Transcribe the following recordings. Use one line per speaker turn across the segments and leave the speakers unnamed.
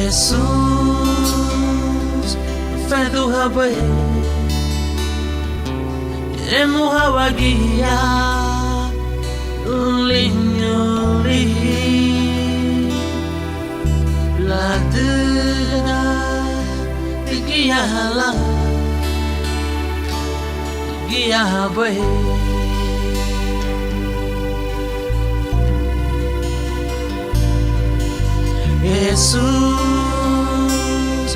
Jesus, fedu hawe, emu hawagia, ulinyoli, la dera, ikiala, ikiawe. Jesus,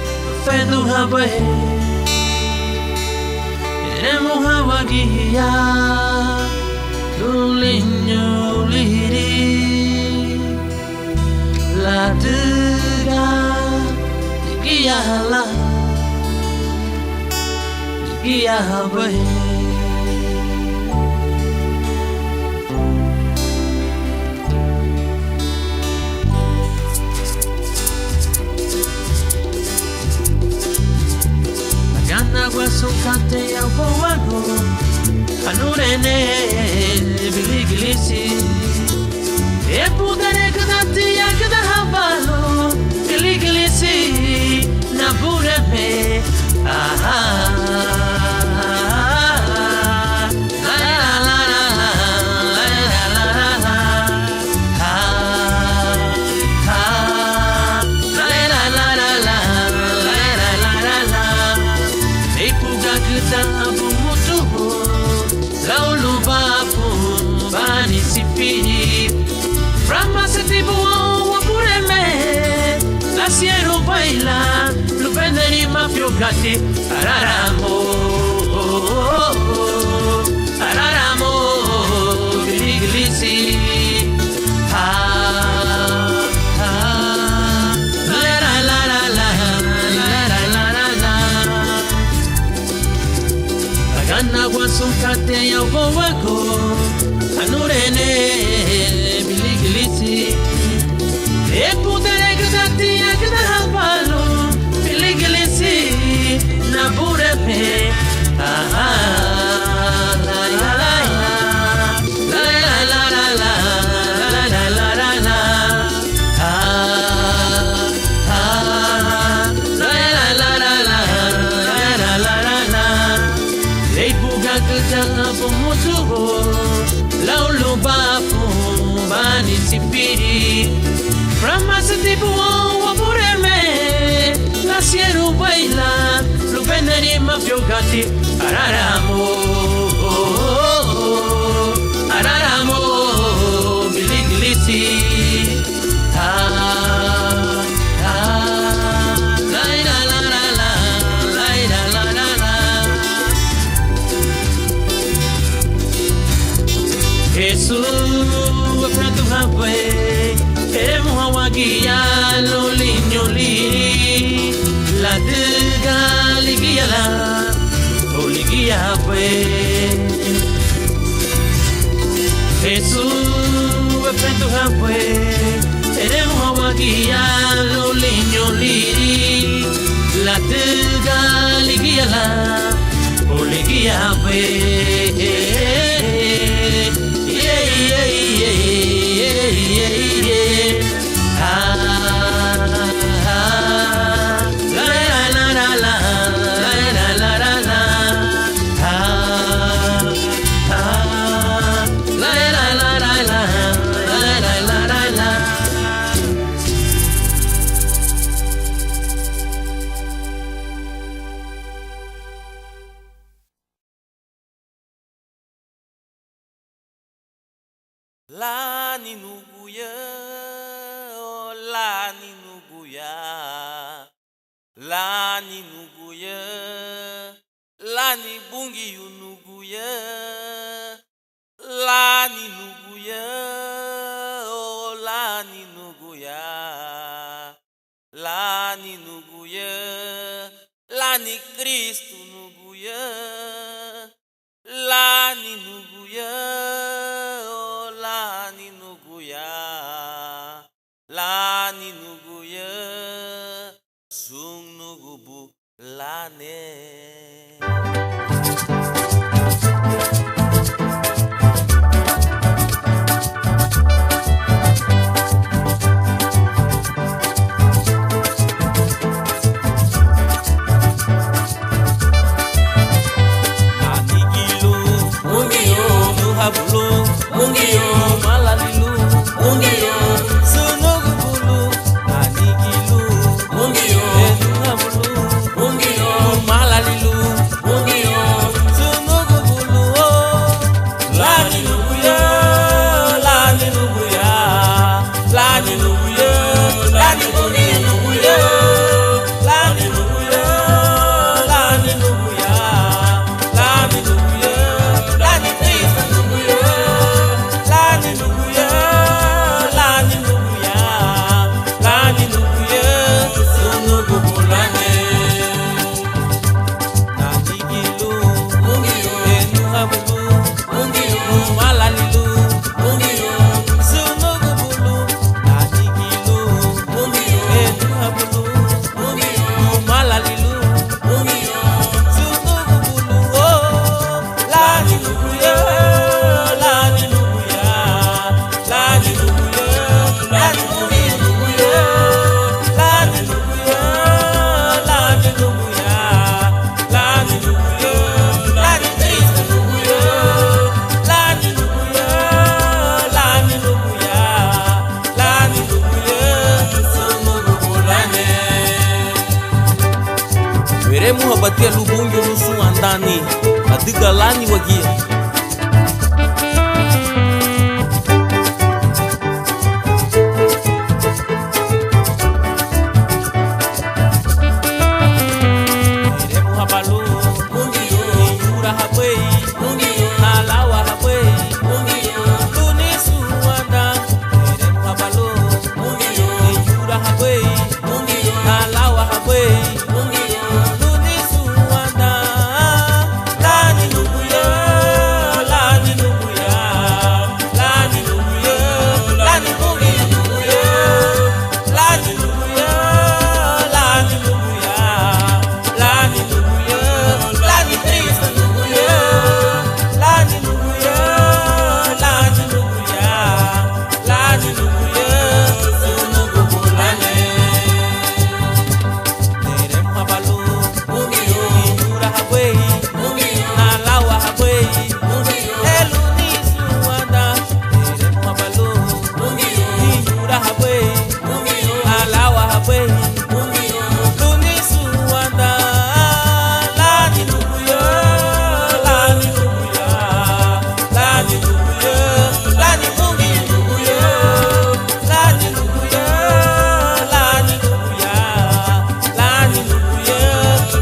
fedu hawe, emu hawagia, ulinyoli, la dera, ikiala, ikiawe. Sukate ya upowago Anurene Biligilisi Epudere kadati ya kadahapalo Biligilisi Napureme Siero baila, lupenderi mafiocati, araramo, araramo, giligilisi, la la la la la la la la. Agana guasukate ya ubowago, anurene giligilisi, epudere gudati. Napureme, Siero baila, lupenderi mafiocati, araramo, araramo, giligilisi, la la la la la la la la. Jesus, fedu hawe, emu hawagia, lolinyoli. La dega ligiala, o ligiawe. Jesus, fedu hawe, eremu hawagia, lo linyoli. La dega ligiala, o ligiawe. Yeah, yeah, yeah, yeah, yeah.
Lani nuguya, oh lani nuguya, lani nuguya, lani bungi yunuguya, lani nuguya, oh lani nuguya, lani nuguya, lani Kristu nuguya, lani nuguya. Lani nuguya, sung nugubu lane. Neremu habatia lubungu nusu andani adiga lani wagia. Neremu habalu mungiyo yura habei mungiyo nalawa habei mungiyo lunisu anda. Neremu habalu mungiyo yura habei mungiyo nalawa habei mungiyo lunisu anda. Lani nubuya lani nubuya lani nubuya lani mungiyo nubuya lani nubuya lani nubuya lani nubuya lani triste nubuya lani nubuya lani nubuya lani nubuya sunu gubulane. Neremu habalu mungiyo yura habei mungiyo nalawa habei mungiyo elunisu anda. Neremu habalu mungiyo yura habei mungiyo nalawa habei mungiyo lunisu anda. Lani nubuya lani nubuya lani nubuya lani mungiyo nubuya lani nubuya lani nubuya lani nubuya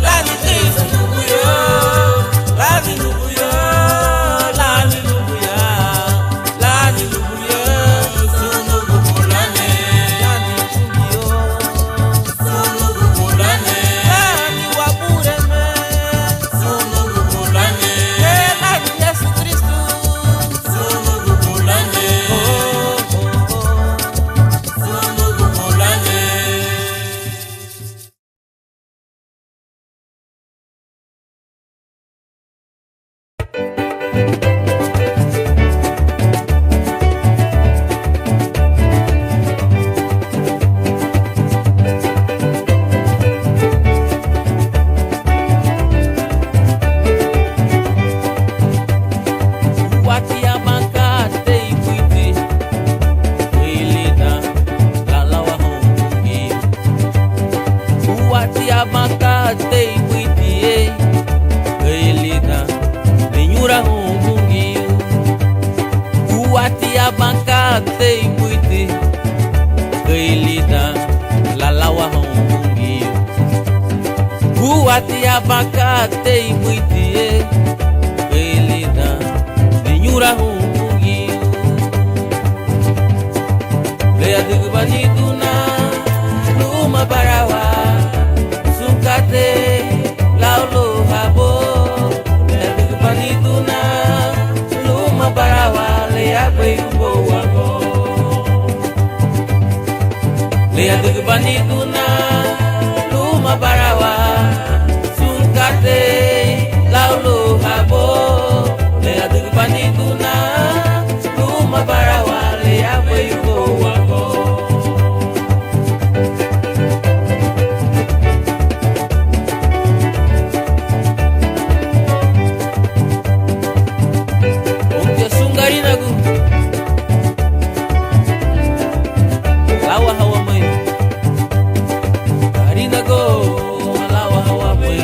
lani triste nubuya lani nubuya lani nubuya lani nubuya sunu gubulane. Lani mungiyo sunu gubulane lani wabureme sunu gubulane lani Yesu Kristu sunu gubulane sunu gubulane. Wati abakate ikwite weleda lalawa hongi. Wati abakate ikwite weleda lenyura hongi. Wati abakate ikwite weleda lalawa hongi. Wati abakate ikwite weleda lenyura hongi. Lea digbaniduna luma barawa sukate laulo habo. Lea digbaniduna luma barawa lea gbeugbo wago. Lea digbaniduna luma barawa sukate laulo habo. Lea digbaniduna luma barawa lea gbeugbo wago. Onke sungari nagu lawa hawa mai hari nago lawa hawa mai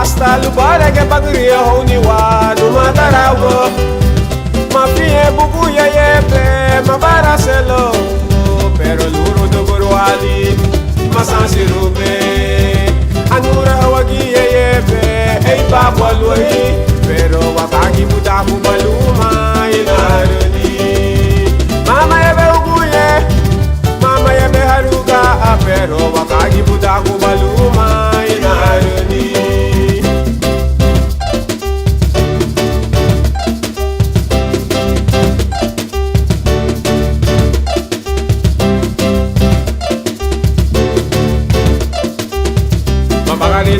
Hasta lugar que bagria honi wa no matarawo. Ma fie buku ya yepe ma baracelo. Pero luro do borwali ma sansirume. Anura wagi yepe ei babo loi. Pero wakagi budaku baluma inarani. Mama yebe uguye, mama yebe haruga. Pero wakagi budaku baluma inarani.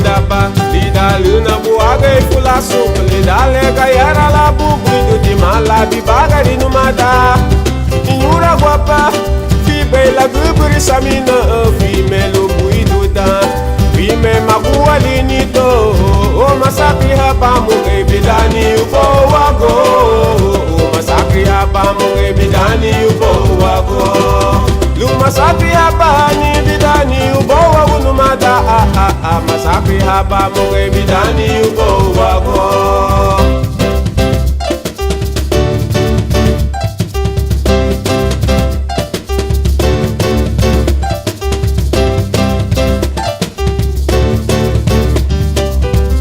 Dapa, lida luna buaga e fula sopa, lida lega yara la bubuido de mala bibaga de numada. Inhura guapa, fi bela gubri samina, fi melo buido da, fi me magua linito, o masakri hapa munge bidani ubo wago, o masakri hapa munge bidani ubo wago. Luma sapi hapa ni bidani ubo wago numada, masakri hapa munge bidani ubo wago.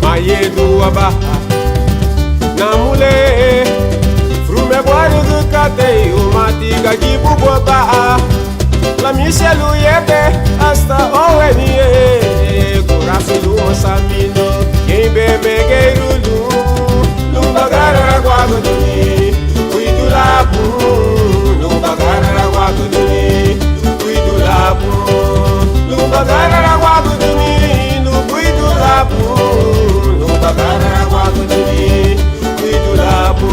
Mayedu waba namule frume boare gukate umatiga gibu waba. La miselu yebe hasta owenie Kurasulu mosamino Yembe megeirulu Lumbagara guaguduni Uidu labu Lumbagara guaguduni Uidu labu Lumbagara guaguduni Uidu labu Lumbagara guaguduni Uidu labu.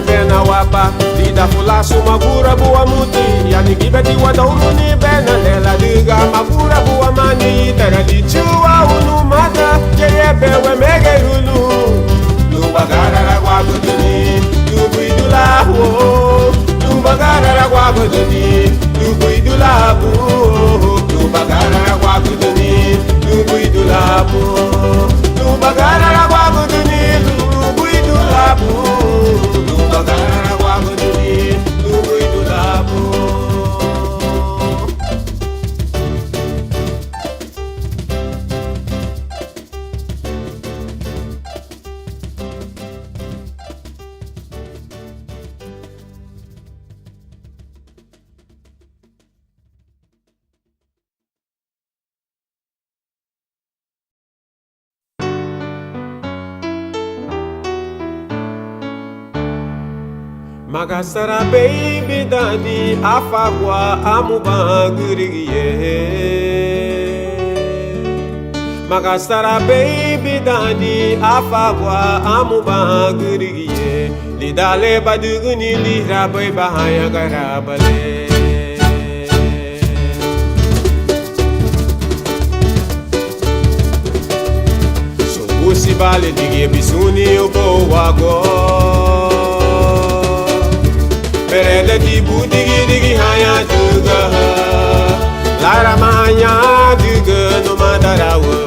Bena wapa, lida fula sumagura buwa muti. Yani gibeti wada ununi bena lela diga magura buwa mani. Tera di chua unu mata, yeye bewe mege lulu. Lumbagara la guaguduni, lubuidula ho. Lumbagara la guaguduni, lubuidula ho. Lumbagara la guaguduni, lubuidula ho. Lumbagara la guaguduni, lubuidula ho. Lumbagara guaguduni, lubuidula ho. Magasara baby dani afagwa amubanguriye. Magasara baby dani afagwa amubanguriye. Lidale baduguni lirabai bahaya garabale. Subusi bale dige bisuni ubo wago. Perele tibu digi digi haya juga, lara mahanya juga no madarawa.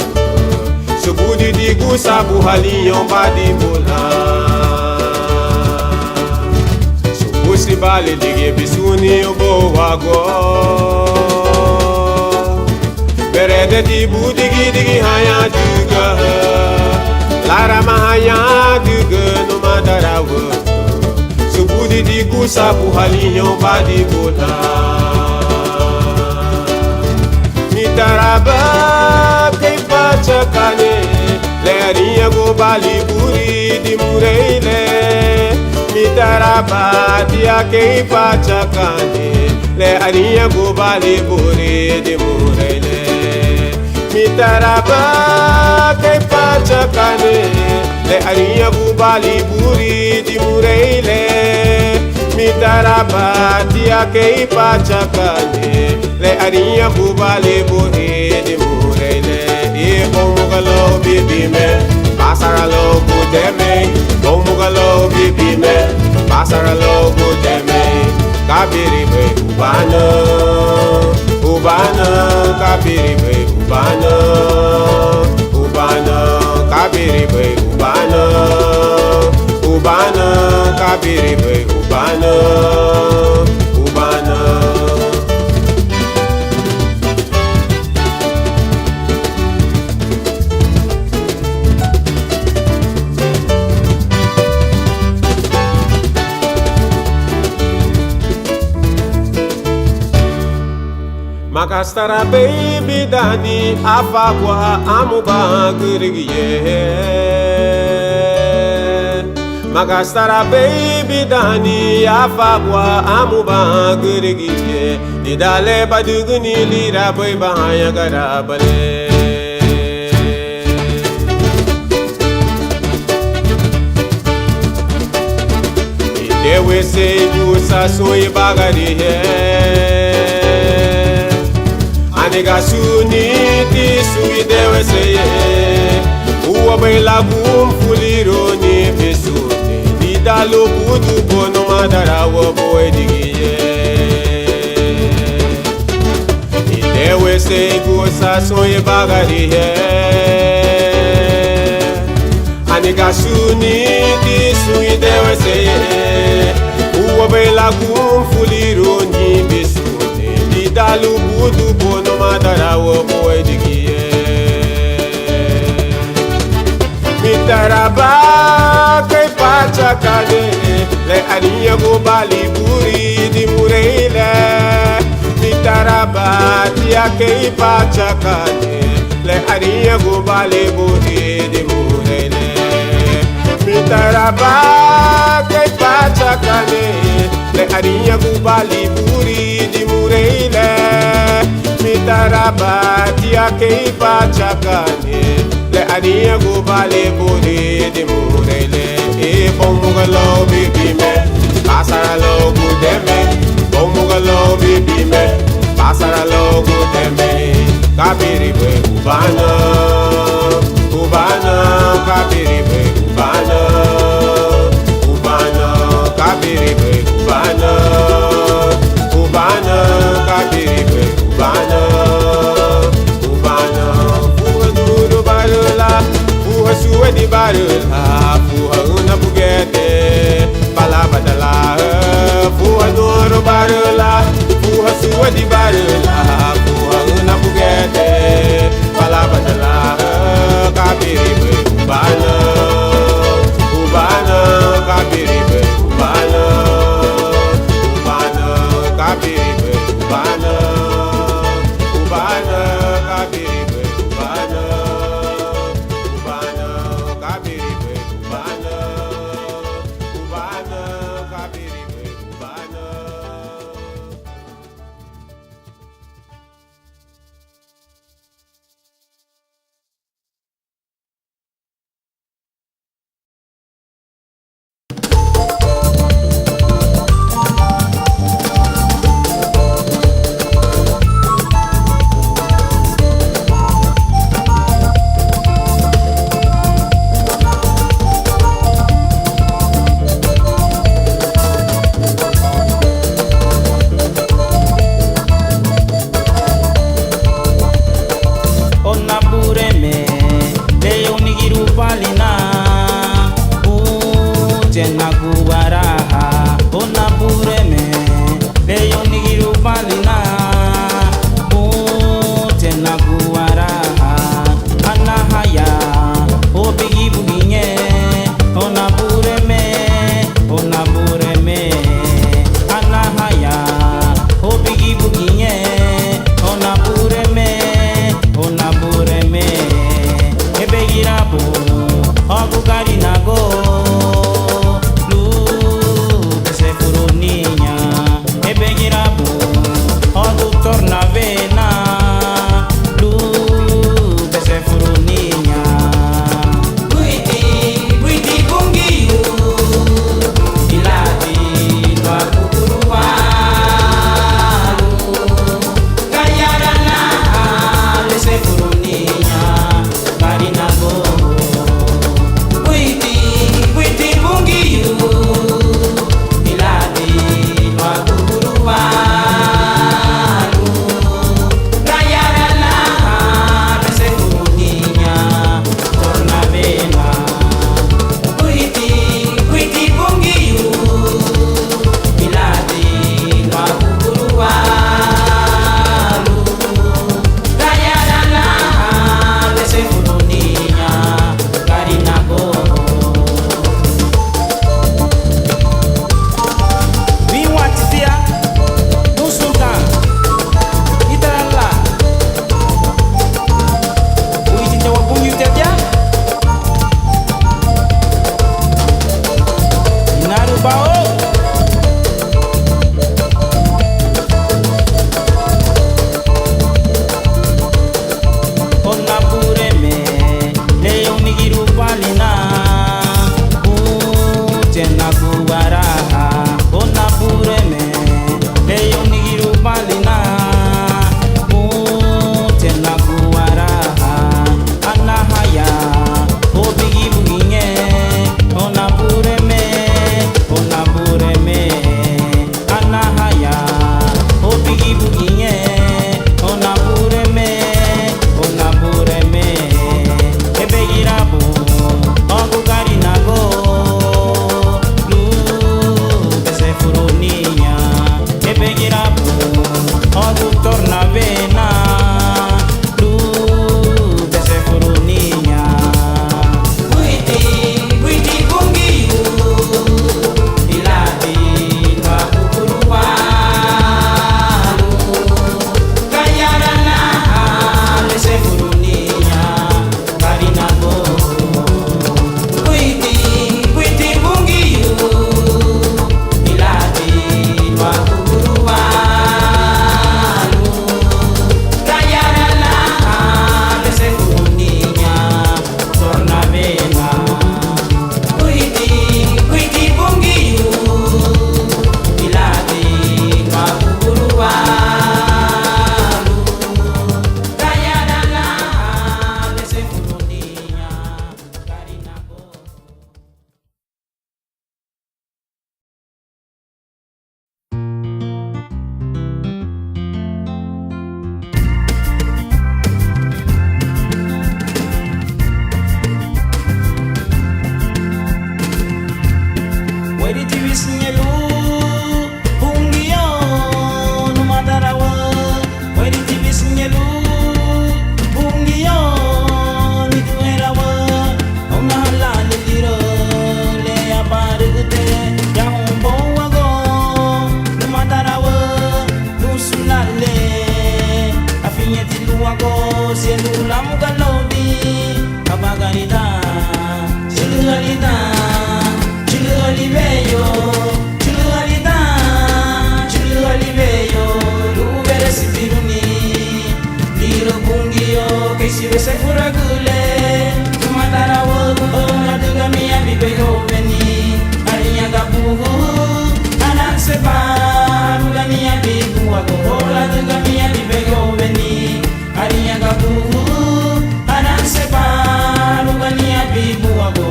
Subudi digu sabu haliyon badi bola. Subusi bale digi bisuni ubo wago. Perele tibu digi digi haya juga, lara mahanya juga no madarawa. Subudi digu sabu haliyon badi bola. Mitaraba kay pachakane, leariya go bali buri di mureile. Mitaraba dia kay pachakane, leariya go bali buri di mureile. Mitaraba kay pachakane, leariya go bali buri di mureile. Mitaraba dia kei pachakane, leariya bubale buri di mureile. E pomugalo bibi me, pasaralo kuteme. pasara logo deme kabiribe ubana ubana kabiribe ubana ubana kabiribe ubana ubana kabiribe ubana ubana. Makastara baby dani afagwa amuba gurigiye. Makastara baby dani afagwa amuba gurigiye. Didale baduguni lira boy bahaya garabale. Dewe se du sa soy bagari hai. Nigga suni ti sui dewe seye uwa bela gum fuliro ni besuni ni dalo budu bono madara wo boy digiye ni dewe se gusa soye bagari he aniga suni ti sui dewe seye uwa bela gum fuliro ni besuni dalu budu bono madara wo boy digiye mitaraba kai pacha kade le aniya go bali buri di mureile mitaraba tia kai pacha kade le aniya go bali buri di mureile mitaraba kai pacha kade le aniya go bali buri di mureile mitaraba tia kei pachakane le ania go bale bode de mureile e bomugalo bibi me pasara logo deme bomugalo bibi me pasara logo deme kabiribe ubana ubana kabiribe ubana ubana kabiribe ubana ubana kabiribe ubana ubana fuha duro barula fuha suwa di barula fuha una bugete bala badala fuha duro barula fuha suwa di barula fuha una bugete bala badala kabiribe ubana ubana kabiribe ubana ubana kabiribe ubana ubana kabiribe ubana ubana kabiribe ubana ubana kabiribe ubana.
bisnyelu bungiyo no matarawa weriti bisnyelu bungiyo ni tuerawa ona halale diro le aparute ya umbo wago no matarawa nusulale afinyeti luwago selula mugalodi abagarita chulugalita chulugalibello chulugalibello lubere sibiruni liro bungiyo kesibe sefuragule tumatarawo natuga miya bibego beni arinya gabuhu anak sepa nuga miya bibuwago natuga miya bibego beni arinya gabuhu anak sepa nuga miya bibuwago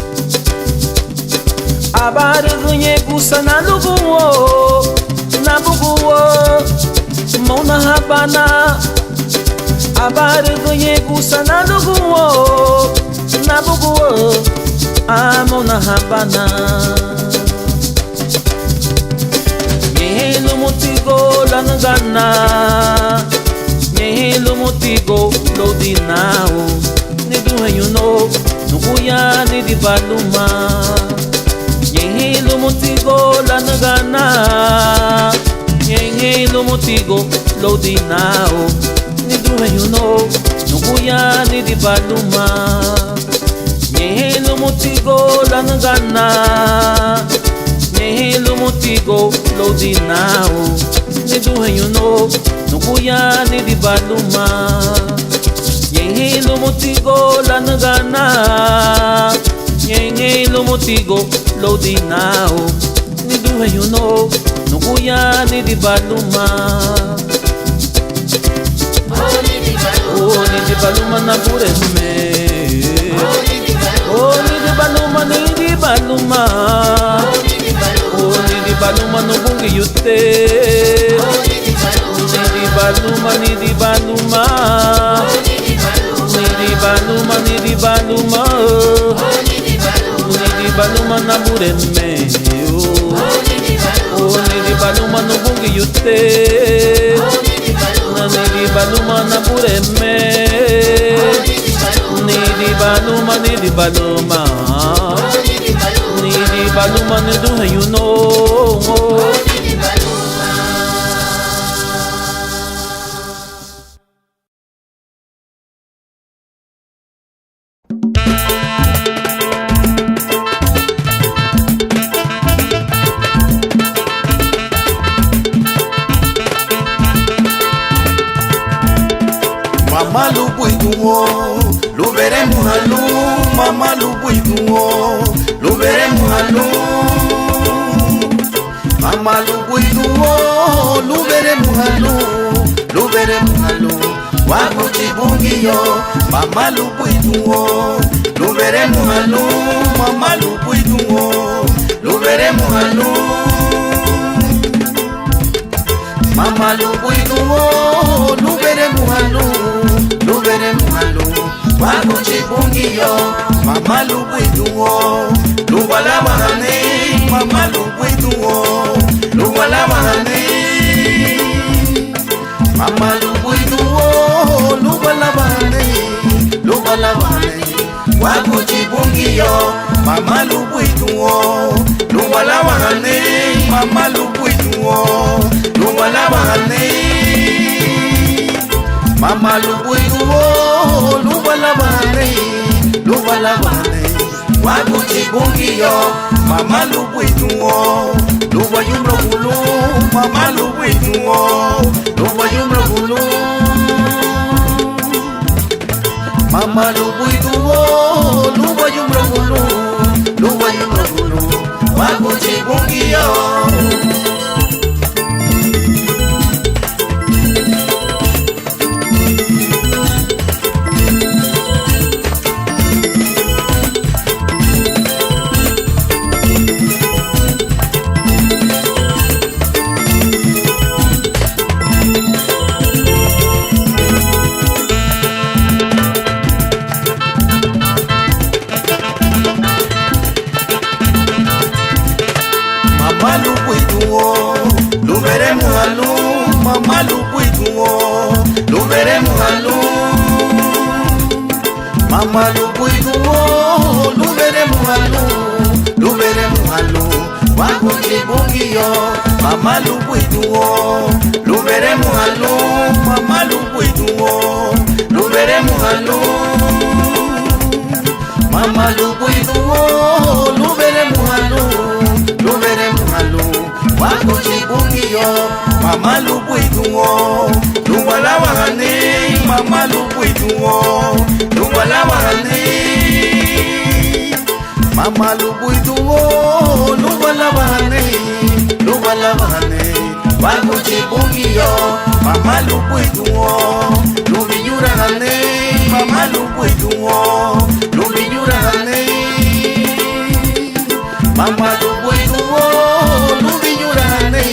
Abarugunye gusa na luguwo, na buguwo, mona habana. Abarugunye gusa na luguwo, na buguwo, mona habana. Nyehelu mutigo lanugana, nyehelu mutigo lodinao, niduhenyuno, nukuya nidibaluma. Nyehelu mutigo lanugana, nyehelu mutigo lodinao, niduhenyuno, nukuya nidibaluma. Nyehelo motigo lanagana, nyehelo motigo lodinao, neduhenyo no kuya ni di baluma. Nyehelo motigo lanagana, nyehelo motigo lodinao, neduhenyo no kuya ni di baluma. Oh, ni di baluma na bureme. Oh, ni di baluma, ni di baluma. Oh, ni di baluma no bungi yute. Ni di baluma, ni di baluma. Ni di baluma, ni di baluma. Ni di baluma na bureme. Oh, ni di baluma no bungi yute. Ni di baluma na bureme. Ni di baluma, ni di baluma. Ni di baluma ni duhenyo no.
Mama lubuiduo, lo veremos a luz. Mama lubuiduo, lo veremos a luz. Mama lubuiduo, lo veremos a luz. Lo veremos a luz. Guapo chibunguillo, mama lubuiduo, lo veremos a luz. Mama lubuiduo, lo veremos a luz. Mama lubuiduo, lo veremos a luz. Lo veremos a luz, guapo chibunguillo, mama lubuiduo, lo gualabajane, mama lubuiduo, lo gualabajane, mama lubuiduo, lo gualabajane, guapo chibunguillo, mama lubuiduo, lo gualabajane, mama lubuiduo, lo gualabajane. Mama lubuiduo, lubalabane, guapo chibunguillo, mama lubuiduo, lubayumbro gulu, mama lubuiduo, lubayumbro gulu. Mama lubuiduo, lubayumbro gulu, guapo chibunguillo. Mama lubuiduo, lo veremos a luz. Mama lubuiduo, lo veremos a luz. Mama lubuiduo, lo veremos a luz. Lo veremos a luz. Guapo chibunguillo, mama lubuiduo, lo veremos a luz. Mama lubuiduo, lo veremos a luz. Mama lubuiduo, lo veremos a luz. Lo veremos a luz, guapo chibunguillo, mama lubuiduo, lo gualabajane, mama lubuiduo, lo gualabajane, mama lubuiduo, lo gualabajane, guapo chibunguillo, mama lubuiduo, lo villurajane, mama lubuiduo, lo villurajane, mama lubuiduo, lo villurajane,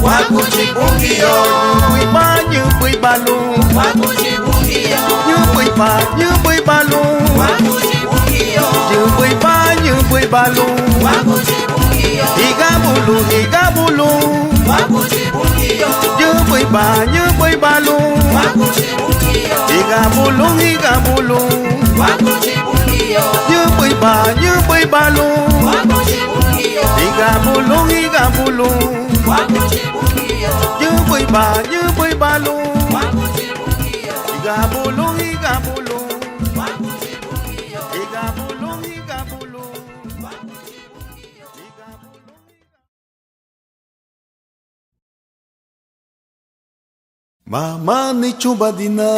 guapo chibunguillo. Ñu bui balung, guapo chibunguillo. Ñu bui balung, guapo chibunguillo. Ñu bui balung, guapo chibunguillo. Igabulu, guapo chibunguillo. Ñu bui balung, guapo chibunguillo. Igabulu, guapo chibunguillo. Ñu bui balung, guapo chibunguillo. Igabulu, guapo chibunguillo. Ñu bui balung, guapo chibunguillo. Igabulu, guapo chibunguillo. Mama ni chubadina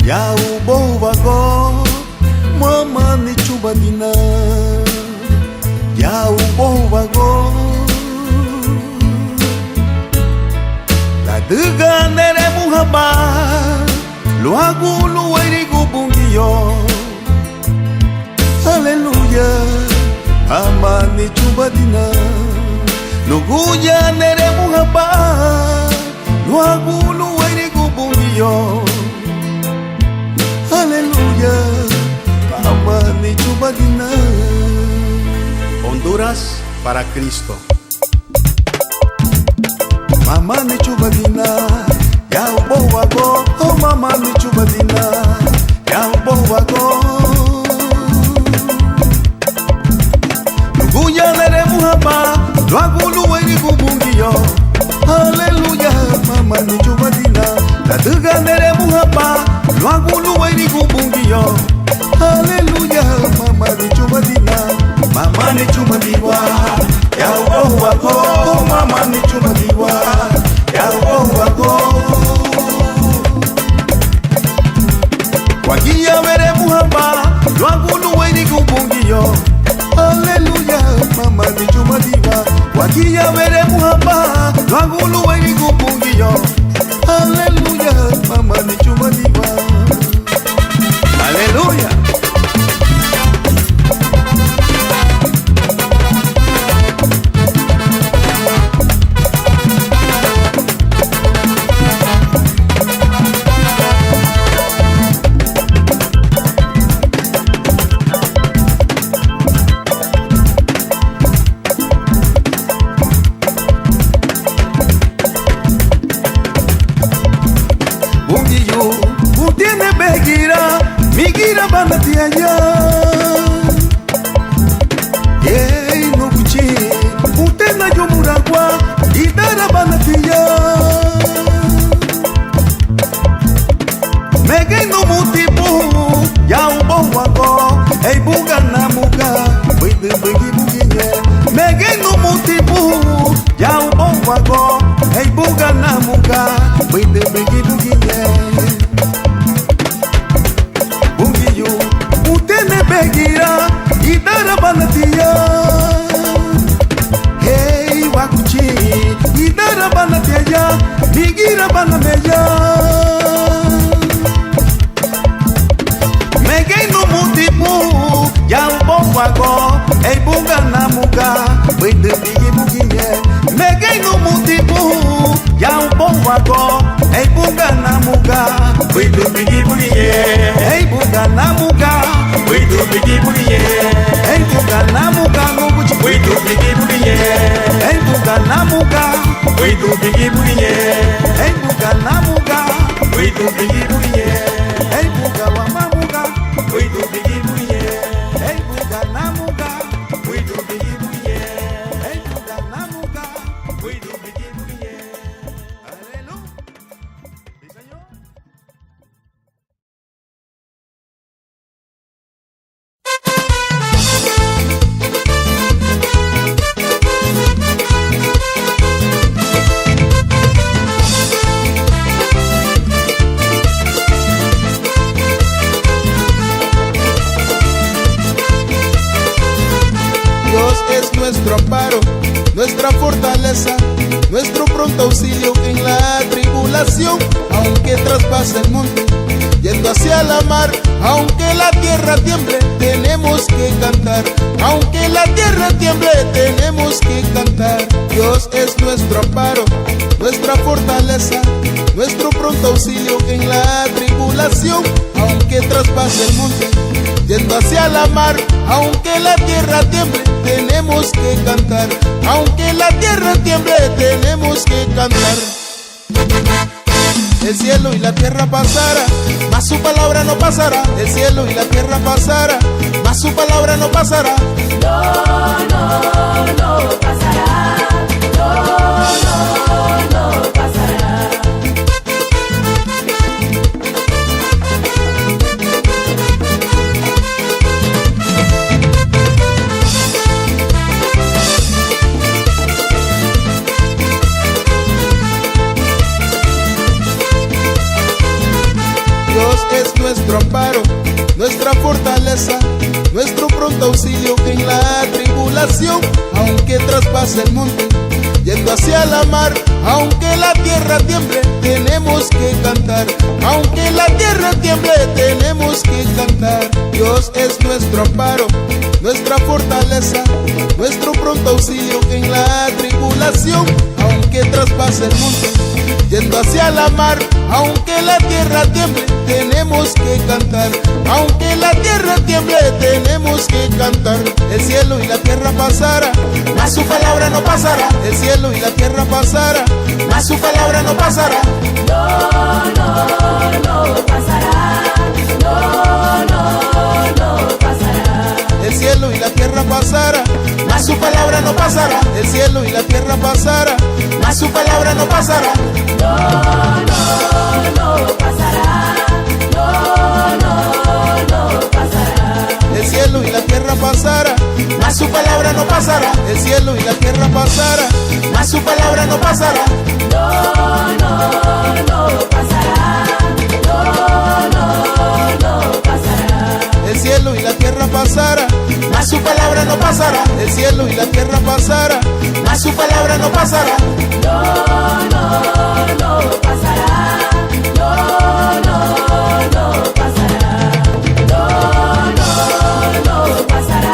ya ubo vago. Mama ni chubadina ya ubo vago. La duga nere muhaba lo hago lo erigo bungiyo. Aleluya. Mama ni chubadina Nuguya nere muhaba Nuagulu erigo bungiyo. Aleluya. Mama ni chubadina. Honduras para Cristo. Mama ni chubadina ya ubo wago. Oh mama ni chubadina ya ubo wago. Nuguya nere muhaba Nuagulu erigo bungiyo. Aleluya. Mama ni chubadina la duga nere muhaba Nuagulu erigo bungiyo. Aleluya. Mama ni chubadina. Mama ni chubadiwa ya ubo wago. Mama ni chubadiwa ya ubo wago. Wagia mere muhaba Nuagulu erigo bungiyo. Aleluya. Mama ni chubadiwa Wagia mere muhaba Nuagulu erigo bungiyo. Aleluya. Mama ni chubadiwa. Aleluya. Migira banati aya. Yey no buchi. Utena yomuragwa. Idara banati ya. Mege no mutipu. Ya ubo wago. Ey buga na muga. Bidi bigi buginye. Mege no mutipu. Ya ubo wago. Ey buga na muga. Bidi bigi buginye. Begira idara banatia. Hey wakuchi idara banatia. Migira banameya. Mege no mutipu ya ubo wago. Hey buga na muga. Bidi bigi buginye. Mege no mutipu ya ubo wago. Hey buga na muga. Bidi bigi buginye. Hey buga na muga. Wait to be buliye. Hey buga namuga nubuchi. Wait to be buliye. Hey buga namuga. Wait to be buliye. Hey buga namuga. Wait to be buliye. Hey buga wamamuga. Wait to be buliye. Hey buga namuga. Wait to be buliye. Hey buga namuga. Wait to be buliye. Aleluya. Sí, señor.
Nuestro amparo, nuestra fortaleza, nuestro pronto auxilio en la tribulación. Aunque traspase el monte, yendo hacia la mar, aunque la tierra tiemble, tenemos que cantar. Aunque la tierra tiemble, tenemos que cantar. Dios es nuestro amparo, nuestra fortaleza, nuestro pronto auxilio en la tribulación. Aunque traspase el monte, yendo hacia la mar, aunque la tierra tiemble, tenemos que cantar. Aunque la tierra tiemble, tenemos que cantar. El cielo y la tierra pasará, mas su palabra no pasará. El cielo y la tierra pasará, mas su palabra no pasará.
No, no, no pasará. No, no, no pasará.
nuestro amparo, nuestra fortaleza, nuestro pronto auxilio que en la tribulación, aunque traspase el monte, yendo hacia la mar, aunque la tierra tiemble, tenemos que cantar. Aunque la tierra tiemble, tenemos que cantar. Dios es nuestro amparo, nuestra fortaleza, nuestro pronto auxilio que en la tribulación, aunque traspase el monte, yendo hacia la mar, aunque la tierra tiemble, tenemos que cantar. Aunque la tierra tiemble, tenemos que cantar. El cielo y la tierra pasará, mas su palabra no pasará. El cielo y la tierra pasará, mas su palabra no pasará.
No pasará. No pasará.
El cielo y la tierra pasará, mas su palabra no pasará. El cielo y la tierra pasará, mas su palabra no pasará.
No pasará. No pasará.
El cielo y la tierra pasará, mas su palabra no pasará. El cielo y la tierra pasará, mas su palabra no pasará.
No pasará. No pasará.
El cielo y la tierra pasará, mas su palabra no pasará. El cielo y la tierra pasará, mas su palabra no pasará.
No pasará. No pasará. No pasará. No pasará.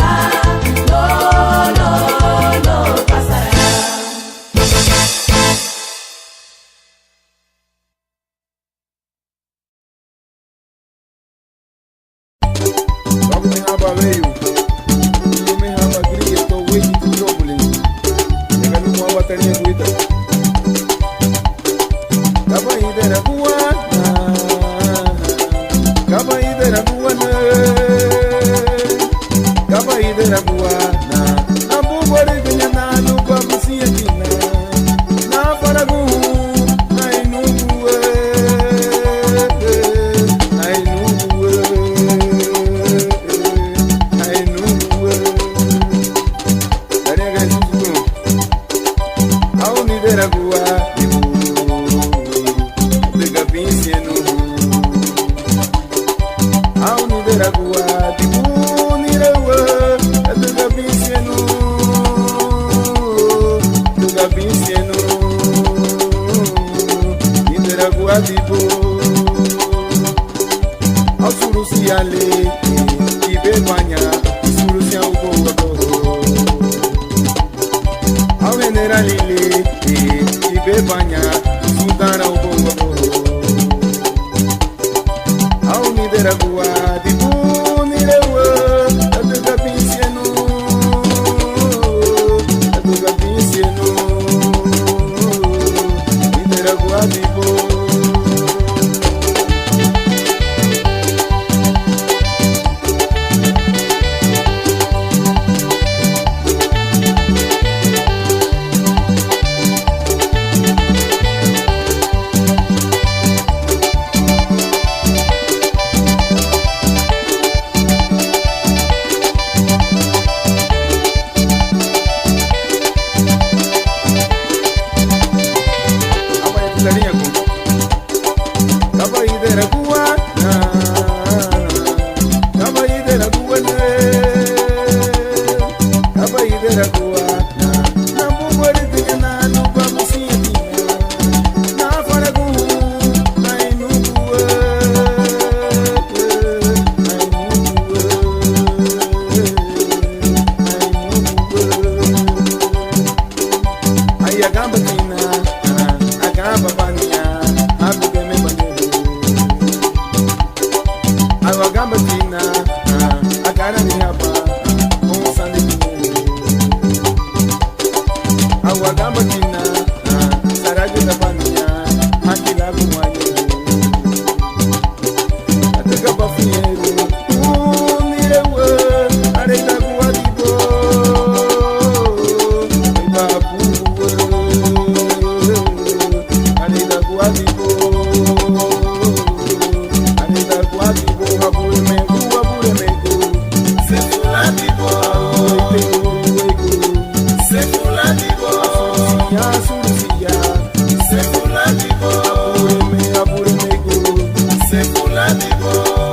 Se fulanivo.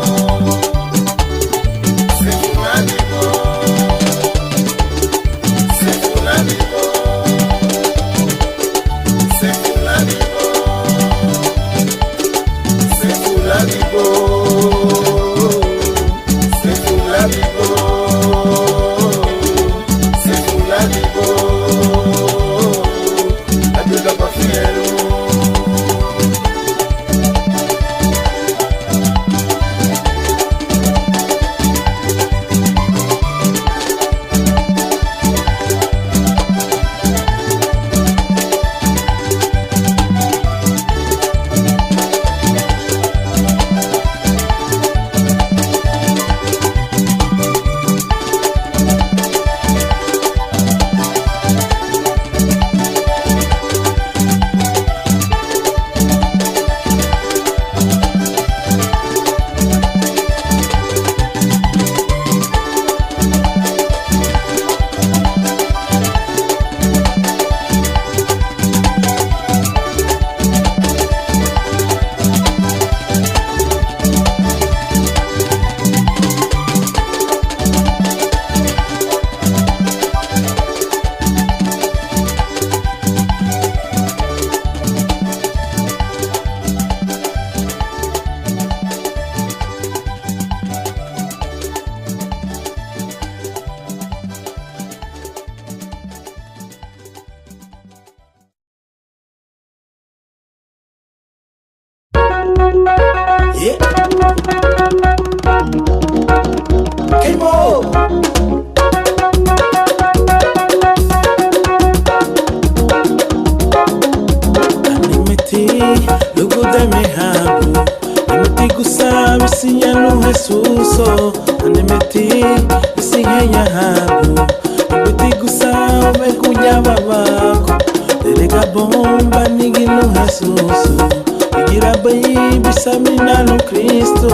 Jesus anemeti isingenya habu ibiti gusa umekuja babako delega bomba nigilo Jesus igira bay bisamina no Kristo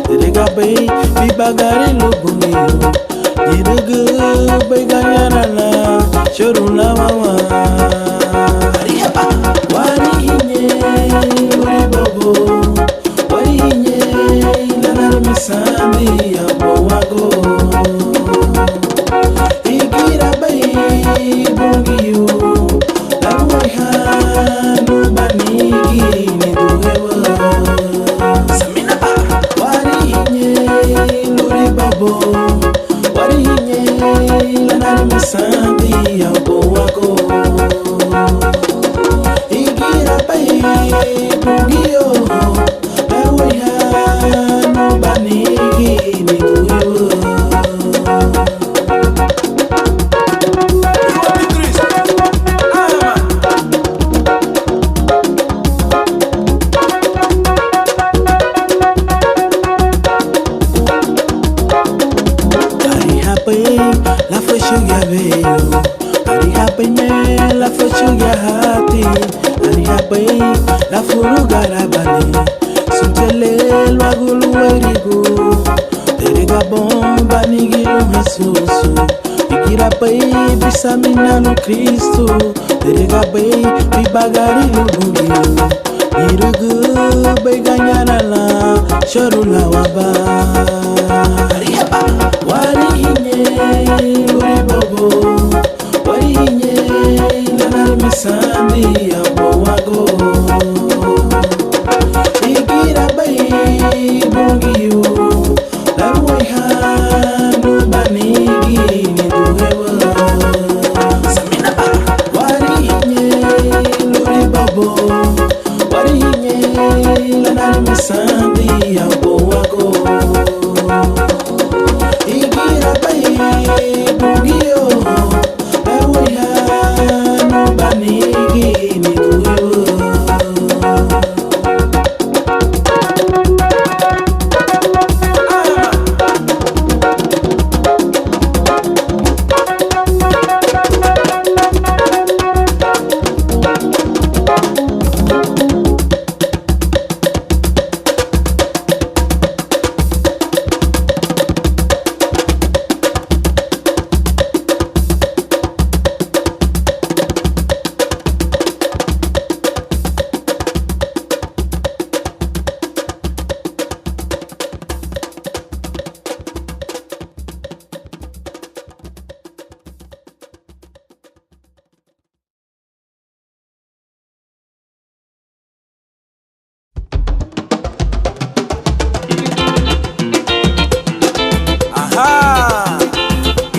delega bay bibagari lubungiyo irugu bay ganyana choruna mama warihinye uri bobo warihinye lanar misandi yabo wago igira bay bungiyo laruha no banigi ni duhewa samina ba warihinye uri bobo warihinye lanar misandi yabo wago igira bay bungiyo laruha no banigi ni duhewa la fashuga beyo ari hapenye la fashuga hati ari hape la furuga rabani suntele lwagulu erigo terega bomba nigilo Jesus igira pe bisamina no Kristo terega pe bibagari lubungiyo irugu beganyana la chorula waba warihinye uri bobo warihinye lanar misandi yabo wago igira bay bungiyo laruha no banigi ni duhewa samina ba warihinye uri bobo warihinye lanar misandi yabo wago igira bay bungiyo laruha no banigi ni duhewa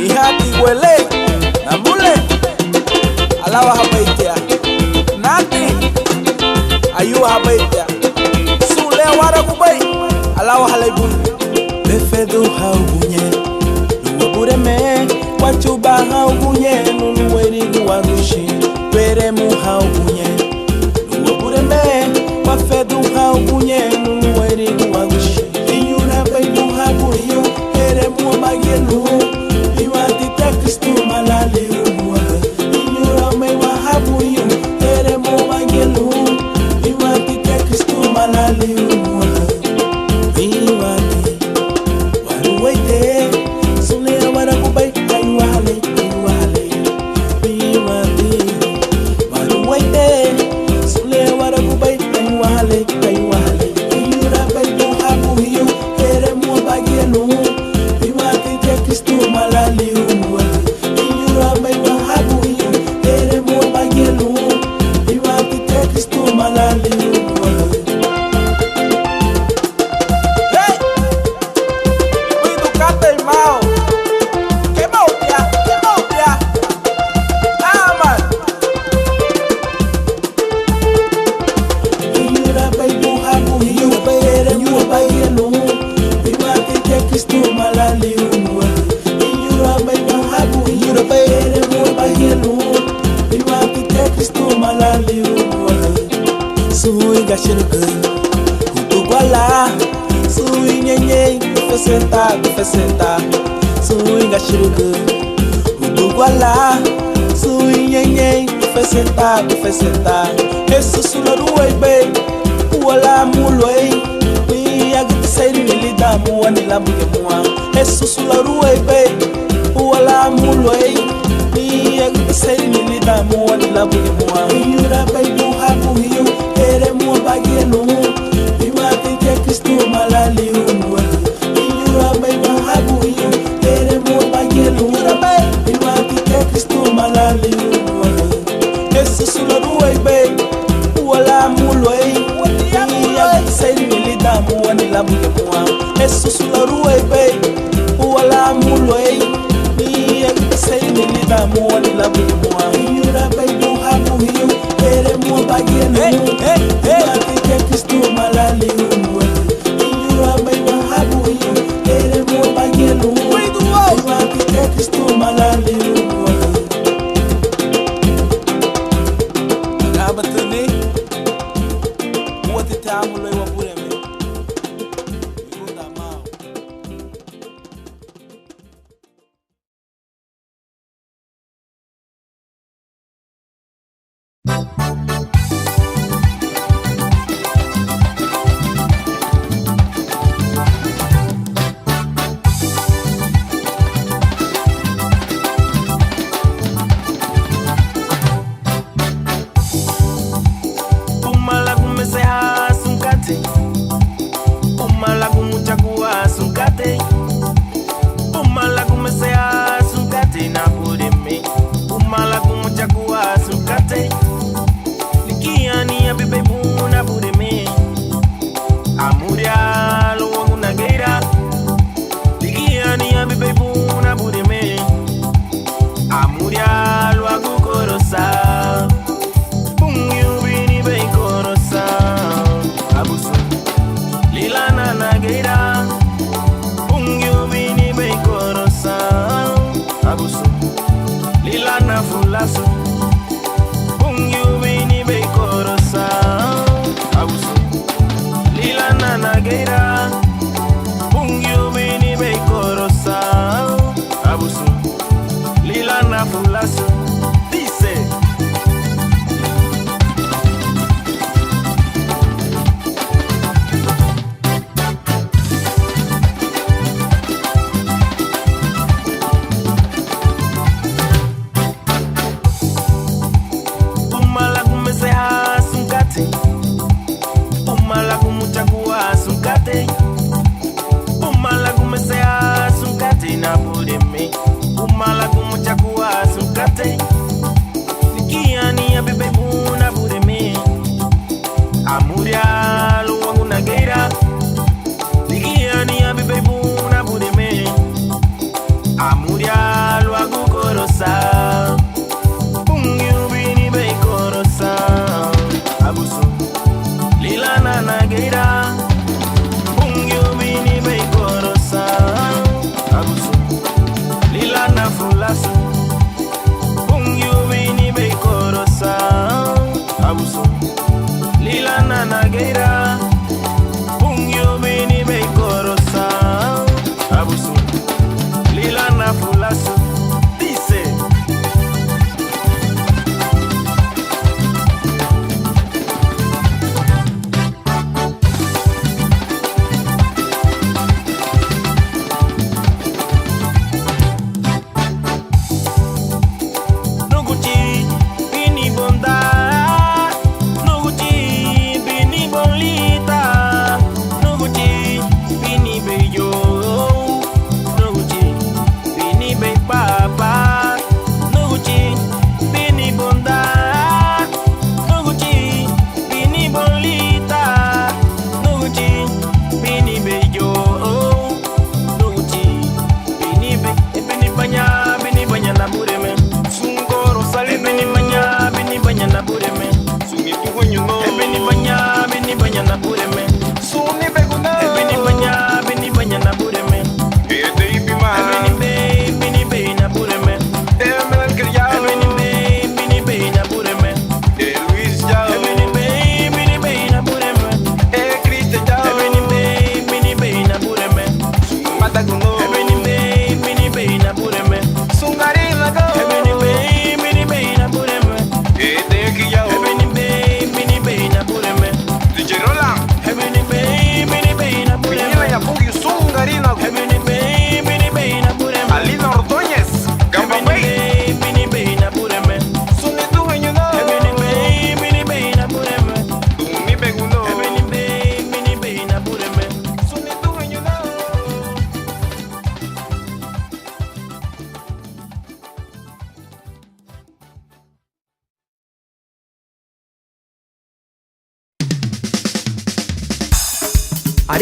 ihati wele na mule alawa habaitia nati ayu habaitia sule wara kubai alawa halaibun befedu haubunye nuwabureme wachuba haubunye nunuwerigu wagushi peremu haubunye nuwabureme wafedu haubunye nunuwerigu wagushi inyura baidu habuyo peremu magelu Kristo malali umwa inyura mewa habuyo teremo magelu iwati Kristo malali umwa iwati waruwaite sule wara kubai ayuale iwati waruwaite sule wara kubai ayuale inyura mewa habuyo teremo magelu iwati Kristo malali umwa Cristo fe sentar Sui gashirugu Uduguala Sui nyenye fe sentar Esu sularuwe be Uwala mulwe Ni agiti sayri nilida muwa nilabuge muwa Esu sularuwe be Uwala mulwe Ni agiti sayri nilida muwa nilabuge muwa Iyura bayu habu hiyo Ere muwa bagenu Ima tinte Kristo malali unwe Iyura bayu habu hiyo Ere muwa bagenu Ima tinte Kristo malali unwe Esu sularuwe be Uwala mulwe Ni agiti sayri nilida muwa nilabuge muwa Esu sularuwe be Uwala mulwe Ni agiti sayri nilida muwa nilabuge muwa Iyura bayu habu hiyo Ere muwa bagenu Ima tinte Kristo malali unwe Iyura bayu habu hiyo Ere muwa bagenu Ima tinte Kristo malali unwe Agabatani What the time will I put him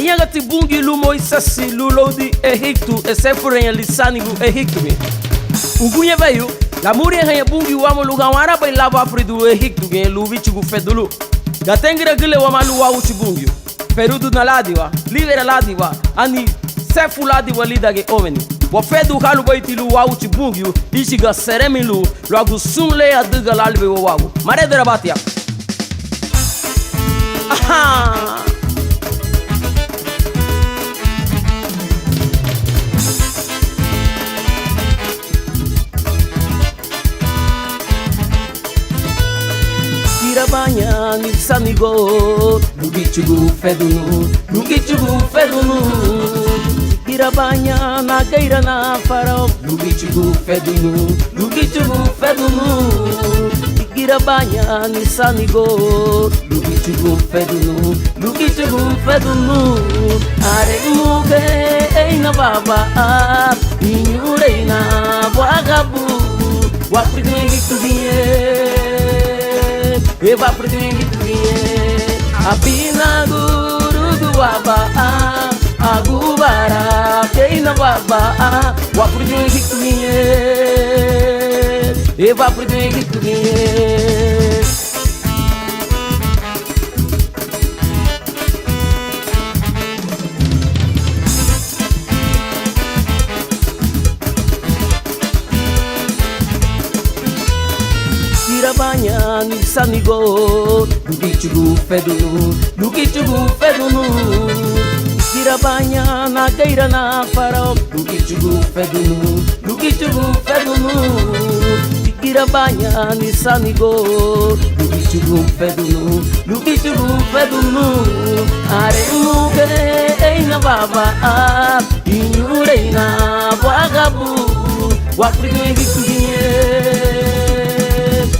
Enyanga tibungi lumo isasi lulo di Egipto Esefurenya lisanigu Egipto mi Ugunye veio La muri hanya bungi wamo luga wara bai lava afridu Egipto gen luvi chugu fedulu Gatengira gile wama luwa uchi bungi Perudu na ladiwa Livera ladiwa Ani sefu ladiwa lidage omeni Wa fedu halu baiti luwa uchi bungi Ishiga seremi lu Lagu sunle ya diga lalbe wawagu Mare derabatia Aha Banha nilsanigo Lugichugu fedunu Lugichugu fedunu Irabanya na geira na farol Lugichugu fedunu Lugichugu fedunu Irabanya nilsanigo Lugichugu fedunu Lugichugu fedunu Are muge eina baba Inyureina wagabu Wapridwengi tudinhe Eva pretende crier Apina guru duaba Agubara Keina baba Wa pretende crier Eva pretende crier Banha nilsanigo Lugichugu fedunu Lugichugu fedunu Irabanya na geira na farol Lugichugu fedunu Lugichugu fedunu Irabanya nilsanigo Lugichugu fedunu Lugichugu fedunu Are muge eina baba Inyureina wagabu Wapridwengi tudinhe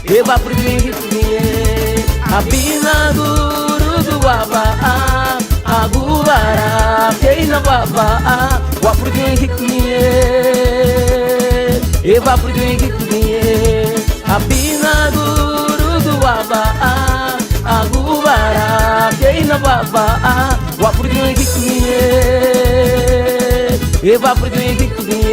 Eva pretende crier Apina guru duaba Agubara Keina baba Wa pretende crier Eva pretende crier Apina guru duaba Agubara Keina baba Wa pretende crier Eva pretende crier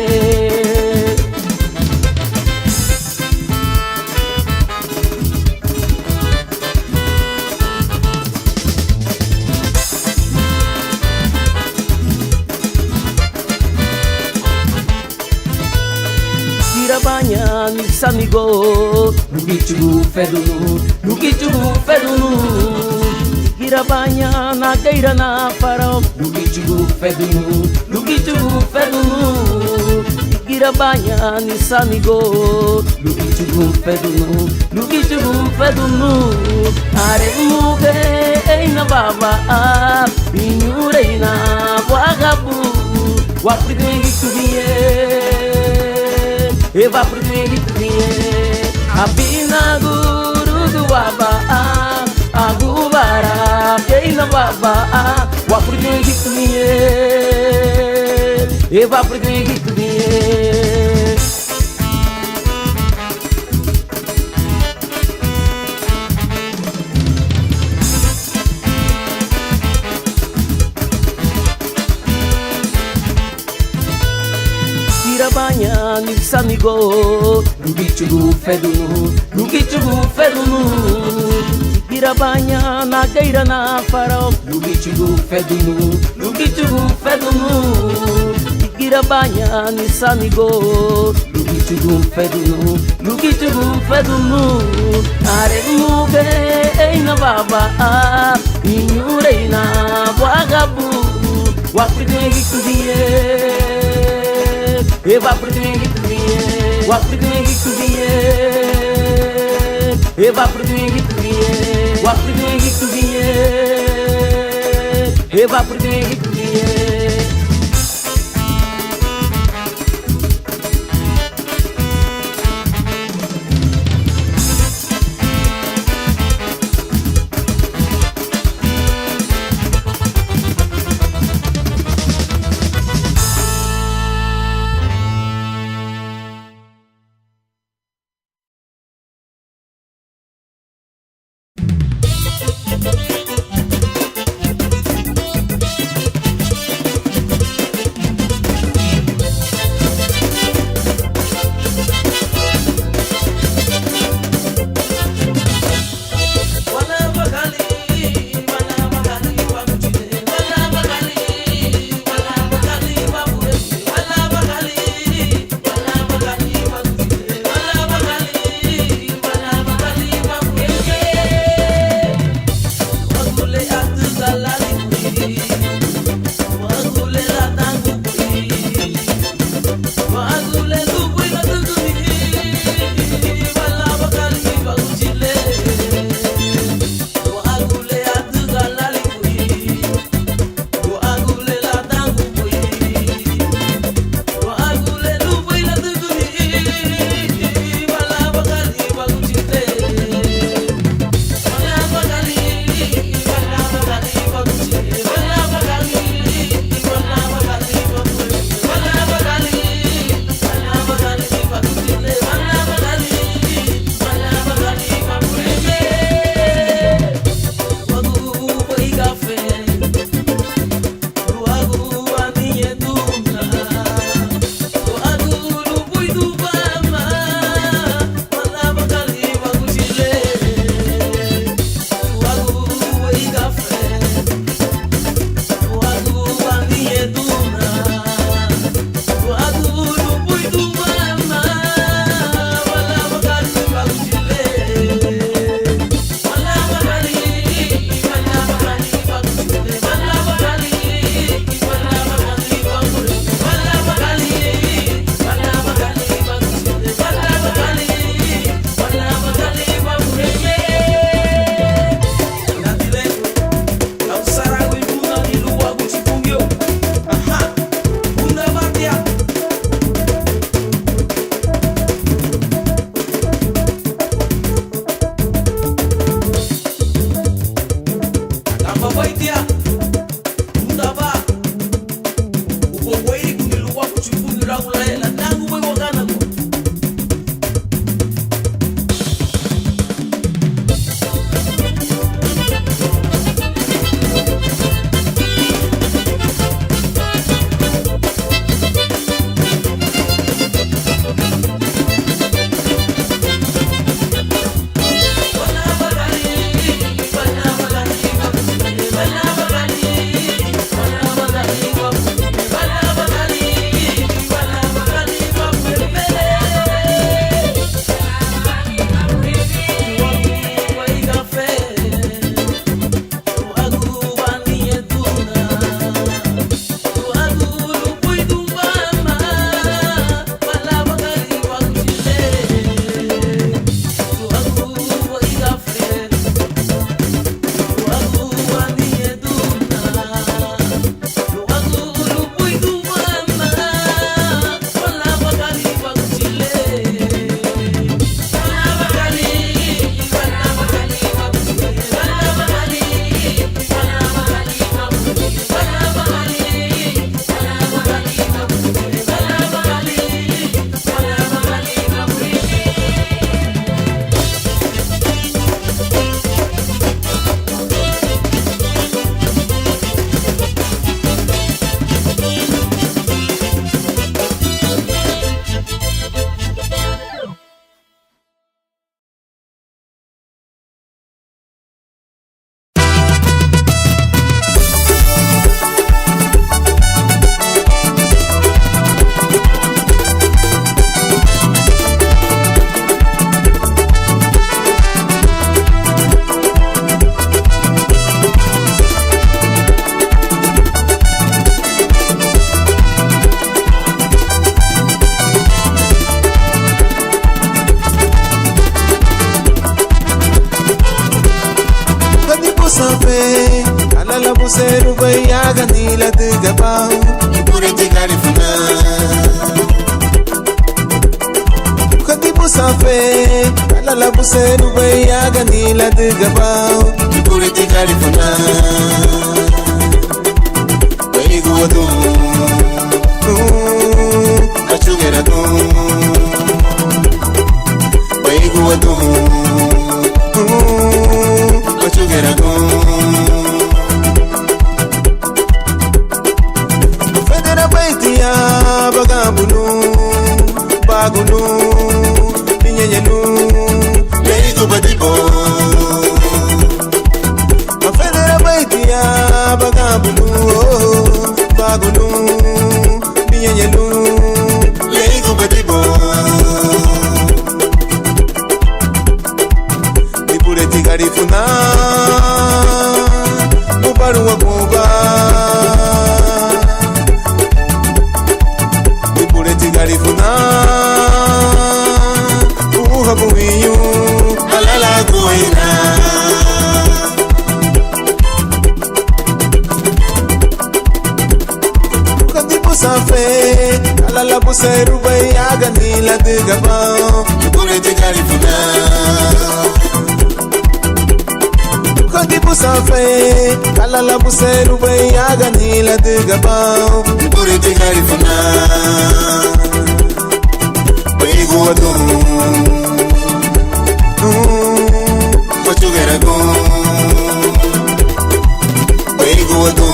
Banha nilsanigo Lugichugu fedunu Lugichugu fedunu Irabanya na geira na farol Lugichugu fedunu Lugichugu fedunu Irabanya nilsanigo Lugichugu fedunu Lugichugu fedunu Are muge eina baba Inyureina wagabu Wapridwengi tudinhe Eva pretende crier Apina guru duaba Agubara Keina baba Wa pretende crier Eva pretende crier Banha nilsanigo Lugichugu fedunu Lugichugu fedunu Irabanya na geira na farol Lugichugu fedunu Lugichugu fedunu Irabanya nilsanigo Lugichugu fedunu Lugichugu fedunu Are muge eina baba Inyureina wagabu Wa pretende crier Eva pretende crier Wa pretende crier Eva pretende crier Wa pretende crier Eva pretende crier
yaga ni la de gabao pure tigari funa Kati busafe ala la buseru be yaga ni la de gabao pure tigari funa Baby go do Achugera do Baby go do Achugera do Bagabunu, bagunu, niñeñenu, leigo badibo. Mafedera baitia, bagabunu, bagunu, niñeñenu, leigo badibo. Dipure tigarifuna, ubaru wakuba. Garifuna buhiyu alala kuina Kadibu safe alala buseru bayaga nila digaba Kureti garifuna Kadibu safe alala buseru bayaga nila digaba Kureti garifuna Go do Machugera go Go do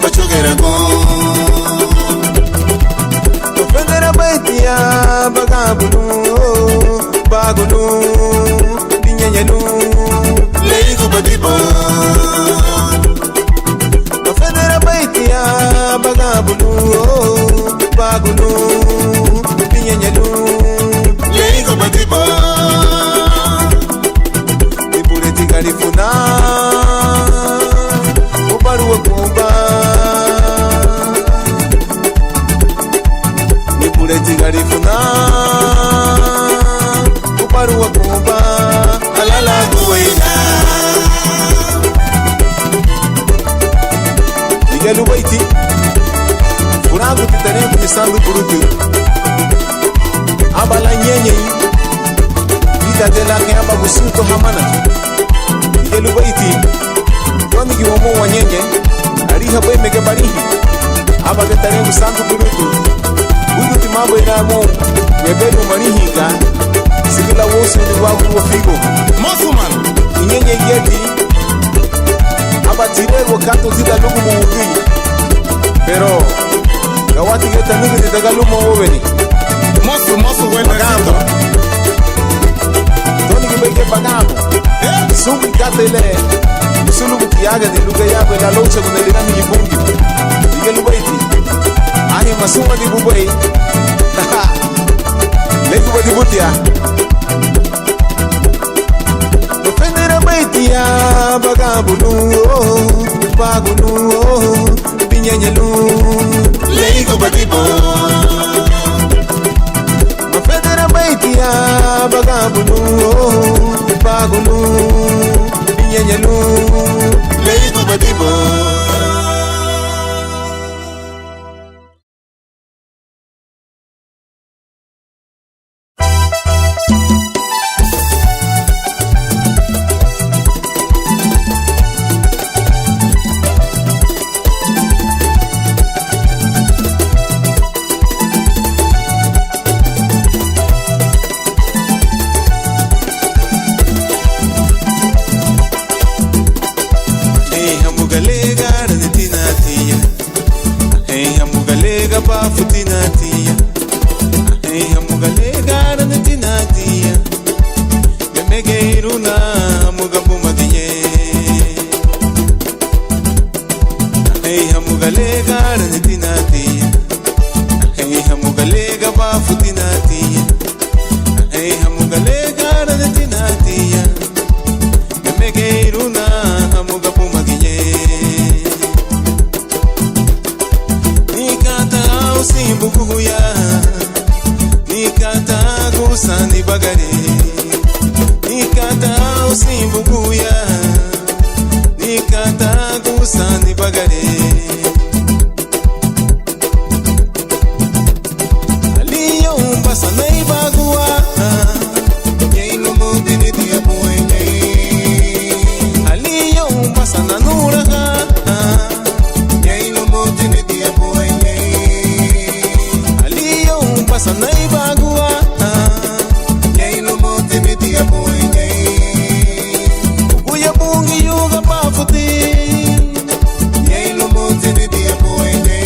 Machugera go Ofendera baitia bagabunu bagunu dinyenyenu leigo badibo Ofendera baitia bagabunu bagunu dinyenyenu leigo badibo Dipure tigarifuna ubaru wakumba Dipure tigarifuna ubaru wakumba alala kuwaina Digalu baiti Furago titare kumisandu burutu Abala nyenye Ida de la que aba busuto hamana Digalu baiti Kwami kiwomo wa nyenye Ariha bwe mege barihi Aba titare kumisandu burutu Udu timabo inamo Webelu manihiga Sigila wosu ni wagu wa figo Mosuman Nyenye yeti Aba tire wakato zida lugu muugui Pero Gawati geta nugu de tagalumo woveni Mosu wena Bagamo Toni gibeke bagamo Sugu katele Sulu butiaga di luga yago la locha con el inami libungi Diga lubaiti Ahi masuma di bubai Legu badi butia Ofendera baitia bagabunu Bagunu Pinyenyelu Leigo badibo Mafedera baitia bagabunu bagunu Pinyenyelu Leigo badibo Nikata kusani bagare Aliyo basa nai bagua Yeino mutini dia poenge Aliyo basa nanura Yeino mutini dia poenge Aliyo basa nai bagua Yeino mutini dia poenge Uya bungi yuga bafuti Yeino mutini dia poenge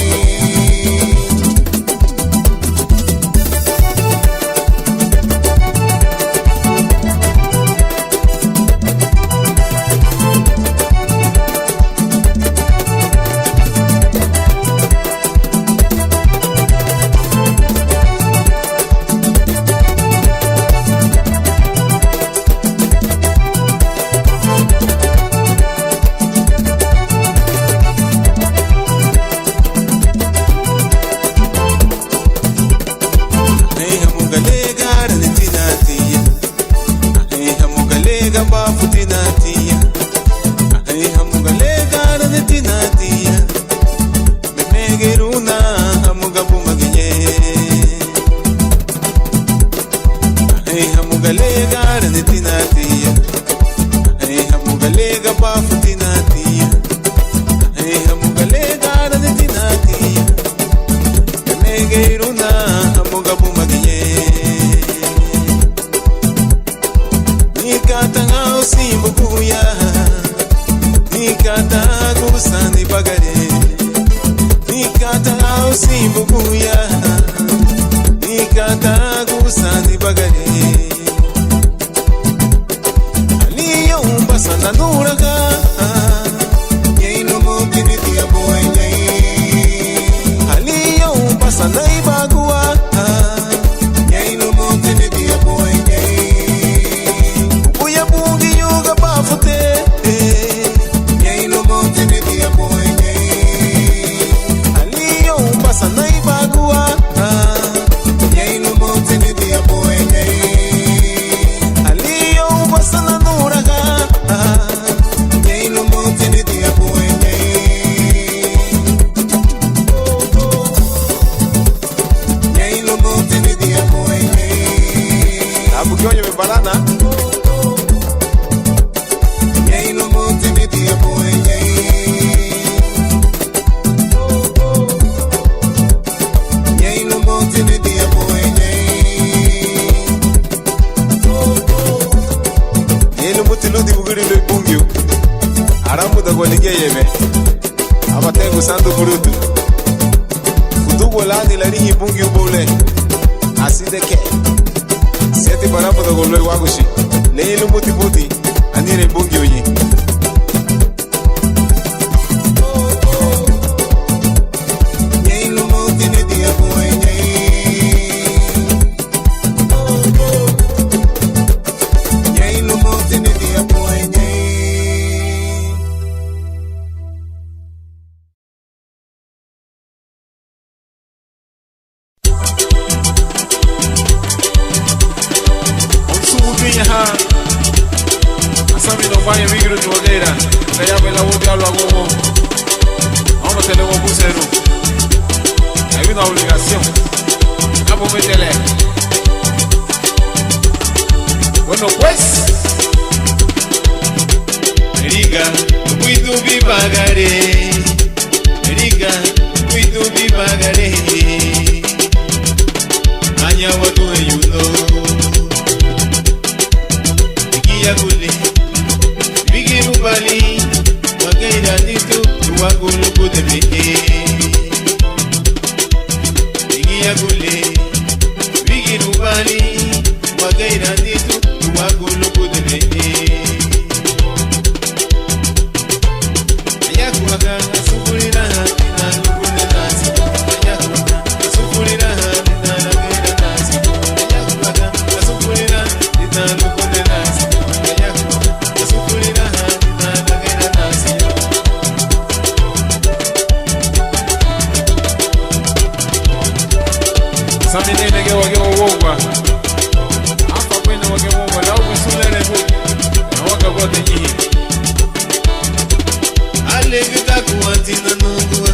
Alegta kuatina nungua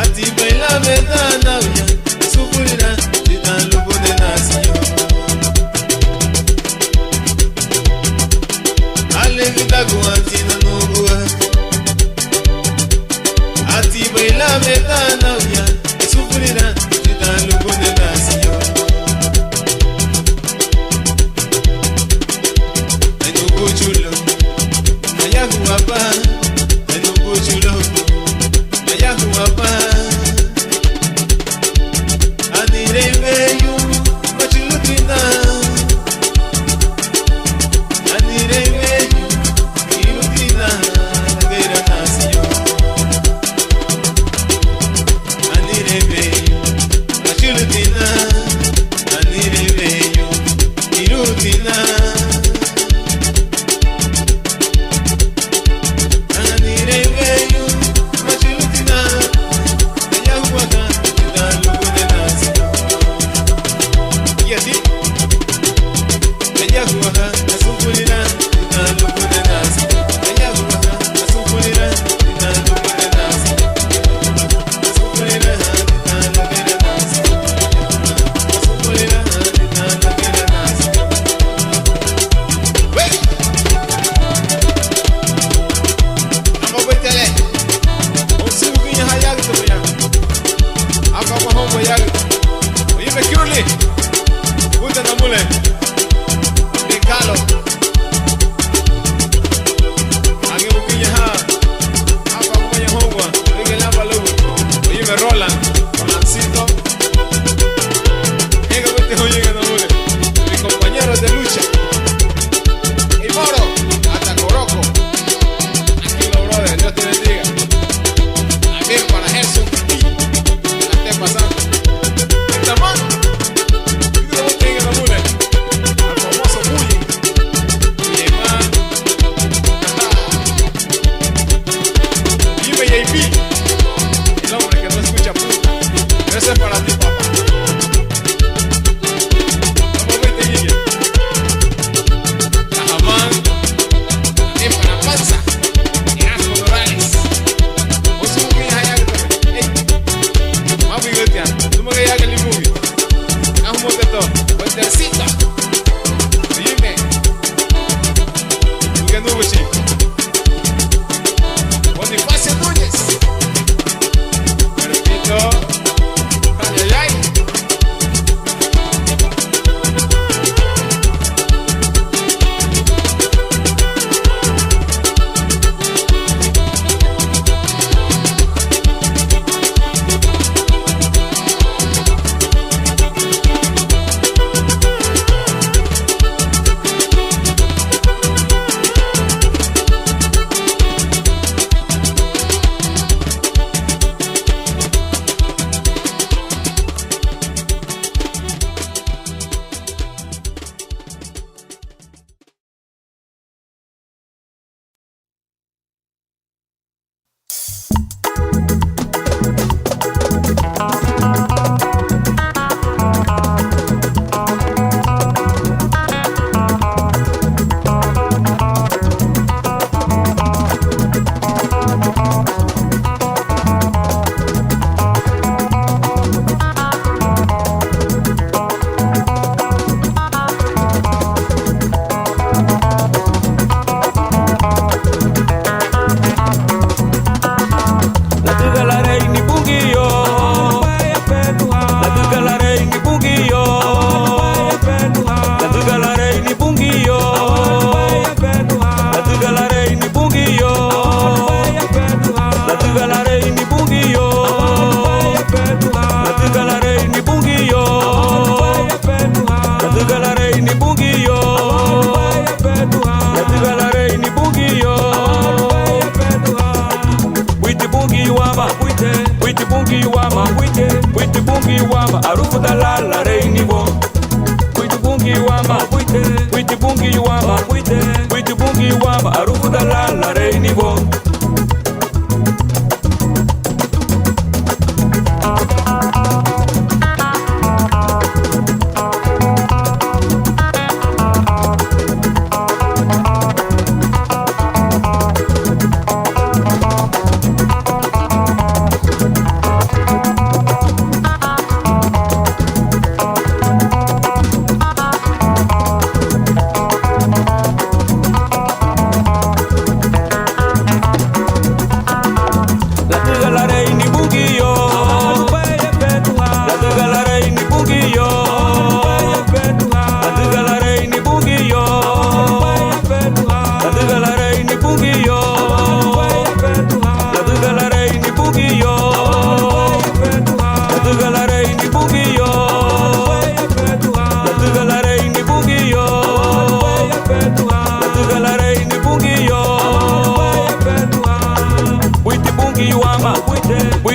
Ati baila betana uya Sufurina Ditan lupo de nación Alegta kuatina nungua Ati baila betana uya Sufurina Ditan lupo de nación Ay no chulo Maya guapa chulo, allá guapa, adire bello, machulutina, adire bello, ilutina, de la nación, adire bello, machulutina, adire bello, ilutina.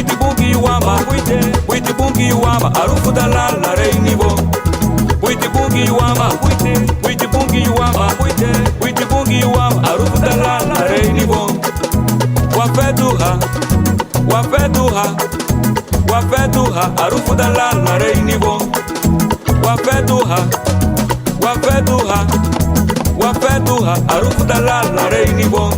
Witi bungi wama, witi bungi wama, arufu dalala reinibo. Witi bungi wama, witi bungi wama, witi bungi wama, arufu dalala reinibo. Wafeduha, wafeduha, wafeduha, arufu dalala reinibo. Wafeduha, wafeduha, wafeduha, arufu dalala reinibo.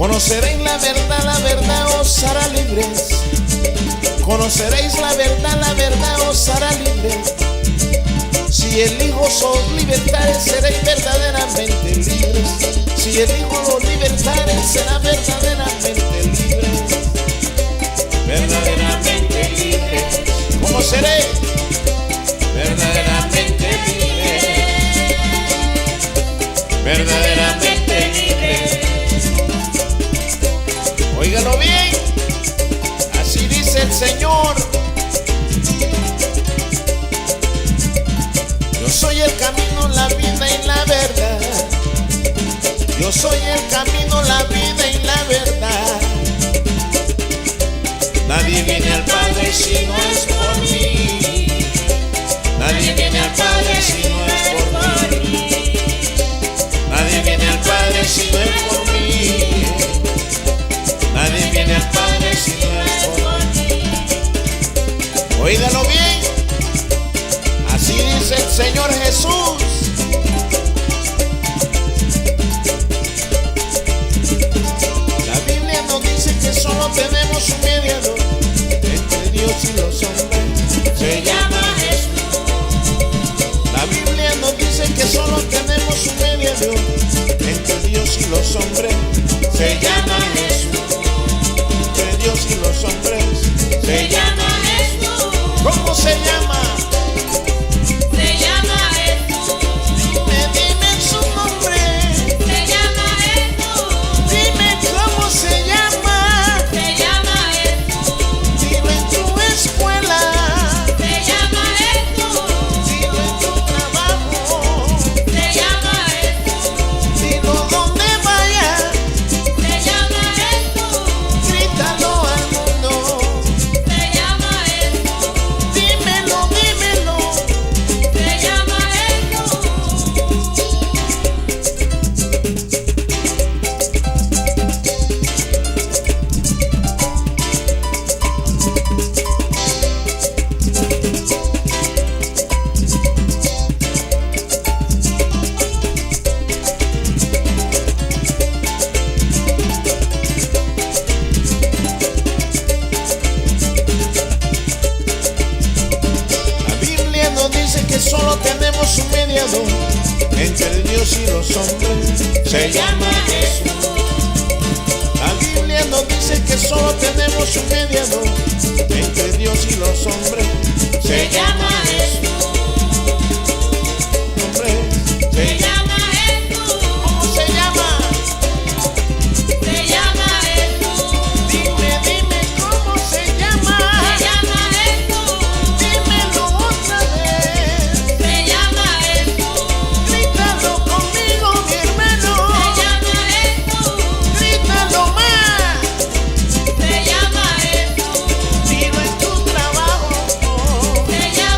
Conoceréis la verdad os hará libres. Conoceréis la verdad os hará libres. Si el Hijo os libertare, seréis verdaderamente libres. Si el Hijo los libertare, será verdaderamente libres. Verdaderamente libres. ¿Cómo seré? Verdaderamente libres. Verdaderamente libres. Óigalo bien, así dice el Señor.
Padre si no es por mí. Nadie viene al Padre si no es por mí. Nadie viene al Padre si no es por mí. Nadie viene al Padre si no es por mí. Óigalo bien. Así dice el Señor Jesús. La Biblia nos dice que solo tenemos un mediador entre Dios y los hombres. Se llama Jesús. La Biblia nos dice que solo tenemos un mediador entre Dios y los hombres. Se llama Jesús. Entre Dios y los hombres. Se llama Jesús. ¿Cómo se llama?
Se llama Jesús.
Dime su nombre.
Se llama Jesús.
Dime cómo se llama.
Se llama Jesús.
Dilo en tu escuela.
Se llama Jesús.
Dilo en tu trabajo.
Se llama Jesús.
Dilo donde vayas.
Se llama Jesús.
Grítalo al mundo.
Se llama Jesús.
Dímelo, dímelo.
Se llama Jesús.
La Biblia nos dice que solo tenemos un mediador entre Dios y los hombres. Se llama Jesús. La Biblia nos dice que solo tenemos un mediador entre Dios y los hombres. Se llama Jesús. Hombre,
Se llama Jesús.
¿cómo se llama?
Se llama Jesús.
Dime cómo se llama.
Se llama Jesús.
Dímelo otra vez.
Se llama Jesús.
Grítalo conmigo, mi hermano.
Se llama Jesús.
Grítalo más.
Se llama Jesús.
Dilo en tu trabajo.
Se llama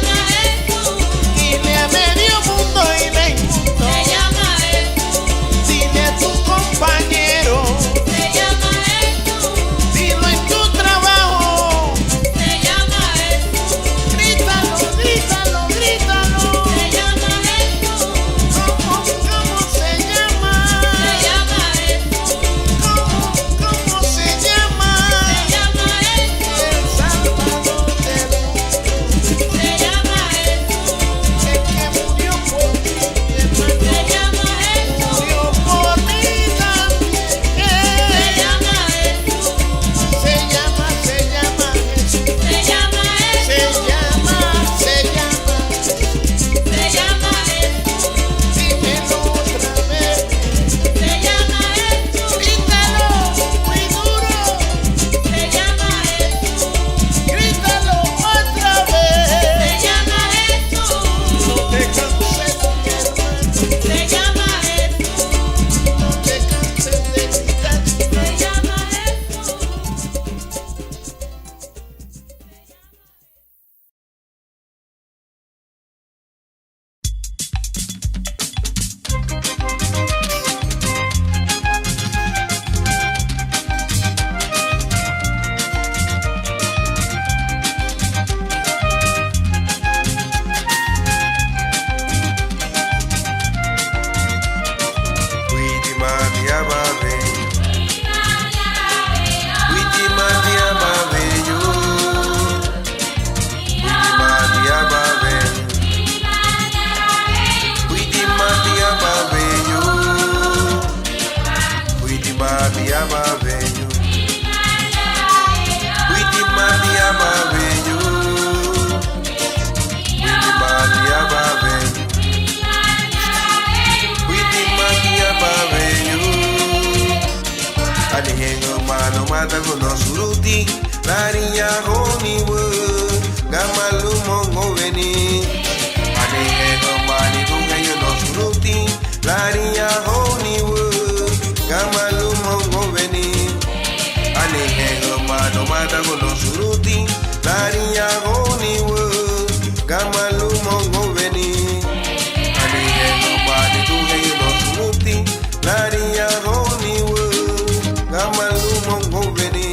Gamalu mongo veni. Ani ego bani tu hei no sumuti. Laria honi wo. Gamalu mongo veni.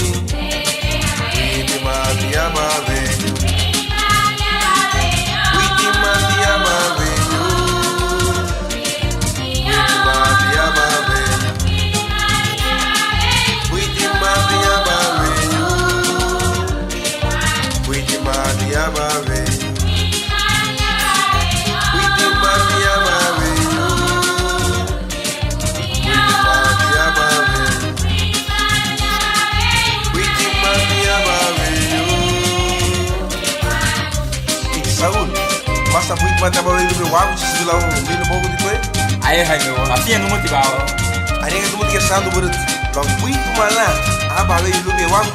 Witi matia bavenyu. Witi matia bavenyu. Witi matia bavenyu. Witi matia bavenyu. Witi matia bavenyu.
Saúl, basta muito para trabalhar no meu água, se lá um vídeo pouco de coisa.
Aí, Raio, a fia não motivava.
Aí é tudo que é santo por lá muito malá, a barulho no meu água,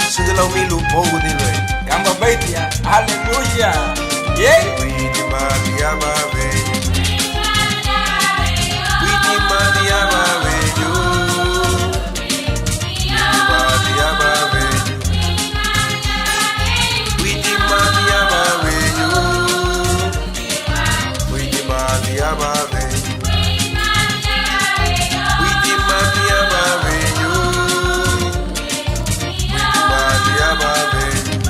se lá um vídeo pouco de coisa.
Gamba baitia, aleluia. Yeah.
Witi Maria bavenyu. Witi Maria bavenyu. Maria bavenyu. Witi Maria bavenyu. Witi Maria bavenyu. Witi Maria bavenyu. Maria bavenyu.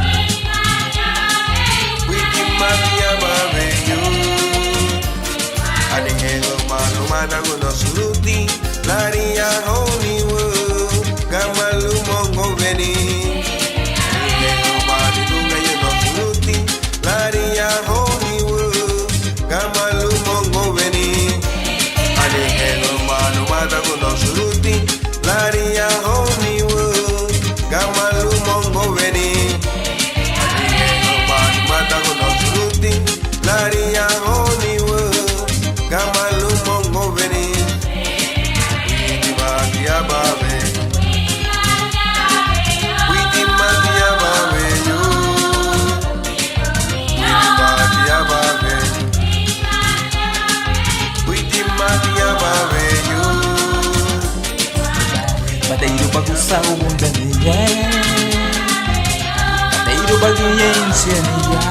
Witi Maria bavenyu. Adengelo malu madago no suruti. Laria honi wo. Gamalu mongo veni. Adengelo malu dunga ye no suruti. Laria honi wo. Gamalu mongo veni. Adengelo malu madago no suruti. Laria honi wo. Gamalu mongo veni. Matago no suruti, laria honi wo, gamalu mongo veni, witi matia babe, witi matia babe yo, witi matia babe yo.
Bateiro bagunça o mundo ninguém. Bateiro bagunça ninguém.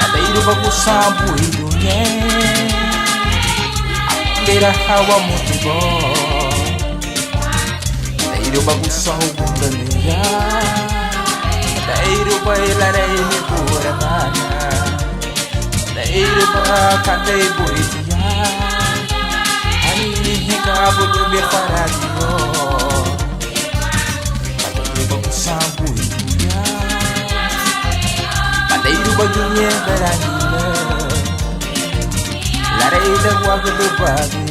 Bateiro bagunça buido ninguém. Beira hawa muito bom. Bateiro bagunça o mundo ninguém. Bateiro bailar ele por amana. Bateiro bacatei buido. Cabo do meu paradio. Bateiro bagunça buia. Bateiro bagunha beranila. Larei da guaga do bago.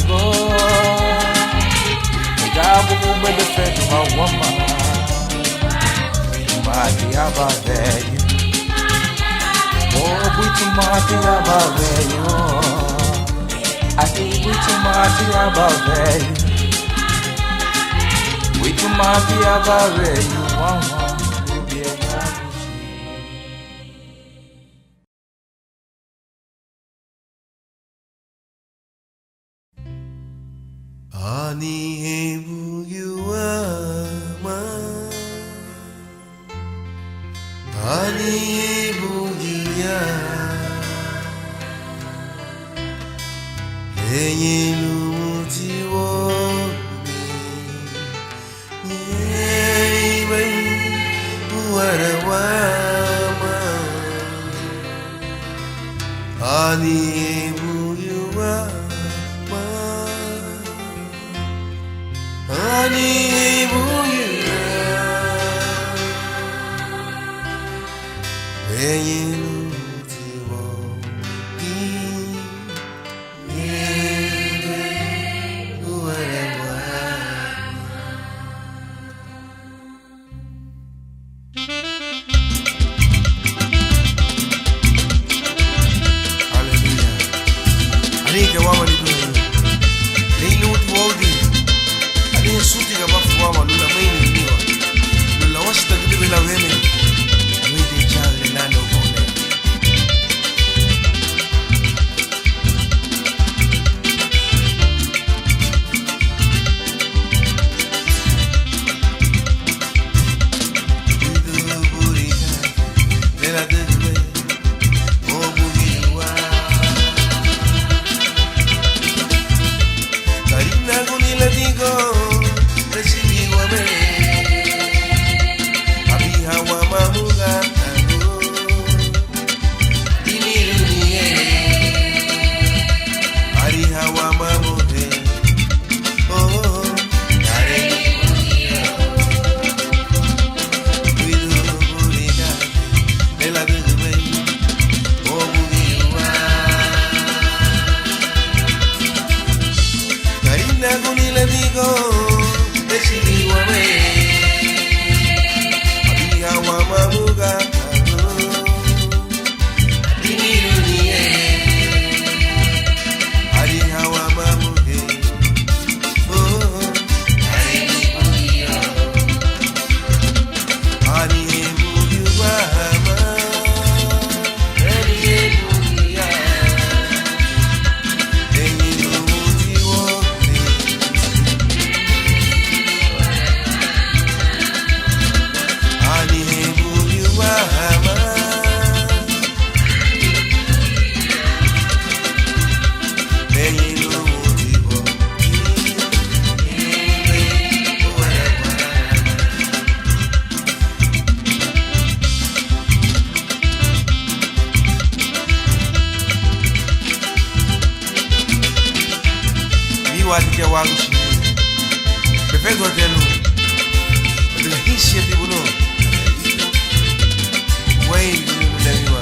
Cabo com medo feito uma woman. Mate a velho. Oh, muito mate a velho. Aqui muito mate aba velho, muito mate aba velho,
Ani ebu yuama, ani ebu giya. Enyinu mutiwo mi Yei uwarawama Ani ebu yuama Ani ebu yuama Enyinu mutiwo mi Aniga wawa ni dunia Leini uti waudi Aniga suti ga bafu wawa Lula maini niwa Lula wasta gidibe la weme Mwite chale nano kone Widu burika Dela degwe wati ke wagu shi befe do tenu de hisse di buno way ni le mi wa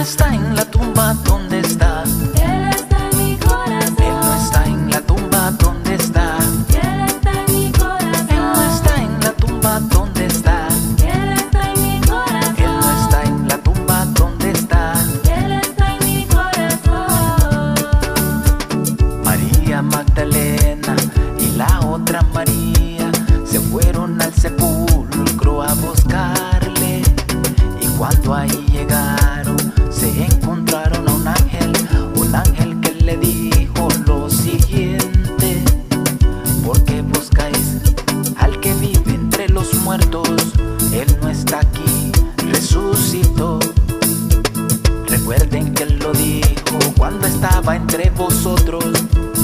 está en la tumba, ¿dónde está?
Él está en mi corazón.
Él no está en la tumba, ¿dónde está?
Él está en mi corazón.
Él no está en la tumba, ¿dónde está?
Él está en mi corazón.
Él no está en la tumba, ¿dónde está?
Él está en mi corazón.
María Magdalena y la otra María se fueron al sepulcro a buscarle, y cuando ahí llegaron se encontraron a un ángel que le dijo lo siguiente: ¿por qué buscáis al que vive entre los muertos? Él no está aquí, resucitó. Recuerden que él lo dijo cuando estaba entre vosotros.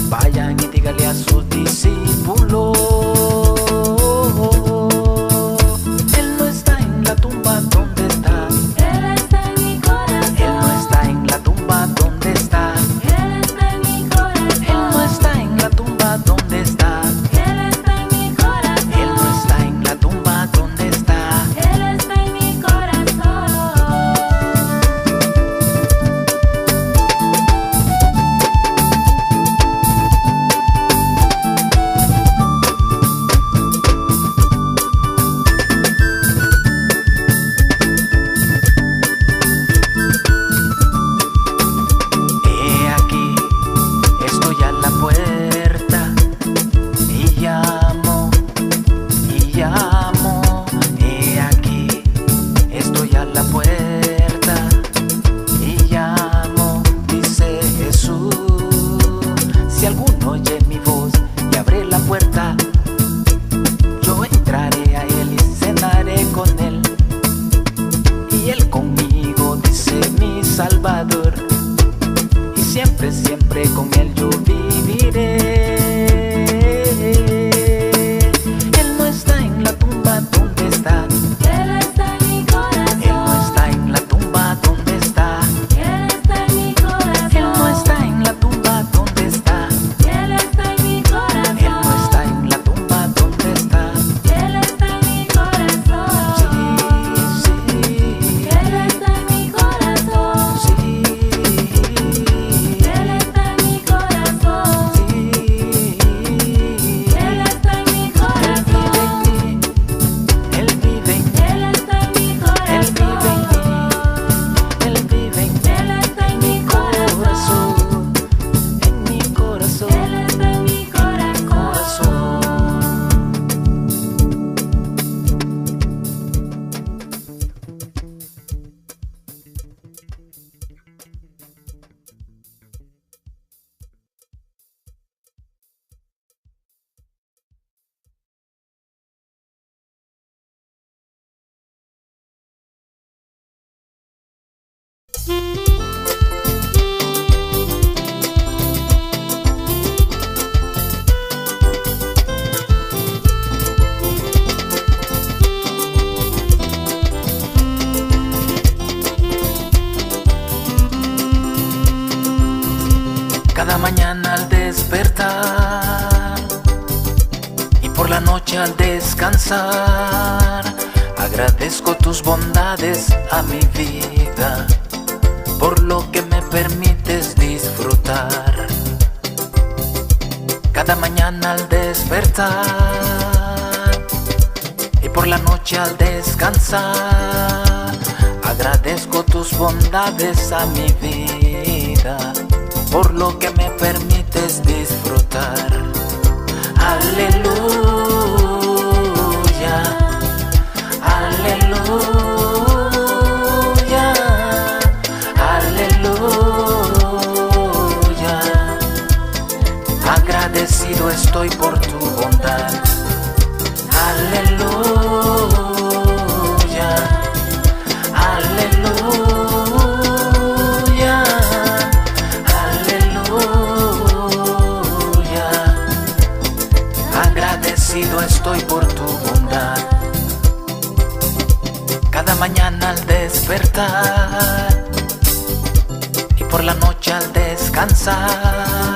Vayan y díganle a sus discípulos. Él no está en la tumba, ¿dónde está?
Él está en mi corazón.
Él no está en la tumba, ¿dónde está?
Él está en mi corazón.
Él no está en la tumba, ¿dónde está?
Él está en mi corazón.
Él no está en la tumba, ¿dónde está?
Él está en mi corazón.
He aquí, estoy a la puerta y llamo, y llamo. He aquí, estoy a la puerta y llamo, dice Jesús. Si alguno oye mi voz y abre la puerta, Salvador, y siempre, siempre con Él yo viviré. Él no está en la tumba, ¿dónde está?
Él está en mi corazón.
Él no está en la tumba, ¿dónde está?
Él está en mi corazón.
Él no está en la tumba, ¿dónde está?
Él está en mi corazón.
Él no está en la tumba, ¿dónde está?
Él está en mi corazón.
Sí, sí,
Él está en mi corazón.
sí,
Él está en mi corazón.
sí.
Él está en mi corazón.
Él vive en mí,
Él está en mi
Él vive en
corazón.
mí, Él vive en mí,
Él está en mi corazón.
en mi corazón,
Él está en mi corazón.
corazón. Cada mañana al despertar y por la noche al descansar, agradezco tus bondades a mi vida, por lo que me permites disfrutar. Cada mañana al despertar y por la noche al descansar, agradezco tus bondades a mi vida, por lo que me permites disfrutar. Aleluya, aleluya, aleluya. Agradecido estoy por tu bondad. Aleluya, aleluya, aleluya. Agradecido estoy por tu bondad. Cada mañana al despertar y por la noche al descansar,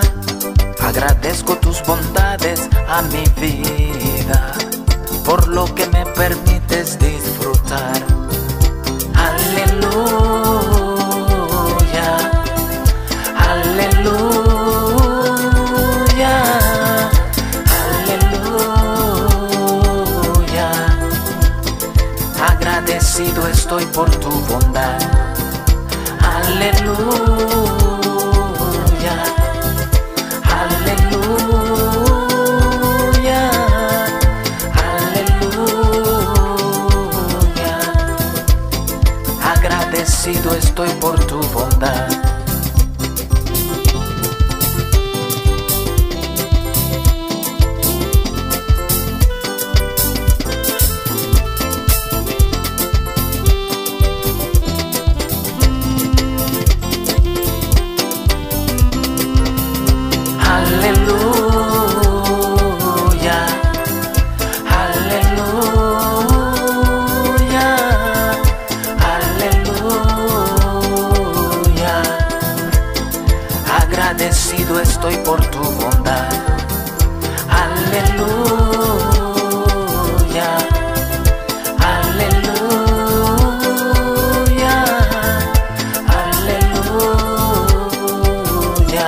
agradezco tus bondades a mi vida, por lo que me permites disfrutar. Aleluya, aleluya, aleluya. Agradecido estoy por tu bondad. Aleluya, aleluya, aleluya. Agradecido estoy por tu bondad. Aleluya, aleluya, aleluya. Agradecido estoy por tu bondad. Aleluya, aleluya, aleluya.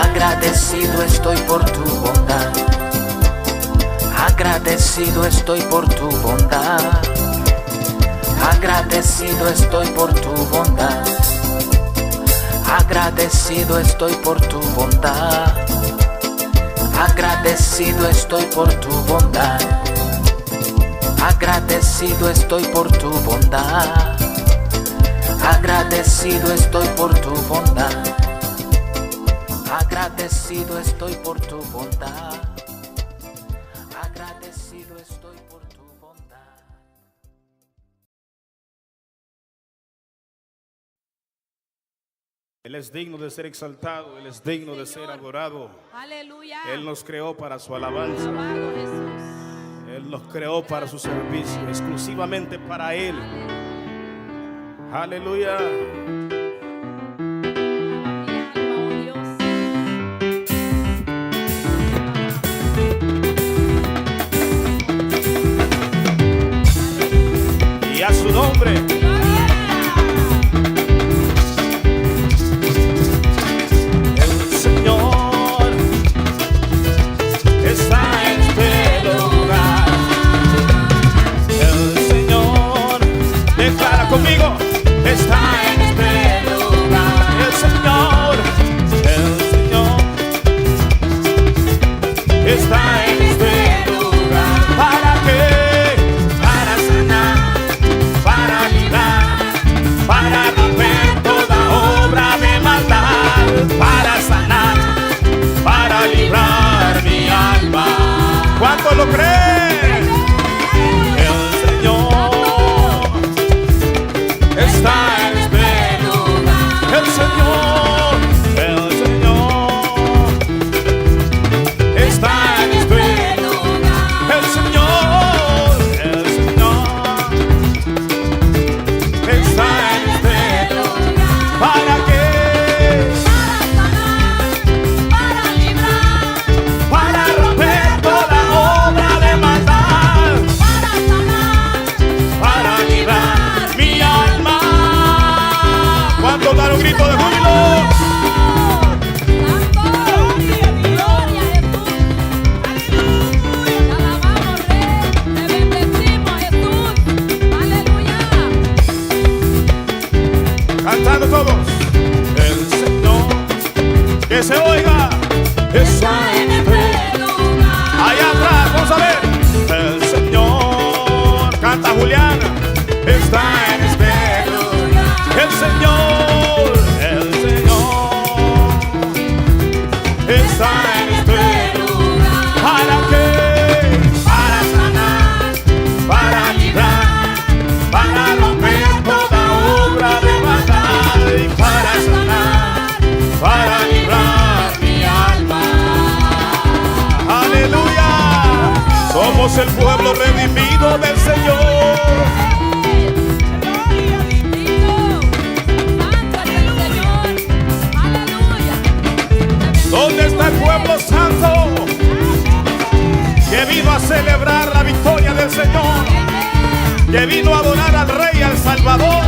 Agradecido estoy por tu bondad. Agradecido estoy por tu bondad. Agradecido estoy por tu bondad. Agradecido estoy por tu bondad. Agradecido estoy por tu bondad. Agradecido estoy por tu bondad. Agradecido estoy por tu bondad. Agradecido estoy por tu bondad. Agradecido estoy por tu bondad.
Él es digno de ser exaltado, Él es digno de ser adorado.
Aleluya.
Él nos creó para su alabanza.
Alabado Jesús.
Él nos creó para su servicio, exclusivamente para Él. Aleluya. Y a su nombre. Conmigo está en este lugar. El Señor está en este lugar. ¿Para qué? Para sanar, para librar, para romper toda obra de maldad. Para sanar, para librar mi alma. ¿Cuánto lo creen? Está en este lugar. El Señor está en este lugar. El Señor está en este lugar. ¿Para qué?
Para librar,
para romper toda obra de maldad.
para sanar,
Para librar mi alma. ¿Cuántos dan un grito de júbilo?
Gloria a Jesús. Aleluya. Te alabamos, Rey. Te bendecimos, Jesús. Aleluya.
Cantando todos. El Señor, que se oiga, está en este lugar. Allá atrás, vamos a ver. El Señor, canta Juliana, está en este lugar. El Señor está en este lugar. ¿Para qué? Para sanar, para librar, para romper toda obra de maldad. Y para sanar, para librar mi alma. Aleluya. Somos el pueblo redimido del Señor. ¿Dónde está el pueblo santo que vino a celebrar la victoria del Señor? Que vino a adorar al Rey, al Salvador.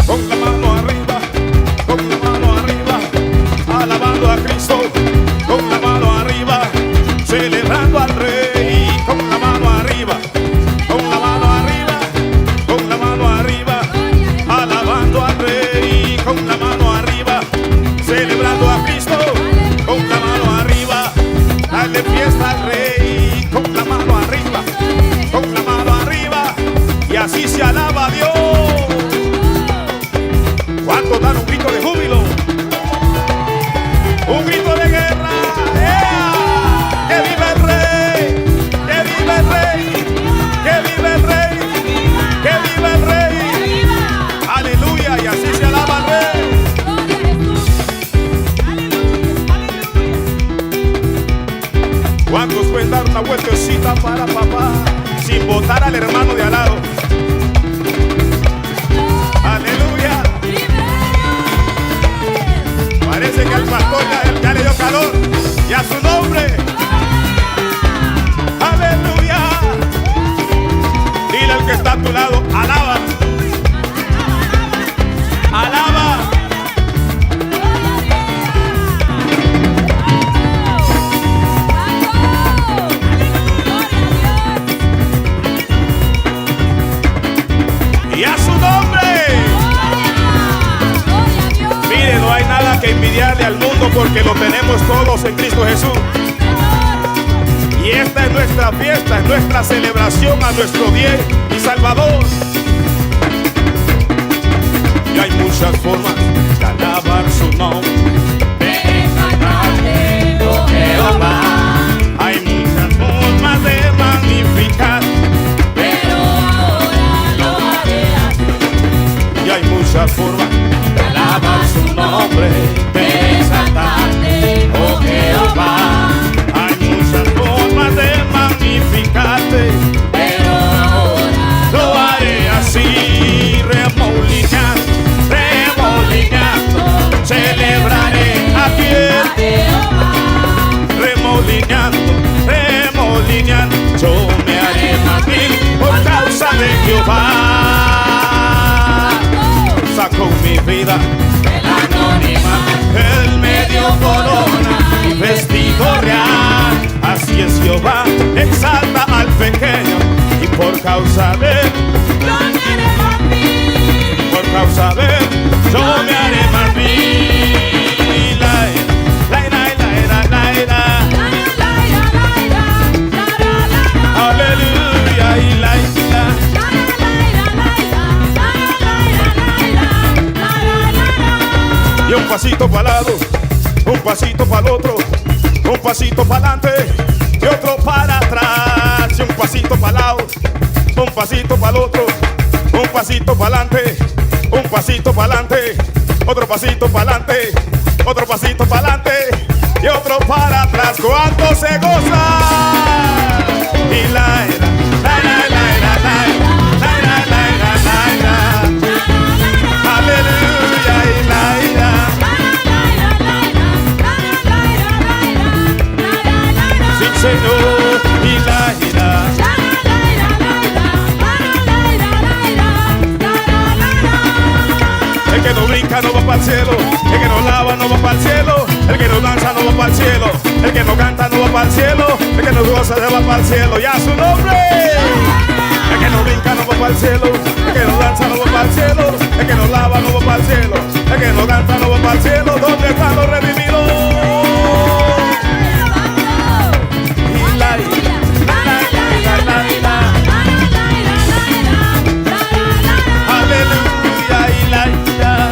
Con la mano arriba, alabando a Cristo. Con la mano arriba, celebrando al Rey. Con la mano arriba, con la mano arriba, con la mano arriba, alabando al Rey. Con la mano arriba, celebrando a Cristo. Con la mano arriba, dale fiesta al Rey. Con la mano arriba, con la mano arriba, y así se alaba a Dios. ¿Cuántos dan un grito de júbilo? Un grito de guerra. ¡Yeah! ¡Que viva el Rey! ¡Que viva el Rey! ¡Que viva el Rey! ¡Que viva el Rey! ¡Aleluya! Y así se alaba al Rey. ¿Cuántos pueden dar una vueltecita para papá sin botar al hermano de al lado? ¡Aleluya! Parece que al pastor ya le dio calor. Y a su nombre. ¡Aleluya! Dile al que está a tu lado, alaba. Alaba. Y a su nombre. Mire, no hay nada que envidiarle al mundo porque lo tenemos todos en Cristo Jesús. Y esta es nuestra fiesta, es nuestra celebración a nuestro bien y Salvador. Y hay muchas formas de alabar su nombre. Hay muchas formas de magnificar vida. El anónima, él me dio corona y vestido real. Así es Jehová, exalta al pequeño y por causa de él,
Yo me haré más vil.
por causa de él, yo me haré más vil. La, la, la, la, la, la, la. Aleluya y la, y un pasito para lado, un pasito para el otro, un pasito para adelante y otro para atrás. Y un pasito para lado, un pasito para el otro, un pasito para adelante, un pasito para adelante, otro pasito para adelante, otro pasito para adelante y otro para atrás. ¿Cuánto se goza? Y la, la, la, la, la, la, la, la, la, la, la. Aleluya y la, sí, Señor, y la, el que no brinca no va para el cielo, el que no lava no va para el cielo, el que no danza no va para el cielo, el que no canta no va para el cielo, el que no goza se va para el cielo, ya su nombre. El que no brinca no va para el cielo, el que no danza no va para el cielo, el que no lava no va para el cielo, el que no canta no va para el cielo. ¿Dónde están los redimidos? Y la, aleluya y la, y la,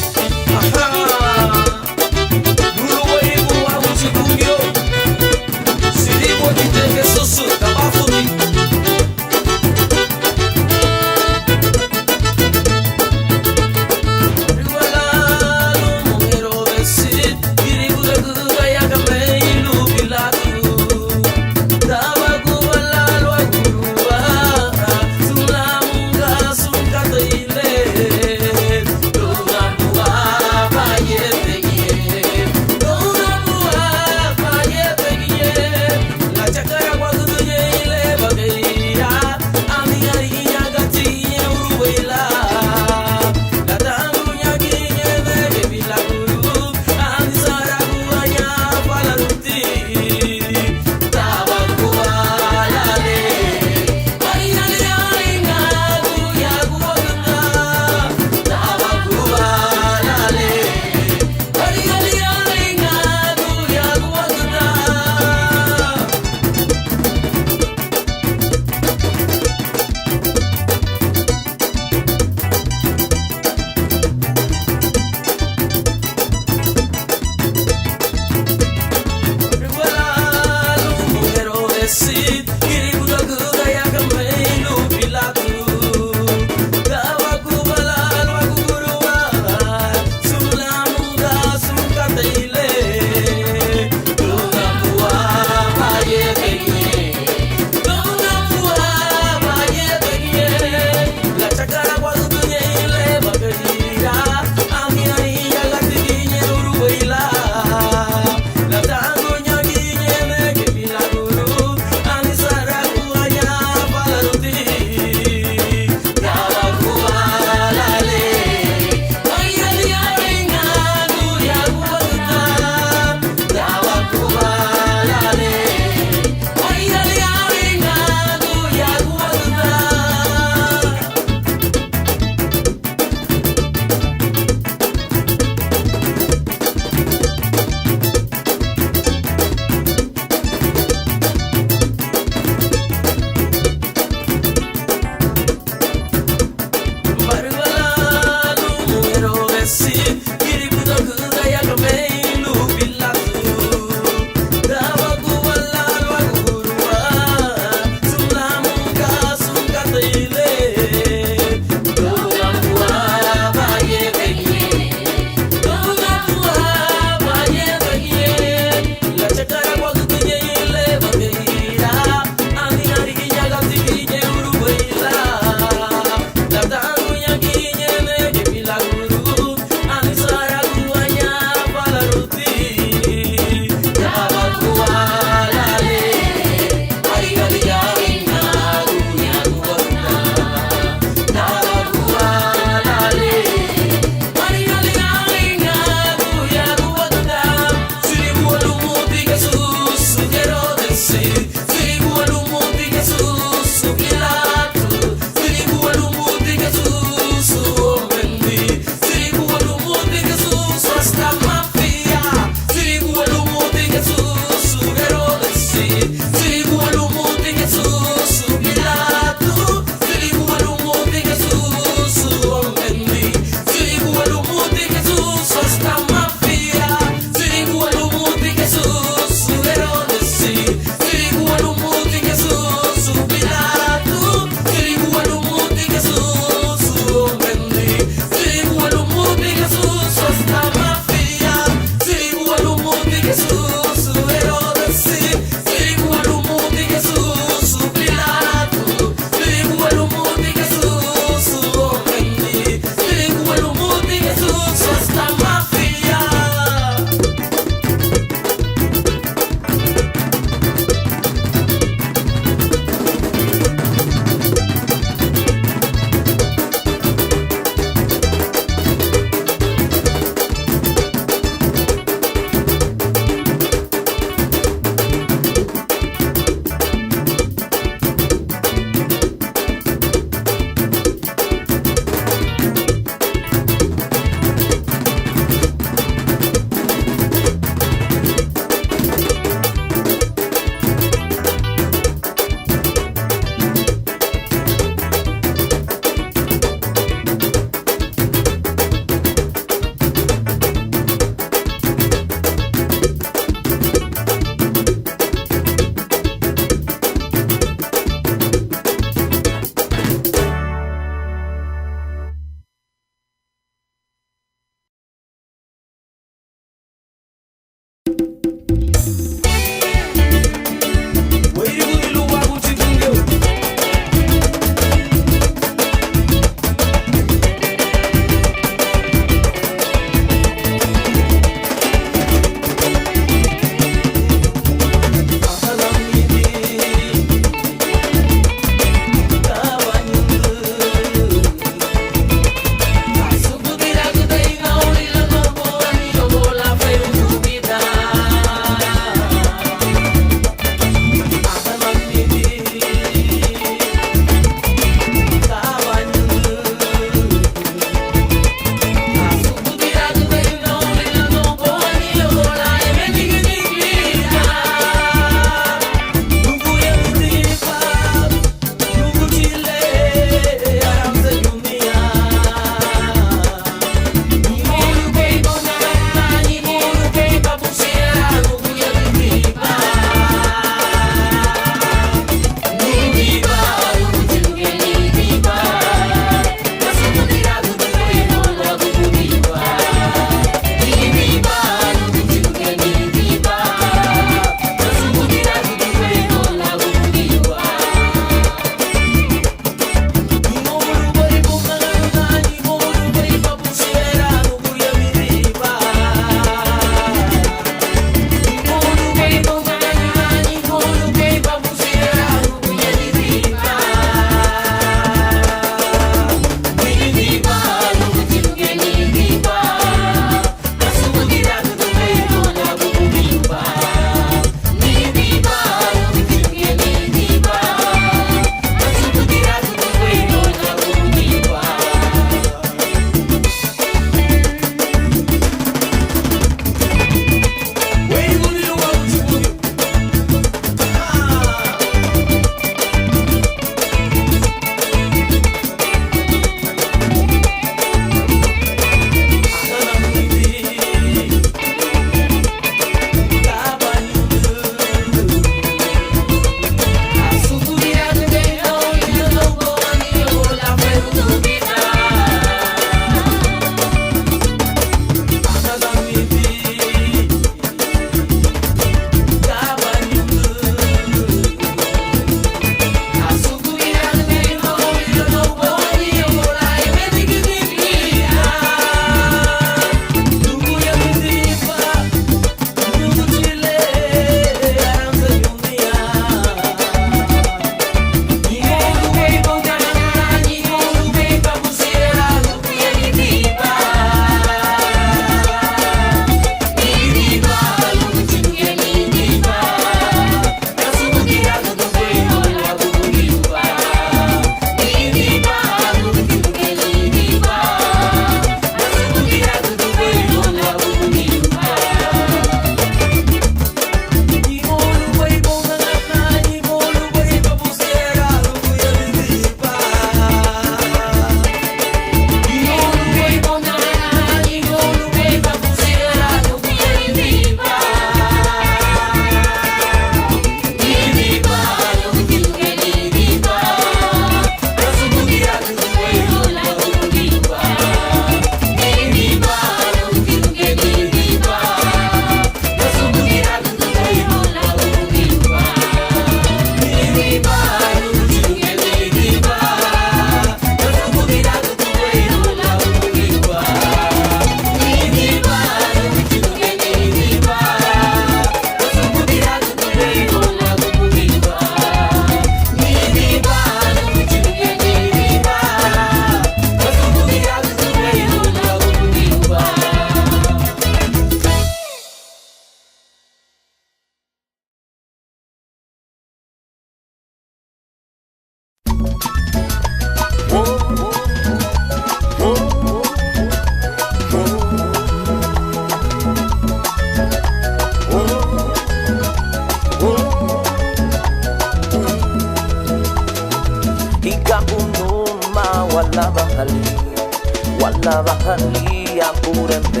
apúrenme.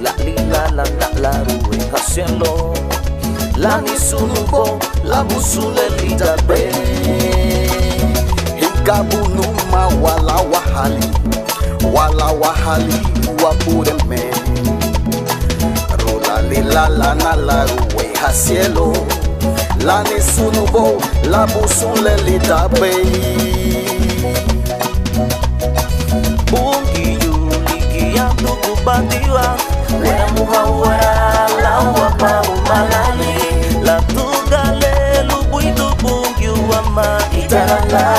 La lila la rue haciendo la ni sunubo la busulelita be hikabunuma wala wahali wapureme rola lila la rue haciendo la ni sunubo la busulelita be bungi yuli ya tukubatiwa wena muhawara la wapa umalali la tugale lubuitu bungi wama itarala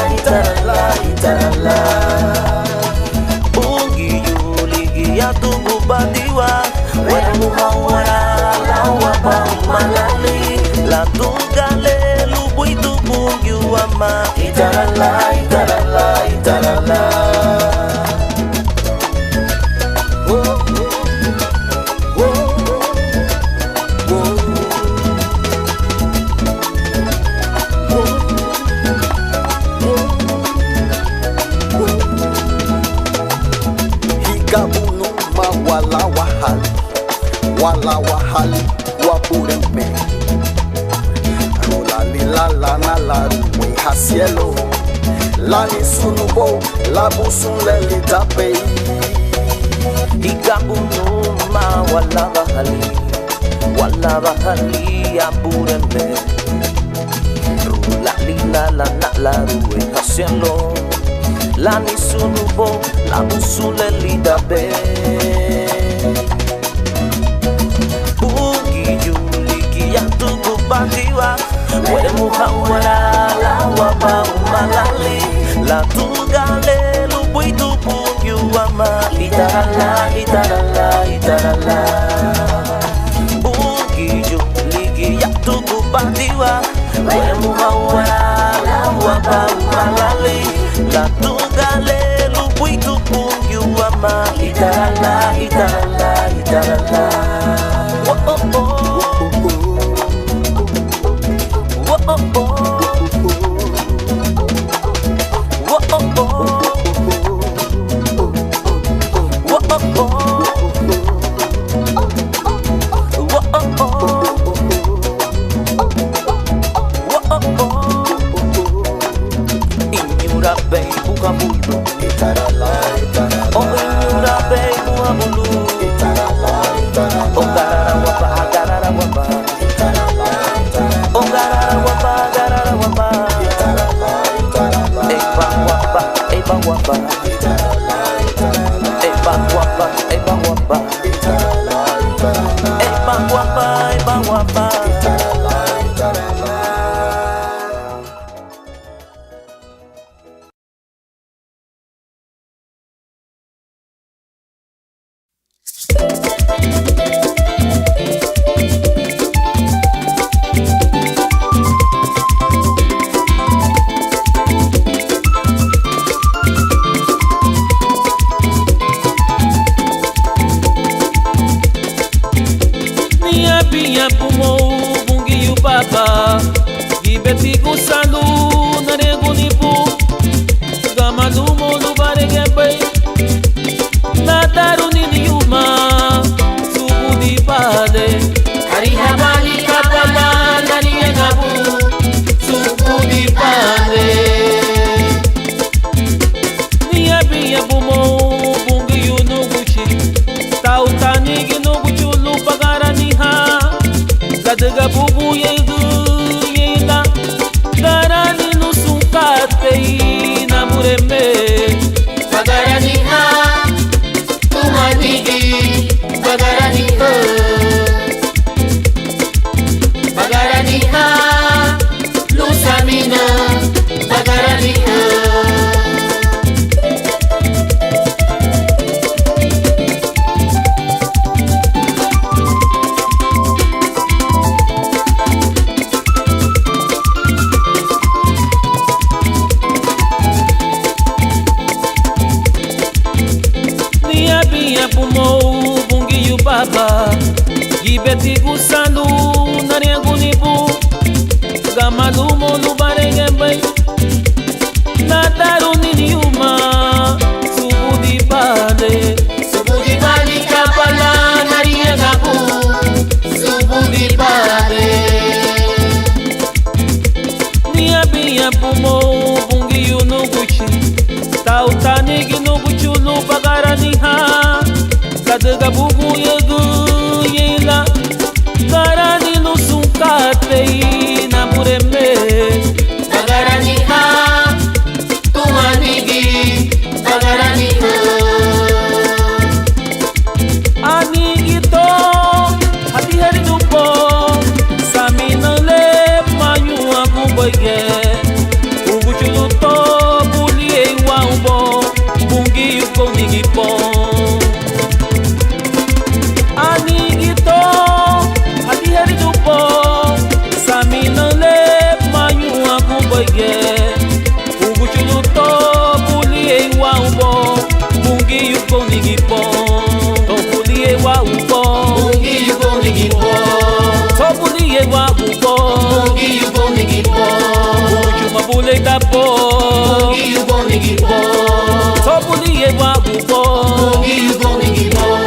bungi yuli ya tukubatiwa wena muhawara la wapa umalali la tugale lubuitu bungi wama itarala wala wahali wapureme rola lila la rue hacielo la ni sunubo la busulelita be ikabunuma wala wahali apureme rola lila la rue hacielo la ni sunubo la busulelita be Bandiwa, wede muhawara la wapa umalali la tugale lubuitu punyu wama itarala bugi ligi ya tugu bandiwa wede muhawara la wapa umalali la tugale lubuitu punyu wama itarala
Nataru nini uma subu di pade pon. Anigito, adiheri du pon. Sami no le mayu akuboye. Uguchulu to puli ewa ubo. Mungi yuko nigipon. To puli ewa ubo. Mungi yuko nigipon. To puli ewa ubo. Mungi yuko nigipon. Uguchuma bule tapo. Mungi yuko nigipon. To puli ewa ubo. Mungi yuko nigipon.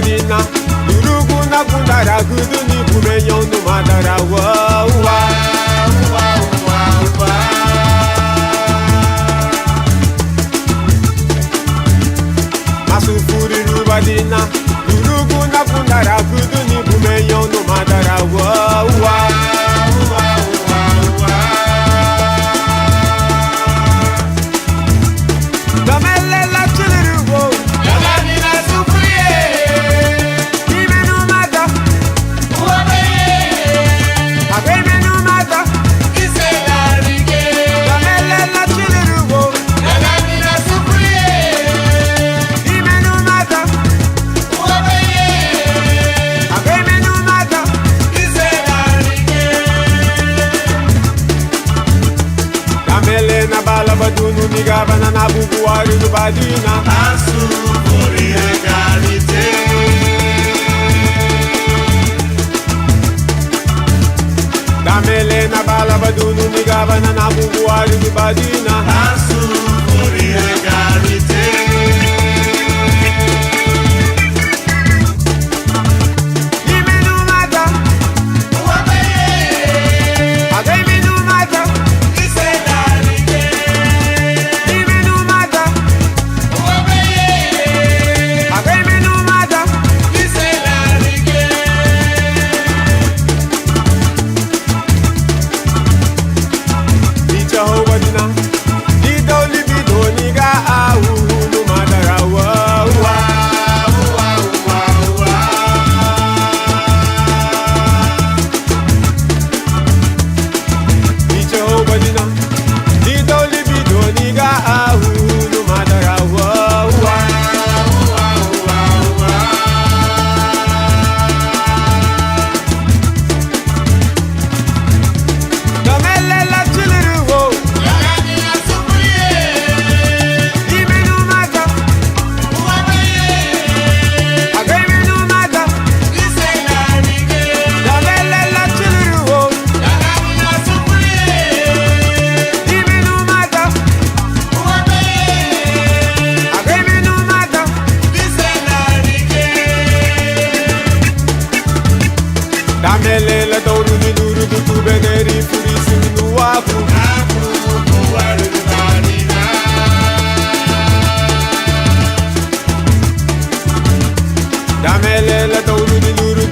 Dina, Urugu na kundara gudu ni kumenyo no madara wa wa wa wa wa. Masufuri rubadina, Urugu na kundara gudu ni kumenyo no madara wa wa wa wa wa. Damele la chilirugo, damani na sufuri. Badunu migabana na bubu wari badina asu kuri egalite Damele na bala badunu migabana na bubu wari badina asu kuri egalite Damele la dolu di luru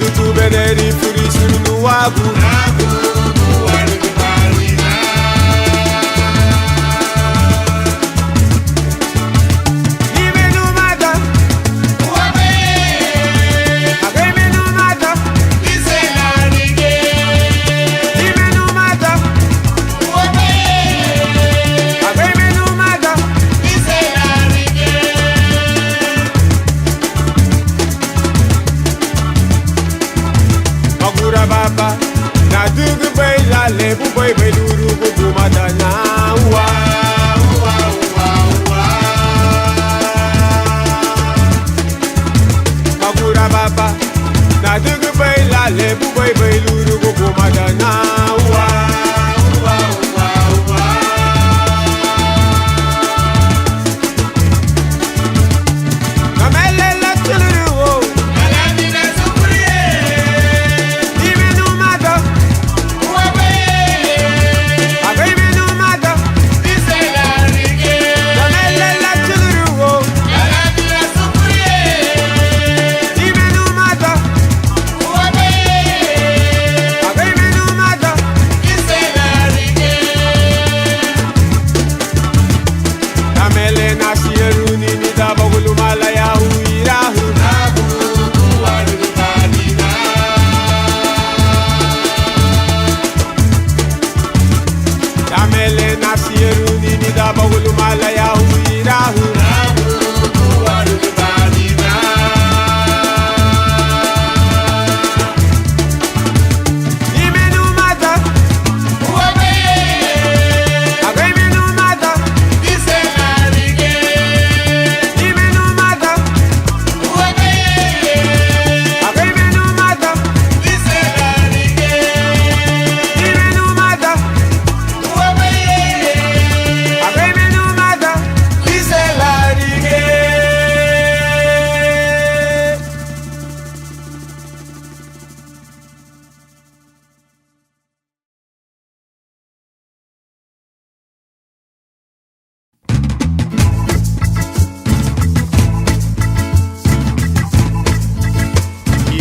du tu bederi furi sunu wagu na dugu bay la lebu bay bay duru bubu madana wa wa wa wa Magura baba na dugu bay la lebu bay bay duru bubu madana wa wa wa wa Kamele la tulu sieru nini da bagulu malaya uirahu.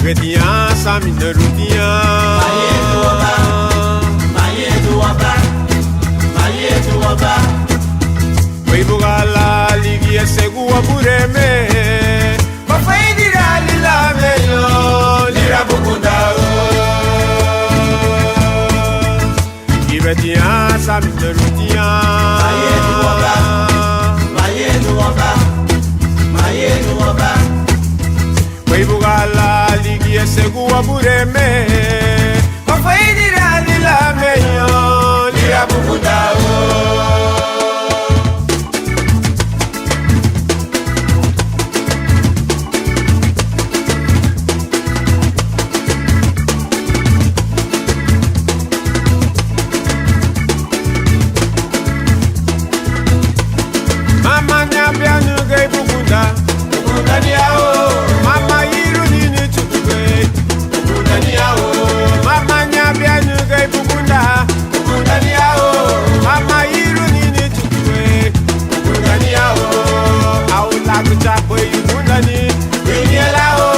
Betia sami nerutia Mayedu waba Weibugala ligi esegua bureme Mafaidira lila meyo lira bukunda Betia sami nerutia Mayedu waba Weibugala ligi esegua bureme Mafaidira lila meyo lira bukunda Mama nyambia nuge bukunda Bukunda niao Mama yiru nini chukwe Bukunda niao Mama nyambia nuge bukunda Bukunda niao Mama yiru nini chukwe Bukunda niao Aula kuchapa yukunda ni Winielao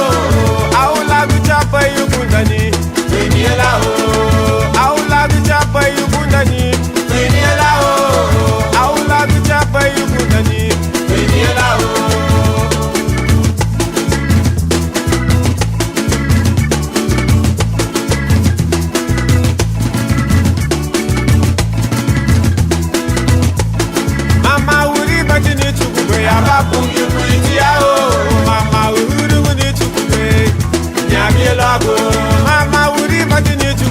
Aula kuchapa yukunda ni Winielao Aula kuchapa yukunda ni Winielao Aula kuchapa yukunda ni Winielao Mama uri batini chukwe abapungi kuitiao Mama uri chukwe nyamielago Mama uri batini chukwe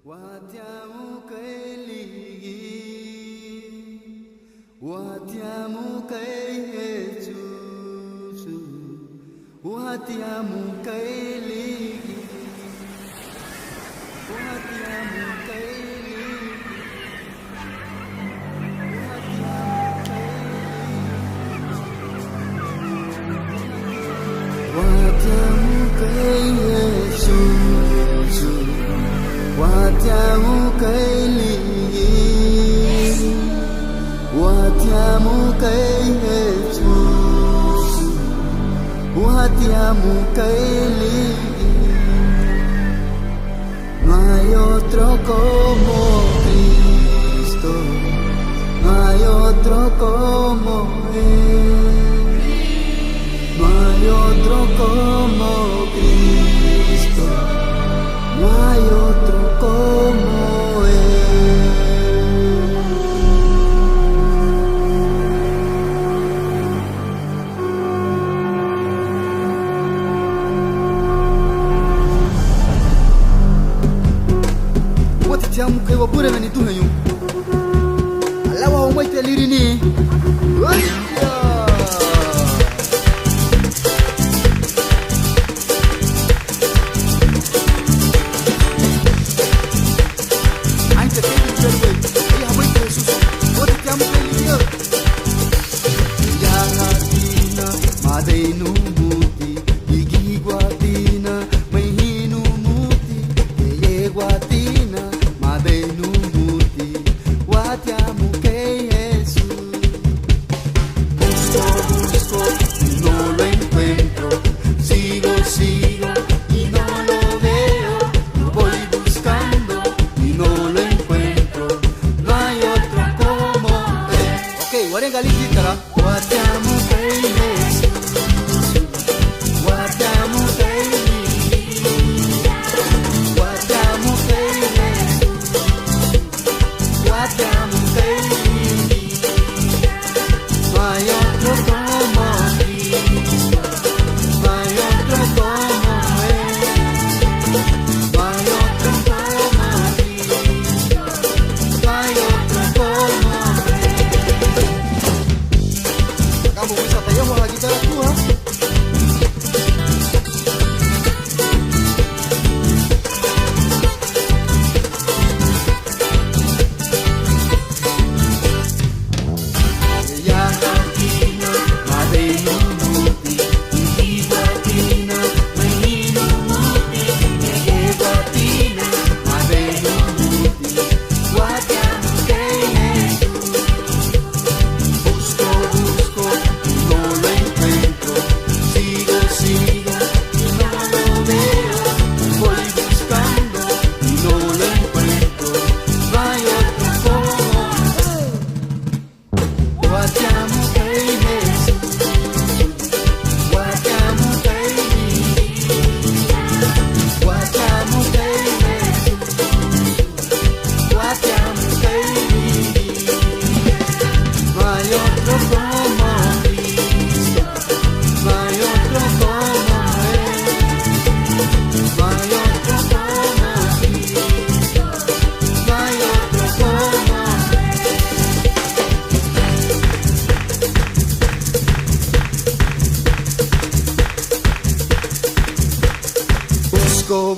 Watiamu kailigi, watiamu kaihesusu, watiamu kailigi, watiamu kailigi, watiamu kaihesusu. Watiamu kailigi, watiamu kaihesusu, watiamu kailigi. No hay otro como Cristo, no hay otro como Él, no hay otro como Cristo. No hay otro como Él. Wati tiamu kai wa bure meni tuhenyu. Alawa umai te lirini.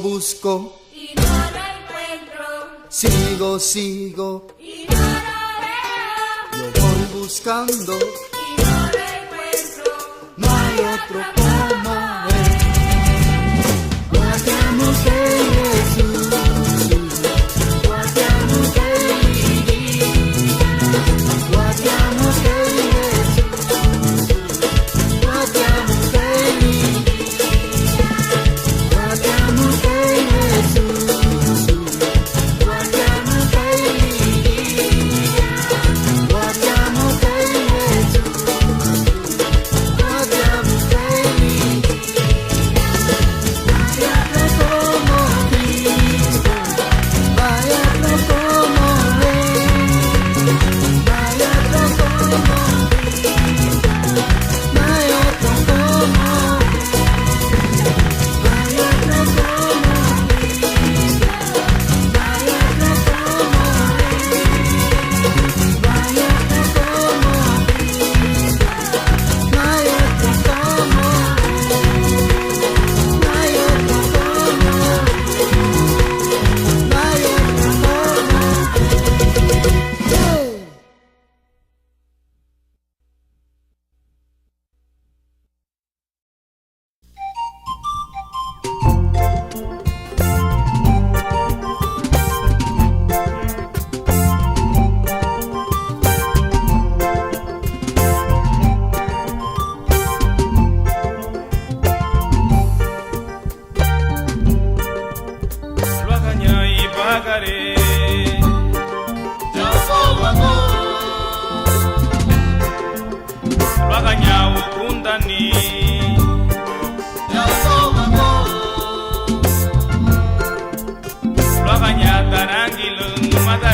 Busco
y no lo encuentro.
Sigo
y no lo veo.
Lo voy buscando
y no lo encuentro.
No hay otro como Él. Guatiamo que Jesús, guatiamo que guatiamo que Jesús, guatiamo que guatiamo que Jesús, guatiamo que guatiamo que Jesús, guatiamo que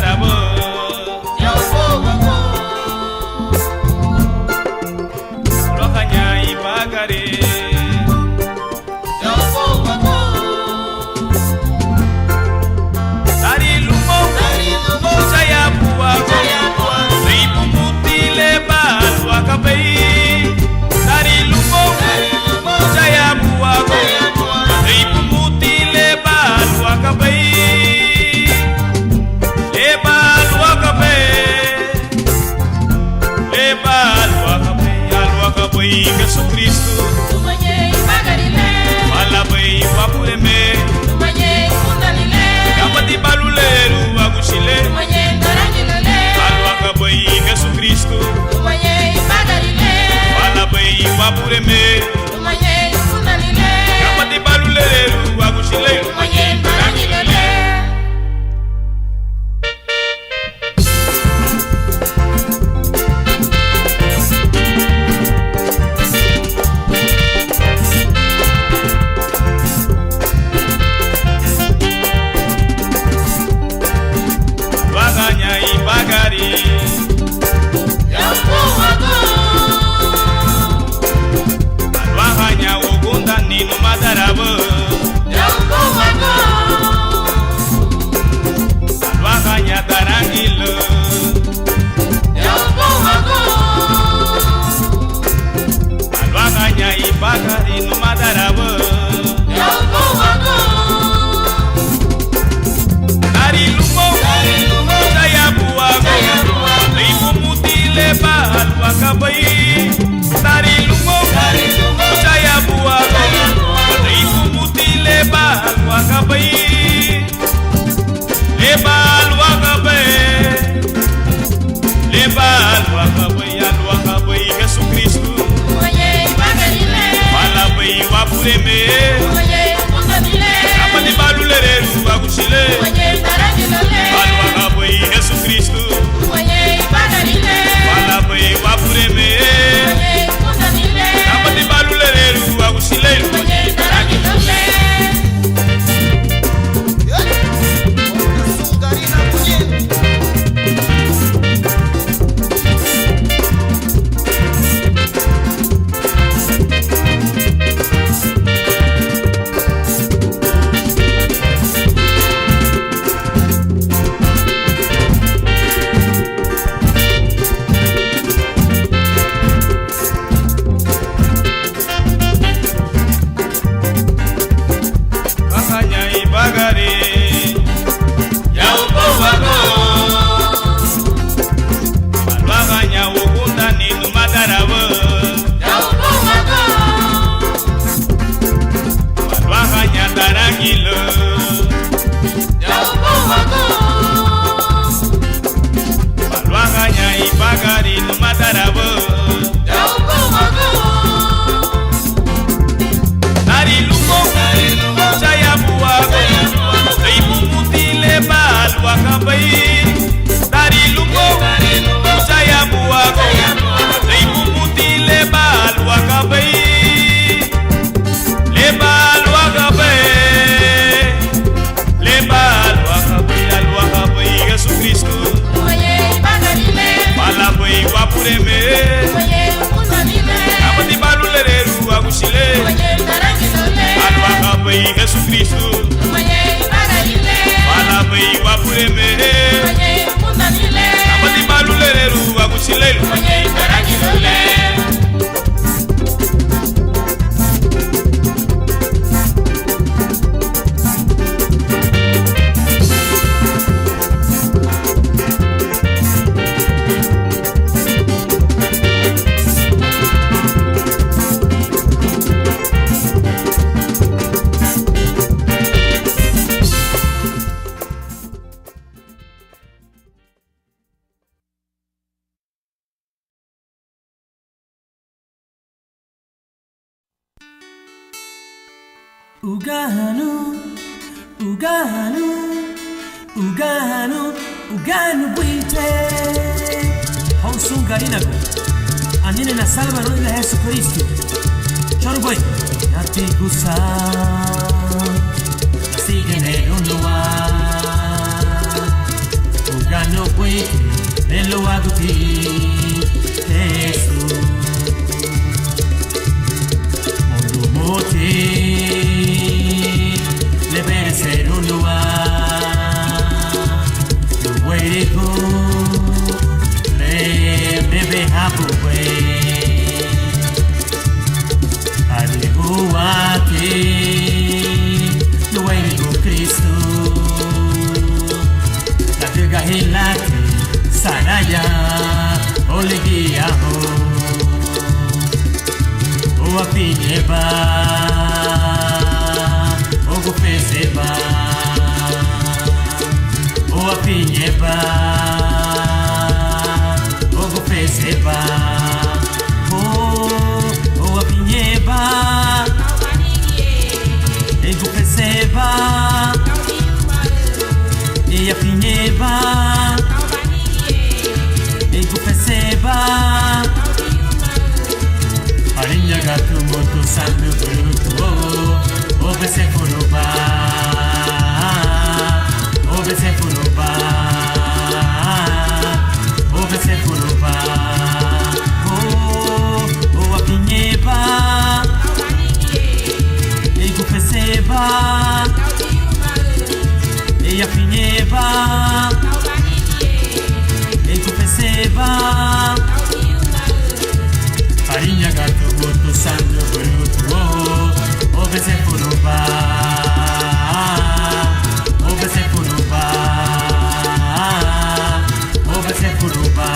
madarabo. Rohanya ibagare. Dari lumo, saya buat. Ribu mutile balu akabai. Dari lumo, saya buat. Ribu mutile balu akabai. Le balu akabai. Le balu akabai. Alu akabai Yesus Kristus. Malabai wapuleme. Kapati baluleru wagushile. Alu akabai Yesus Kristus. Malabai wapuleme. Kapati baluleru wagushile. Waganya ibagari. Waganya ogunda ninu madarabo. Waganya tarangilo. Waganya ibagari nu madarabo. Dari lumo, saya buang. Ribu mutile balu akabai. Dari lumo, saya buang. Ribu mutile balu akabai. Le balu akabai. Le balu akabai. Alu akabai Yesus Kristus. Malabai wapuleme. Kapati baluleru wagushile. Alu akabai Yesus Kristus. Malabai wapuleme. Kapati baluleru wagushile. Waganya ibagari. Waganya ogunda ninu madarabo. Waganya tarangilo. Waganya ibagari nu madarabo. Dari lumo, saya buat. Ribu mutile balu akabai. Dari lumo, saya buat. Ribu mutile balu akabai. Le balu akabai. Le balu akabai. Alu akabai Yesus Kristus. Malabai wapuleme. Kapati baluleru wagushile. Alu akabai Yesus Kristus. Malabai wapuleme. Kapati baluleru wagushile.
Uganu, Uganu, Uganu, Uganu buite. Honsun garinago. Anine na salva no ila Yesu Kristo. Choro boy. Yati gusa. Sigue ne unwa.
Ugano kwe Nelo aguti Yesu Mondo mote Lebere ser un lugar Luwere go Le bebe hapu kwe Adibuate Luwere go Cristo La tuga hilate Saraya Olegia ho O apinyeba O gufezeba O apinyeba O gufezeba O apinyeba E gufezeba E apinyeba E gufezeba Arinha gato moto sandu bruto Obe se furuba Obe se furuba Obe se furuba O apinyeba E gufezeba E apinyeba E gufezeba Farinha gato boto sangue bruto Ove se furuba Ove se furuba Ove se furuba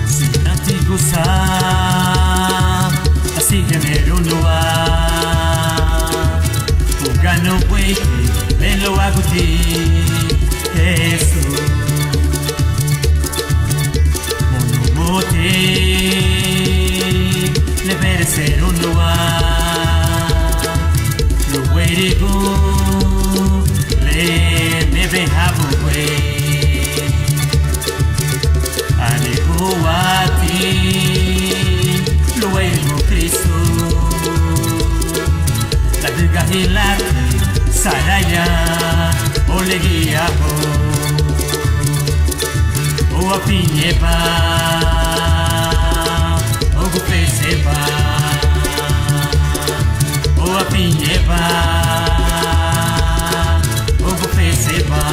Se não te gostar Así que me runua Ugano weke Lelo aguti Yesu Mono mote Lebere ser runua Luwere go Le nebe habu we Ane huati Luwere go Cristo La duga hilati Saraya Olegia ho O apinyeba O gufezeba O apinyeba O gufezeba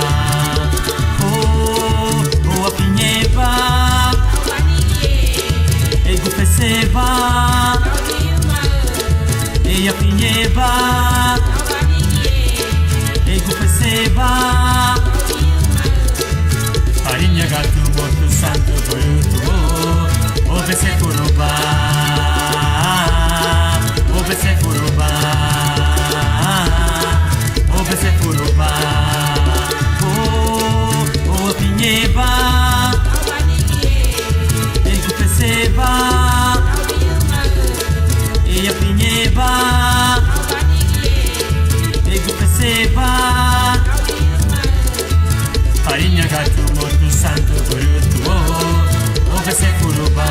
O apinyeba E gufezeba E apinyeba E gufezeba Farinha gato moto santo bruto Ove se furuba Ove se furuba Ove se furuba O apinyeba E gufezeba E apinyeba E gufezeba Farinha gato moto santo bruto Ove se furuba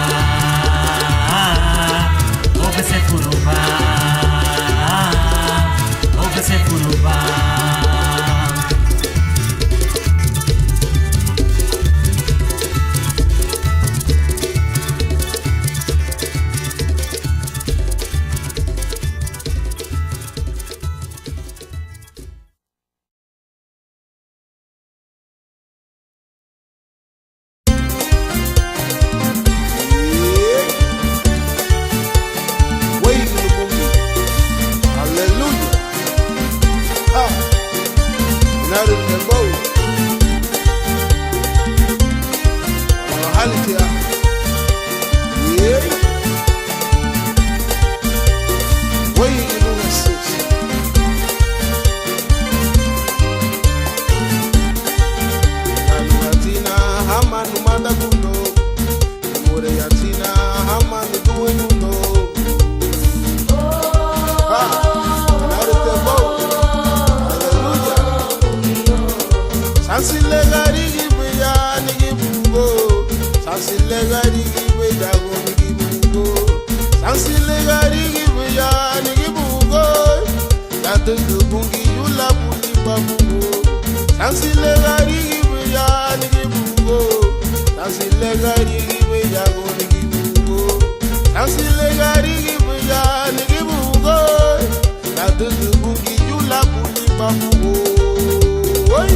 Ove se furuba Ove se furuba
gari gibe jago gibugo. Sansile gari gibe ya ni gibugo. Tatu bungi yula buli babugo. Sansile gari gibe ya ni gibugo. Sansile gari gibe jago gibugo. Sansile gari gibe ya ni gibugo. Tatu bungi yula buli babugo. Oi.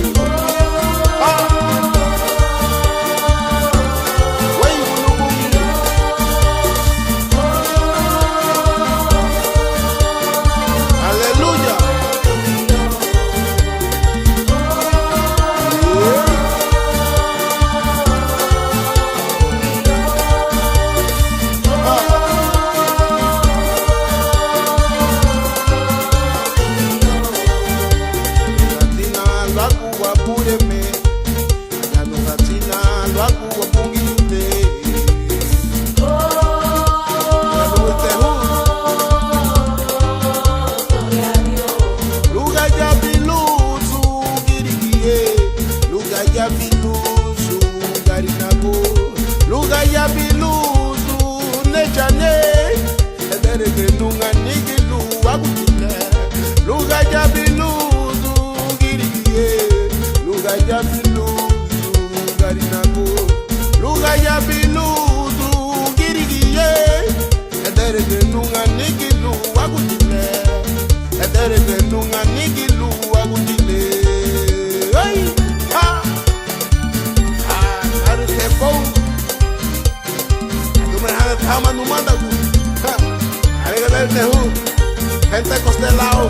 Gente costelao,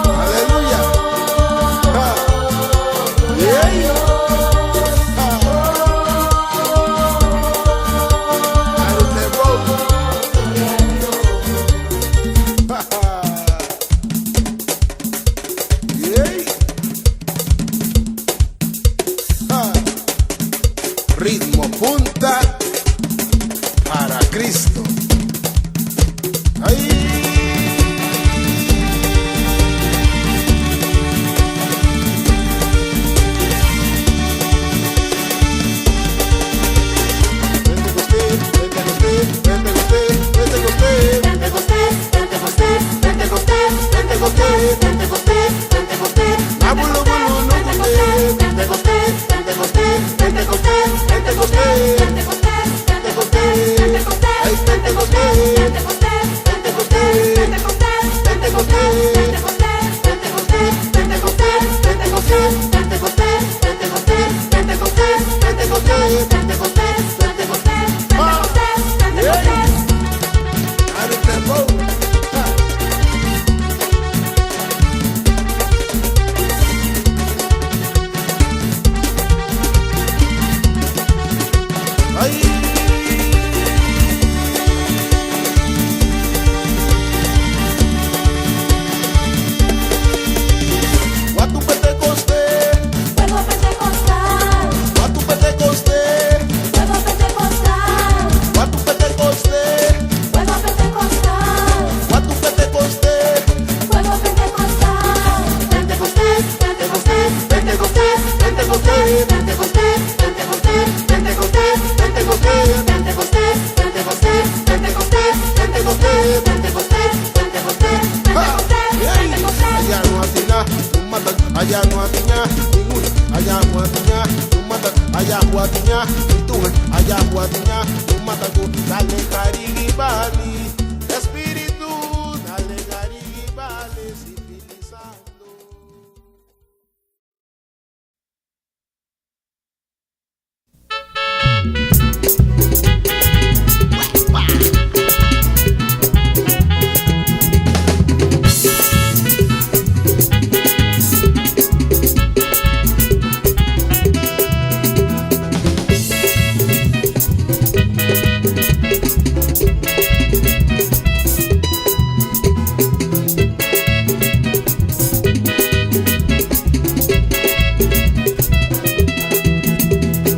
aleluya. Ritmo punta para Cristo. Ay.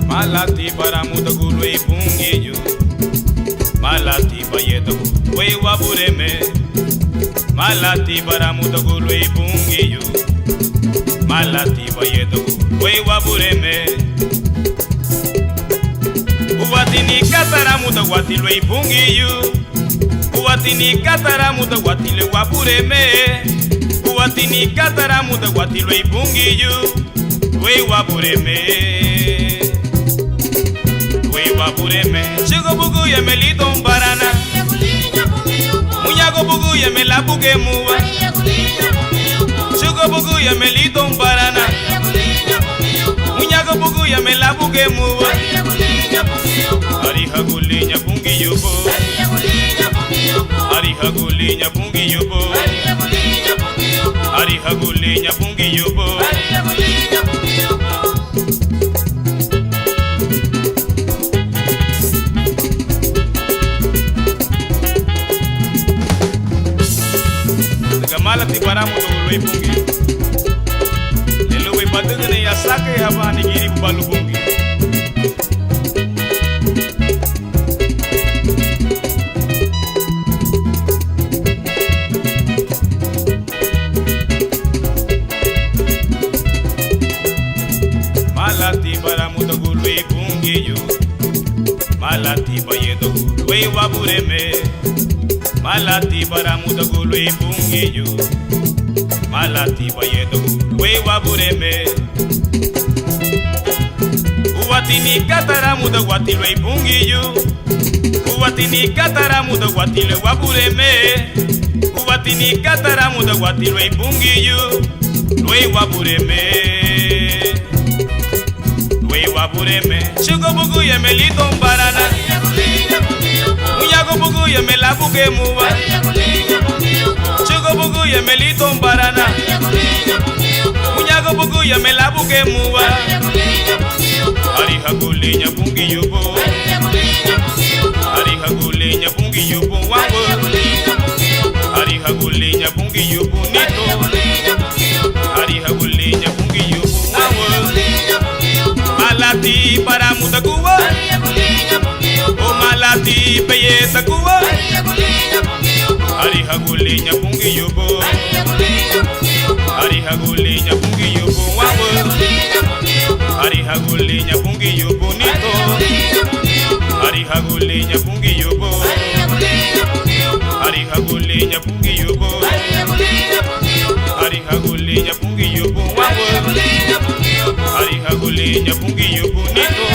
Malati para muda gulwe bungeyo, malati bayeto we wabureme, malati para muda gulwe bungeyo, malati bayeto we wabureme. Uwatini katara muda watilo ipungiyu. Uwatini katara muda watilo wapureme. Uwatini katara muda watilo ipungiyu. We wapureme. We wapureme. Chigo bugu ya melito mbarana. Munyago bugu ya melabuke muwa. Chigo bugu ya melito mbarana. Munyago bugu ya melabuke muwa. Ariha gulinya pungi yubo. Ariha gulinya pungi yubo. Ariha gulinya pungi yubo. Gamala tibaramu to loi pungi. Lelo we badugane ya sake habani giri balu pungi. Malati baramu to loi pungi yo. Malati bayedo loi wabureme. Malati baramu to loi pungi yo. Malati bayedo loi wabureme. Uwatini katara muda watilo ipungi yo. Uwatini katara muda watilo wabureme. Uwatini katara muda watilo ipungi yo. Loi wabureme. Loi wabureme. Chigo bugu ya melito mbarana. Munyago bugu ya melabuke muwa. Chigo bugu ya melito mbarana. Munyago bugu ya melabuke muwa. Ariha gulinya pungi yubo. Ariha gulinya pungi yubo wangu. Ariha gulinya pungi yubo nito. Ariha gulinya pungi yubo wangu. Malati para mutakuwa. O malati peye takuwa. Ariha gulinya pungi yubo. Ariha gulinya pungi yubo wangu. Ariha gulinya pungi yubo nito. Ariha gulinya pungi yubo. Ariha gulinya pungi yubo. Ariha gulinya pungi yubo wangu. Ariha gulinya pungi yubo nito.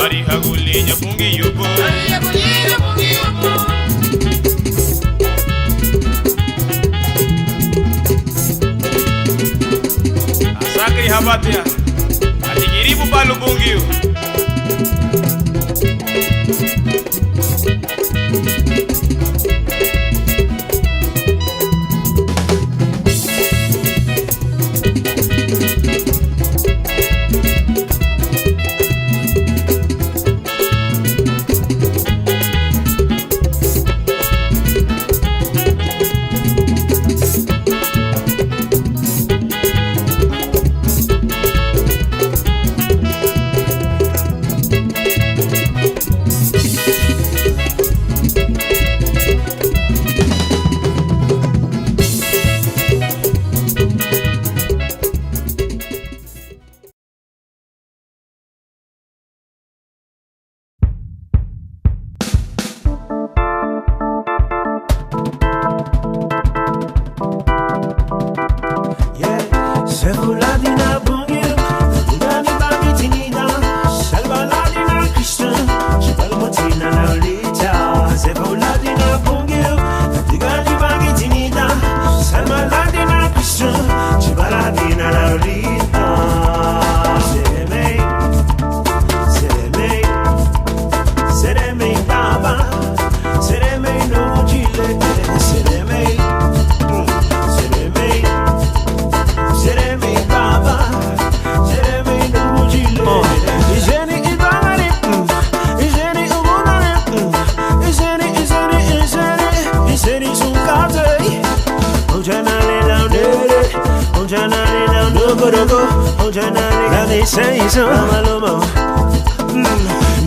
Ariha gulinya pungi yubo. Asakri habatia. Atigiribu palu bungiu.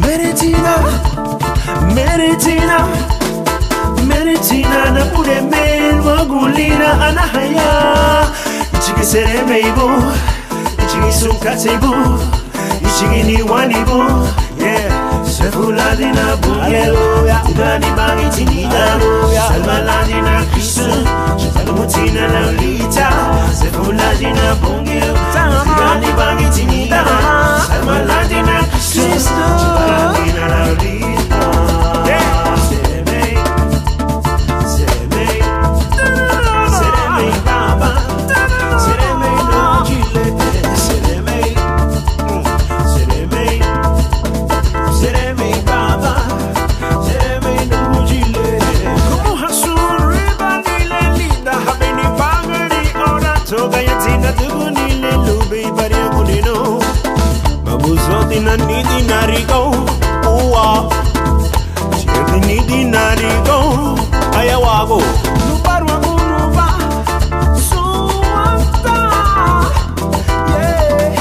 Meritina, Meritina, Meritina na pure mel wagulina anahaya. Ichigi seremeibo, ichigi sunkateibo, ichigi ni wanibo, Yeah, Sefuladina Bunga, Hallelujah. Tigani Bangi Tinida, Hallelujah. Salvaladina Krishna, Salmutina Lolita, Sefuladina Bunga, Tigani Bangi Tinida, Salvaladina Krishna, Salvaladina Lolita. Nidi narigo, uwa. Chedi nidi narigo, ayawago. Nubarwa nuba, suwanta. Yeah,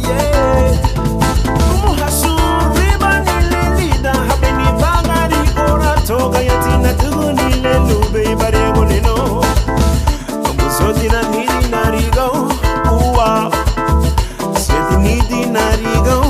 yeah. Umuhasu riba nililida, habeni bagari ora toga yatina tugu nilelu beibare gunino. Mabuzoti na nidi narigo, uwa. Chedi nidi narigo.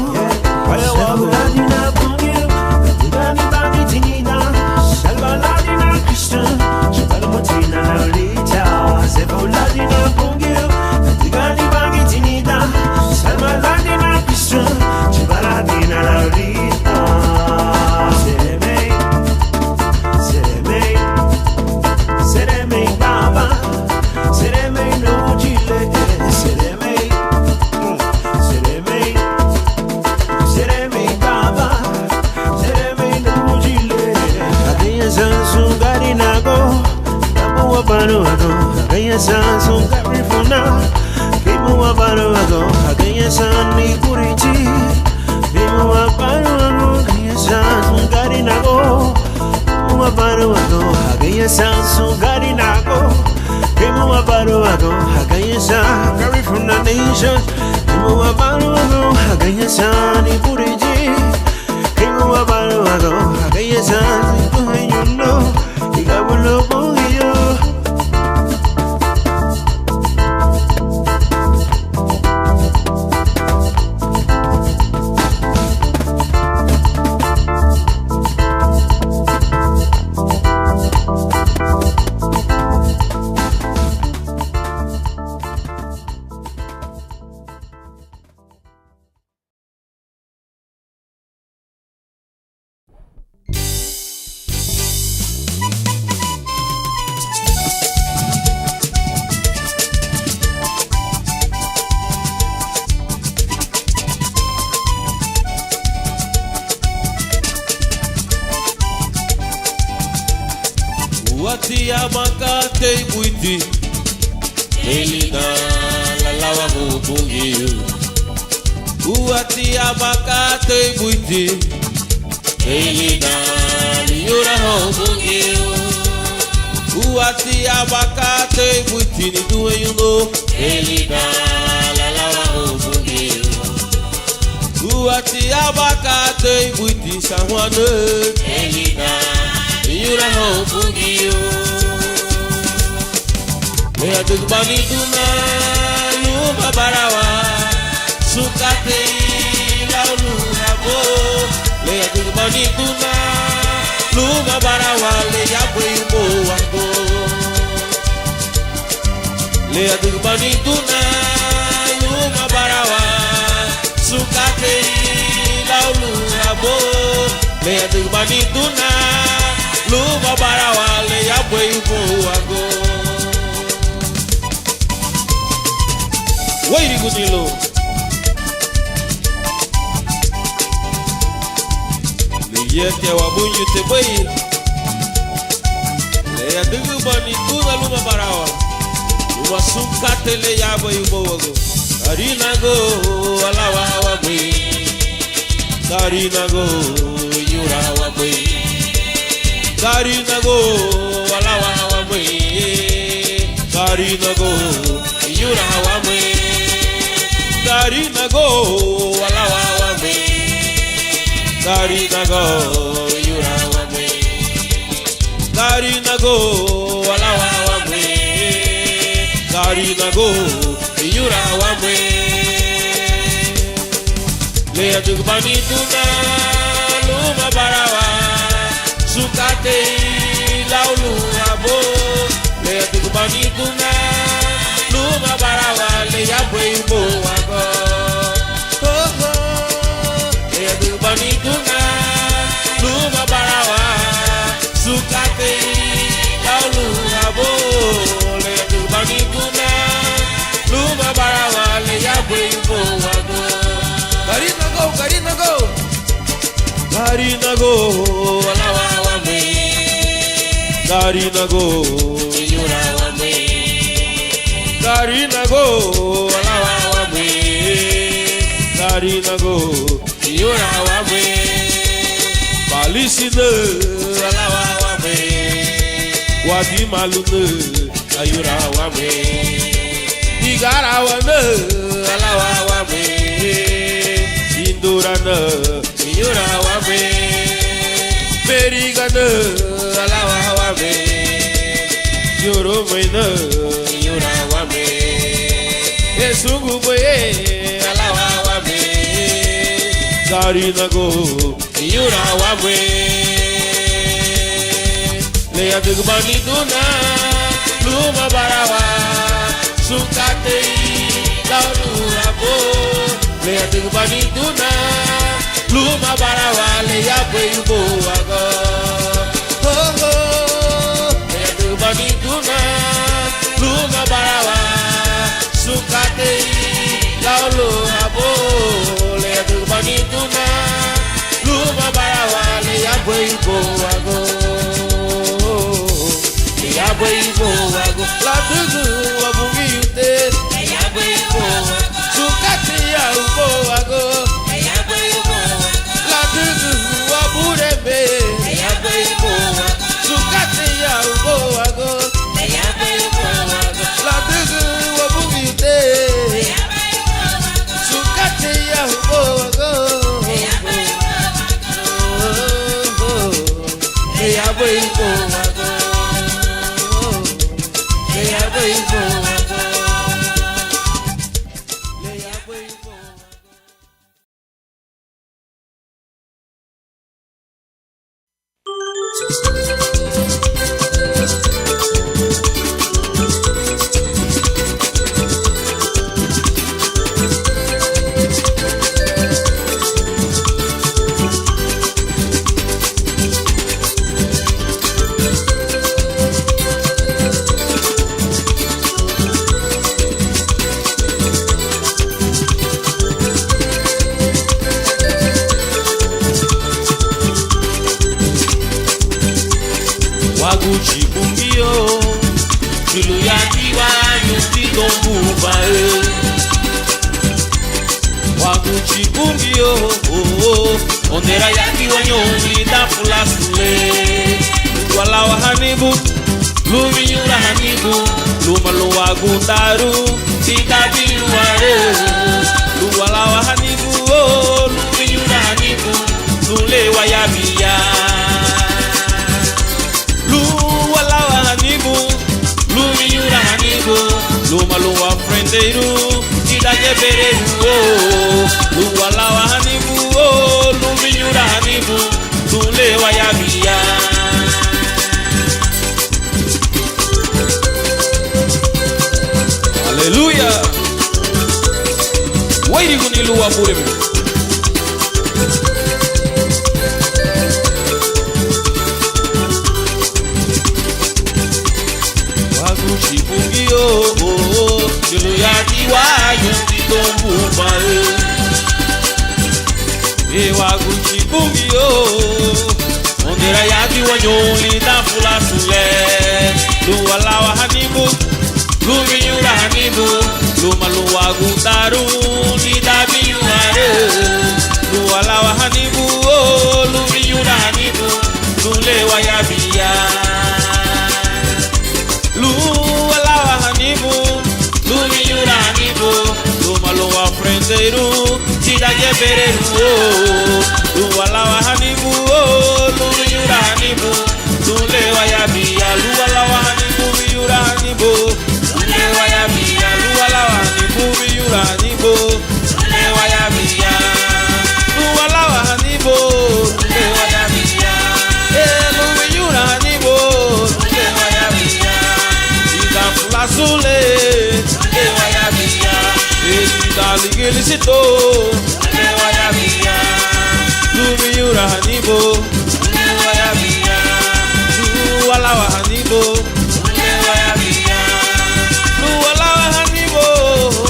Wati abakate buiti Elina la lawa mubungi Wati abakate buiti Elina liura mubungi Wati abakate buiti ni duwe yuno Elina la lawa mubungi Wati abakate buiti sahwane Elina Yura ho bugio Lea dugbani duna Luma barawa Sukate laulu rabo Lea dugbani duna Luma barawa Lea bweibo wango Lea dugbani duna Luma barawa Sukate laulu rabo Lea dugbani duna Luma barawa le ya bweibo wango Wairi gunilo Le yete wa bunyu te bwei Le ya dugu bani tuna luma barawa Luma sumkate le ya bweibo wango Karina go alawa wa bwei Karina go yura wa bwei Karina go alawa wa bwei Karina go yura wa bwei Karina go alawa wa bwei Karina go yura wa bwei Karina go alawa wa bwei Karina go yura wa bwei Lea tu banito na luma barawa sukate laulu abo. Lea tu banito na luma barawa lea boi bo ago. Oh oh. Lea tu banito na luma barawa sukate laulu abo. Lea tu banito na luma barawa lea boi bo ago. Karina go, Karina go, Karina go, alawa wa me. Karina go, yura wa me. Karina go, alawa wa me. Karina go, yura wa me. Balisine, alawa wa me. Wadi malune, ayura wa me. Igara wa me, alawa wa me. Indurana, Yura Wabe, Berigana, Alawa Wabe, Yoromena, Yura Wabe, Esugube, Alawa Wabe, Garinago, Yura Wabe, Lea de Baniduna, Luma Barawa, Sukate, Laurabo. Lea tu banituna, luma barawa lea boi bo ago. Oh oh. Lea tu banituna, luma barawa sukate laulu abo. Lea tu banituna, luma barawa lea boi bo ago. Lea boi bo ago. La tugu abungi ute. Lea boi bo ago. Sukate ya ubo ago, la dugu waburebe, sukate ya ubo ago, la dugu wabugite, sukate ya ubo ago, ya bebo ago, ya bebo ago. Waguchi bumbio, chulu ya diwa yuti dombuba. Waguchi bumbio, ondera ya diwa nyongi da fulasule. Walawa hanibu, lumi yura hanibu, luma lo wagutaru, tika biluare. Walawa hanibu, lumi yura hanibu, lule wayabia. Lumi yura hanibu, luma luwa frenderu, tida jeberu. Luwa lawa hanibu, lumi yura hanibu, lule wayabia. Hallelujah. Wairi guni luwa bureme. Chulu ya diwa yuti dombuba. Waguchi bumbio, ondera ya diwa nyoli da fulasule. Luwa lawa hanibu, lumi yura hanibu, luma luwa gutaru ni da biluare. Luwa lawa hanibu, lumi yura hanibu, lule wayabia. Luwa lawa hanibu, lumi yura hanibu, luma luwa frenderu, tida jeberu. Luwa lawa hanibu, lumi yura hanibu, lule wayabia. Luwa lawa hanibu, yura hanibu, lule wayabia. Luwa lawa hanibu, yura hanibu, lule wayabia.
felicito le vaya bien Lubi yura hanibo le vaya bien Lu alawa hanibo le vaya bien Lu alawa hanibo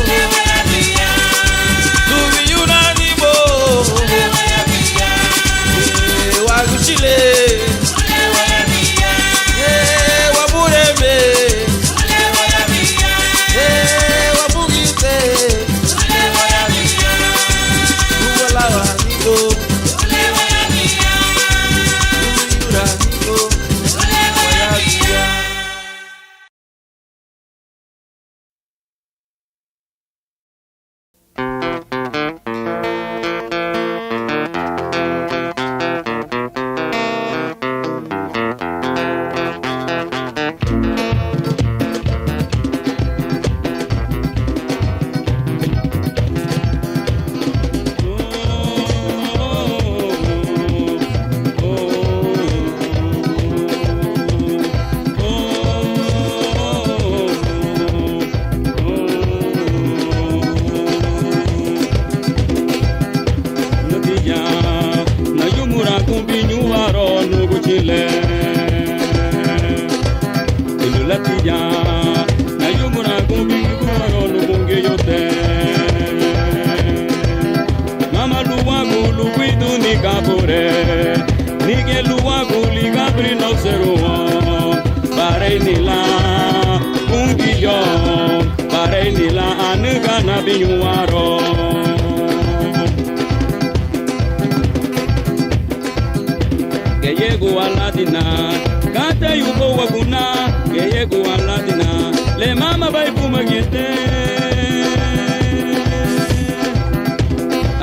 le vaya bien Lubi yura hanibo le vaya bien Waguchile le vaya bien Wabureme le vaya bien Wabugite le vaya bien Lu alawa hanibo le vaya bien Lubi yura hanibo le vaya bien
na yumura kumbinyu waro nuguchile ilulatija na yumura kumbinyu waro nugunge yote mama luwagu luwidu ni kabure nige luwagu ligabri no seruo bare nila kungiyo bare nila anuga na binyu waro Yego aladina, kata yuko wakuna. Yego aladina, le mama bai pumagete.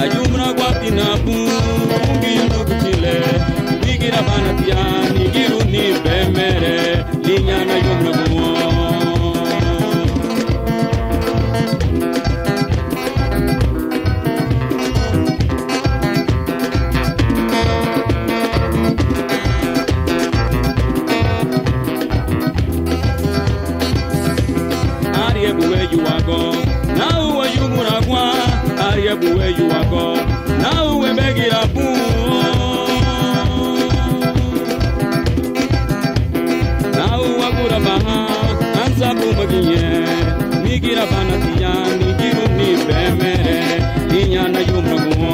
Ayumra guapina pungi yuko kuchile. Nigira banatia, nigiru ni bemere. Linya na yumra gumo. Where you are gone, now where you mura kwa. Ariebu where you are gone, now we beg it up. Now wagura baha, ansa bumagiye. Nigira banatia, nigiru ni bemere. Ninya na yumra gumo.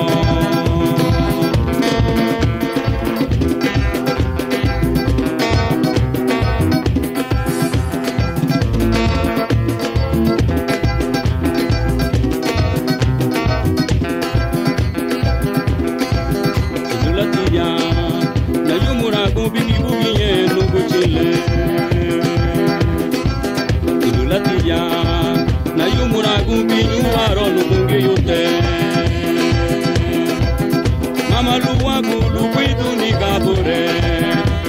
Na yumura kumbinyu waro nugunge yote mama luwagu luwidu ni kabure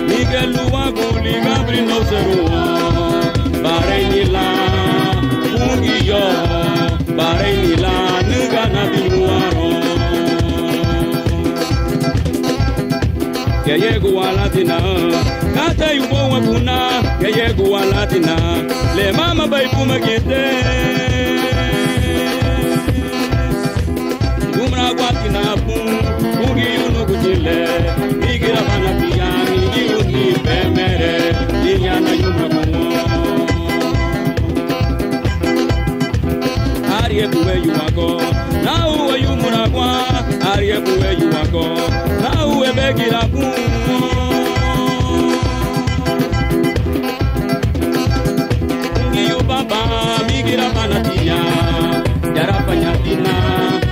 nige luwagu ligabri no seruo bare nila kungiyo bare nila nuga na binyu waro Yego aladina, kata yuko wakuna. Yego aladina, le mama bai pumagete. Umra guatina pungi yunu kuchile. Nigira banatia, nigiru ni bemere. Ninya na yumra gumo. Ariebu where you are gone, now where you mura gwa. Ariebu where you are gone, now we beg it up. Baba migira banatia yara panyatina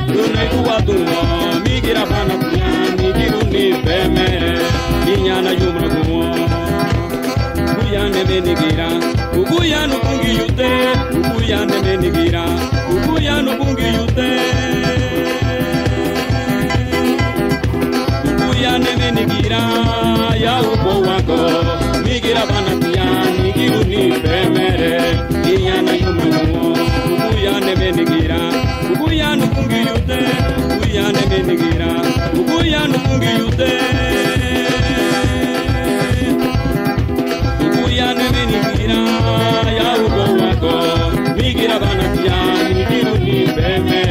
lune kuwadungo migira banatia nigiru ni beme ninyana yumra gumo kuyane benigira kuyanu kungi yute kuyane benigira kuyanu kungi yute kuyane benigira ya upo wako migira banatia nigiru ni beme Yana yumuno, uyane benigira, uyanu kungi yute, uyane benigira, uyanu kungi yute, uyane benigira, ya ugo wako, migira banatia, nigiru ni beme,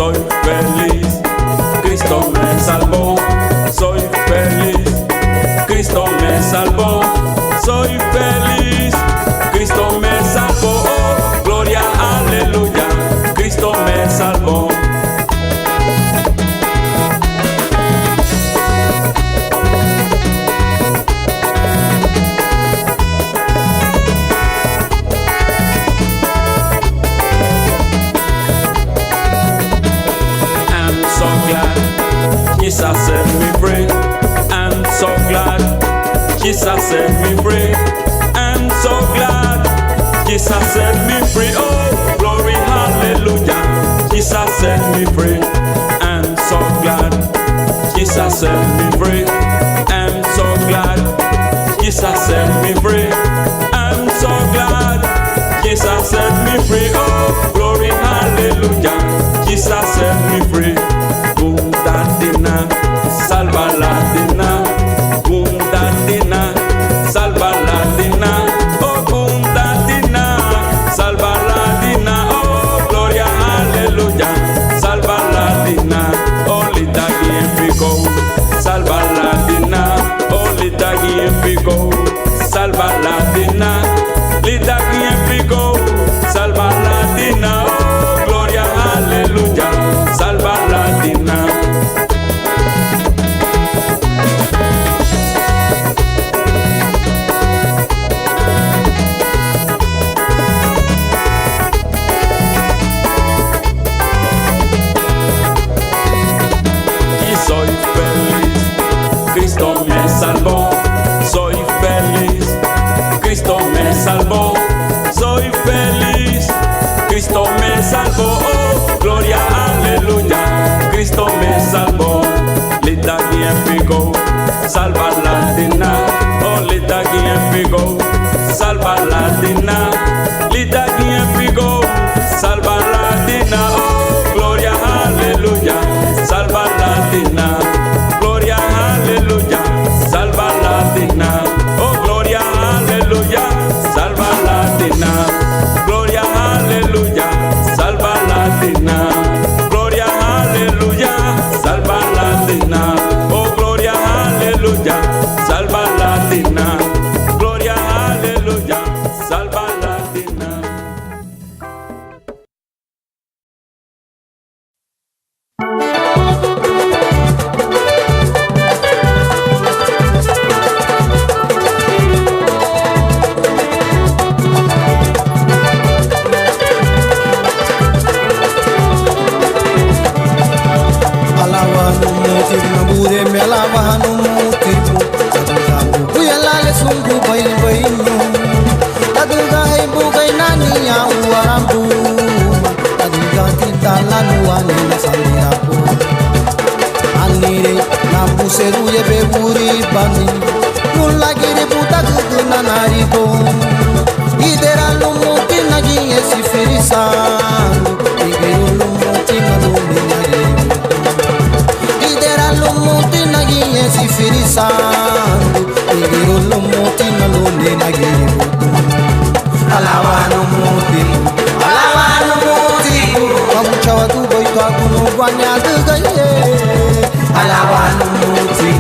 soy feliz, Cristo me salvó, soy feliz, Cristo me salvó, soy feliz, Cristo me salvó, gloria, aleluya, Cristo me salvó. Jesus set me free. I'm so glad. Jesus set me free. I'm so glad. Jesus set me free. Oh, glory, hallelujah. Jesus set me free. I'm so glad. Jesus set me free. I'm so glad. Jesus set me free. I'm so glad. Jesus set me free. Oh, glory, hallelujah. Jesus set me free. Dina, salva la dina, dina, salva la dina, oh dina, salva la dina, oh gloria, aleluya, salva la dina, oh lita guiempico, salva la dina, oh lita guiempico, salva la dina, lita guiempico, salva la dina, oh gloria, aleluya, salva la dina. Cristo me salvó, soy feliz, Cristo me salvó, soy feliz, Cristo me salvó, oh, gloria, aleluya, Cristo me salvó, lita guiempico, salva la dina, oh lita guiempico, salva la dina, lita guiempico, salva la dina, oh, gloria, aleluya, salva la dina. Aleluya, salva la dina, oh gloria, aleluya, salva la dina, gloria, aleluya, salva la dina, gloria, aleluya, salva la dina, oh gloria, aleluya, salva la dina, gloria, aleluya, salva la dina.
Seruye beburi bani nulla giri puta guduna nariko idera lumuti nagi esi ferisan igiru lumuti nalumi nagi idera lumuti nagi esi ferisan igiru lumuti nalumi nagi alawanu muti kamuchawa tu boy to akunu gwanya dugaye alawanu muti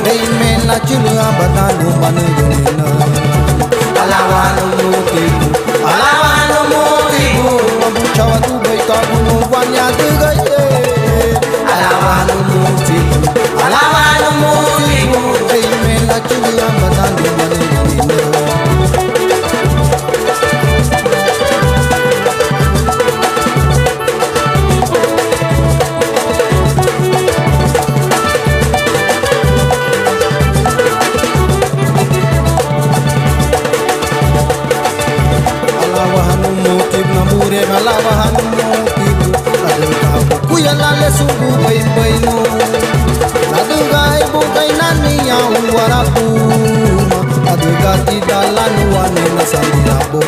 dey mena chulu abatalu manu yunena alawanu muti kamuchawa tu boy to akunu gwanya dugaye alawanu muti dey mena chulu abatalu manu yunena. Kuyalale sungu bain bainu laduga ibu kainani ya warapu laduga tidalanu wane nasambirabo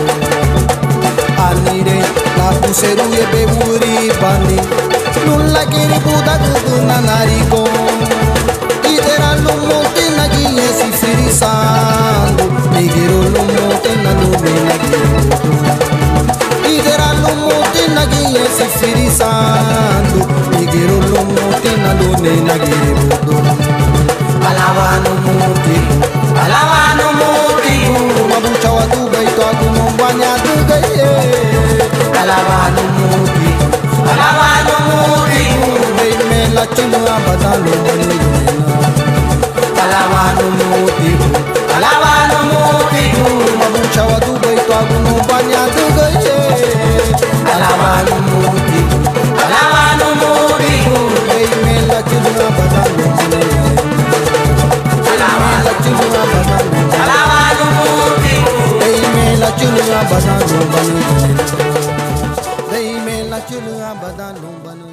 anire lapu seru ye beburi bani nulla kiri buda guduna nariko idera lumuti nagi esi firisandu nigero lumuti nalume nagi idera lumuti nagi ese Espíritu Santo Igiro lo muti na lo ne nagi bodo Alabano muti Mabucha wa tu gai to aku mbanya tu gai Alabano muti Gai me la chunu abadalo mani Alabano muti Mabucha wa tu gai to aku mbanya tu gai Alabano muti Gai me la chunu abadalo mani la chunu abadalo banu Dei me la chunu abadalo banu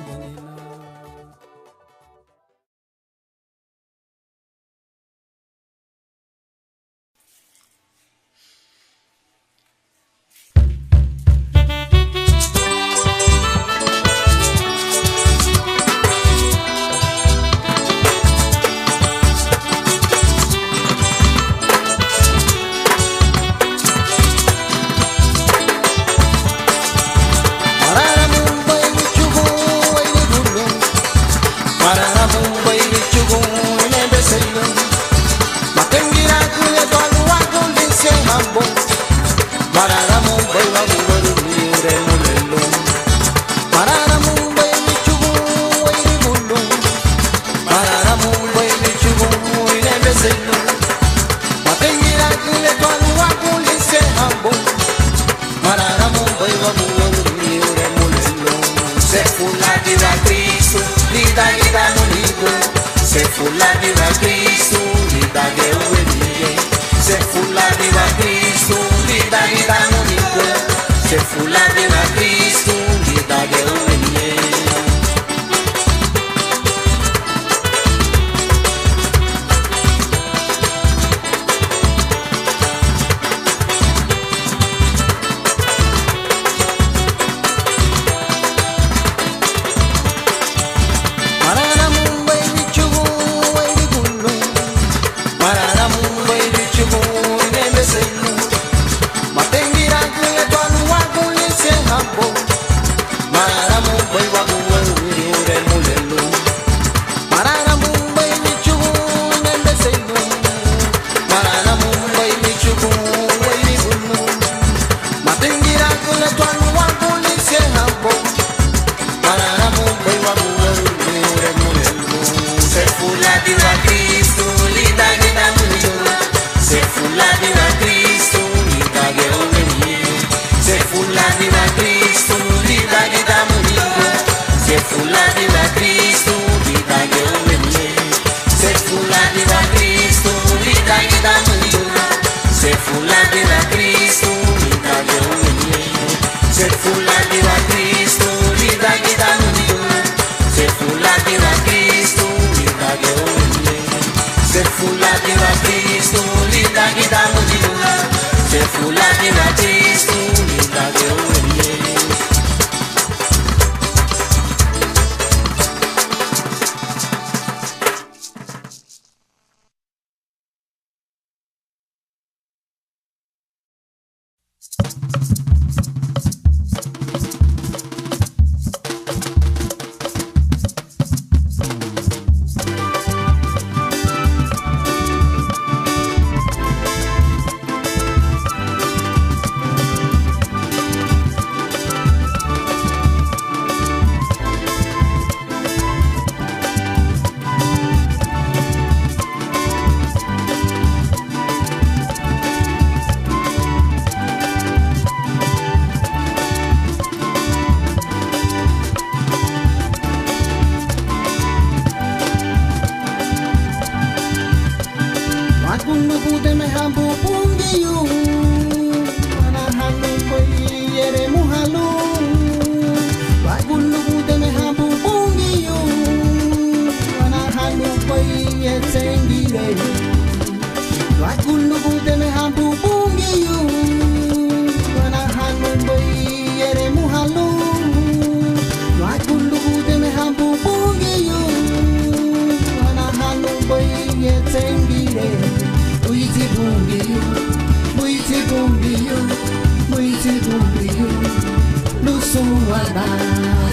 Lusuada,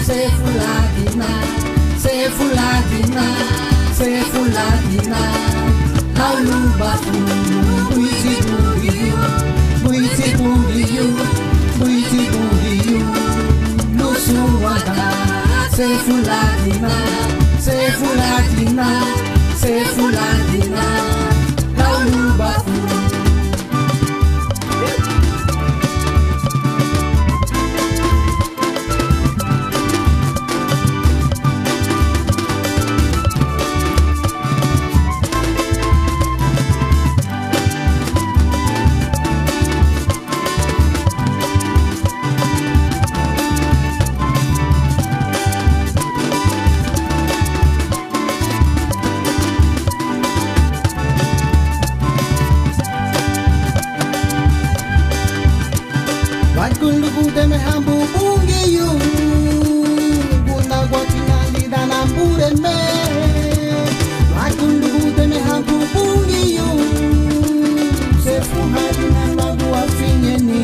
se fuladina, se fuladina, se fuladina. Laulubafu, buiti bungiyu, buiti bungiyu, buiti bungiyu. Lusuada, se fuladina, se fuladina, se fuladina. Laulubafu. Wakulugu deme hambu bungi yu, bunda guatina lida na pure me. Wakulugu deme hambu bungi yu, se fuhari na lagu afinyeni.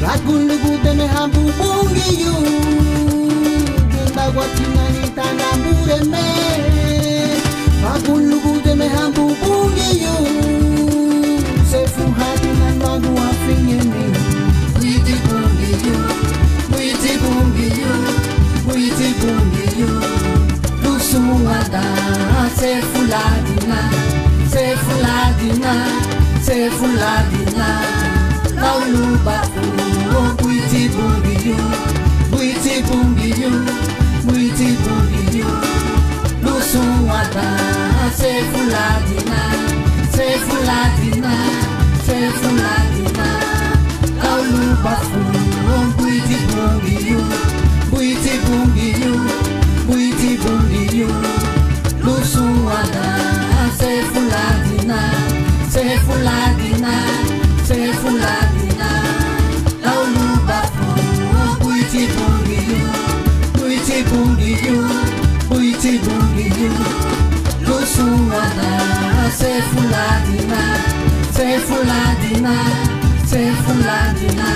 Wakulugu deme hambu bungi yu, bunda guatina lida na pure me. Wakulugu deme hambu bungi yu, se fuhari na lagu afinyeni. Buiti bungiyu, buiti bungiyu, buiti bungiyu. Lusuada, se fuladina, se fuladina, se fuladina. Laulubafu, buiti bungiyu, buiti bungiyu, buiti bungiyu. Lusuada, se fuladina, se fuladina, se fuladina. Laulubafu, buiti bungiyu, buiti bungiyu, buiti bungiyu. Lusuada, se fuladina, se fuladina, se fuladina. Laulubafu, buiti bungiyu, buiti bungiyu, buiti bungiyu. Lusuada, se fuladina, se fuladina. Se fuladina,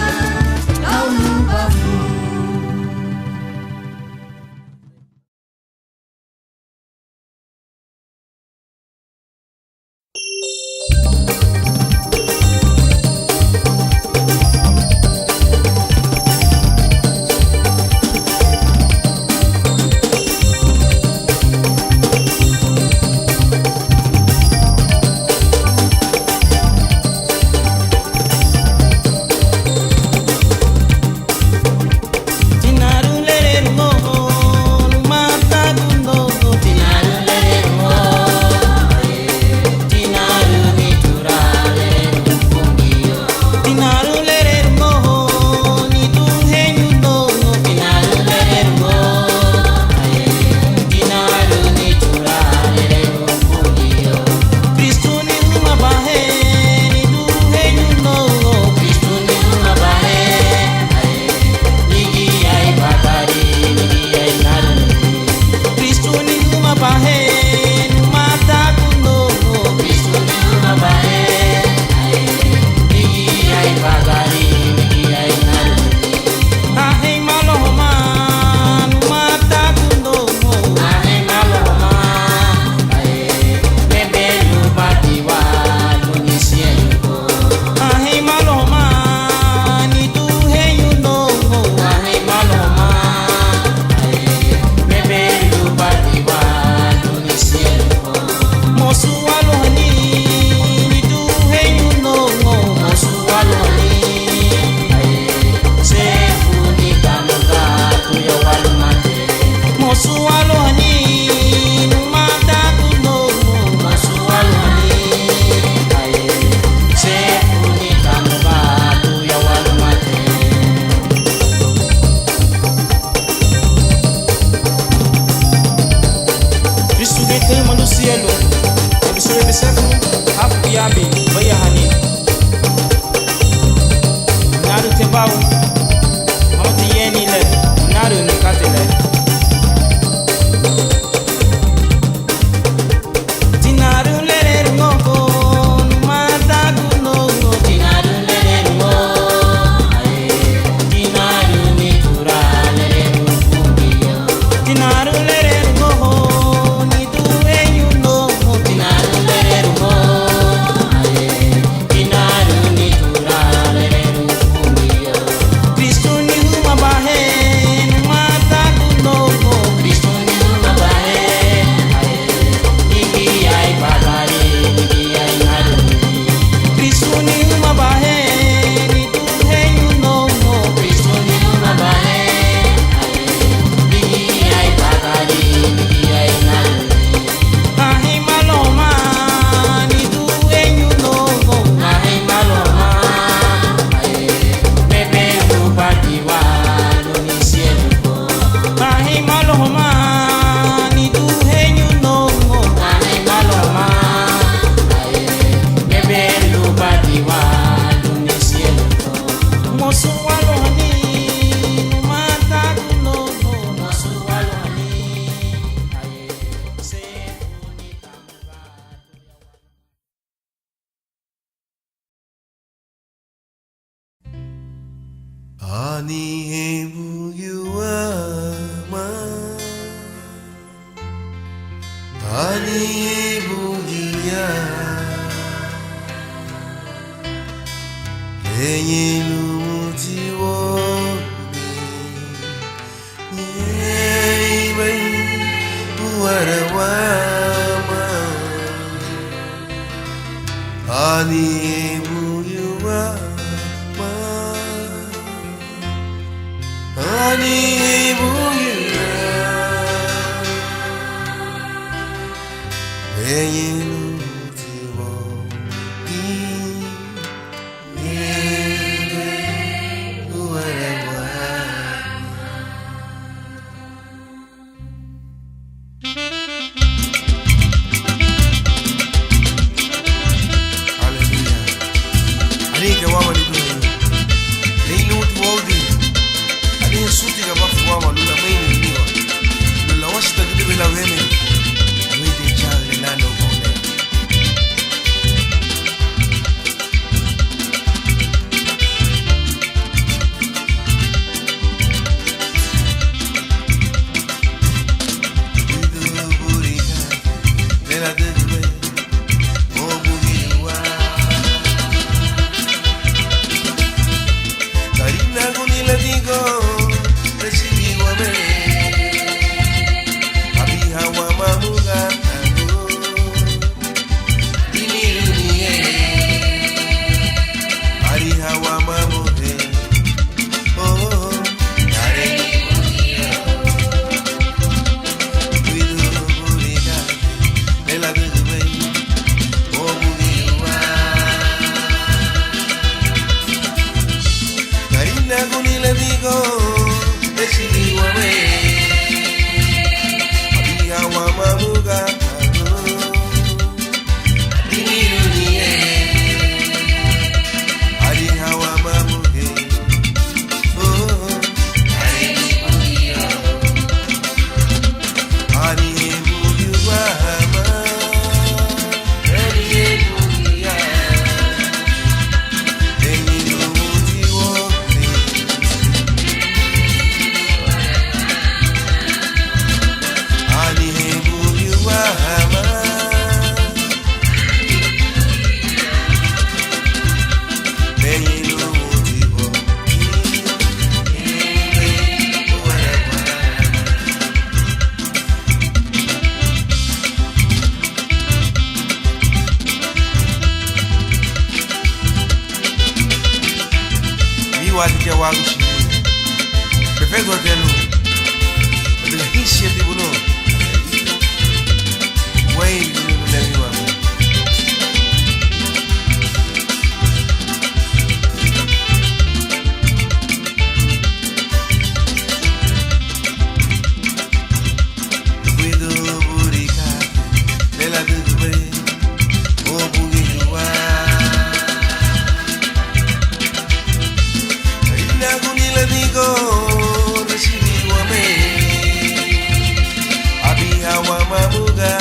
laulubafu.
Ani hebu yuama Ani hebu gia Enye numuti wone Nyei Warawama Ani hebu yuama Ani hebu yuama Enye numuti wone Nyei Warawama Ke wama ni dunia Nei nuti waudi Ani suti ka bafu wama lula maini niwa Lula washita gidi bila weme Wede chale nano kone Widu burika Nela degwe Obu hiwa Le digo, recibíguame Abija wamamuga Dimirunie Arija wamamuge Oh, Yare Widu burika Nela degwe Oh, mugiwa Karina guni le digo Recibíguame Abija wamamuga Dimirunie Arija wamamuge Oh, Ani hebu yuama Ani hebu yuama Enyi numuti wone Ani hebu yuama Enyi numuti wone Wadi ya wangu shini Befego tenu Badila hisi ya tibuno Wai binu nulemi wangu Widu burika Nela dudwe Obu giluwa Le digo, recibíguame Abija wamamuga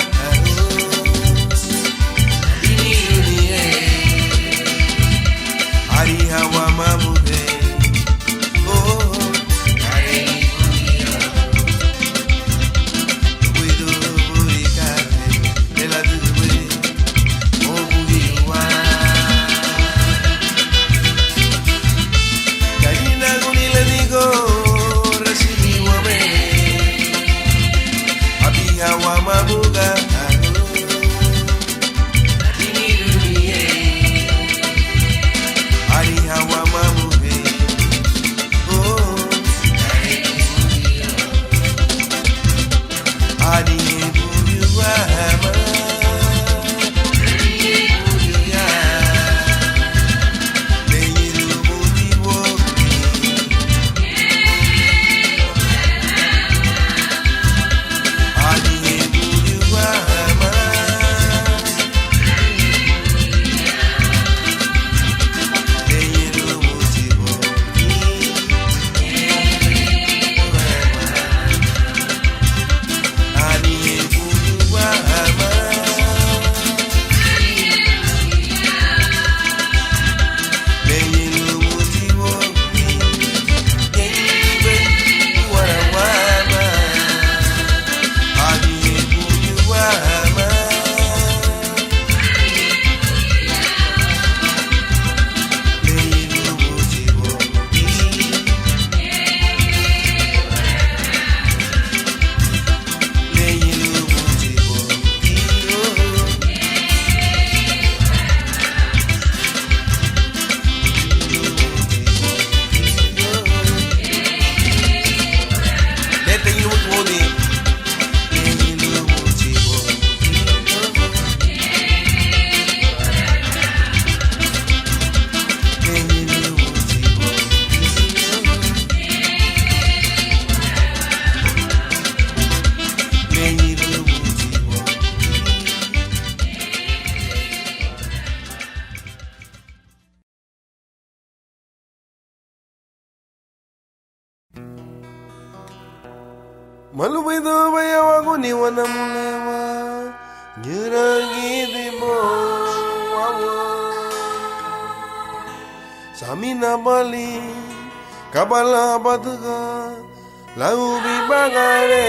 Malubido baya wago ni wana mulewa Nyerangi dimo wawa Samina bali Kabala batuga Lau bibagare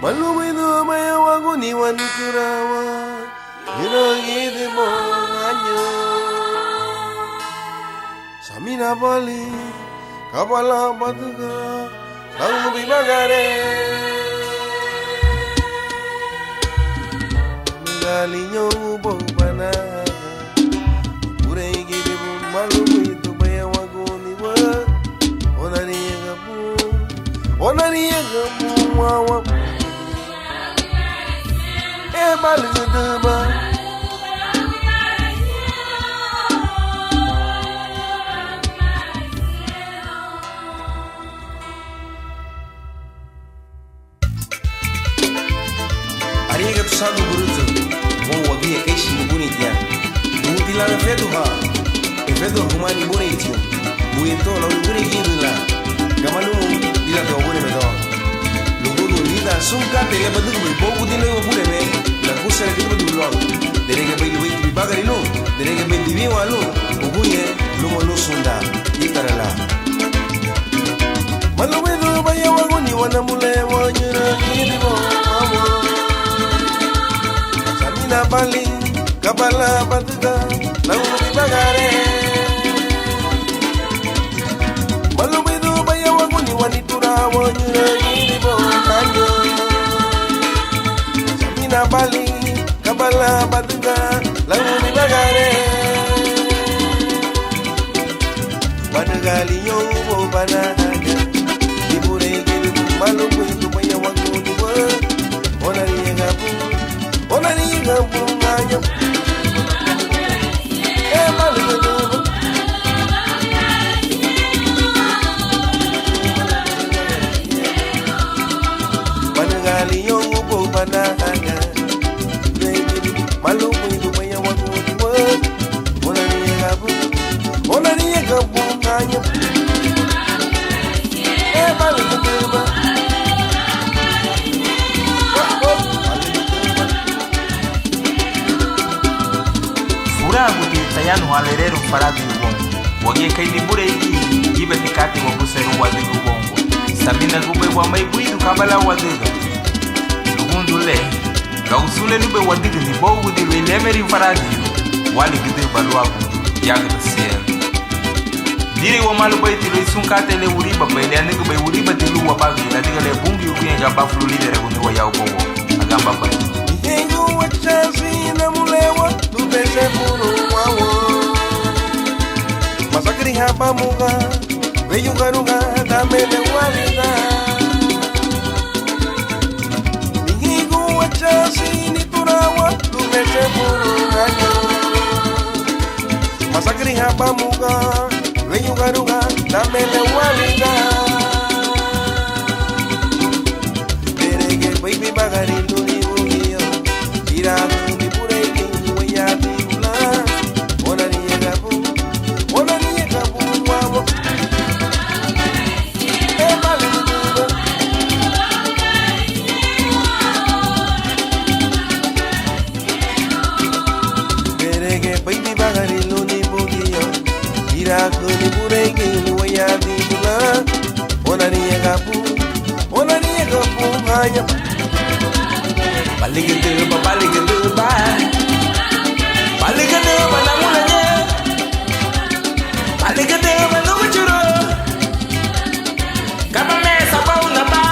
Malubido baya wago ni wana kurawa Nyerangi dimo ganyo Samina bali Kabala batuga Lau bibagare Galinyo ubo bana Urei gidi bu malu itu baya wagoni wa Onani gabu wawa Balu gedeba Ariga tu sabe buruto Mo wagi ya kaishi ni buni dia Buti la fetu ha Fetu kumani buni itu Buito la buni gitu la Kamalu dila to buni beto Lugudu lida sumka tele badu bu bogu dile wo bune me La kusa le dibu du lo Derege bai lu bai bagari lo Derege bai dibi walu Uguye lumo no sunda Ikarala Malu bedu baya wagoni wana mule wanyura Gidi bo Samina bali Kabala batuga Lau bibagare Malu bedu baya wagoni wanitura wanyura Gidi bo kanyo Samina bali Kabala batuga Lau bibagare Banagali yobo banaga Dibure gidi malu bedu baya wagoni wa Onani gabu Onani gabu nganyam Malu bedu Banagali yobo banaga Malu bedu baya wagoni wa Onani gabu nganyam Malu bedu
Furago tayano alerero farado no bongo Wage kai libure iki Ibe tikati wabuseru wadigu bongo Sabina gube wa mai buidu kabala wadiga Lugundu le Gausule nube wadiga ni bogu di welemeri faradi Wali gide baluagu Yaga da siya Diri wa malu bai tilo isunkate le uriba Baile anigu bai uriba tilu wa bagi Ladiga le bungi ukuyenga baflu lidere Gune wa yao bogo Agamba bai
Tengo wachazi na mulewa Tubese puro wawo Masakri hapa muga Veyugaruga Damele walida Tengo wachazi ni turawa Tubese puro ganyo Masakri hapa muga Veyugaruga Damele walida Derege baby bagari luni Tirado mi pura y que voy a titular Onani gabu wawo Malu bedu Derege baby bagari luni bugiyo Tirado mi pura y que voy a titular Onani gabu nganyam
Baligedeba Baligedeba na mulanye Baligedeba no churo Kabame sabau na ba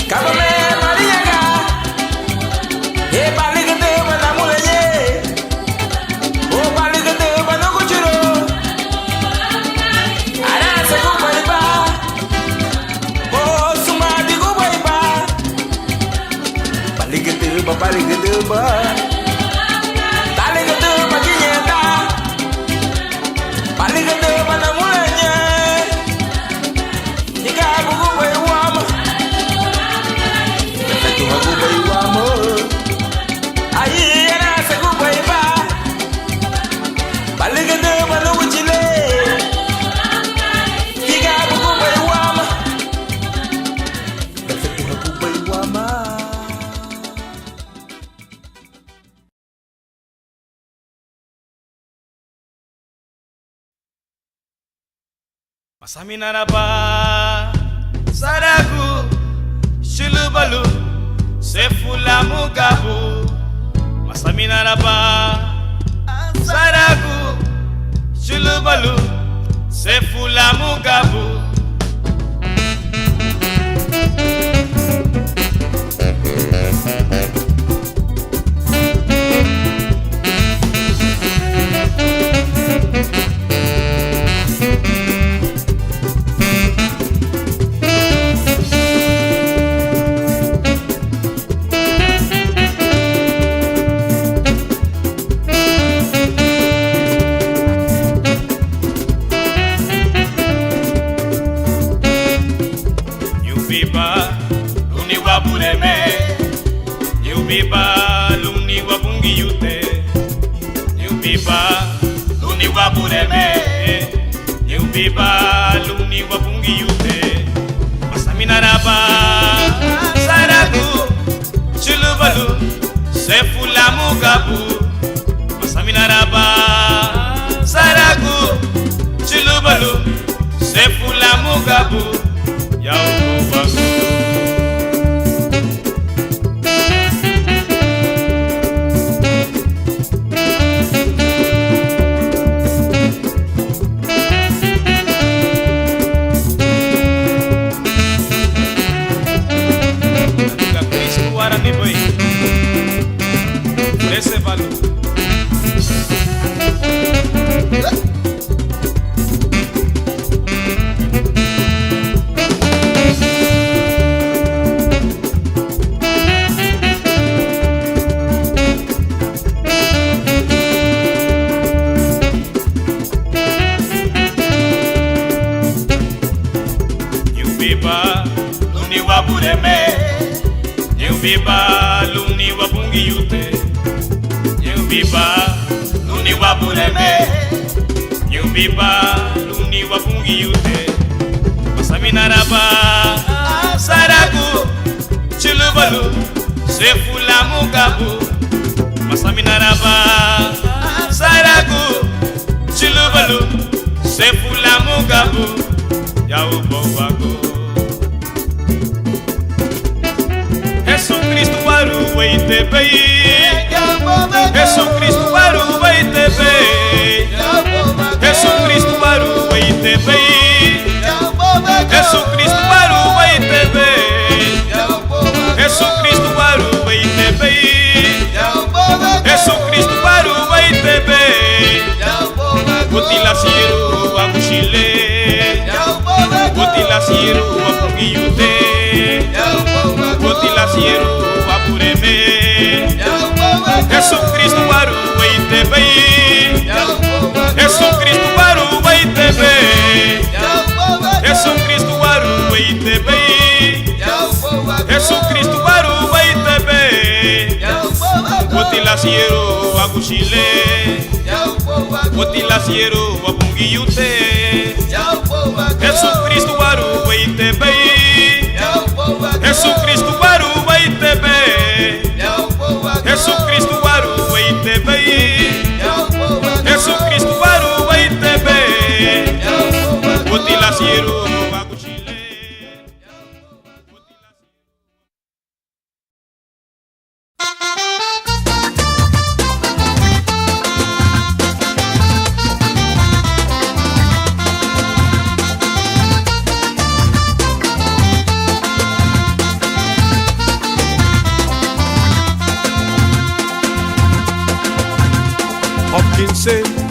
Kabame mariaga E baligedeba na mulanye O baligedeba no churo Ara se ko ba O sumadi go ba Baligedeba Baligedeba kinyenda Baligedeba na mulanye Ika bugu bai wama Fetu hagu bai wama Ayi yana se gu bai ba Baligedeba no uchile
Masaminaraba Saragu Shulubalu Sefula Mugabu Masaminaraba Saragu Shulubalu Sefula Mugabu Biba luni wapungi yute Masaminaraba Saragu Chulubalu Sefula Mugabu Masaminaraba Saragu Chulubalu Sefula Mugabu Yao Bagu Ese valor. Yubiba luni wabureme Yubiba luni wabungi yute Biba luni wabuleme Biba luni wapungi yute Masaminaraba Saragu Chulubalu Sefula Mugabu Masaminaraba Saragu Chulubalu Sefula Mugabu Yao Bowago Jesus Cristo waru weite pei Jesus Cristo waru weite pei Jesus Cristo waru weite pei Jesus Cristo waru weite pei Jesus Cristo waru weite pei Jesus Cristo waru weite pei Gotila siru wa mushile Gotila siru wa pungiyute Gotila siru wa pureme Jesus Cristo waru weite pei Jesus Cristo waru weite pei Jesus Cristo waru weite pei Jesus Cristo waru weite pei Gotila siru wa kushile Gotila siru wa pungiyute Jesus Cristo waru weite pei Jesus Cristo waru weite pei Jesus Cristo waru weite pei Jesus Cristo waru weite pei Gotila siru wa kushile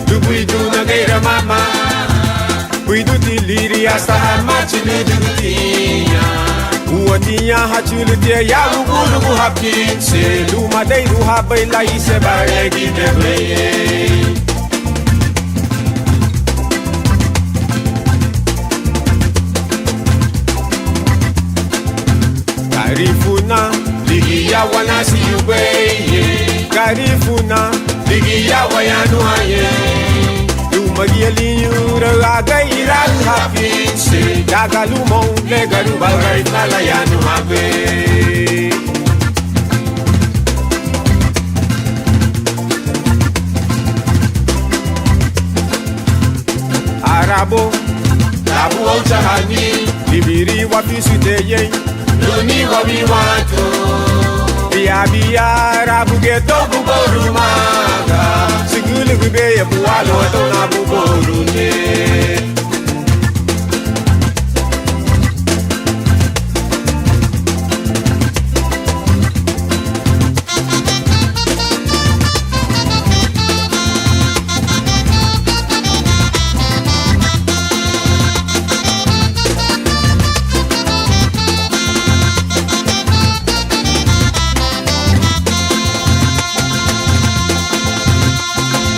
Dubuidu na gaira mama Buidu tiliri hasta hamachili dugutinha Uatinha hachulu tia ya lugu hapinse Luma deiru habaila ise baregi debreye Karifuna ligiya wanasi ubeye Karifuna ligiya wayanu haye Lumagia linyura agaira hapinse Daga lumon legaru balrai nala yanu habe Arabo labu ochahani libiri wafisu teye luni wabi watu biya biya rabu geto buboru maga sigulu gube ya buwalo to na buboru ne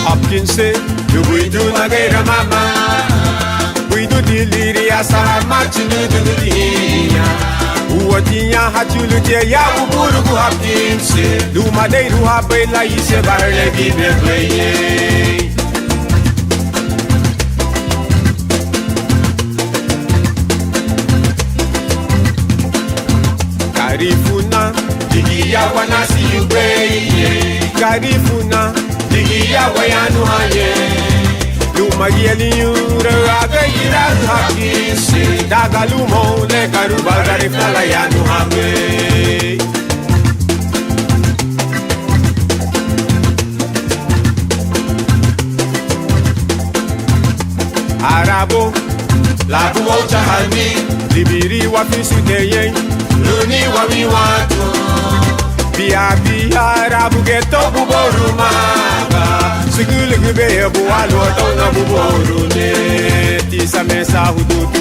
Hopkinse, you we do na gera mama. We do diliri asa machinu dunia. Uotinya hachulu je ya uburu ku Hopkinse. Luma de ruha bela ise barle bibe pleye. Karifuna, digi ya wanasi yukweye. Karifuna. Digi ya wayanu hanye Luma yeli yura aga yira Hopkinse Daga lumo le karuba gari fala yanu hame Arabo Labu ochahani Libiri wafisu teye Luni wami watu Biya biya rabu geto buboru maga Sigulu gube buwalo tona buboru ne Tisa mesa hudutu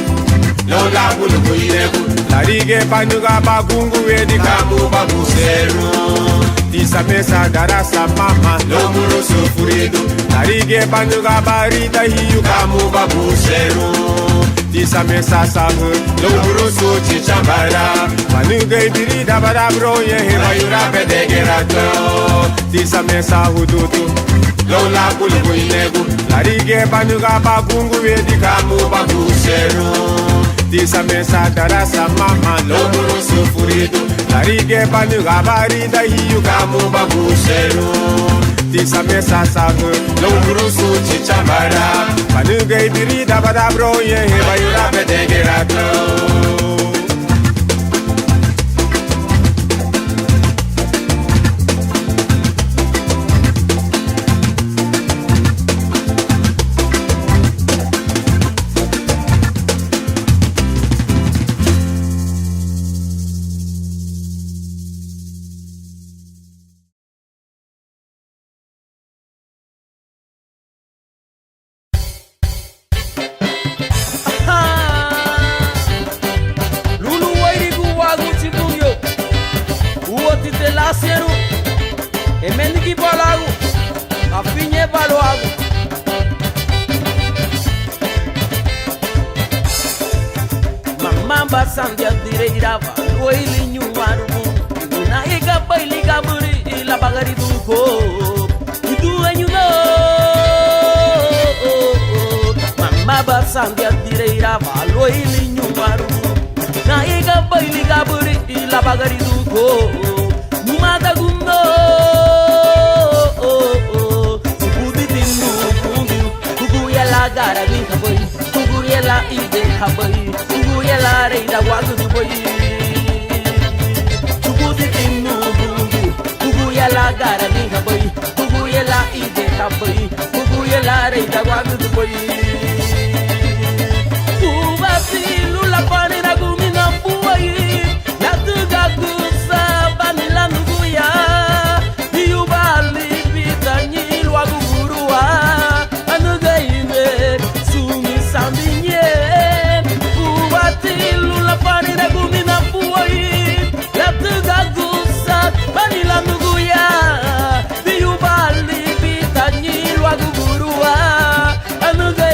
Lola bulu kuinebu Larige panuga bagungu wedi kamu babuseru Tisa mesa darasa mama Lomuro sufuridu Larige panuga barita hiyu kamu babuseru Tisa mesa sahu Lomuro suchi chambara Manuga ibiri dabara bro ye hema yura pedegerato Tisa mesa hudutu Lola bulu kuinebu Larige panuga bagungu wedi kamu babuseru Tisa mesa darasa mama Lomuro sufuridu Larige panuga barita hiyu kamu babuseru Tisa mesa sahu Lomuro suchi chambara Manuga ibiri dabara bro ye hema yura pedegerato
Sandia direirava, oilinho arubu, na iga baili gaburi, la bagari do ko, do you know? Mama Sandia direirava, oilinho arubu, na iga baili gaburi, la bagari do ko, mumada gundo, subudi dindu, kugu ya la gara vinka boy, kugu ya la ide habai. Yela reida wagu du boy Tugu tinu Kugu yela gara ninga boy Kugu yela ide ka boy Kugu yela reida wagu du boy Ubasi lula pani na gumi na boy La tuga gusa banila nuguya Iubali pitanyi wagu gurua Anuga ime sumi sambinye Lula pani na gumi na puoi La tuga gusa Banila nuguya Biu bali bitanyi Lwa gugurua Anuga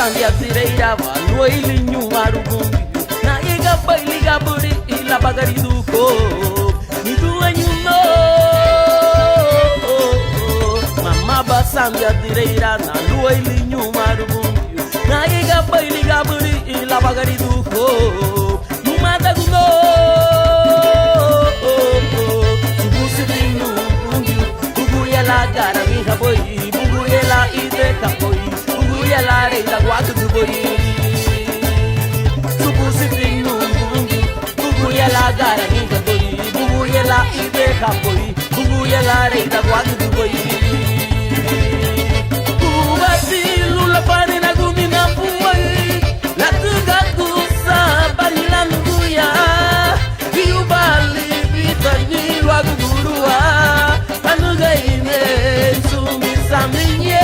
sandia direira va no ilinho arugumbi na iga baili gaburi ila bagari do ko ni duenho no mama ba sandia direira na no ilinho arugumbi na iga baili gaburi ila bagari do ko no mata guno subusi dinu bugu ya la gara mi boy bugu ya la ide kaboy la reina guarda do boi subusi dinu bugu ya la gara ni boi bugu ya la ide kaboy bugu ya la reina guarda do boi kuwati lula pane na gumi na boi la tuga kusa banilangu ya biubali vitani wa gurua anuga ine sumi saminye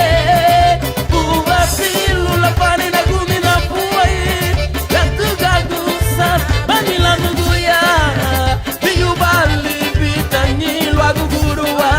la pane na gumi na puai la tuga gusa banila nuguya biu bali bitani lwa gugurua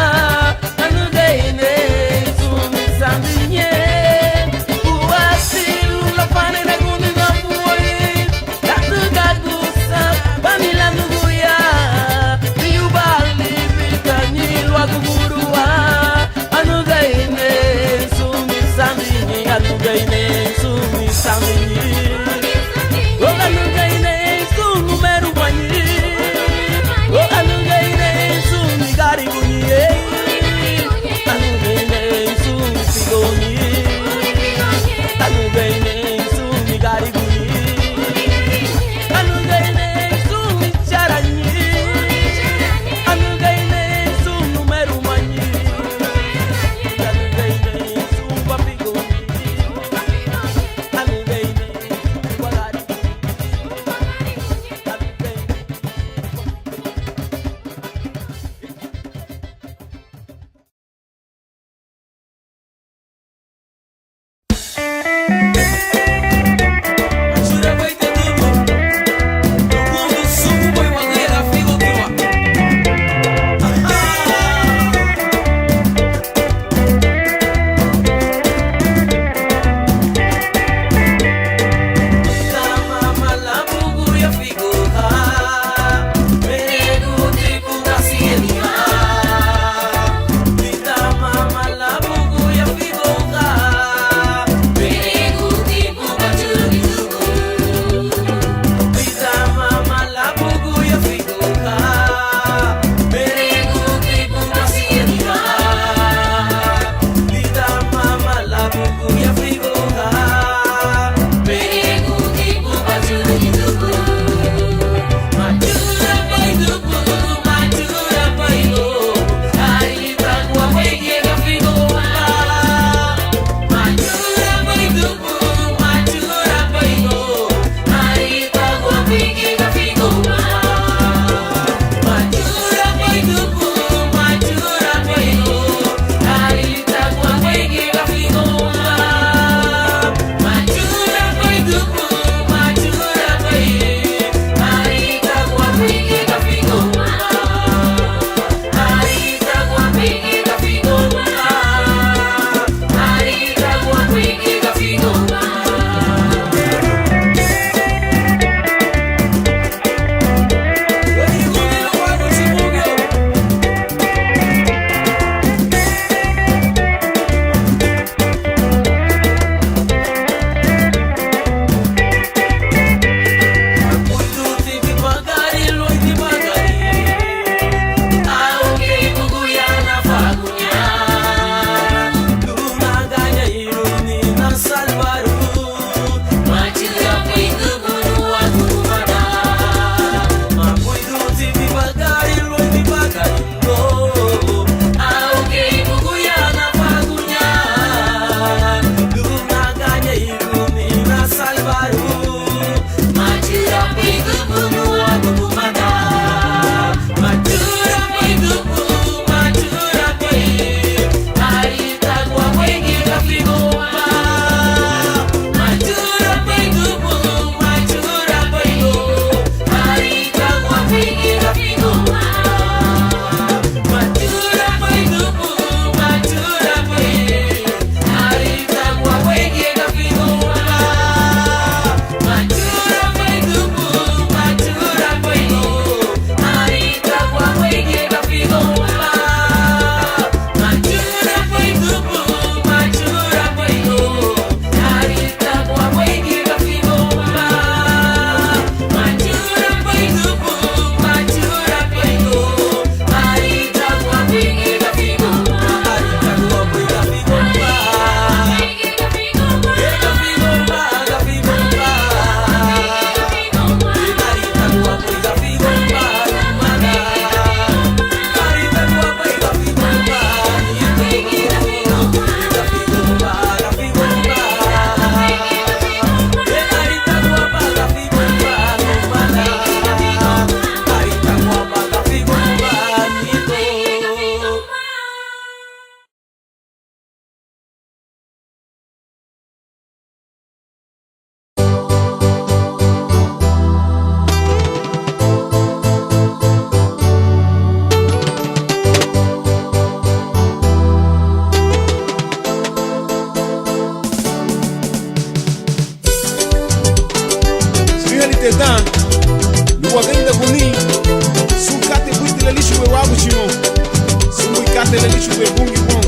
we bungi wong.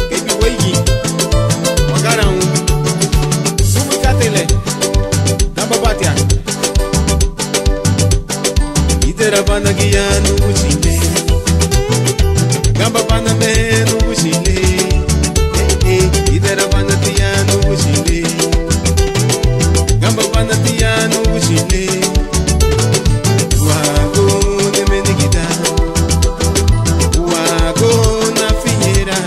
Kebi weigi. Wagara un. Sumu katele. Damba batia. Idera bana giyanu uchile. Gamba bana menu uchile. Idera bana tiyanu uchile. Gamba bana tiyanu uchile. Wago de menigida. Wago na fiñera.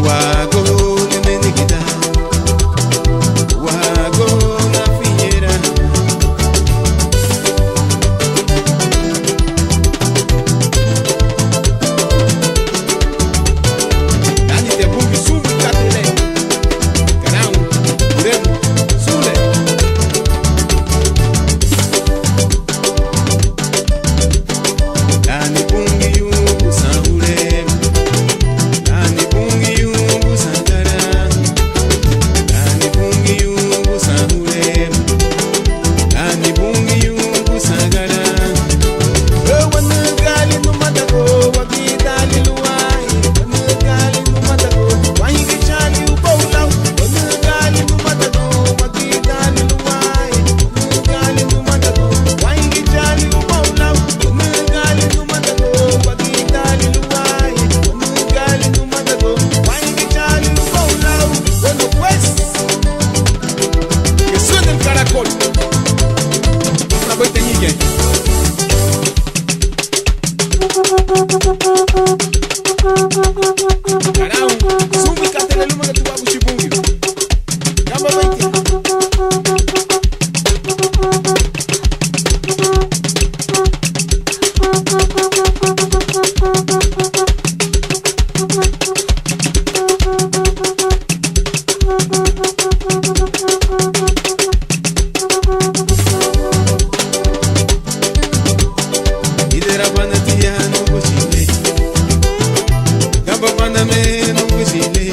Wago de menigida. Wago na fiñera. Dani te bungi sumu katele. Carão, Uremo, Sule. Dani bungi yungu saure. Dani bungi yungu sangara. Dani bungi yungu saure. Dani bungi yungu sangara. Wana gali no matago, wagidali luai. Wana gali no matago, wangi chali ubaulau. Wana gali no matago, wagidali luai. Wana gali no matago, wangi chali ubaulau. Wana gali no matago, wagidali luai. Wana gali no matago, wangi chali ubaulau. Bueno pues, que suene el caracol. Una vuelta en Ige. Carau, sumi katele luma que tu babu shibungi. Gamba baiti. Idera bana tiyanu bushile. Gamba bana menu bushile.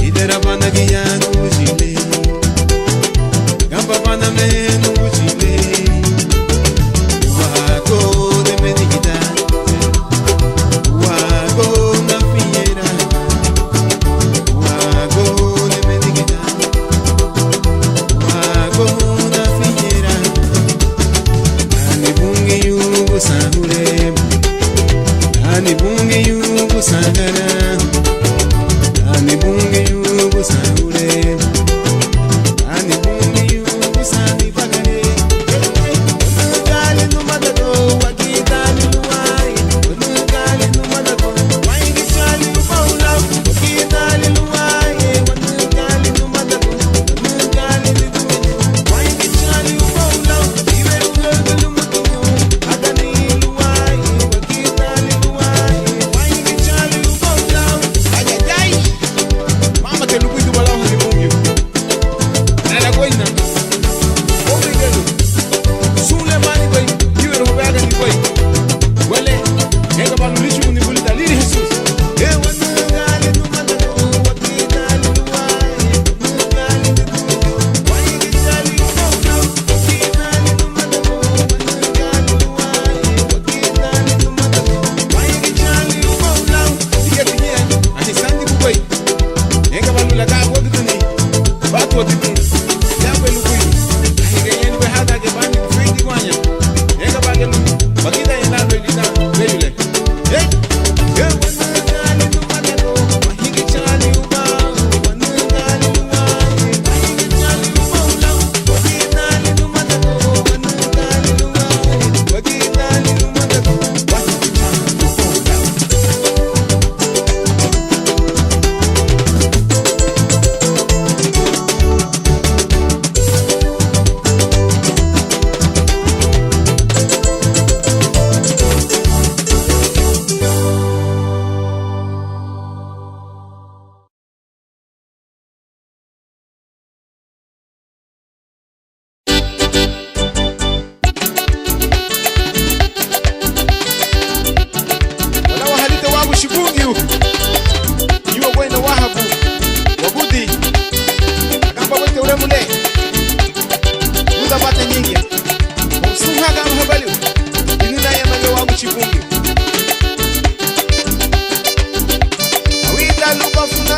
Idera bana giyanu bushile. Gamba bana menu bushile. Wago de menigida. Wago na fiñera. Wago de menigida. Wago na fiñera. Ani bungi yungu sahure. Ani bungi yungu sangara. Ani bungi yungu sahure. Ani bungi yungu sani bagare. Wana gali no matago, wagidali luai. Wana gali no matago, wangi chali ubaulau. Wagidali luai. Wana gali no matago, wana gali ni duene. Wangi chali ubaulau. Iberu gelu mutugu, agani luai. Wagidali luai. Wangi chali ubaulau. Ay ay ay. Mama que lugu du balau hani bungi.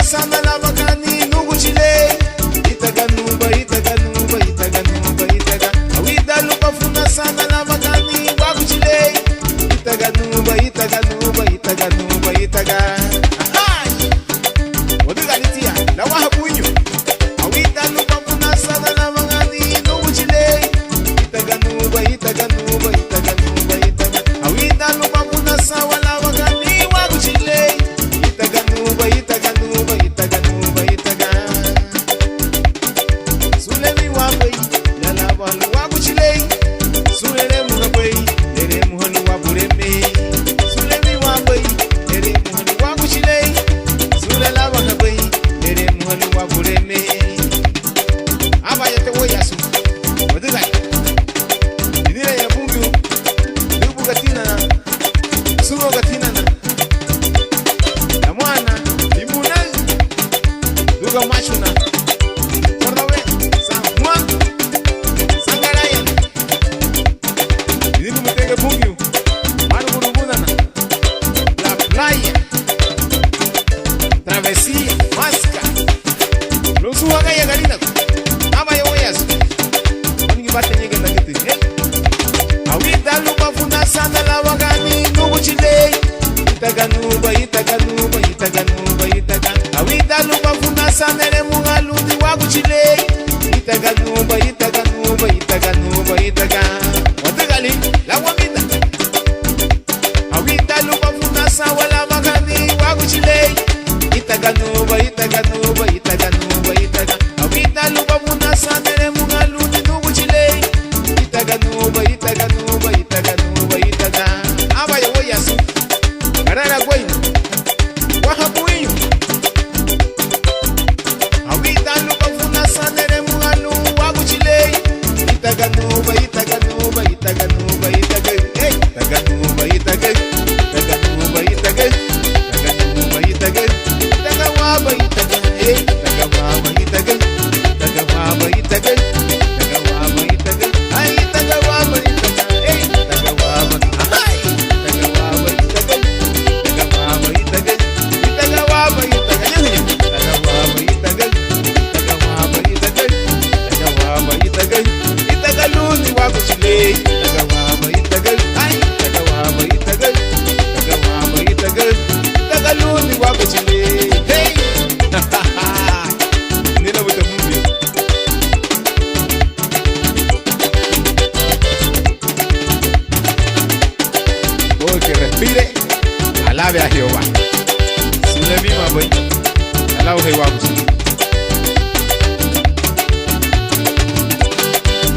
sana la bakani nuguchile itaganuba itaganuba itaganuba itaga awida lupa funa sana la bakani waguchile itaganuba itaganuba itaganuba itaga ahai wadiga litia la wahabunyu awida lupa funa sana la bakani nuguchile itaganuba itaganuba itaganuba itaga awida lupa funa sawa la bakani waguchile itaganuba itaganuba itaganuba itaga sulemi wabai lala balu waguchile sulele muhabai lere muhanu wabureme sulemi wabai lere muhanu waguchile sulela wabai lere muhanu wabureme abaya te woyasu wadiga idira ya bungu dubu gatina sumo gatina na mwana imuna duga machuna kordawe samwa sangaraya idiku mutege bungu manu burubunana la playa travesía masca los uhaga ya galina ama ya wayas ningi bate nyege na kitu awida lupa funa sana la wagani nugu chile itaganuba itaganuba itaganuba itaga awida lupa funa sana le mugalundi wagu chile itaganuba itaganuba itaganuba itaga wadagali la wamita awida lupa funa sawa la wagani wagu chile itaganuba itaganuba itaganuba itaga awida lupa funa sana le mugalundi nugu chile itaganuba itaganuba itaganuba itaga abaya woyasu garara gwaino wahabuinyo awida lupa funa sana le mugalu wagu chile itaganuba itaganuba itaganuba itaga hey itaganuba itaga itaganuba itaga itaganuba itaga itaga waba itaga hey itaga waba itaga itaga waba itaga itaga waba itaga ay itaga waba itaga hey itaga waba ay itaga waba itaga itaga waba itaga itaga waba itaga nyanya itaga waba itaga itaga waba itaga itaga waba itaga itaga luni wako chile itaga waba itaga ay itaga waba itaga itaga waba itaga itaga luni wako chile hey nina buta mumbi oh que respire alabe a Jehová sule misma voy alabe a Jehová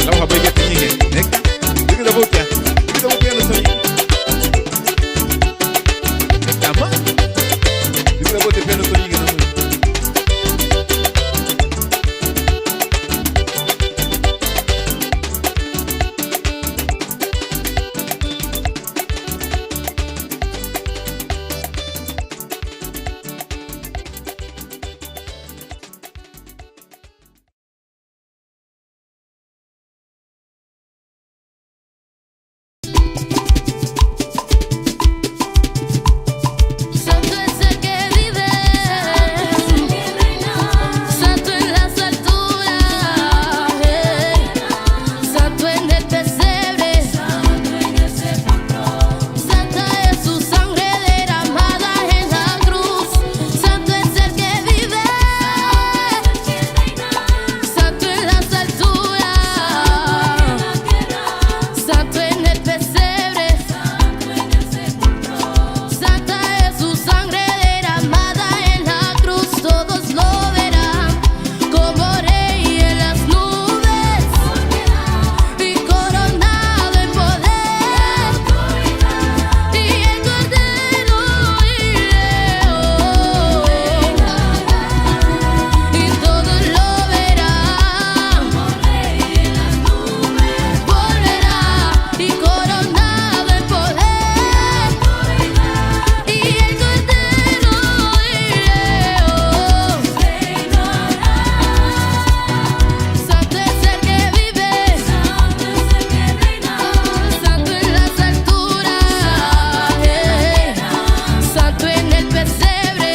alabe a voy que te llegue neka diga de botia no soy tama diga de botia no soy no
Santo es el que vive, santo en las alturas, santo en el pesebre, santa es su sangre derramada en la cruz. Santo es el que vive, santo en las alturas, santo en el pesebre. Santa es su sangre derramada en la cruz, todos lo verán como rey en las nubes y coronado en poder, y el cordero y león, y todos lo verán, volverá y coronado en poder. Y el cordero y león santo es el que vive, santo en las alturas, santo en el pesebre,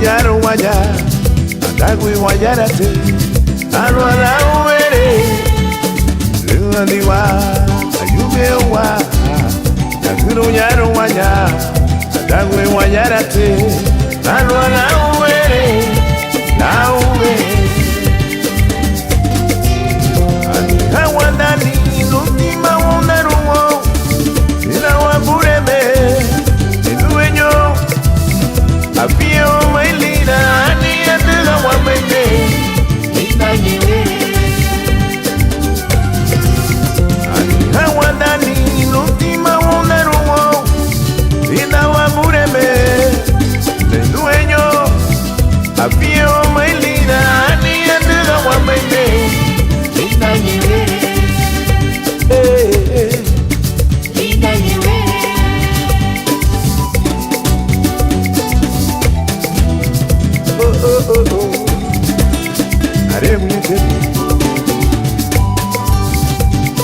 yaro waya Adagui wayarate Alwala uwere Luandiwa Ayubewa Yaguro yaro waya Adagui wayarate Alwala uwere La uwere Adikawandani Lutima wonderuwo Ina wabureme Eduenyo Apio mailina Ani atega wamende Ina yiwe Adikawandani Lutima wonderuwo Ina wabureme Eduenyo Apio mailina Ani atega wamende Ina yiwe Ina yiwe Are mwite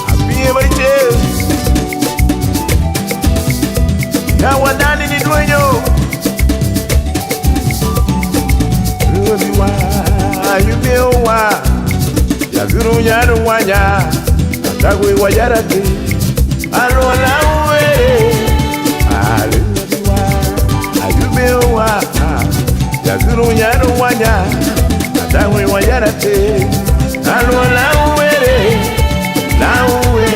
Apie baite Ya wadani ni duenyo Rubiwa Ayubewa Ya guru nyaru wanya Atagwe wayarate Alola uwe Rubiwa Ayubewa Ya guru nyaru wanya Atagwe wayarate Alola uwe La uwe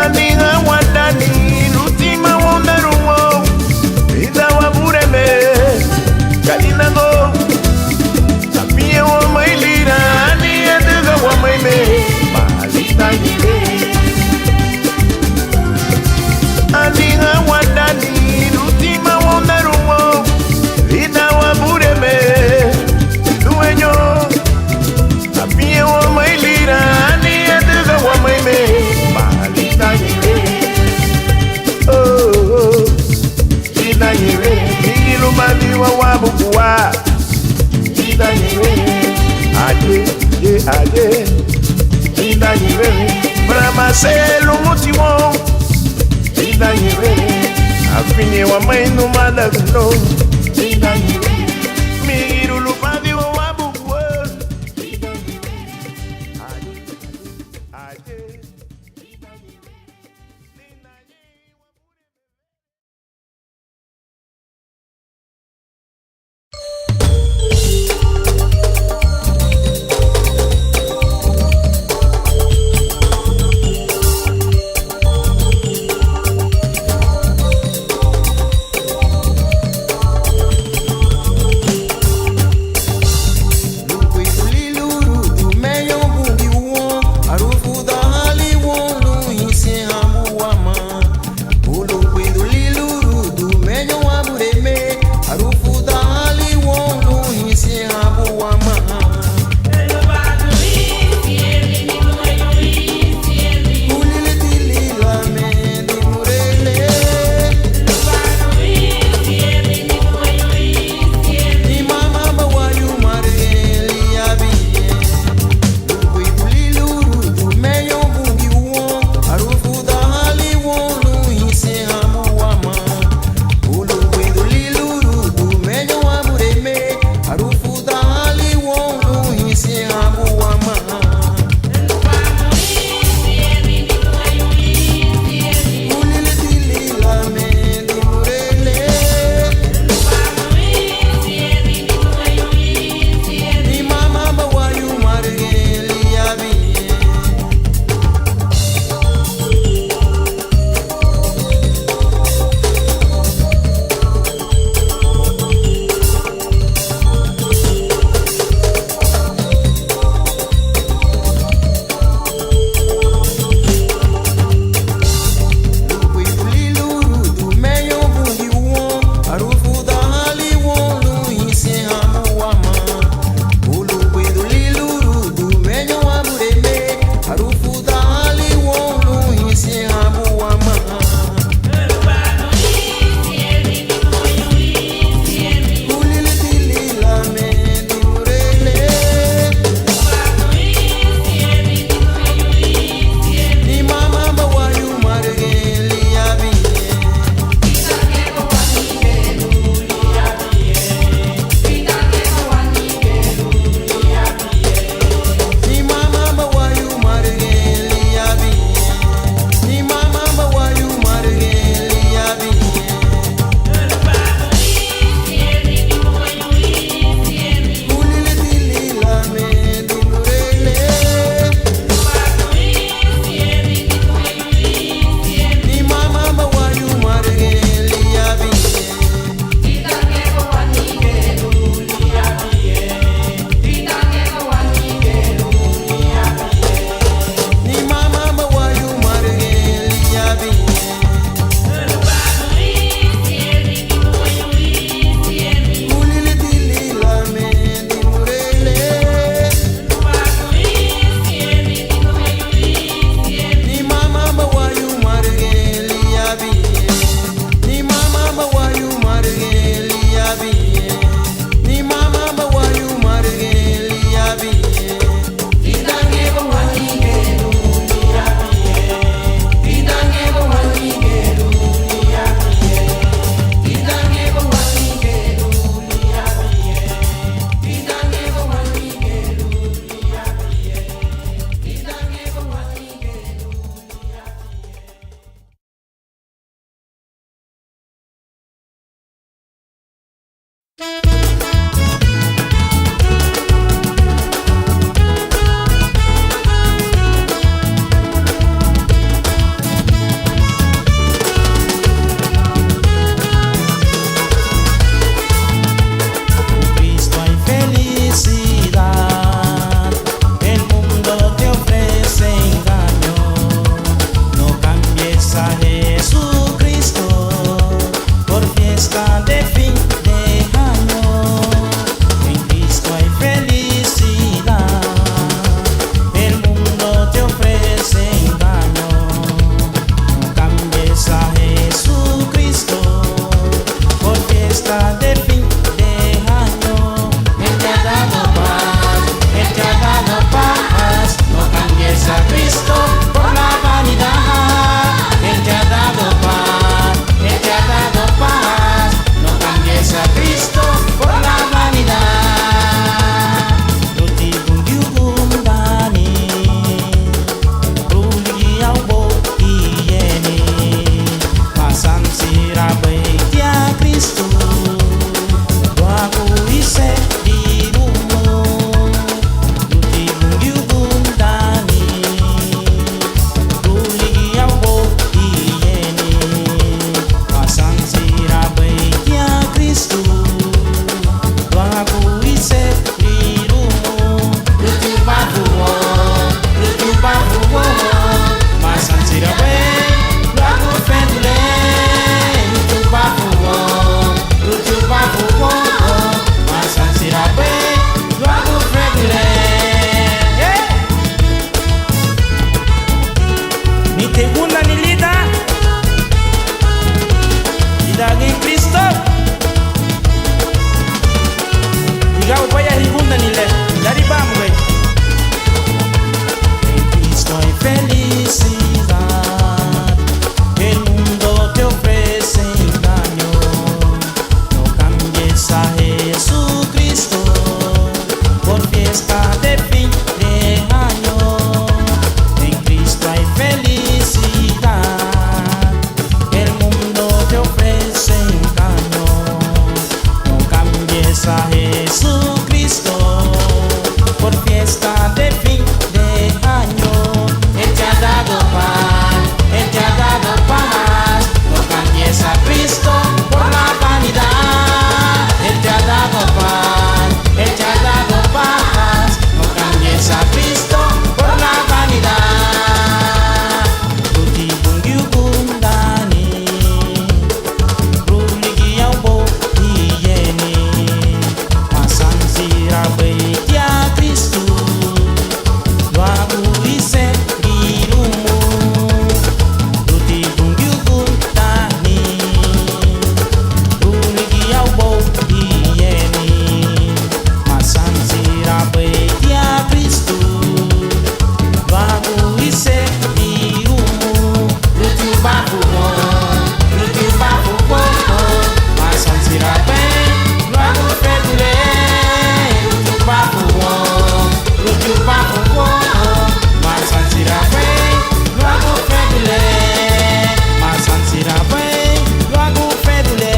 Aniga wadani Lutima wonderuwo Ida wabureme Kalinago Apie wa mailira Ani edega wa maime Malita yire Aniga wadani Lutima wonderuwo Ida wabureme Dueño Apie wa mailira Ani edega wa maime Malita yire Oh Ida yire Migilu madiwa wabukuwa Ida yire Aye, ye aye Ida yire Brahma selu mutimo Ida yire Afinye wa mainu madaguno Ida yire Migilu madiwa wabukuwa Ida yire Aye, aye
gracias a Jesucristo por fiesta de fin de año. Él te ha dado pan, Él te ha dado paz. No cambies a Cristo por la vanidad. Él te ha dado pan, Él te ha dado paz. No cambies a Cristo por la vanidad. Ruti bungi bundani, ruligi yaubo hiyeni, masanzira betia Cristo. Luagu ise girumu, ruti bungi bundani, ruligi yaubo hiyeni, masanzira betia Cristo. Luagu ise girumu, ruti babu masanzira bem, luagu fedule, ruti babu masanzira bem, luagu fedule, masanzira bem, luagu fedule,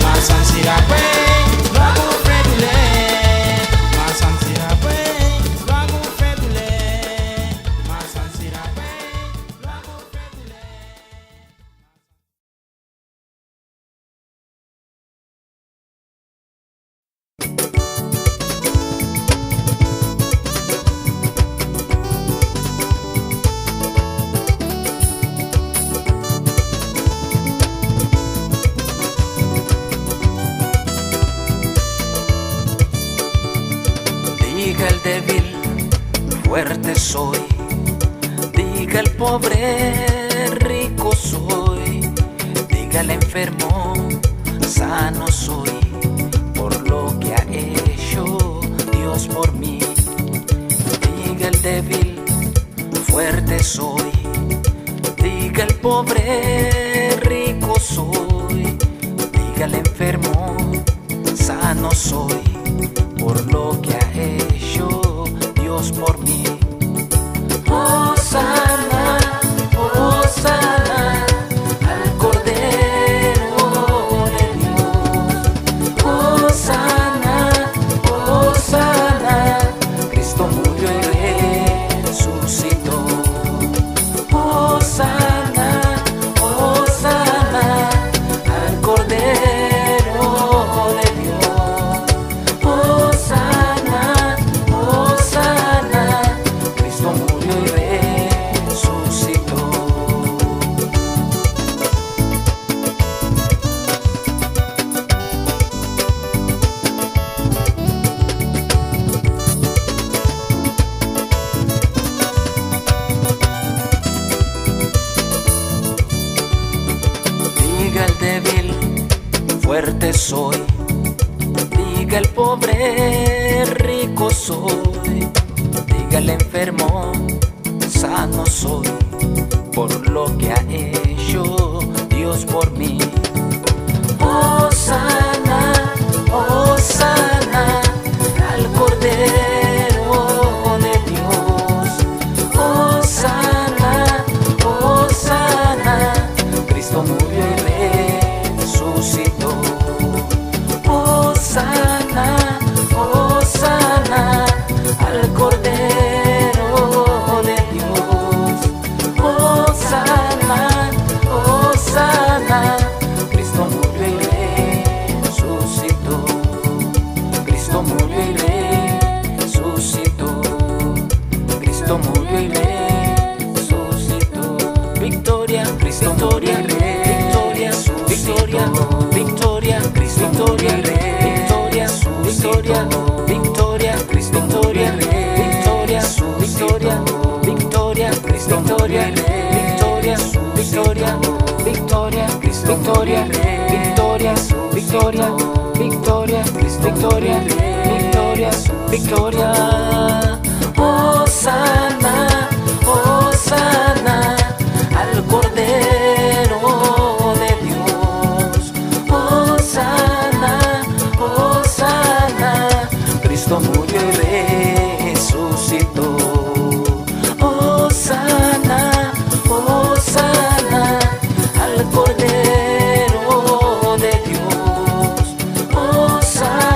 masanzira bem, luagu fedule, masanzira bem, luagu fedule, masanzira bem, luagu fedule.
Diga el débil, fuerte soy. Diga el pobre, rico soy. Diga el enfermo, sano soy. Por lo que ha hecho Dios por mí. Diga el débil, fuerte soy. Diga el pobre, rico soy. Diga el enfermo, sano soy. Por lo que ha hecho Dios por mí. Hosana, Hosana, al Cordero de Dios. Hosana, Hosana, Cristo murió y resucitó. Hosana, Hosana, al Cordero de Dios. Hosana, Hosana, Cristo murió y resucitó. Diga el débil, fuerte soy. Diga el pobre, rico soy. Diga el enfermo, sano soy. Por lo que ha hecho Dios por mí. Hosana, Hosana, al Cordero de Dios. Hosana, Hosana, Cristo murió y resucitó. Hosana, Hosana, al Cordero de Dios. Hosana, Hosana, Cristo murió y resucitó. Cristo murió y resucitó. Cristo murió y resucitó. Victoria, victoria, victoria, su victoria, victoria, Cristo, victoria, victoria, su victoria, victoria, Cristo, victoria, victoria, su victoria, victoria, Cristo, victoria, victoria, su victoria, victoria, Cristo, victoria, victoria, su victoria, victoria, Cristo, victoria, victoria, su victoria. Hosana, Hosana, al Cordero de Dios. Hosana, Hosana, Cristo murió y resucitó. Hosana, Hosana, al Cordero de Dios. Hosana.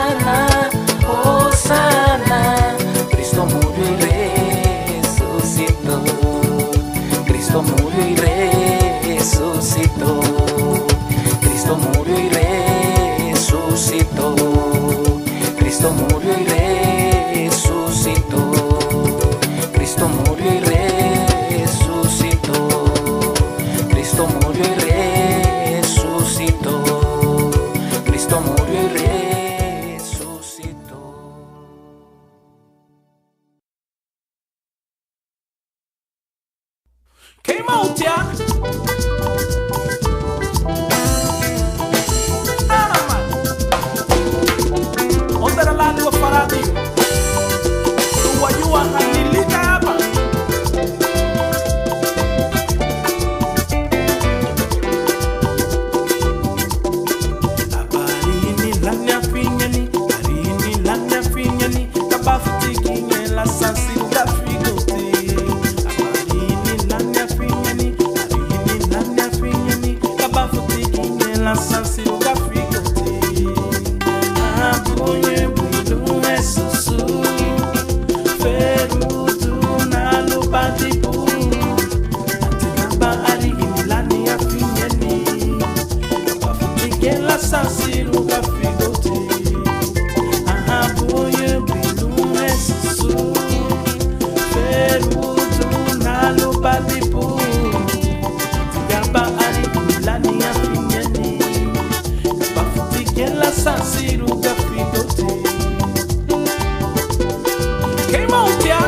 Came out, yeah. Onda la lado faradi. Wajua hanilika hapa. Arini lanya finyani, arini lanya finyani, kabafuti kinye la sansi da figote. Arini lanya finyani, kabafuti kinye la sansi da figote. Abonye budu esusu. Sansiru kafigote, ahaboye bilume susu, ferudu nalubadipu, tigaba ari milani ya finyeni, bafutikela sansiru kafigote. Came out, yeah.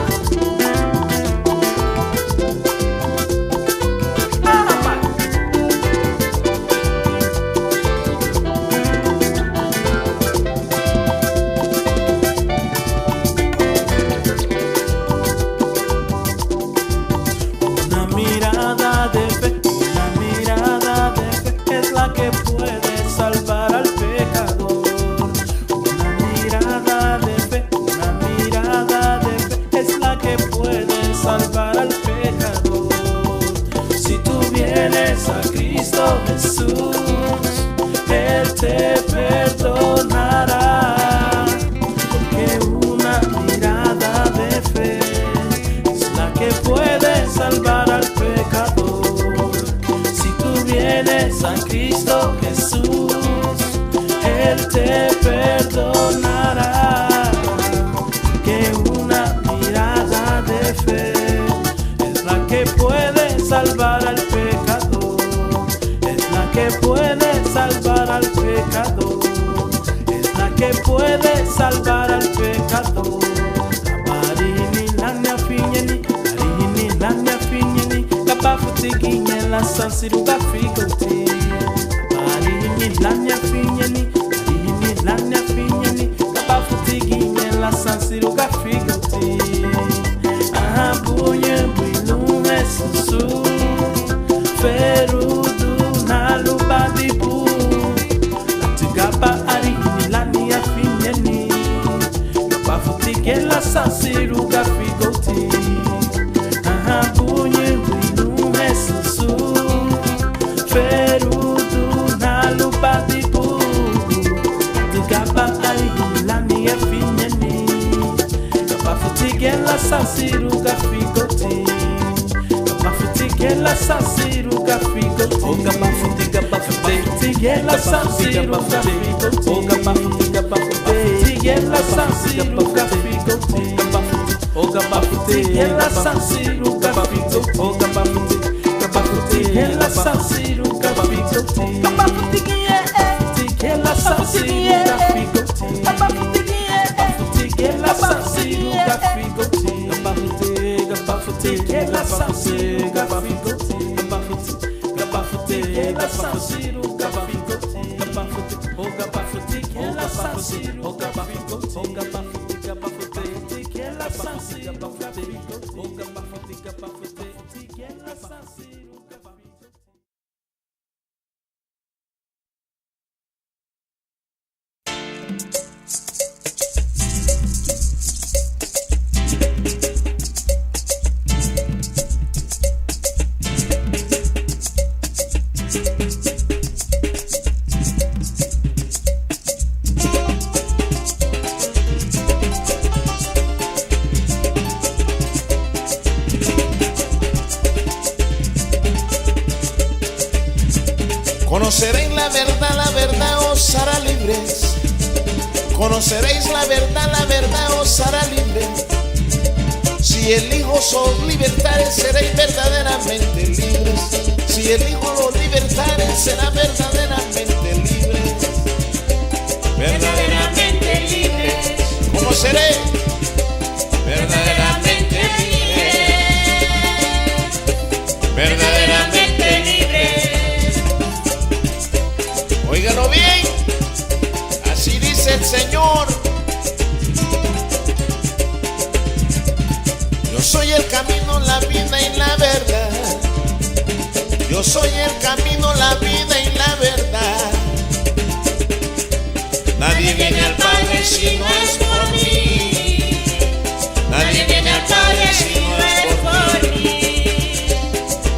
Salvar al pecador. Si tú vienes a Cristo Jesús, Él te perdonará, porque una mirada de fe es la que puede salvar al pecador. Si tú vienes a Cristo Jesús, Él te perdonará, que una mirada de fe puede salvar al pecador, es la que puede salvar al pecador, es la que puede salvar al pecador. Marini lanya finyeni, kabafuti kinye la sansiru kafigote. Marini lanya finyeni, kabafuti kinye la sansiru kafigote. Ahaboye susu, ferudu nalubadibu, latigaba ari milani ya finyeni, kabafutikela sansiru kafigote. Ahabunye winume susu, ferudu nalubadibu, latigaba ari milani ya finyeni, kabafutikela sansiru kafigote. Tigela sansiru kafigote, oga bafutika bafute. Tigela sansiru kafigote, oga bafutika bafute. Tigela sansiru kafigote, oga bafute. Tigela sansiru kafigote, oga bafute. Tigela sansiru kafigote, tigela sansiru kafigote, tigela sansiru kafigote. Tigela sansiru kafigote, tigela sansiru kafigote, oga bafuti, tigela sansiru kafigote, tigela sansiru kafigote, oga bafuti, tigela sansiru kafigote.
Conoceréis la verdad os hará libres. Conoceréis la verdad os hará libres. Si el Hijo os libertare, seréis verdaderamente libres. Si el Hijo los libertare, será verdaderamente libres. Verdaderamente libres. ¿Cómo seréis? Verdaderamente libres. verdaderamente libre. Óigalo bien, así dice el Señor. Yo soy el camino, la vida y la verdad. Yo soy el camino, la vida y la verdad. Nadie viene al Padre si no es por mí. Nadie viene al Padre si no es por mí.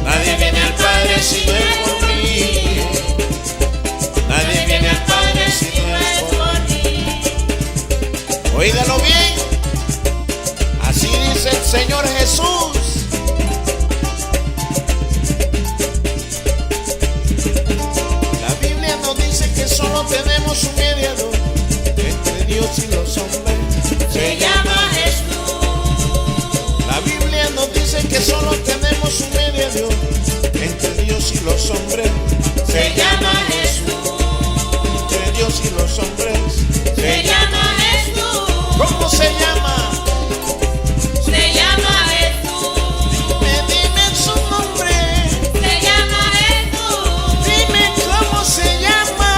Nadie viene al Padre si no es por mí. Nadie viene al Padre si no es por mí. Óigalo bien, así dice el Señor Jesús. La Biblia nos dice que solo tenemos un mediador entre Dios y los hombres. Se llama Jesús. La Biblia nos dice que solo tenemos un mediador entre Dios y los hombres. Se llama Jesús. Entre Dios y los hombres. Se llama Jesús. ¿Cómo se llama? Se llama Jesús. Dime su nombre. Se llama Jesús. Dime cómo se llama.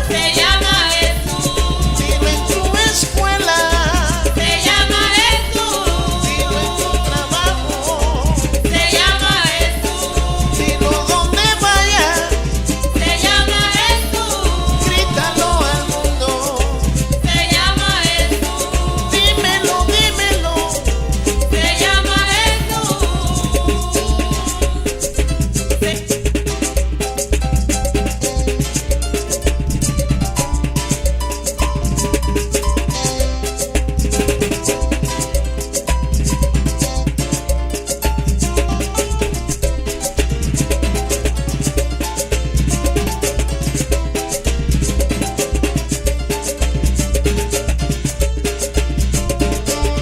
Se llama Jesús. Dilo en tu escuela. Se llama Jesús. Dilo en tu trabajo. Se llama Jesús. Dilo donde vayas. Se llama Jesús. Grítalo al mundo. Se llama Jesús. Dímelo, dímelo. Se llama Jesús.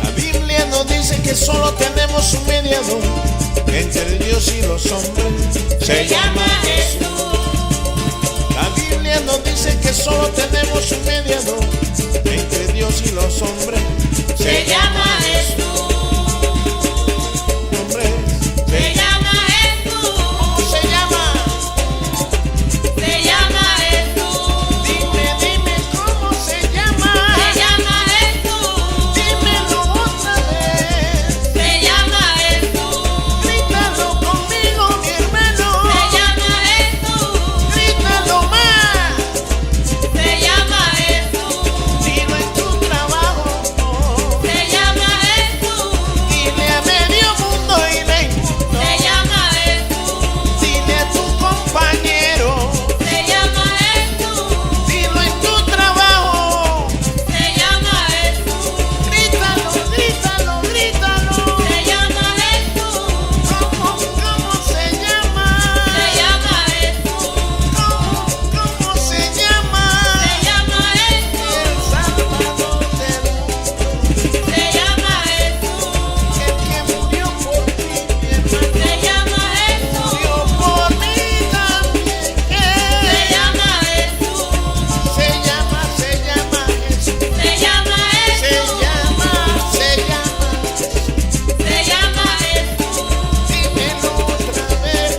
La Biblia nos dice que solo tenemos un mediador entre Dios y los hombres. Se llama Jesús. La Biblia nos dice que solo tenemos un mediador entre Dios y los hombres. Se llama Jesús. Hombre, se llama Jesús. ¿Cómo se llama? Se llama Jesús. Dime cómo se llama. Se llama Jesús. Dímelo otra vez. Se llama Jesús. Grítalo conmigo, mi hermano. Se llama Jesús. Grítalo más. Se llama Jesús. Dilo en tu trabajo. Se llama Jesús. Dile a medio mundo y le mundo. Se llama Jesús. Dile a tu compañero. Se llama Jesús. Dilo en tu trabajo. Se llama Jesús. Grítalo, grítalo, grítalo. Se llama Jesús. ¿Cómo se llama? Se llama Jesús. ¿Cómo se llama? Se llama Jesús. El Salvador del mundo. Se llama Jesús. El que murió por ti, mi hermano. Se llama Jesús. Murió por mí también. Se llama Jesús. Se llama Jesús. Se llama Jesús. Se llama Jesús. Dímelo otra vez.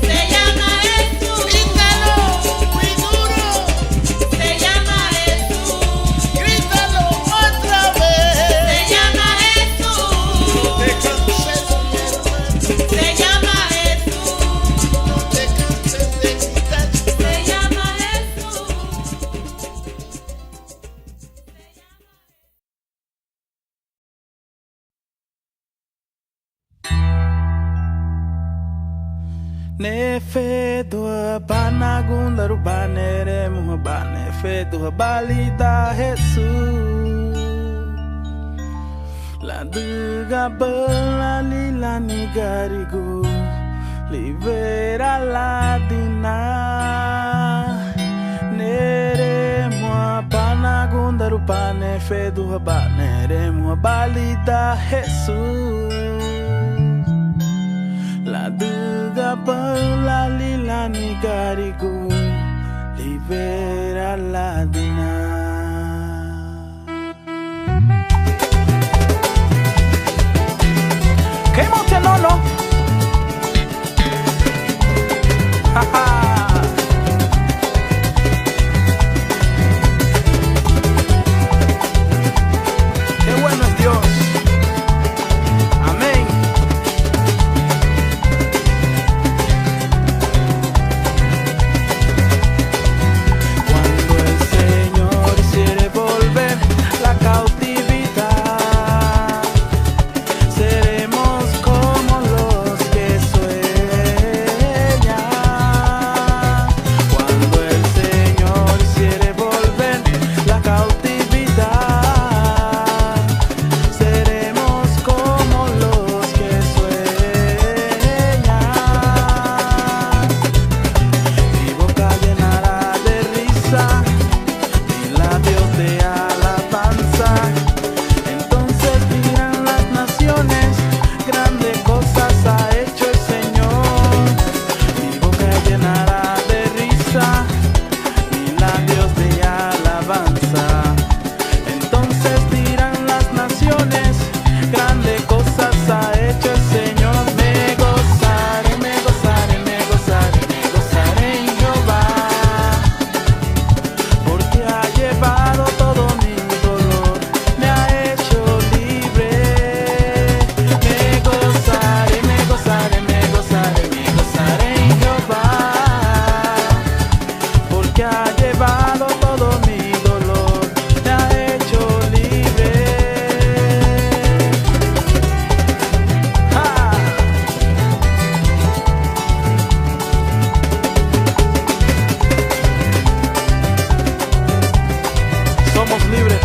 Se llama Jesús. Grítalo muy duro. Se llama Jesús. Grítalo otra vez. Se llama Jesús. No te canses, mi hermano. Se llama Jesús. No te canses de gritar. Se llama Jesús.
Ne fe dua bana gunda rubane re muhabane fe dua balida Jesus la duga bela lila nigarigo libera la dina nere muhabana gunda rubane fe dua bane re muhabalida Jesus la duga la lila nigarigo libera la dina. Que monte no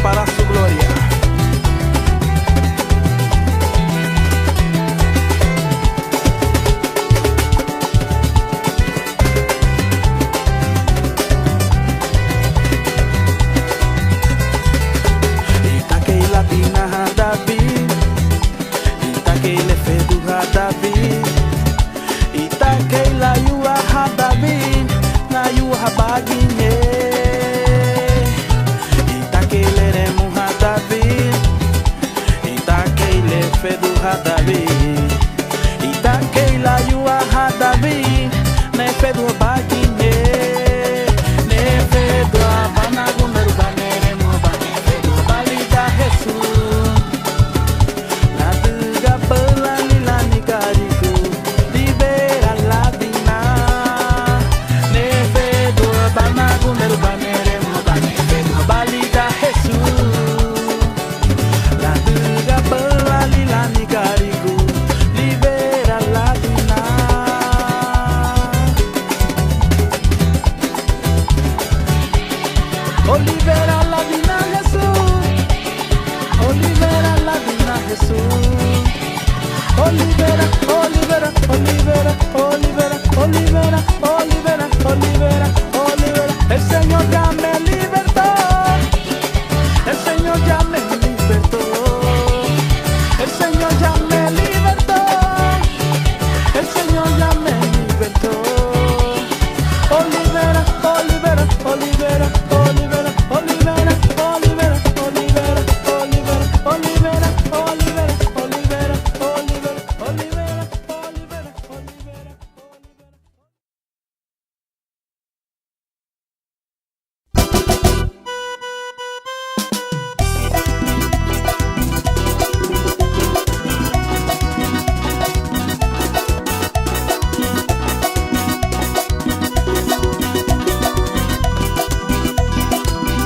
para su gloria. David, Itakeila feduha David, Itakeila yuaha David, na yuaha baginye, Itakeila remuha David, Itakeila feduha David, Itakeila yuaha David, na feduha baginye, ne feduha banagumeru baneremu baneru balida Jesus. Olivera la dina Jesús, Olivera la dina Jesús, Olivera, Olivera, Olivera, Olivera, Olivera, Olivera, Olivera, Olivera. El Señor ya me libertó, el Señor ya me libertó, el Señor ya me libertó, el Señor ya me libertó. Olivera, Olivera, Olivera, Olivera, Olivera, Olivera, Olivera, Olivera, Olivera, Olivera, Olivera, Olivera, Olivera, Olivera, Olivera.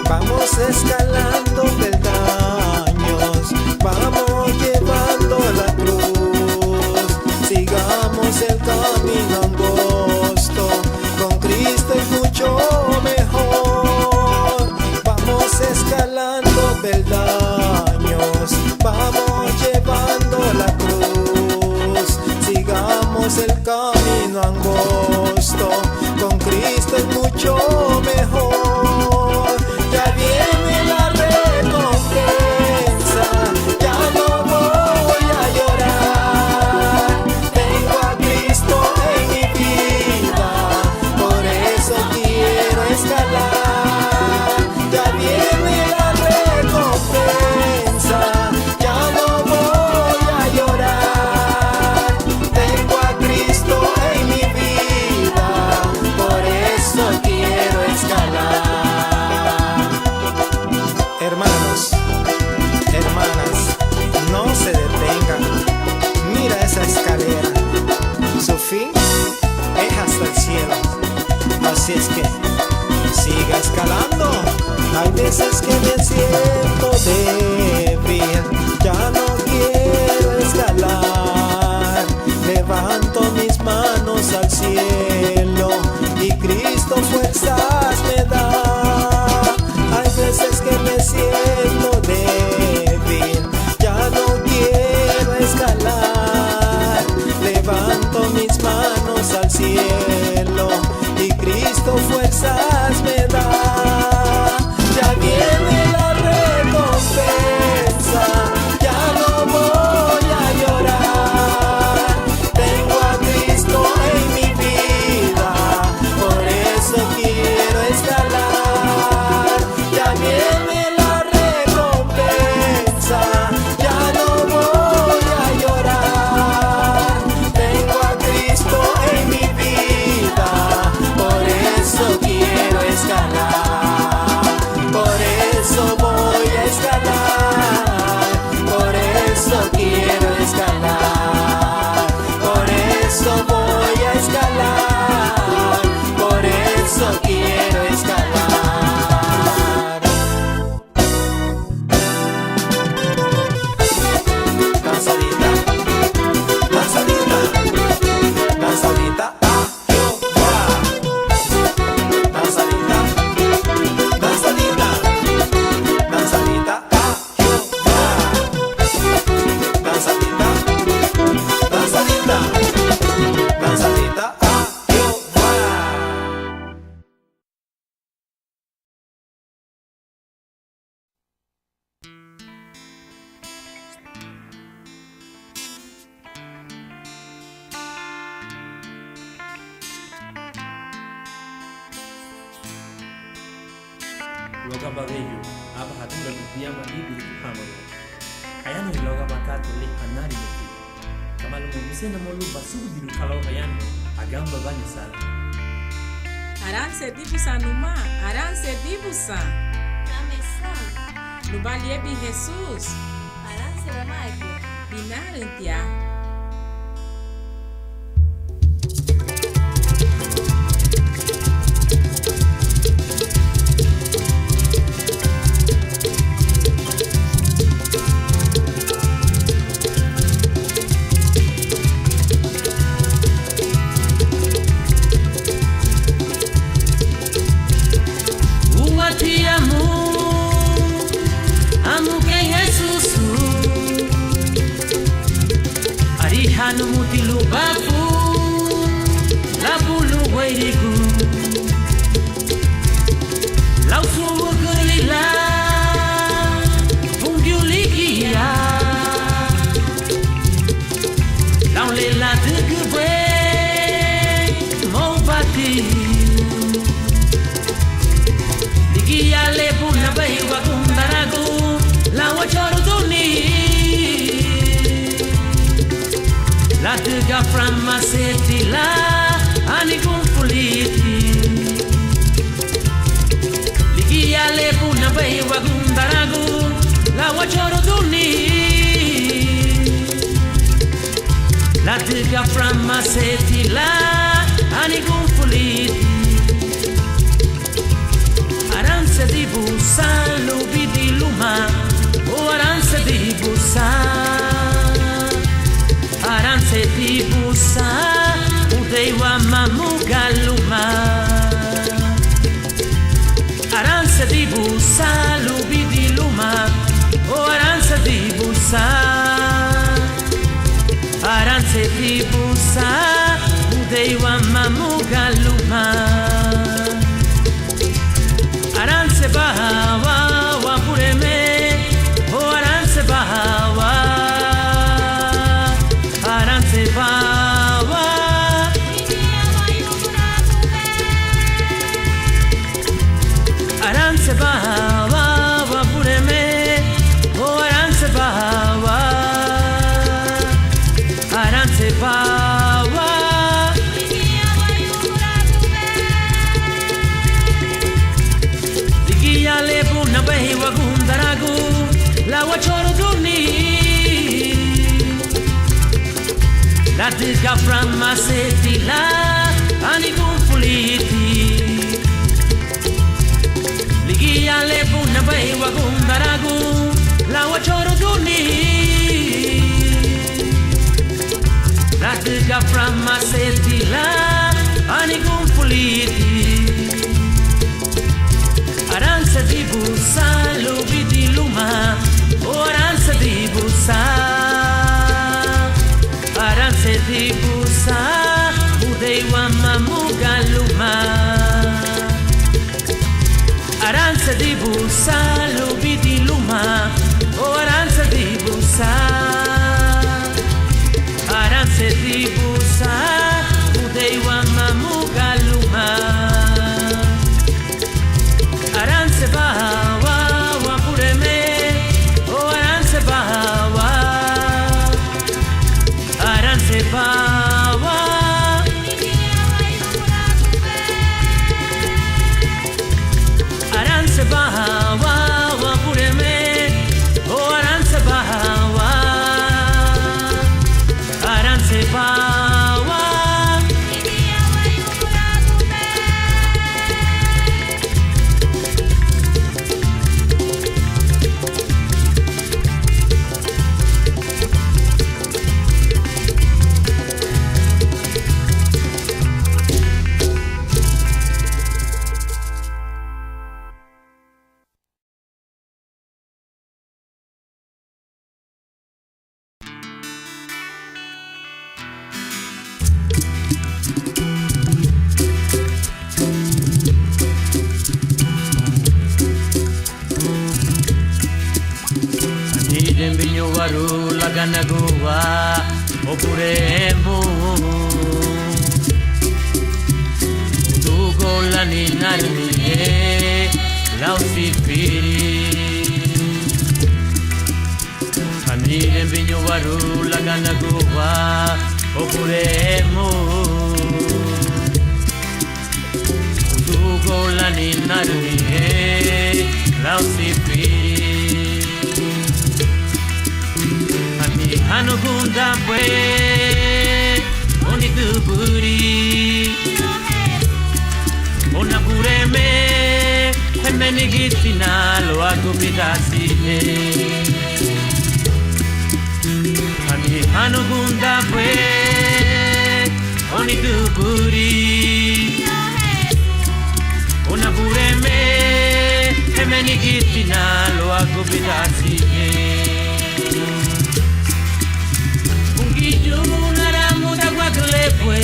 Vamos escalando peldaños, vamos llevando la cruz, sigamos el camino angosto, con Cristo es mucho mejor. Vamos escalando peldaños, vamos llevando la cruz, sigamos el camino angosto, con Cristo es mucho mejor. Ya viene la recompensa, ya no voy a llorar. Tengo a Cristo en mi vida, por eso quiero escalar. Ya viene la recompensa, ya no voy a llorar. Tengo a Cristo en mi vida, por eso quiero escalar. Hermanos, hermanas, no se detengan. Mira esa escalera, su fin es hasta el cielo. Así es que siga escalando. Hay veces que me siento débil, ya no quiero escalar. Levanto mis manos al cielo y Cristo fuerzas me da. Hay veces que me siento débil, ya no quiero escalar. Levanto mis manos al cielo y Cristo fuerzas me da. Ya viene la recompensa, ya no voy a llorar. Tengo a Cristo en mi vida, por eso quiero escalar. Ya viene la
loga babeyo aba hatura biama ibi hamano hayano loga bakato le hanari meki kama lumo musena molu basugu bidu kalau hayano agamba banyo sana
Aranse dibusa numa, aranse dibusa.
Namesa.
Lubali ebi Jesus.
Aranse bamaike.
Binarentia.
Hanu mutilu bafu la bulu wairigu lau suwa gelila fungiuligia lau lela tegebe mau bati ligia lebu na bahi wa kumbaragu lau wachoro duni La tega framma seti la ani confuliti Ligia le puna bai wa gundaragu la wachoro duni La tega framma seti la ani confuliti Aranze di busa lubi di luma o aranze di busa Aranse di busa, udei wa mamuga luma. Aranse di busa, lubi di luma. Oh, aranse di busa. Aranse di busa, udei wa mamuga luma. Aranse bahawa wa pureme. Oh, aranse bahawa. Aranse bawa Aranse bawa wa pureme Oh aranse bawa Aranse bawa Ligia lebu na behi wa gundaragu La wachoro duni La tega framma seti la ani confuliti Ligia le puna bai wa gundaragu la wachoro duni La tega framma seti la ani confuliti Aranze di busa lubi di luma O aranze di busa Aranse di busa, udei wa mamuga luma. Aranse di busa, lubi di luma. Oh, aranse di busa. Aranse di busa, udei wa mamuga luma. Aranse bahawa wa pureme. Oh, aranse bahawa. Aranse bawa Aranse bawa wa pureme Oh aranse bawa Aranse bawa Waru lagana gua opuremu tu golani narmi lausipiri Anire mbinyo waru lagana guwa opuremo Udugo lani naruye lausipiri Ani hanugunda pwe Oni duburi Ona pureme Hemeni gitina lo hago pedasine Ani hanugunda pwe Oni duburi Ona pureme Hemeni gitina lo hago pedasine Ungijunaramudha gwaglepwe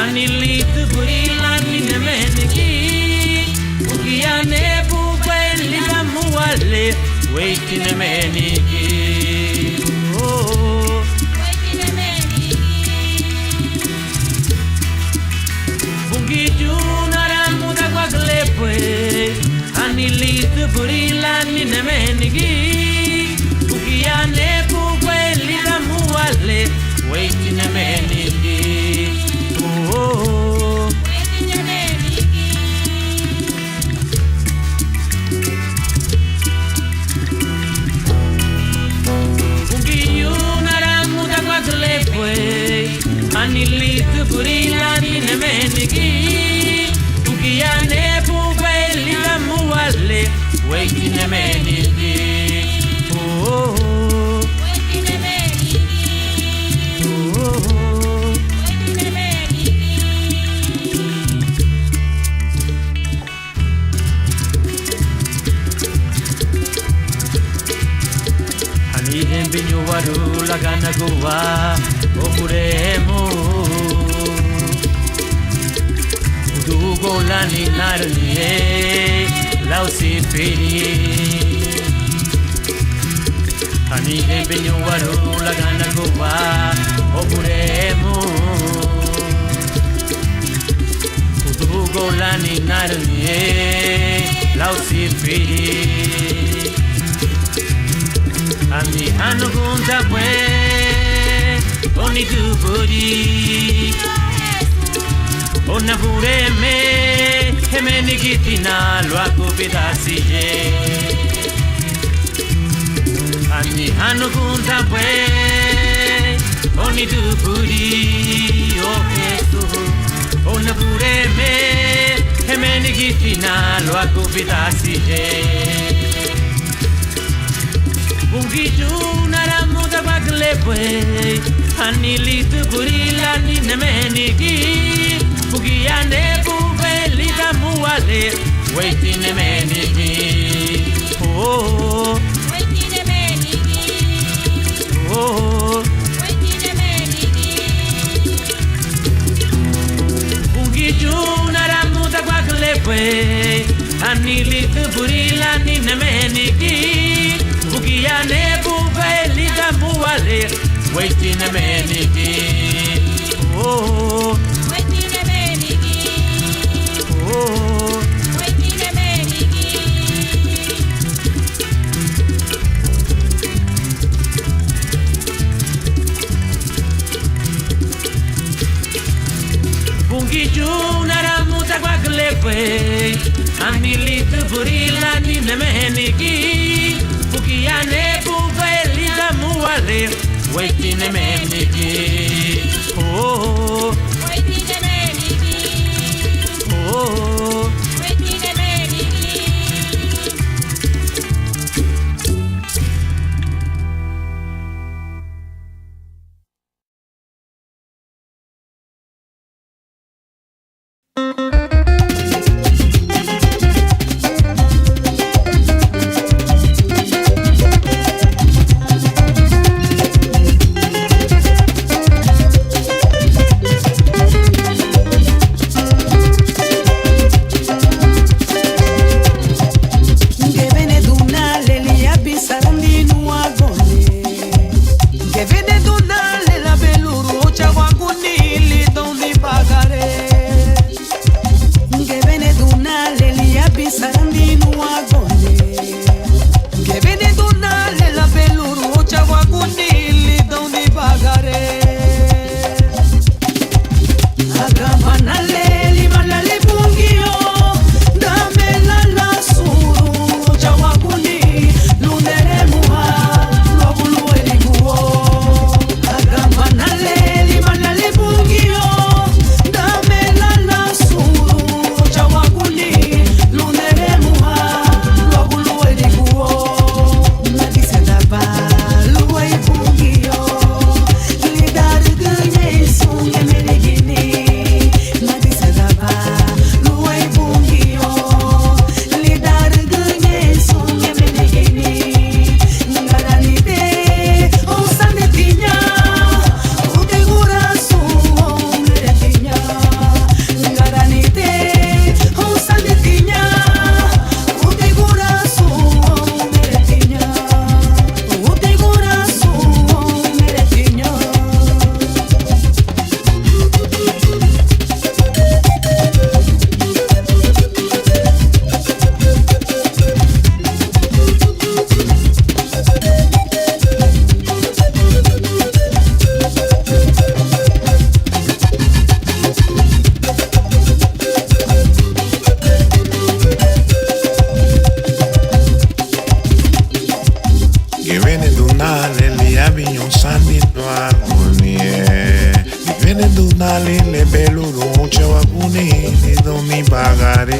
Anilitu burila ninemeniki Ukiane bube lila muwale Weitine meniki Ungijunaramudha gwaglepwe Anilitu burila ninemeniki Ukiane bube lila muwale Weitine meniki Anilitu burila ninemeniki Ukiane bube lila muwale Weitine meniki Anire mbinyo waru lagana guwa opuremo Udugo lani naruye lausipiri Anire mbinyo waru lagana guwa opuremo Udugo lani naruye lausipiri Ani hanugunda pwe Oni duburi Ona pureme Hemeni gitina lo hago pedasille Ani hanugunda pwe Oni duburi Oh Jesús Ona pureme Hemeni gitina lo hago pedasille Ungijunaramudha gwaglepwe Anilitu burila ninemeniki Ukiane bube lila muwale Weitine meniki Oh Weitine meniki Oh Weitine meniki Ungijunaramudha gwaglepwe Anilitu burila ninemeniki Ukiane bube lila muwale Weitine meniki Oh Weitine meniki Oh Weitine meniki Ungijunaramudha gwaglepwe Anilitu burila ninemeniki Ukiane bube lila muwale Weitine meniki Oh Weitine meniki Oh Weitine meniki
che viene donale li abbiamo santi agonie che viene donale le bello non c'è alcuni di non mi pagare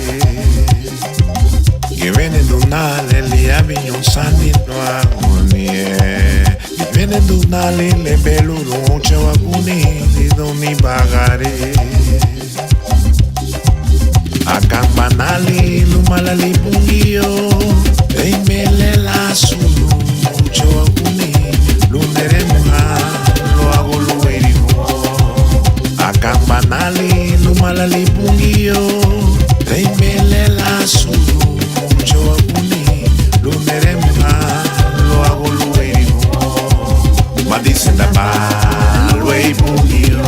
che viene donale li abbiamo santi agonie che viene donale le bello non c'è alcuni di non mi pagare a campanali lumalali pungio e mele la sulu mucho akuni lunere muha lo hago lo erigo a campanali lumalali pungio e mele la sulu mucho akuni lunere muha lo hago lo erigo ma dicen da ba lo ei pungio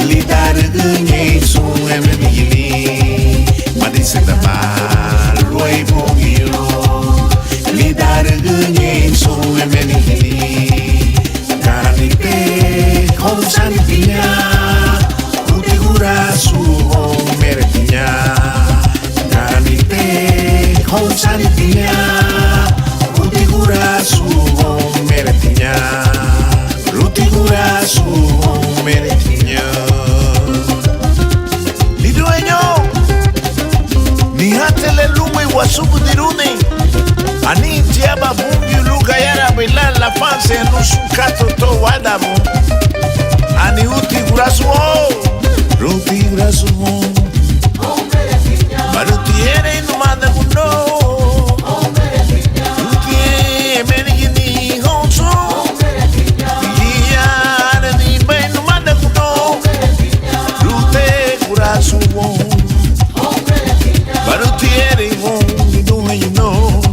li dare ganhei su ememili ma dicen da ba lo ei pungio li dare ganhei su ememili caranipe con sanipinha utigura su meretinha caranipe con sanipinha utigura su meretinha utigura su meretinha li dueño ni hatele lume wasubu diruni ani tiaba bungi luga yara bailar la fanse no sukato to wadamu ani uti gurasu ruti gurasu baruti ere no manda mundo ruti menigini honso yara ni ben no manda mundo rute gurasu baruti ere no you know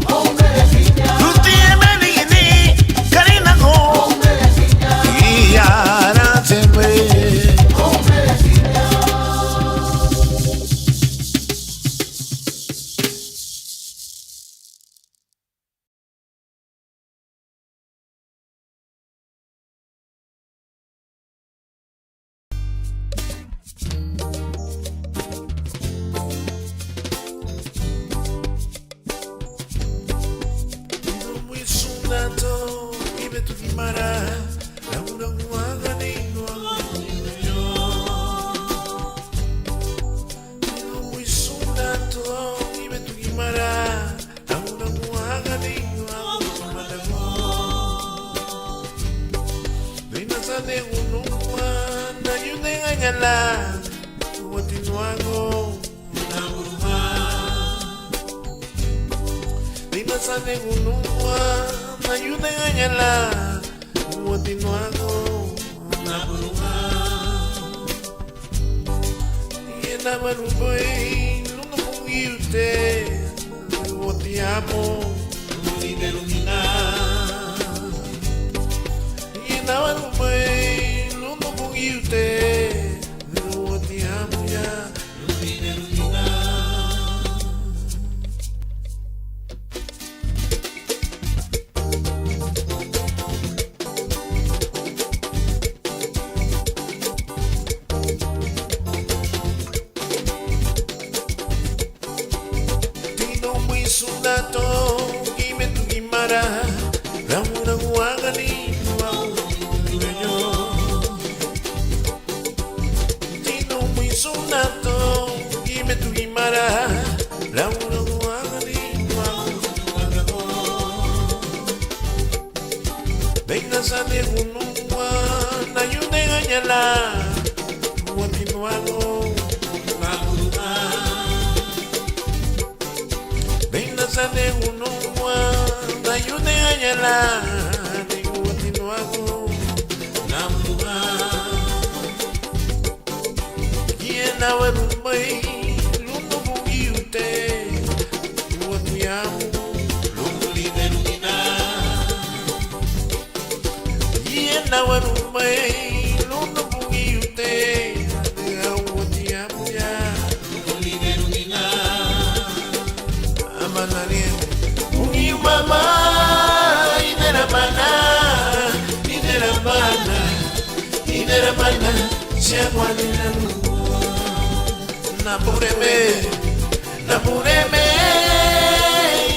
Napureme,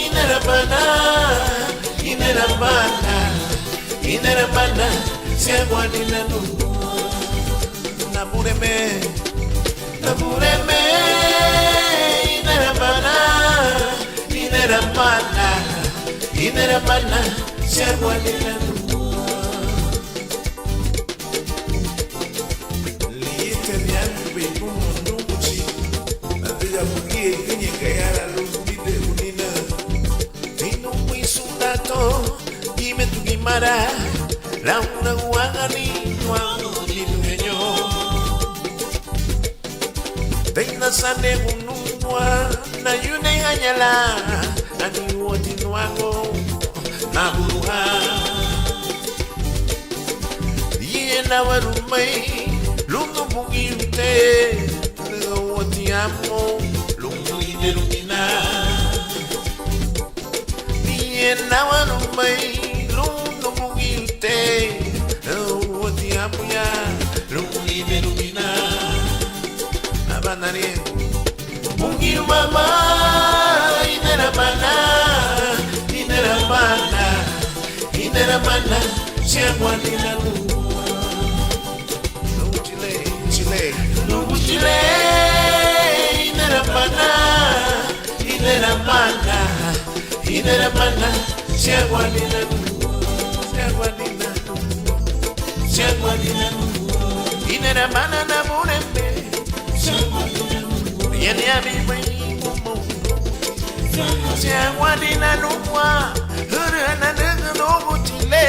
inerabana, mana siagwanina numwa nabureme inera mana siagwanina numwa liitelianu bebu mondumuchi nateja mukie kenye kayara lumide unina Tino mwisundato Gime tu gimara Launa guagani Nuango dinueño Teina sane ununua Na yune hanyala Ani uoti nuango Na buruha Ye na warumai Lungo bungi ute Lega uoti amo Lungo ide lumina Nawa lumai lungo mugilte Oti apuya lungi de lumina Abanare Mungir mama Inera mana Siagwanina lumwa Lungu chile Inera mana siagwanina inera mana na burembe yene abiwe siagwanina numwa hurana nungo chile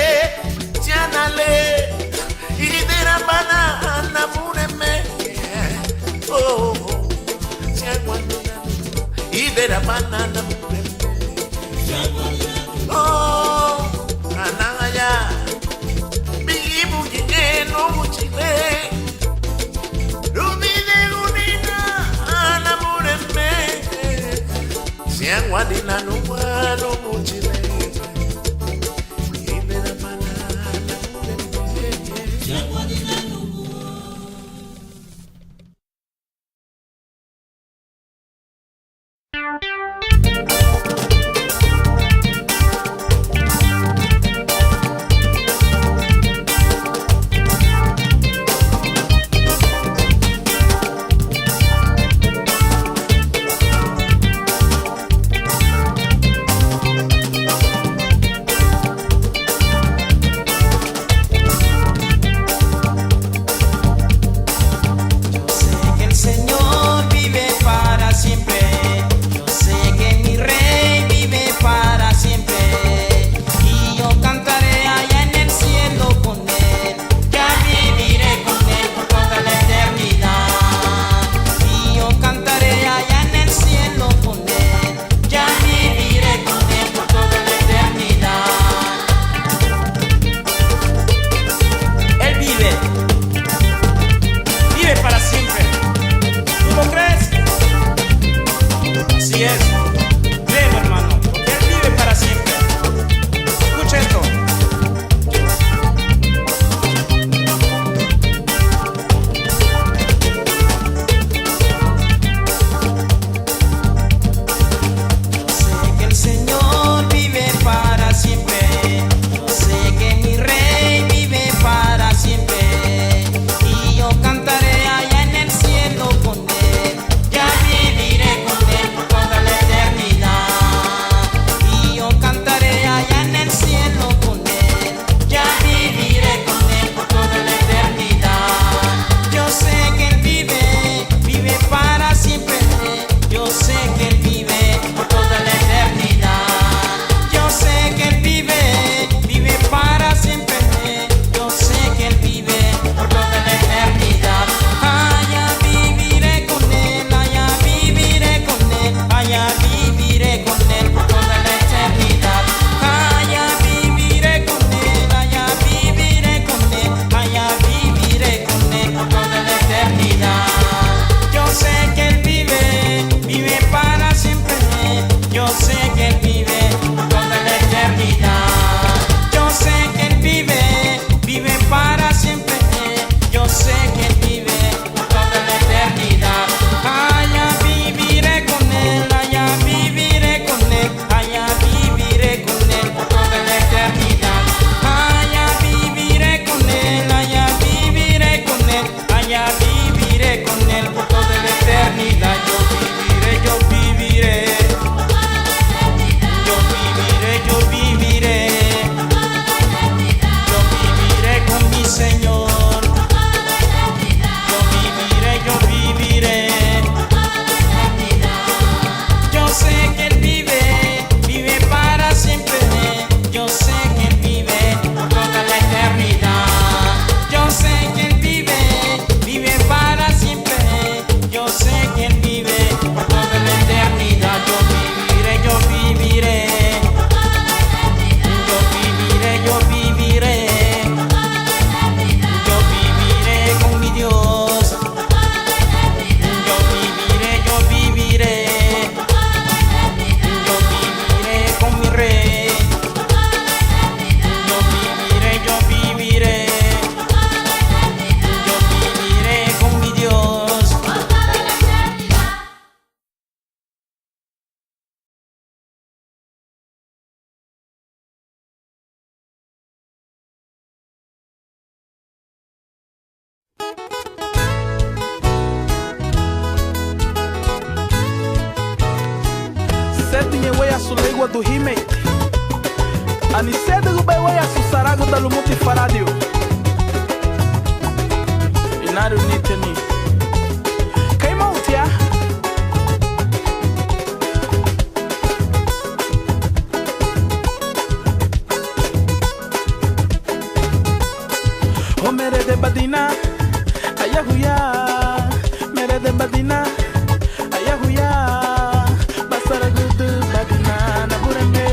sianale inera mana na burembe oh siagwanina inera mana na Oh, anangaya, bigibu gingeno muchile, lumide unina, anamureme, siangwadina numano muchile, inera mana, siangwadina numano.
água do Rimei. Anicedo do Bewaya Susarago da Lumuti Faradio. Inaru Niteni. Kaimautia. O mere de Badina. Ayahuya. Mere de Badina. Ayahuya. Basaragudu Badina na Bureme.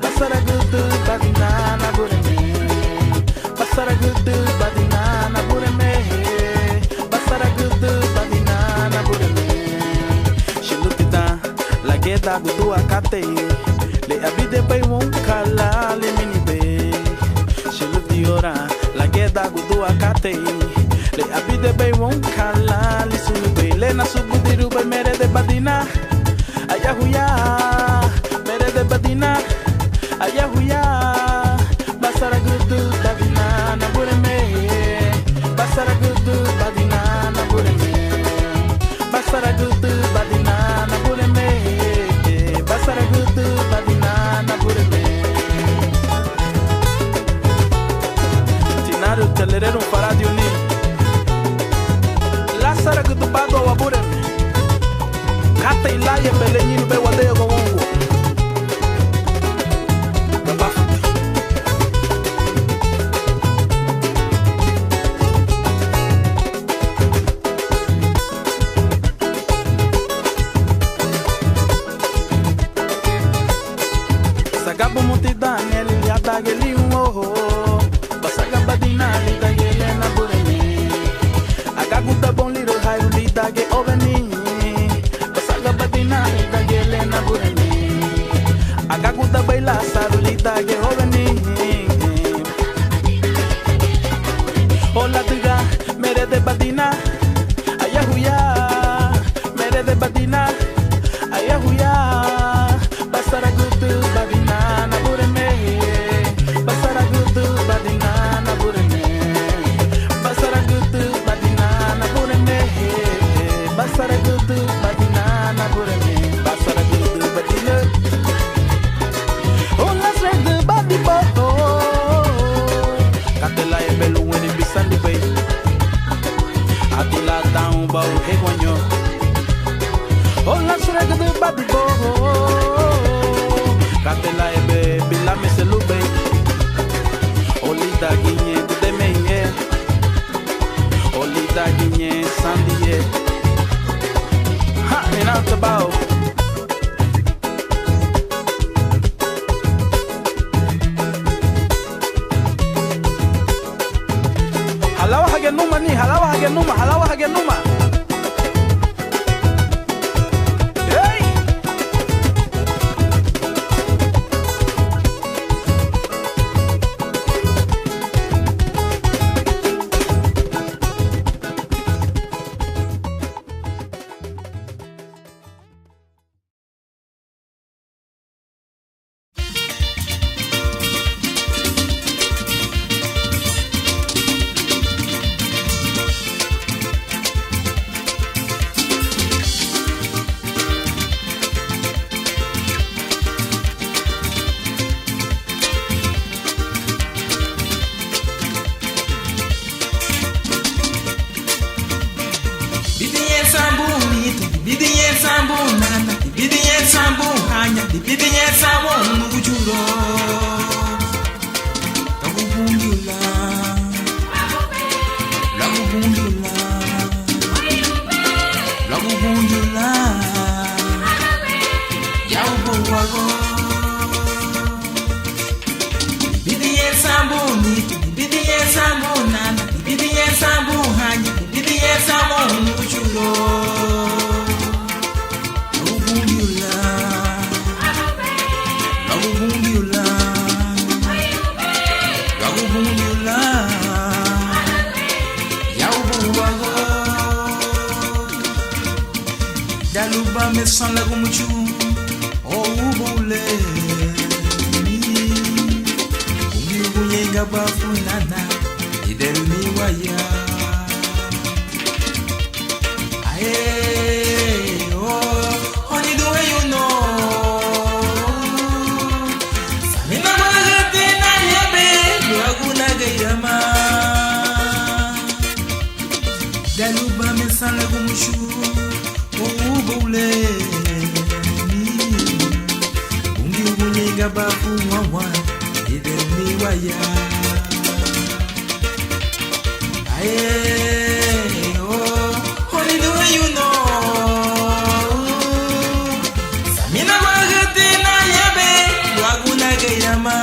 Basaragudu Badina na Bureme. Basaragudu Badina na Bureme. Basaragudu Badina na Bureme. Shilutida Lageda Gudu Akate. Le abide bay won kala le minibe. Shilutiora Lageda Gudu Akate. Le abide bay won kala le sunube. Le na subudiru bay mere de Badina. Ayahuya, mere de Badina. Ayahuya, Basaragudu Badina na Bureme. Basaragudu Badina na Bureme. Basaragudu Badina na Bureme. Basaragudu Badina na Bureme. Tinaru telerero para diuni. Lasaragudu Bado wa Bureme. Kata ilaya belenyi be wade go wongo. Sagabu muti Daniel ya dageli mo. Basaga badina li dagele na bureni. Agagu da bon little high li dage oveni. Badina dagele na bureni. Agaguda baila sarulita ge oveni. Hola tiga mere de Badina. Ayahuya mere de Badina. Ayahuya Basaragudu Badina na bureme. Basaragudu Badina na bureme. Basaragudu Badina na bureme. Basaragudu Badina na bureme. Basaragudu Badina. Oh las red de Badibo. Katela e belu weni bisandi bay. Atila down ba o hegonyo. Oh las red de Badibo. Katela e be bila meselu bay. Olida ginye de menye. Olida ginye sandiye. Ha, and out about. Halawa hagenuma ni, halawa hagenuma, halawa hagenuma. Hey!
Daluba me san la gumuchu o ubule Umi bunye gaba funana ideru ni waya Aye oh only the way you know
mushu ubule ungi ugunyega bafu mwa idemi waya aye oh only the way you know samina magati na yebe waguna gayama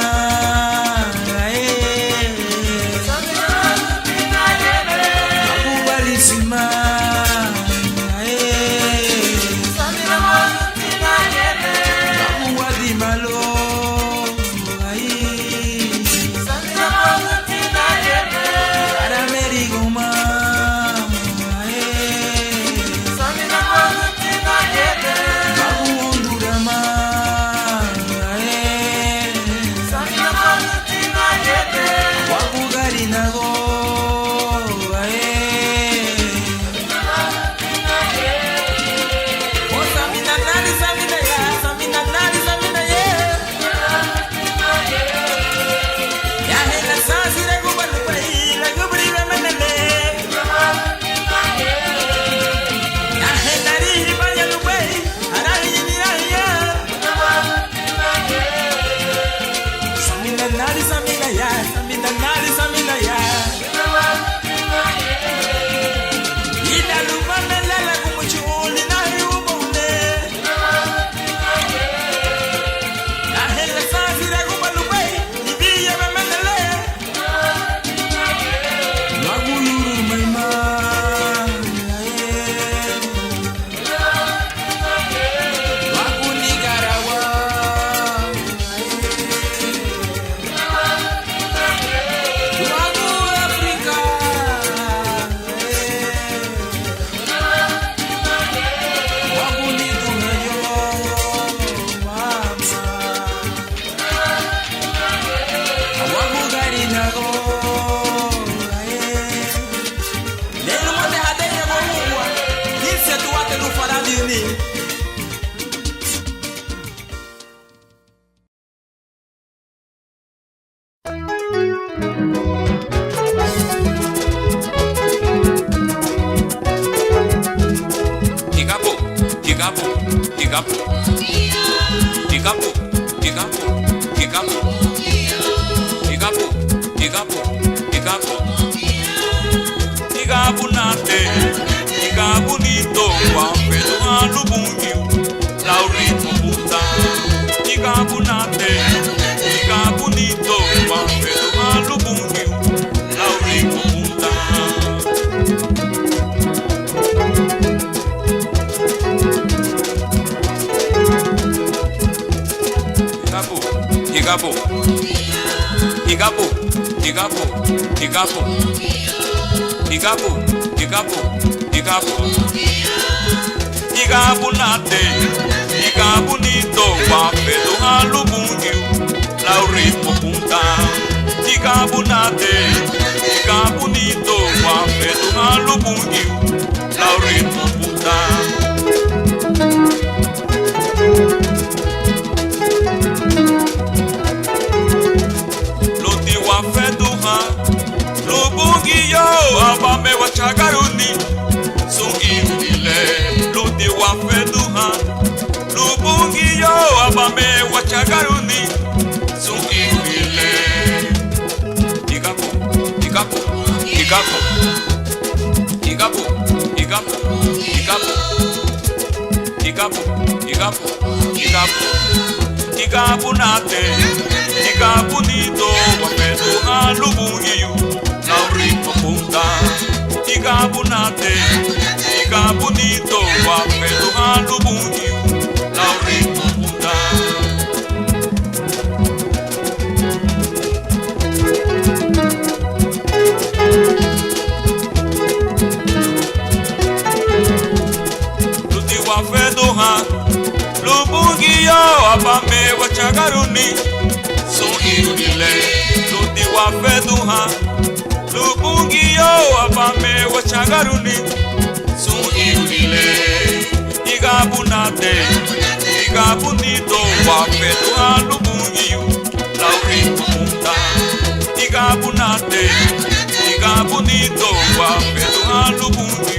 Iga bonito, wa pedo alubungi,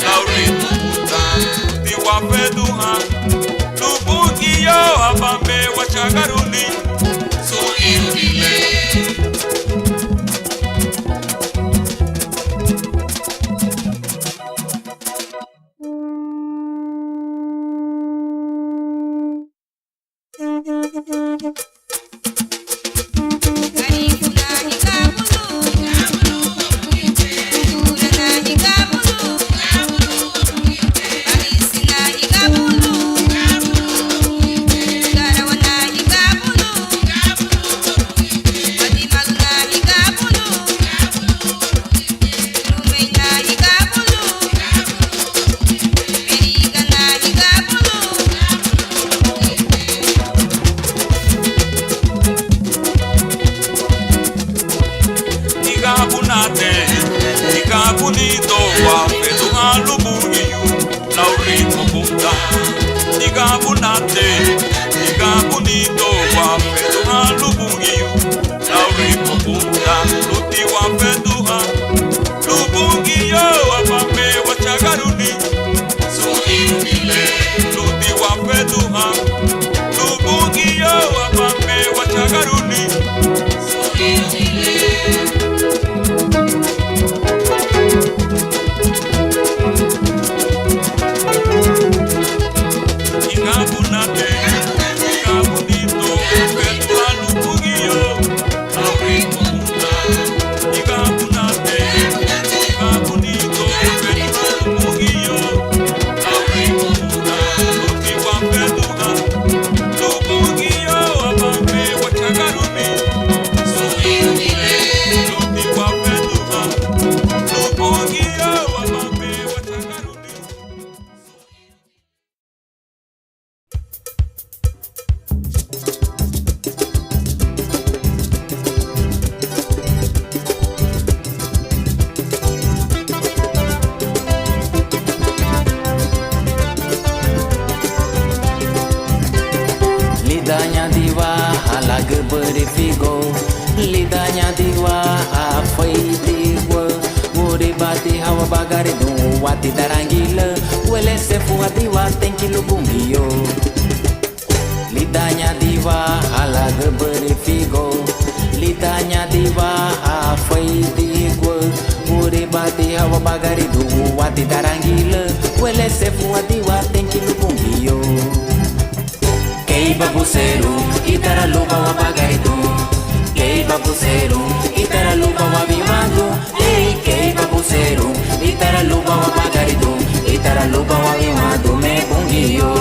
laurito. wafeduha lubukiyo abambe wachagaruni so ilile
Lidahnya diwa halaga berifigo, lidahnya diwa afai diwa. Wuri bati hawa bagari do wati darangila, wele sefu diwa tenki lubungio. Lidahnya diwa halaga berifigo, lidahnya diwa afai diwa. Wuri bati hawa bagari do wati darangila, wele sefu diwa tenki lubungio. Kei babuseru, itara lupa wa bagaitu. Kei babuseru, itara lupa wa bimadu. Kei babuseru, itara lupa wa bagaitu. Itara lupa wa bimadu me bungio.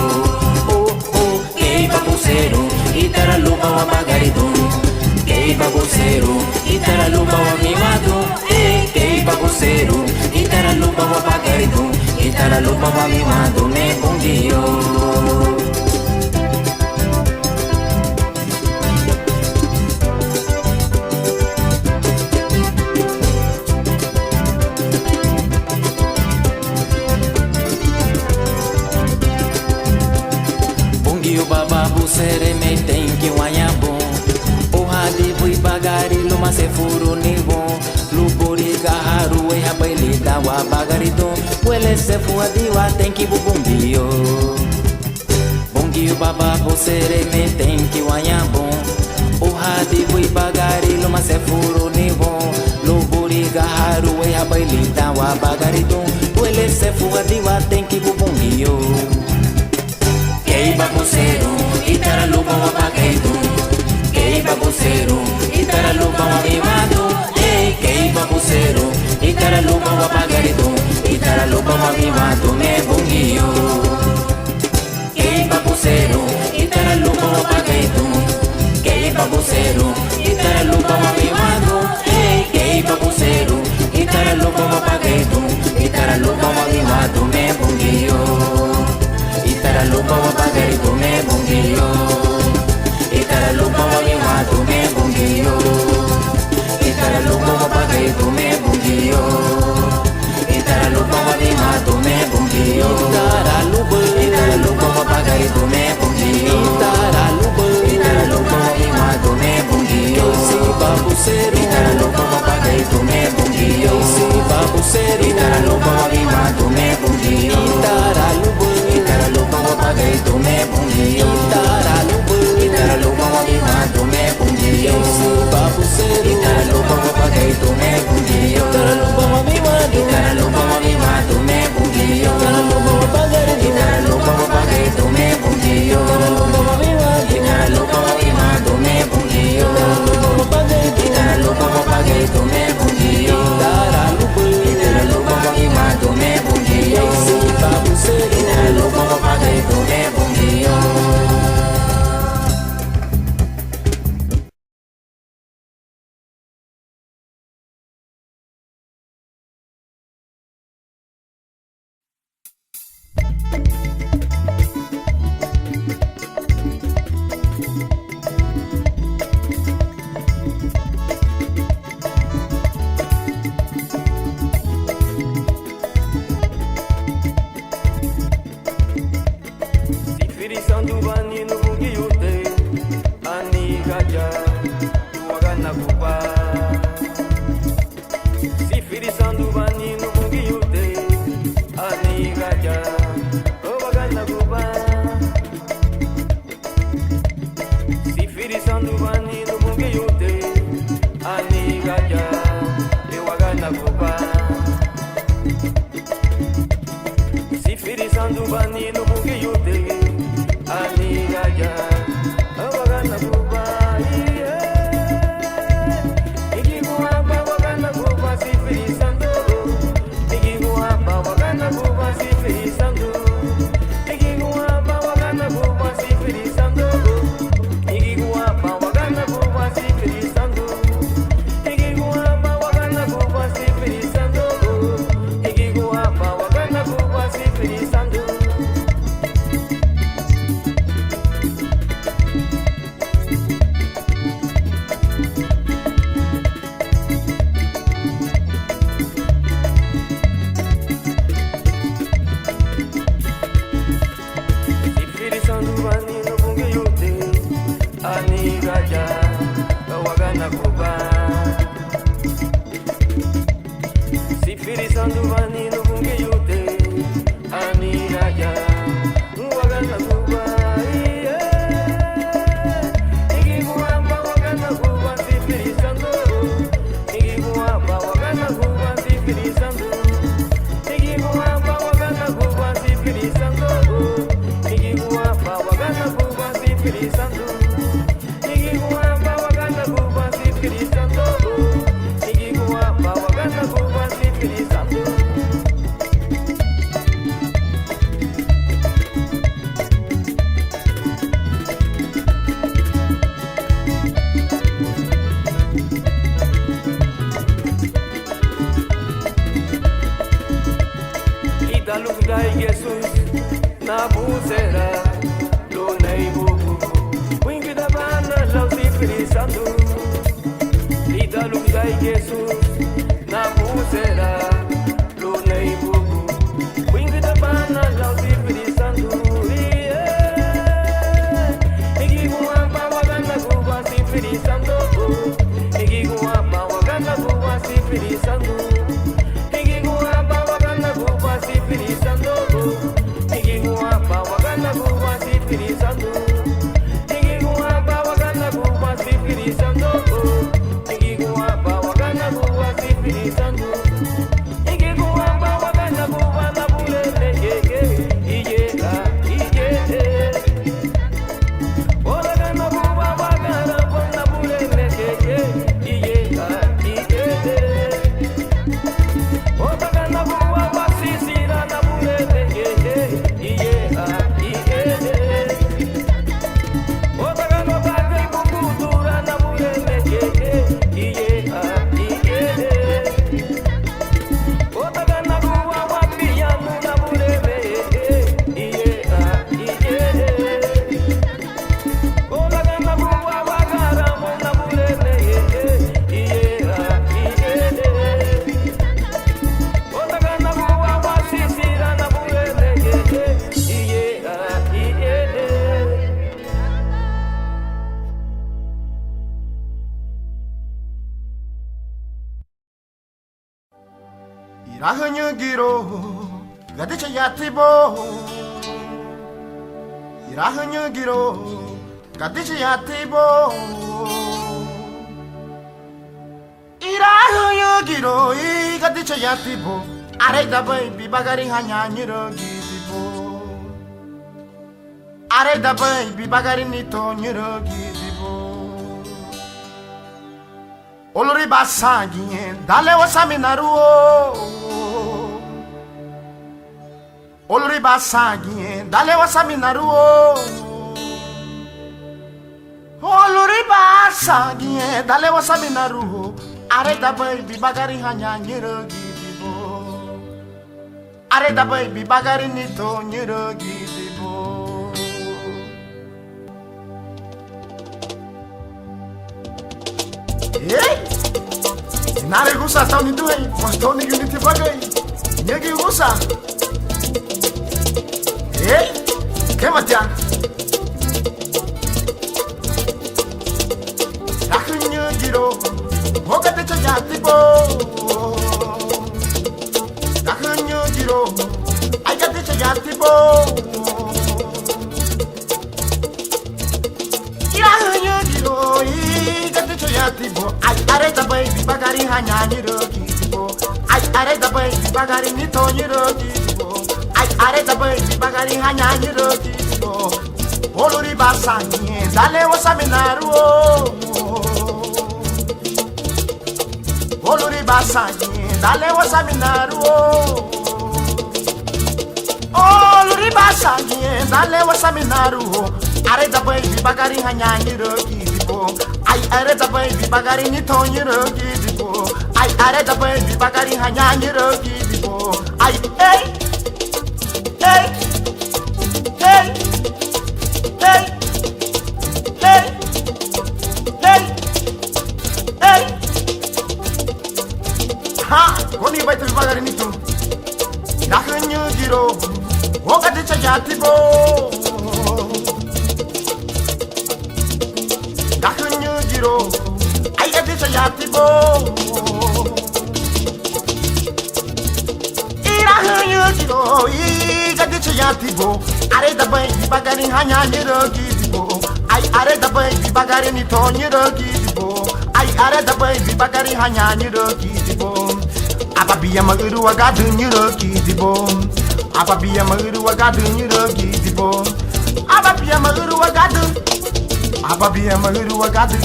Kei babuseru, itara lupa wa bagaitu. Kei babuseru, itara lupa wa bimadu. Kei babuseru, itara lupa wa bagaitu. Itara lupa wa bimadu me bungio. Baba busere me tenki wanyabo o hadi bui bagari luma se furu nibo luburi gaharu e habaili dawa bagari do wele se fuadi wa tenki bubumbio bongi baba busere me tenki wanyabo o hadi bui bagari luma se furu nibo luburi gaharu e habaili dawa bagari do wele se fuadi wa tenki bubumbio. Kei babuseru, itara lupa wa bagaitu. Kei babuseru, itara lupa wa bimadu. Kei babuseru, itara lupa wa bagaitu. Itara lupa wa bimadu me bungio. Kei babuseru, itara lupa wa bagaitu. Kei babuseru, itara lupa wa bimadu. Kei babuseru, itara lupa wa bagaitu. Itara lupa wa bimadu me bungio. Itara lupa wa bagaitu me bungio. Itara lupa wa bimadu me bungio. Itara lupa wa bagaitu me bungio. Itara lupa wa bimadu me bungio. Itara lupa wa bagaitu me bungio. Itara lupa wa bimadu me bungio. Itara lupa wa bagaitu me bungio. Itara lupa wa bimadu me bungio. Itara
bungiyo Itaralupa wabima tume bungiyo Itaralupa wapagai tume bungiyo Itaralupa wabima tume bungiyo Itaralupa wapagai tume bungiyo Itaralupa wabima tume bungiyo Itaralupa wapagai tume bungiyo Itaralupa wabima tume bungiyo Itaralupa wapagai tume bungiyo.
Rahanya giro, gade chayati bo. irahanyu giro kadichi yatibo irahanyu giro I kadichi yatibo areda baby bagari hanya nyiro gidibo areda baby bagari nito nyiro gidibo olori basangi dale wasaminaruo olori basangi dale wasaminaruo olori basangi dale wasaminaruo areda baby bagari hanya nyiro gidibo areda baby bagari nito nyiro gidibo nare gusa tau ni duai mosto ni unity bagai nyegi gusa ke matia rakunyu giro hokate chayati bo rakunyu giro ayate chayati bo irakunyu giro ikate chayati bo areda baby bagari hanya nyiro gidibo areda baby bagari nito nyiro gidibo areda baby bagari hanya nyiro gidibo olori basangi dale wasaminaruo olori basangi dale wasaminaruo olori basangi dale wasaminaruo areda baby bagari hanya nyiro gidibo areda baby bagari nito nyiro gidibo areda baby bagari hanya nyiro gidibo hey hey hey hey hey hey hey ha koni baby bagari nito nakunyu giro wakati chayatibo nakunyu giro ayati chayatibo irakunyu giro ikati chayatibo areda baby bagari hanya nyiro gidibo areda baby bagari nito nyiro gidibo areda baby bagari hanya nyiro gidibo ababiya maguru wagadu nyiro gidibo ababiya maguru wagadu nyiro gidibo ababiya maguru wagadu ababiya maguru wagadu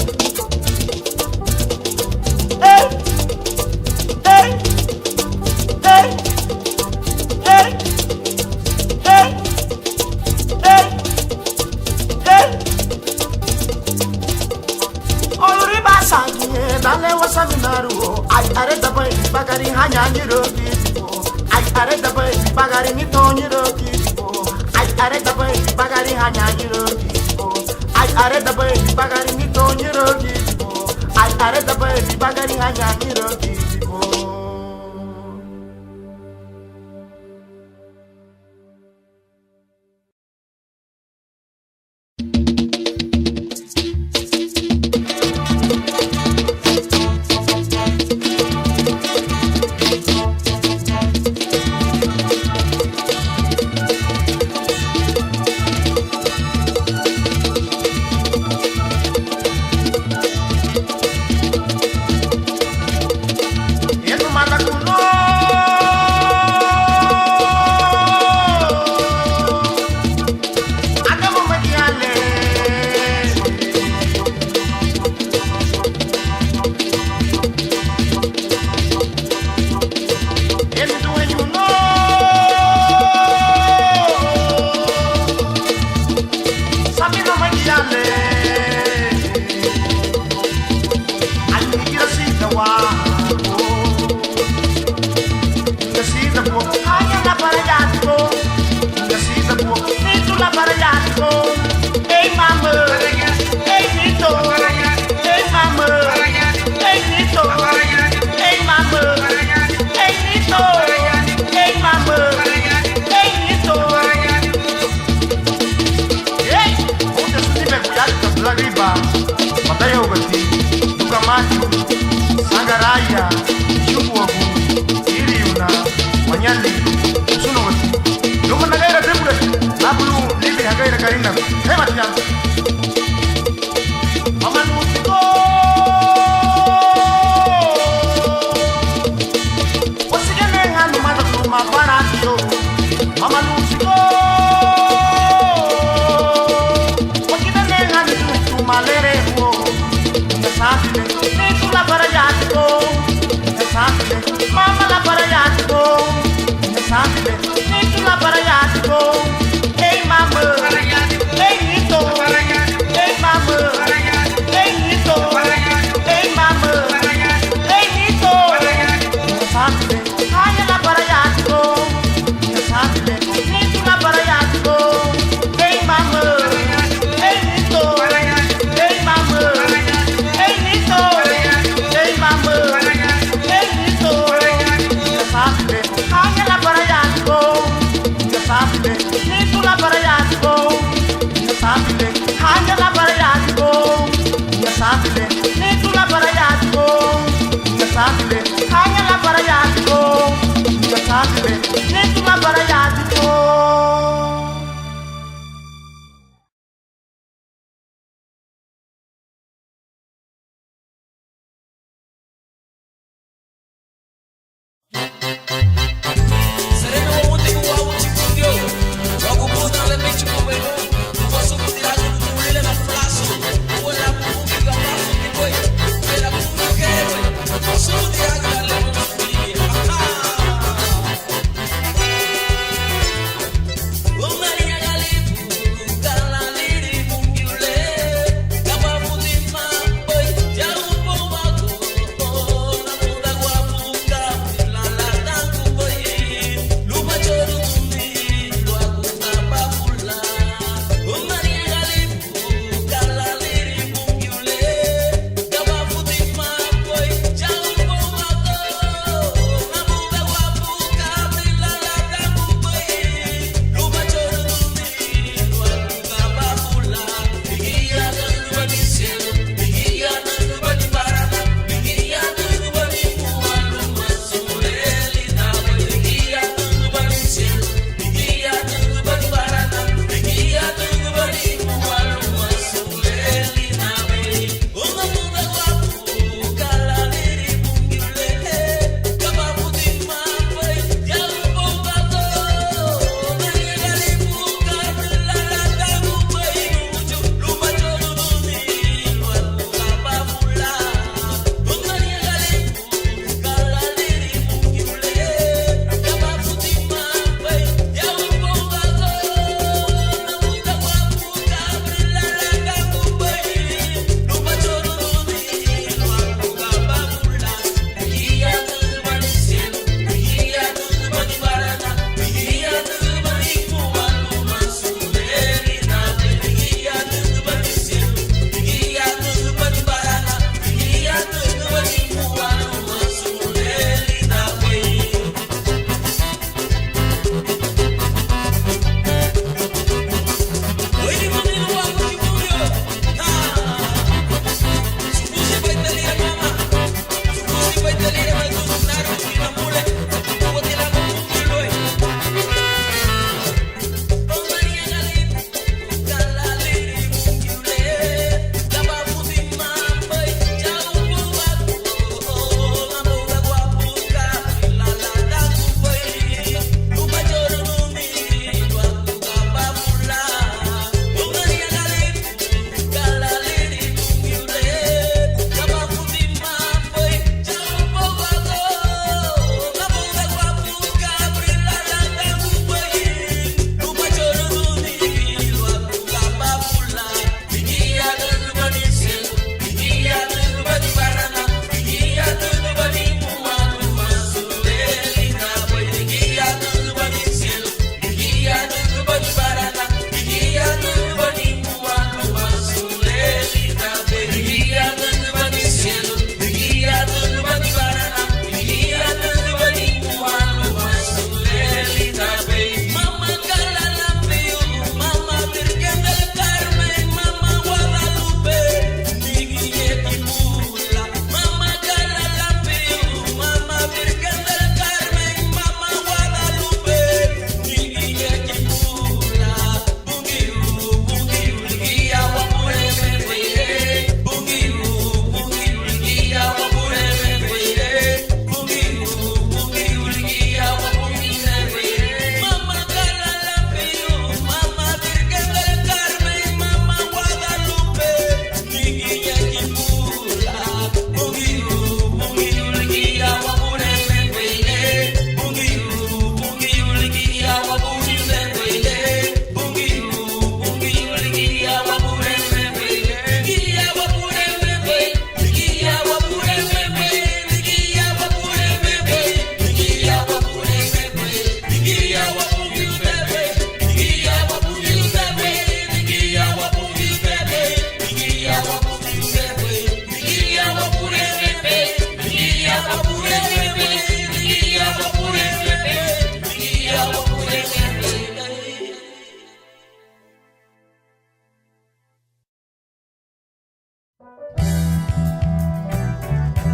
hey hey hey hey hey hey hey olori basangi dale wasaminaruo areda baby bagari hanya nyiro gidibo areda baby bagari nito nyiro gidibo areda baby bagari hanya nyiro gidibo areda baby bagari nito nyiro gidibo areda baby bagari hanya nyiro gidibo Sagaraya, Yuwabu, Iriuna, Manyali, Sunowati. Lumanaga, Nabu, Libi Hagara. Margarina. Matia. Mama Lucico. What's again? I know my to my barato. Mama Lucico. What you done? I do to my lady. Nitu la para yatiko, mama la para yatiko, nitu la para yatiko, hey mama, hey Nito.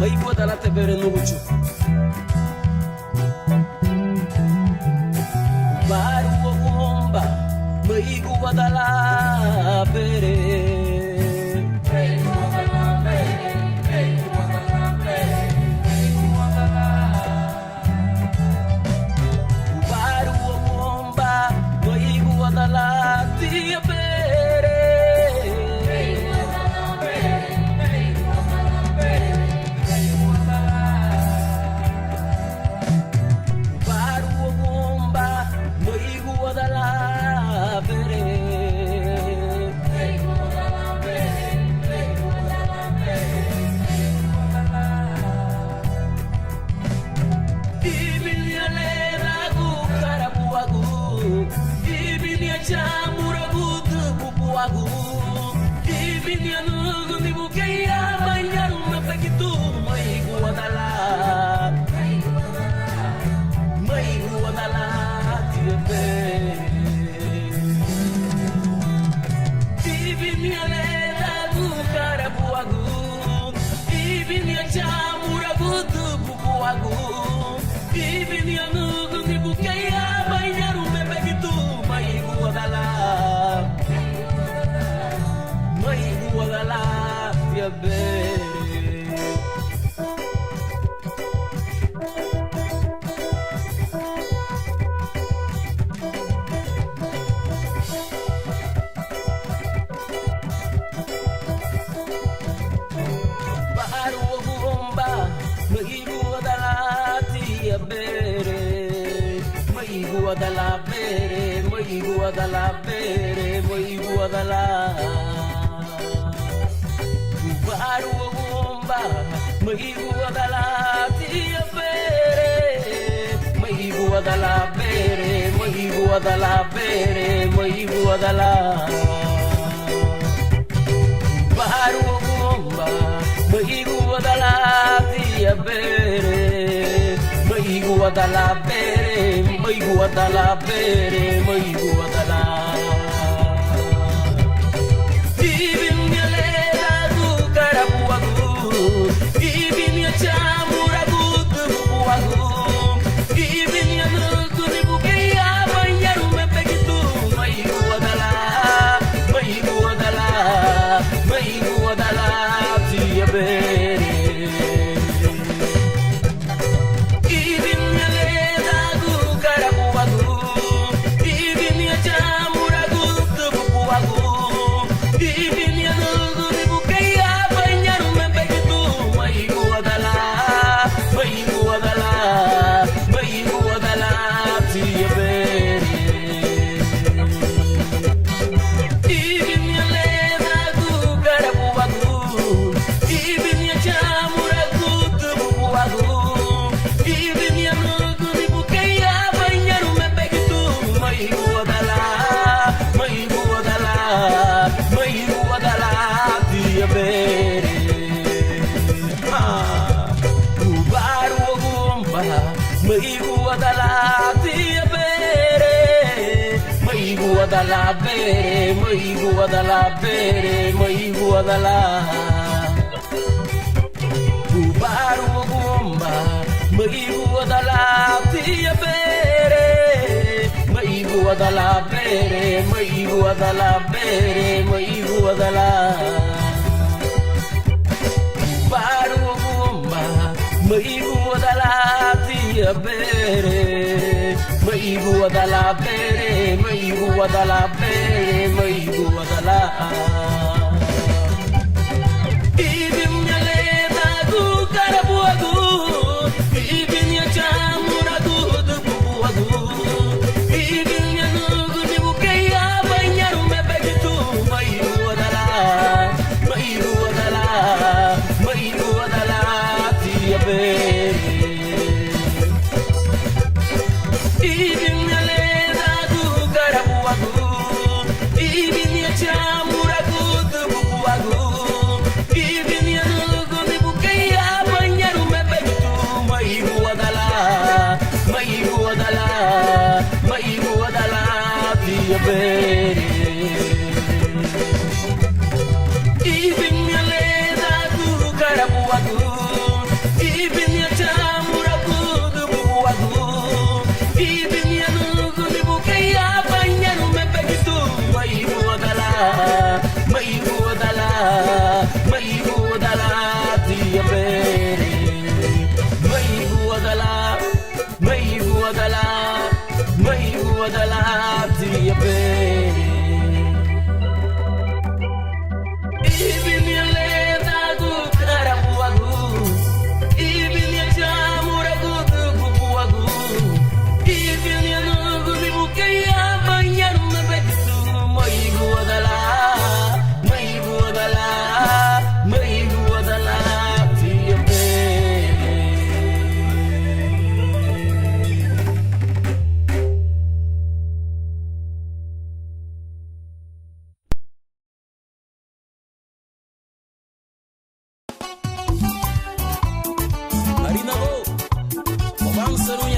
mai guada la te bere no mucho. Baru bomba, mai guada la bere.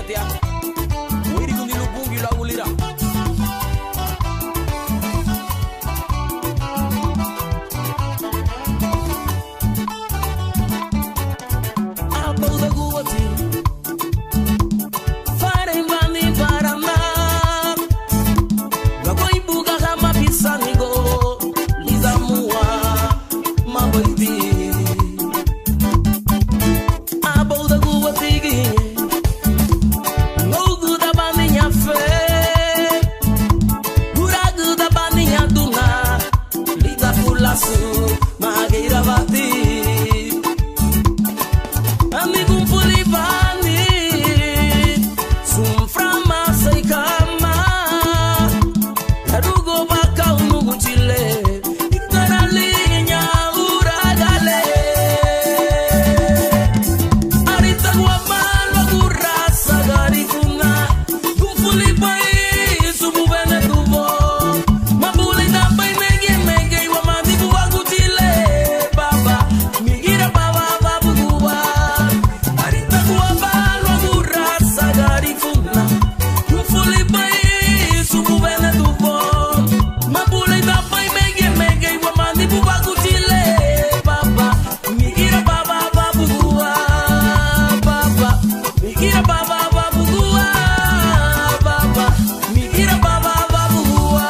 tia. Wiri kundi lupungi la ulira. Apple the guwati. Fare mbani parama. Gako ibuga kama pisanigo. Lizamua maboiti. Apple the guwati. No good about your face. Pura good about your duna. Lita fulasu. Magira bati. Amigo fulivani, sum frama sei kama, harugo baka unugu chile, itaralinya uragale. Arita guamalo gurasa garifuna, kumfulipai sumubene tuvo, mabuli dapai mege wamani buwagu chile, baba, migira baba babu guwa. Arita guamalo gurasa garifuna, kumfulipai sumubene tuvo, mabuli dapai mege wamani buwagu chile, baba, migira baba babu guwa, baba, migira baba babu guwa, baba, migira baba babu guwa.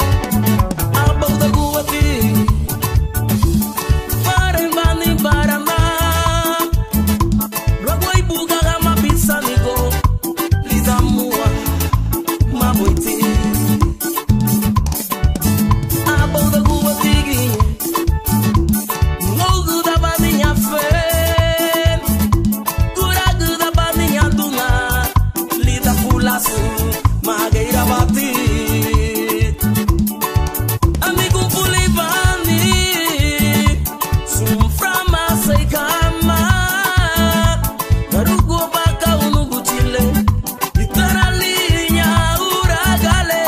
Apple the guwati, fare mbani barama. Luego ibuga kama pisanigo, lizamua maboiti. Apple the guwati, no good about your face. Good about your duna, lita fulasu, mageira bati. Amigo fulivani, sum frama sei kama, harugo baka unugu chile, itaralinya uragale.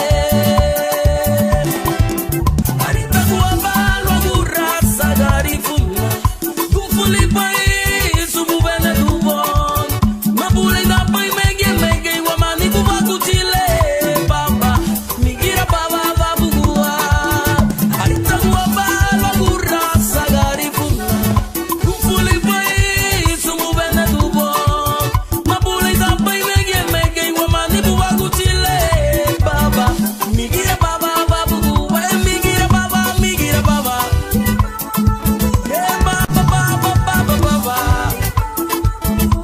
Arita guamalo gurasa garifuna, kumfulipai sumubene tubon, mabule dapai mege wamani buwagu chile, baba, migira baba babu guwa. Arita guamalo gurasa garifuna, kumfulipai sumubene tubon, mabule dapai mege wamani buwagu chile, baba, migira baba babu guwa. Migira baba. Yeah, baba, baba.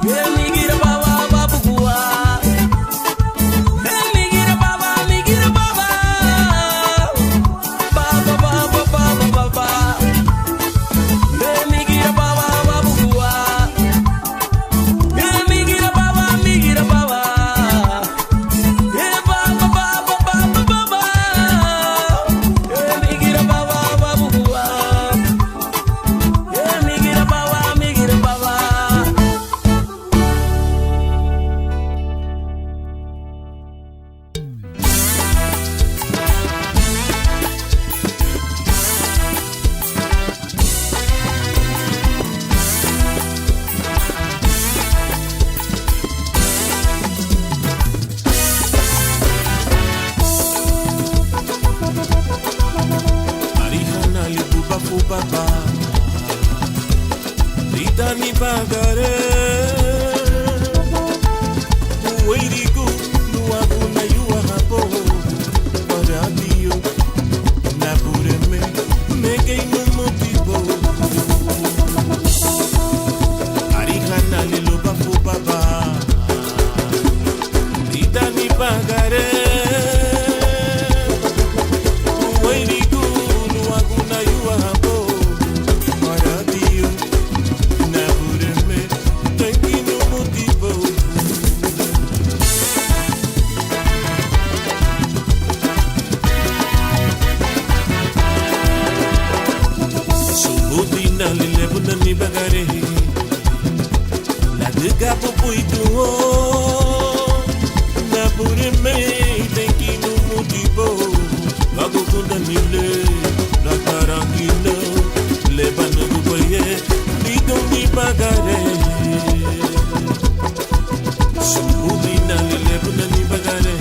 Yeah, migira baba babu guwa. Yeah, migira baba. Baba, baba. Yeah, migira baba babu guwa. Yeah, migira baba. Yeah, baba, baba. Yeah, migira baba babu guwa. Yeah, migira baba.
Arihana libuba fubaba, Rita ni bagare, Uweirigu luabu na yuwa hapo, Waradio, Napureme, Mege inumutibo. Arihana liluba fubaba, Rita ni bagare, Uweirigu luabu na yuwa hapo, Waradio, Napureme, Mege inumutibo. Subuti na lilebuna ni bagare, la Adega pupuitu na pureme tenki no motivo lago kunda nile na karangina lebana gubaye lido ni bagare sumuli na lebana ni bagare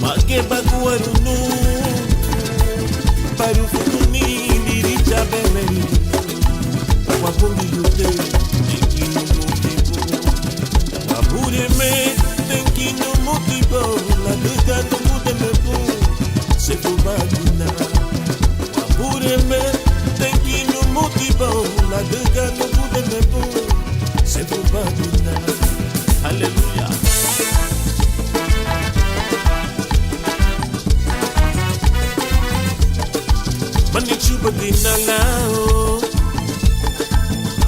mage baguarunu paru futuni diricha bebe wapungi yote tenki no motivo wapureme tenki no motivo la luta no mude me pu se kubagina wapureme tenki no motivo la luta no mude me pu se kubagina haleluya. Mani chuba dinalao,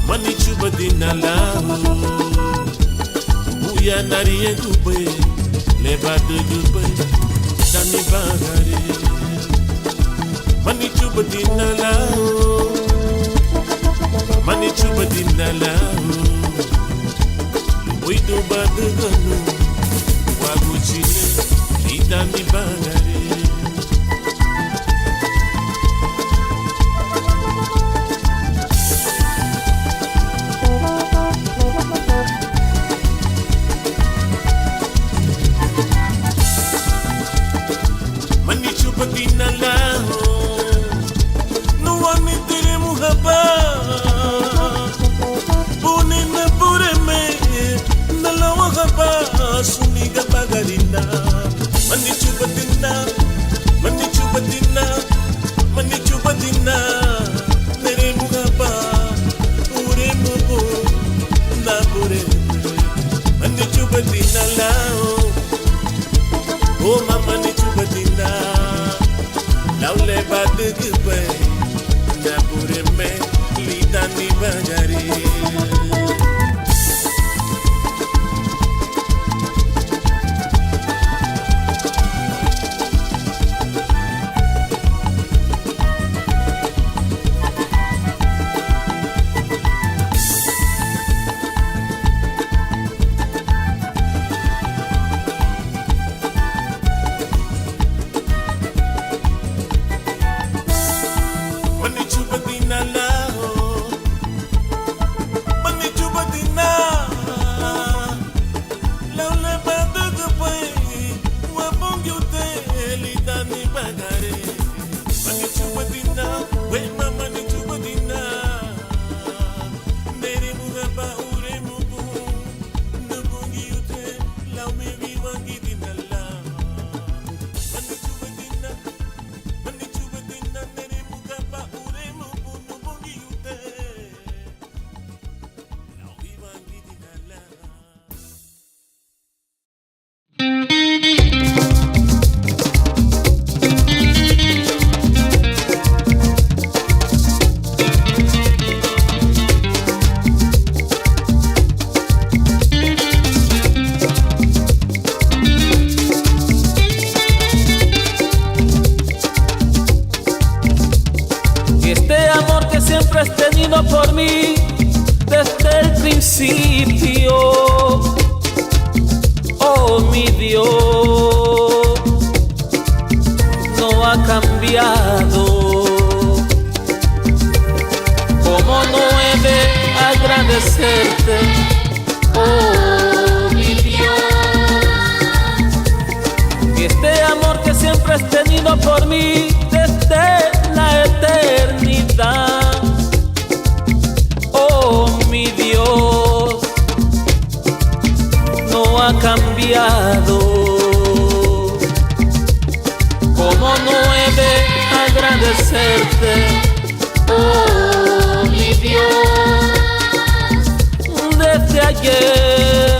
mani chuba dinalao. Buya nariye gube, leba de gube, dani bagare. Mani chuba dinalao, mani chuba dinalao. Luido bade ganu, waguchile, lidani bagare. Suniga bagarina, mani chubatina, nere mugaba, ure mubu, na pure, mani chubatina lao, oh mama ni chubatina, laule bade gube, na pure me, lida ni bagari.
Por mí desde el principio, oh mi Dios, no ha cambiado. Como no he de agradecerte, oh mi Dios, este amor que siempre has tenido por mí desde la eternidad. Oh mi Dios, no ha cambiado. Como no he de agradecerte, oh mi Dios, desde ayer,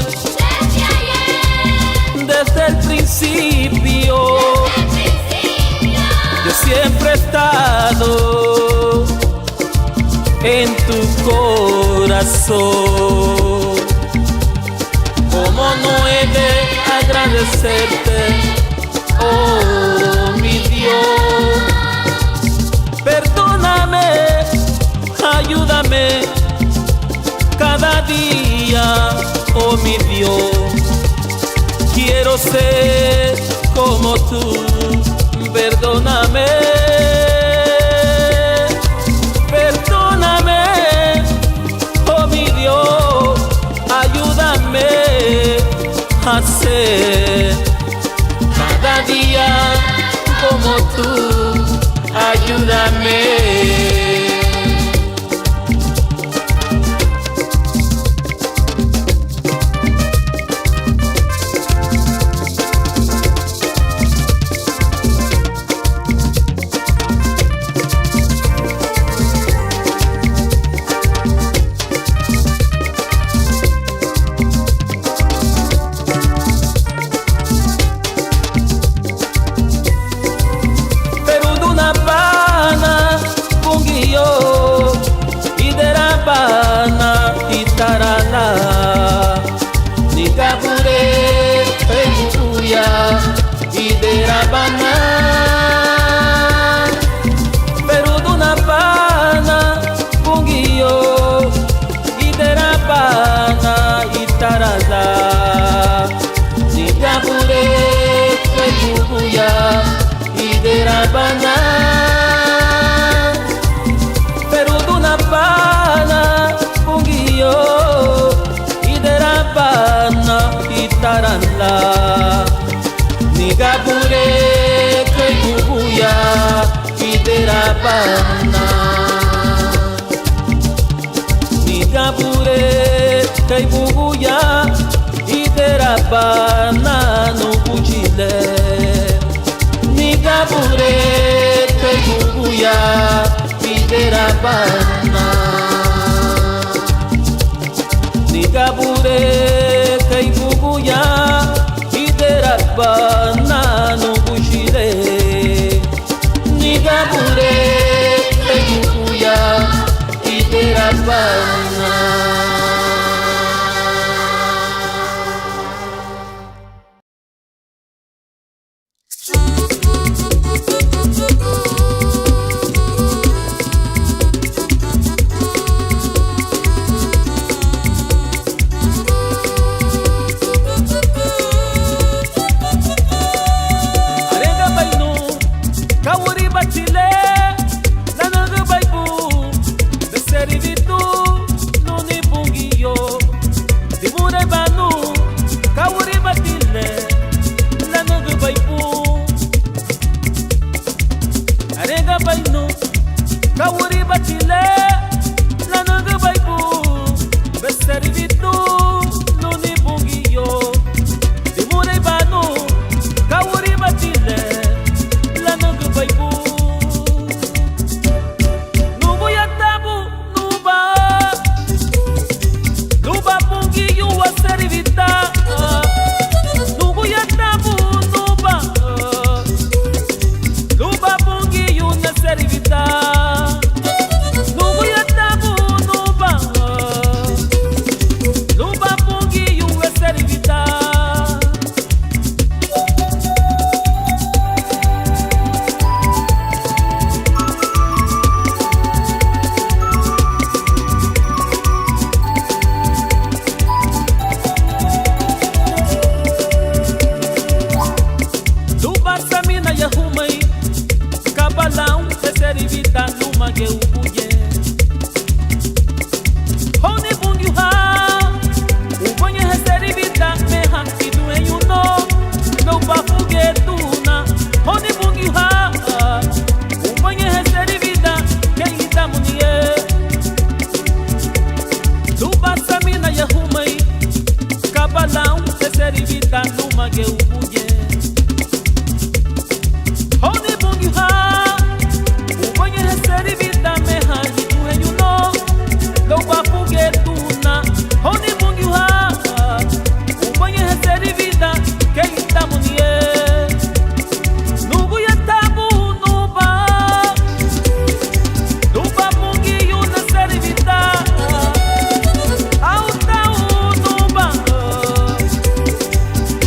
desde el principio, yo siempre he estado en tu corazón. Como no he de agradecerte, oh mi Dios, perdóname, ayúdame, cada día, oh mi Dios. Quiero ser como tú, perdóname, perdóname, oh mi Dios, ayúdame a ser cada día como tú, ayúdame. Nigapure Kaikubuya Iderabana Nigapure Kaikubuya Iderabana no Bujile Nigapure Kaikubuya Iderabana Nigapure Kaikubuya Iderabana no Bujile Nigapure Kaikubuya Iderabana.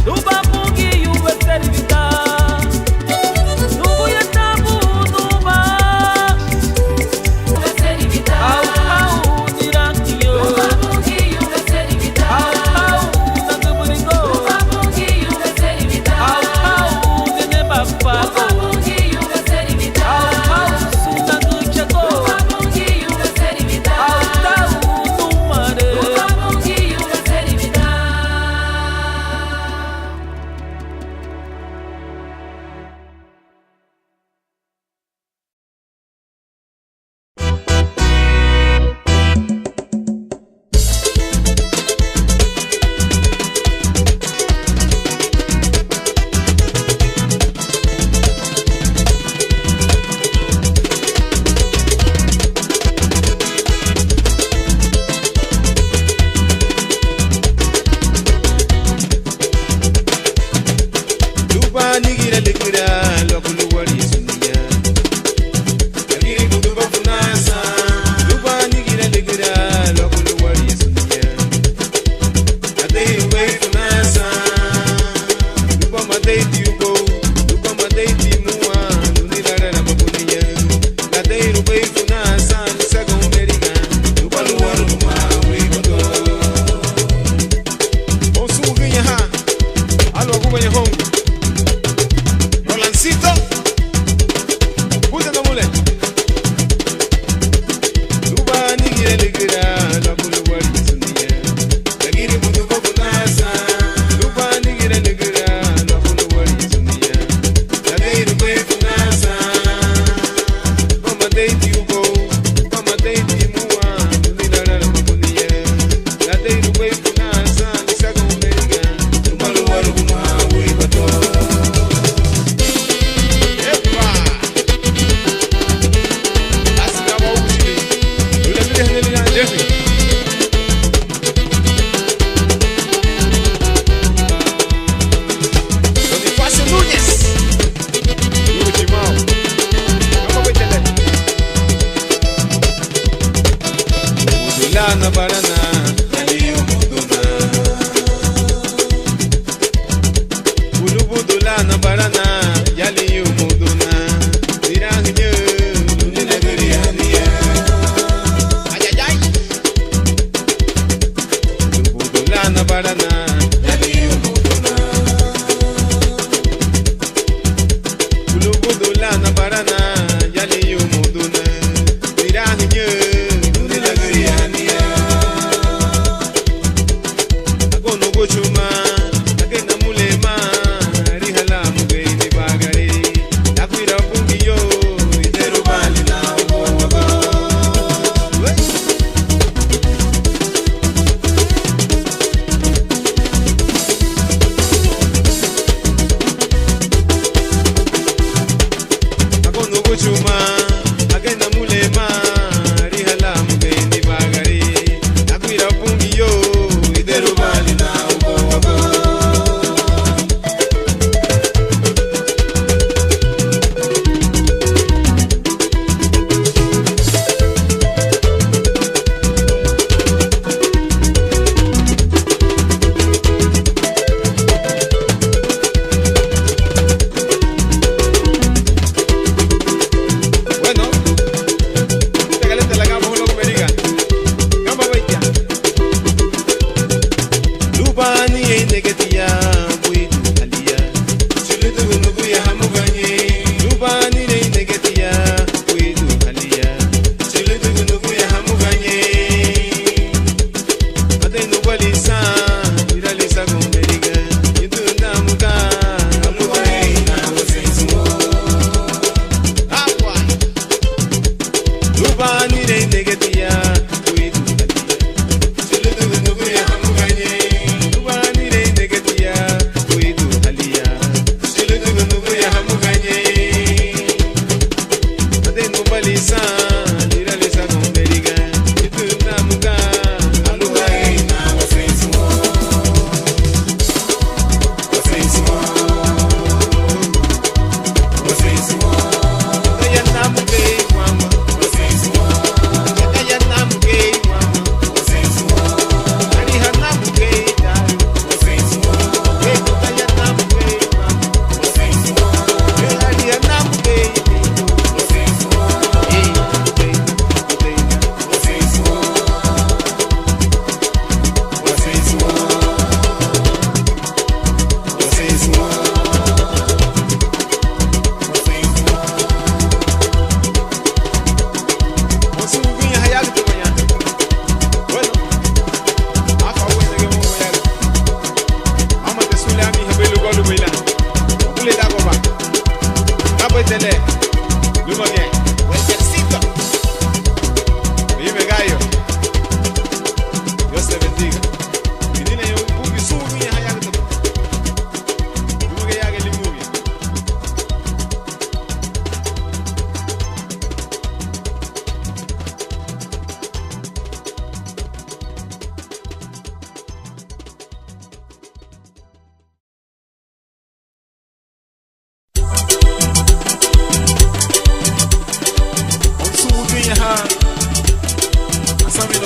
Luba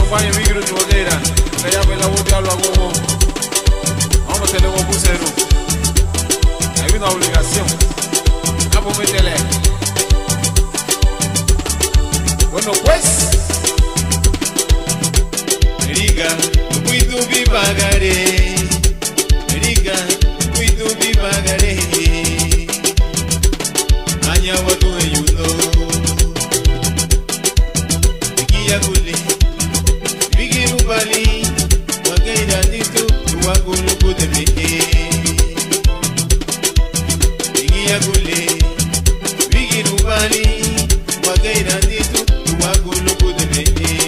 acompañe micro de bodera. Que ya me la voy a hablar como. Vamos a tener un bucero. Hay una obligación. Vamos a meterle. Bueno pues.
Riga, muito me pagarei. Riga, muito me pagarei. Anya watu eyuno. Bigia kule, bigi rubali. Wakaira nito, wakulu kude mehe. Bigia kule, bigi rubali. Wakaira nito, wakulu kude mehe.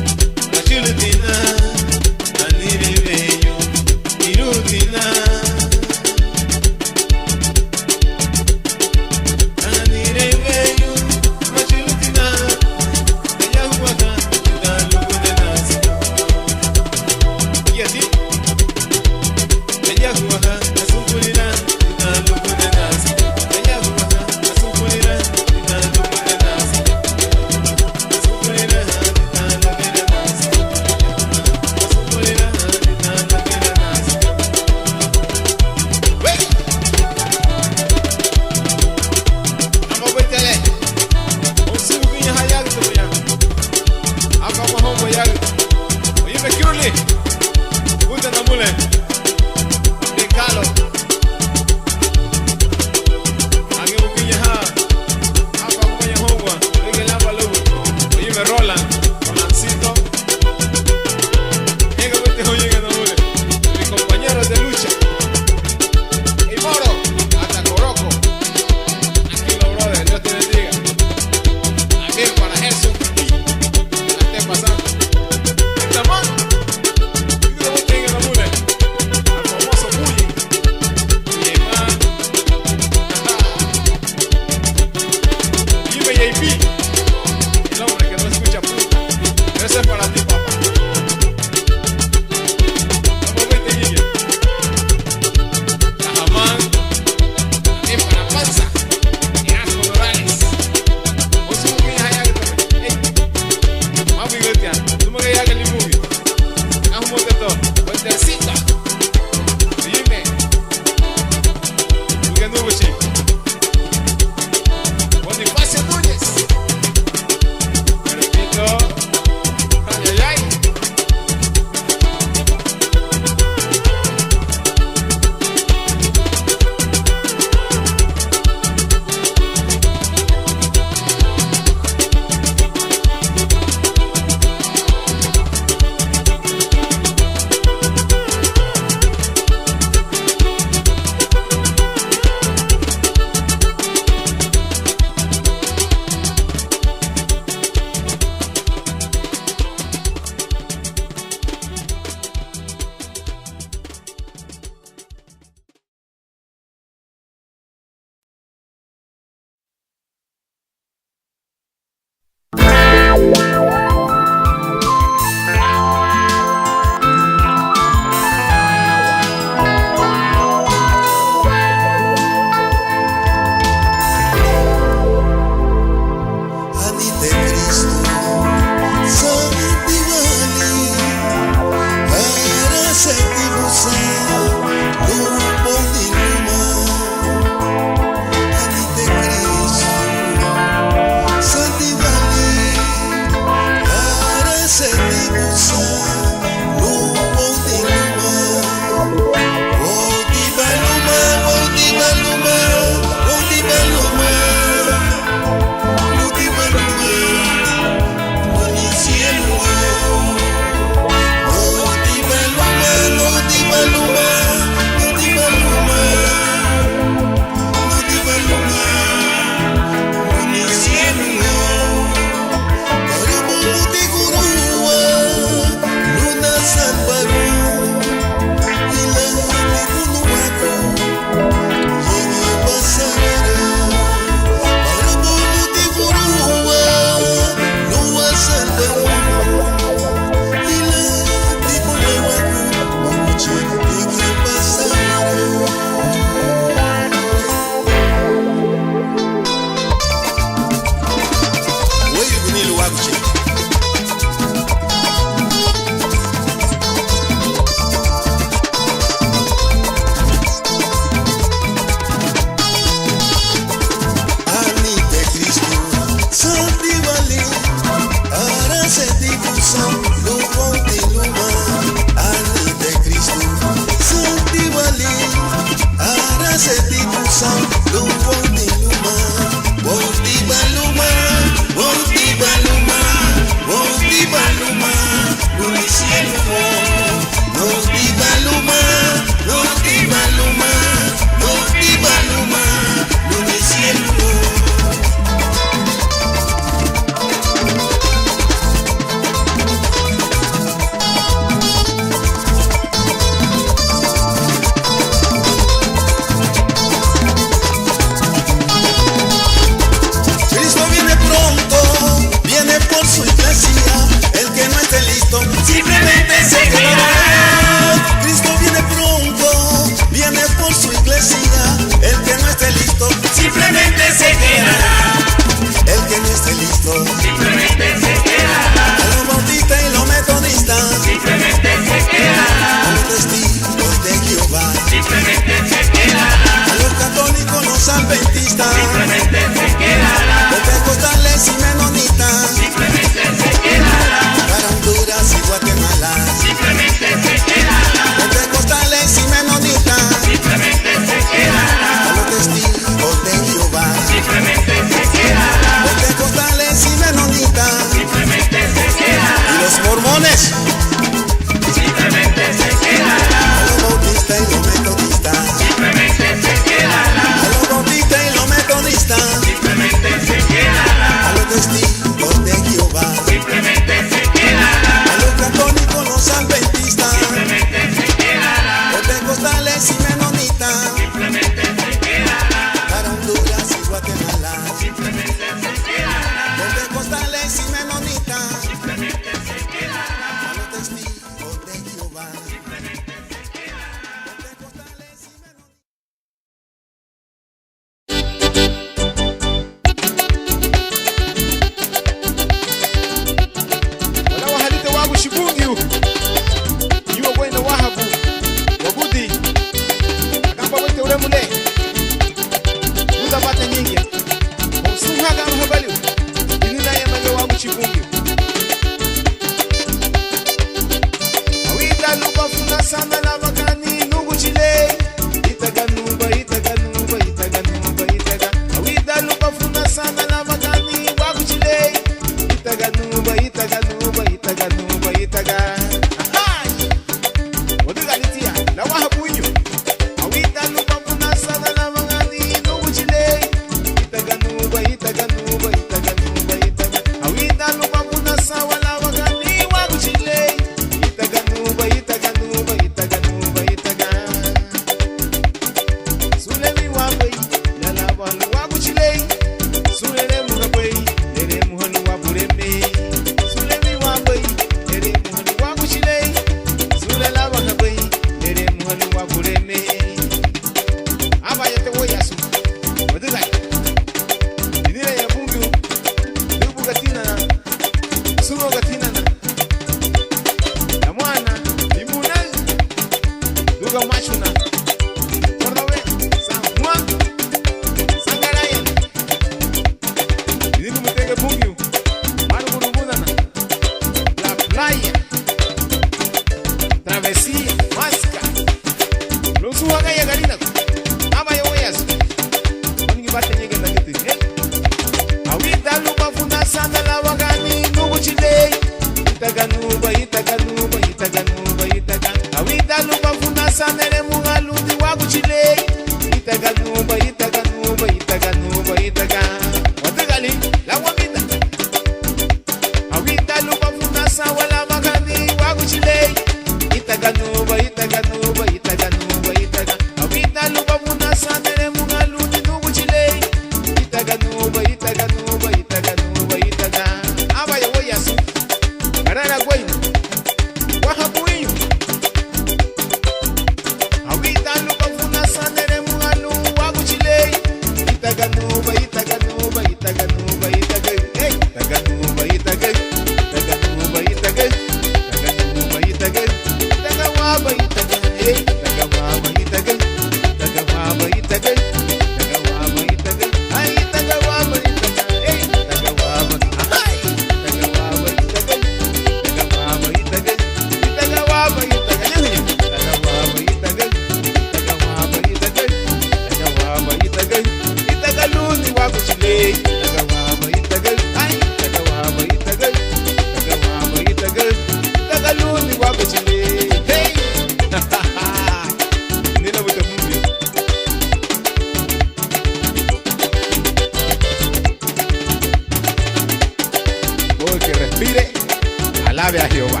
Alabe a Jehová.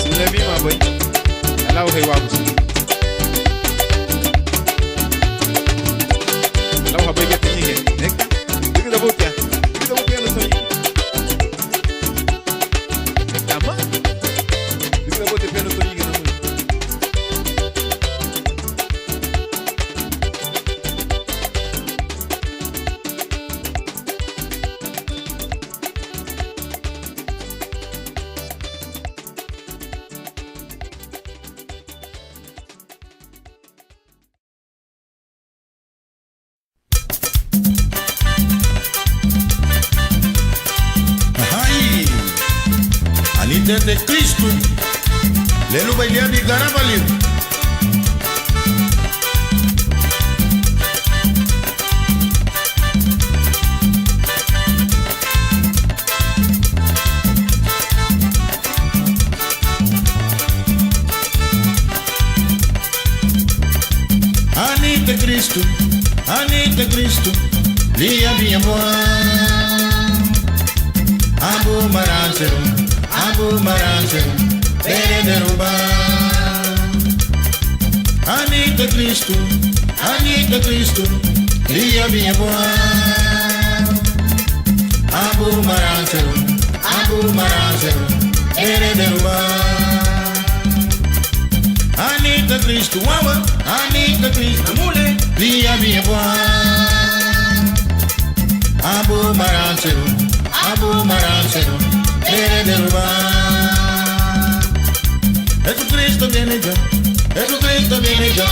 Sule misma, güey. Alabo Jehová. Alabo Jehová que te llegue. Neka. Diga de botia. Diga de botia no soy. Tama. Diga de botia no soy.
De Cristo, lelo bailar de Garabalho. Anita Cristo, lia minha voz, Abu Marancero. Abu Marancero, Perederuba. Anita Cristo, lia minha voz. Abu Marancero, Perederuba. Anita Cristo, wawa, Anita Cristo, mule, lia minha voz. Abu Marancero, Perederuba. Jesucristo viene ya,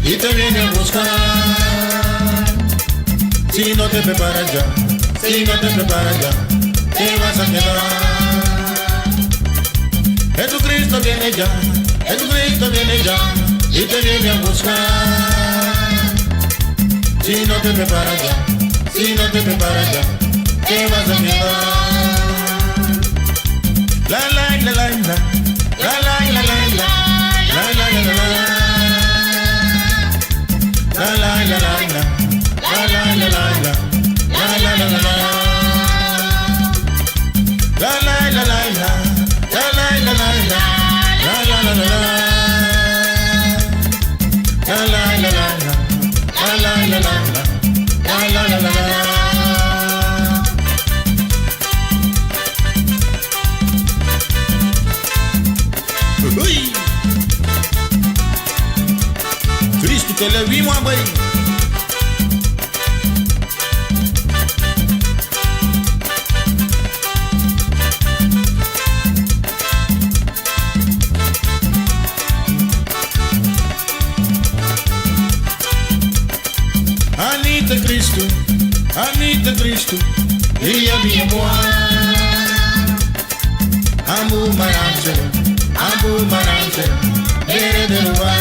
y te viene a buscar. Si no te preparas ya, te vas a quedar. Jesucristo viene ya, y te viene a buscar. Si no te preparas ya, te vas a quedar. La la la la la, la la la la la, la la la la la, la la la la la, la la la la la, la la la la la, la la la la la, la la la la la, la la la la la, la la la la la, la la la la la, la la la la. Uy. Cristo te le vimos, güey. Anita Cristo, lia minha voz. Abu Marancero, Perederuba.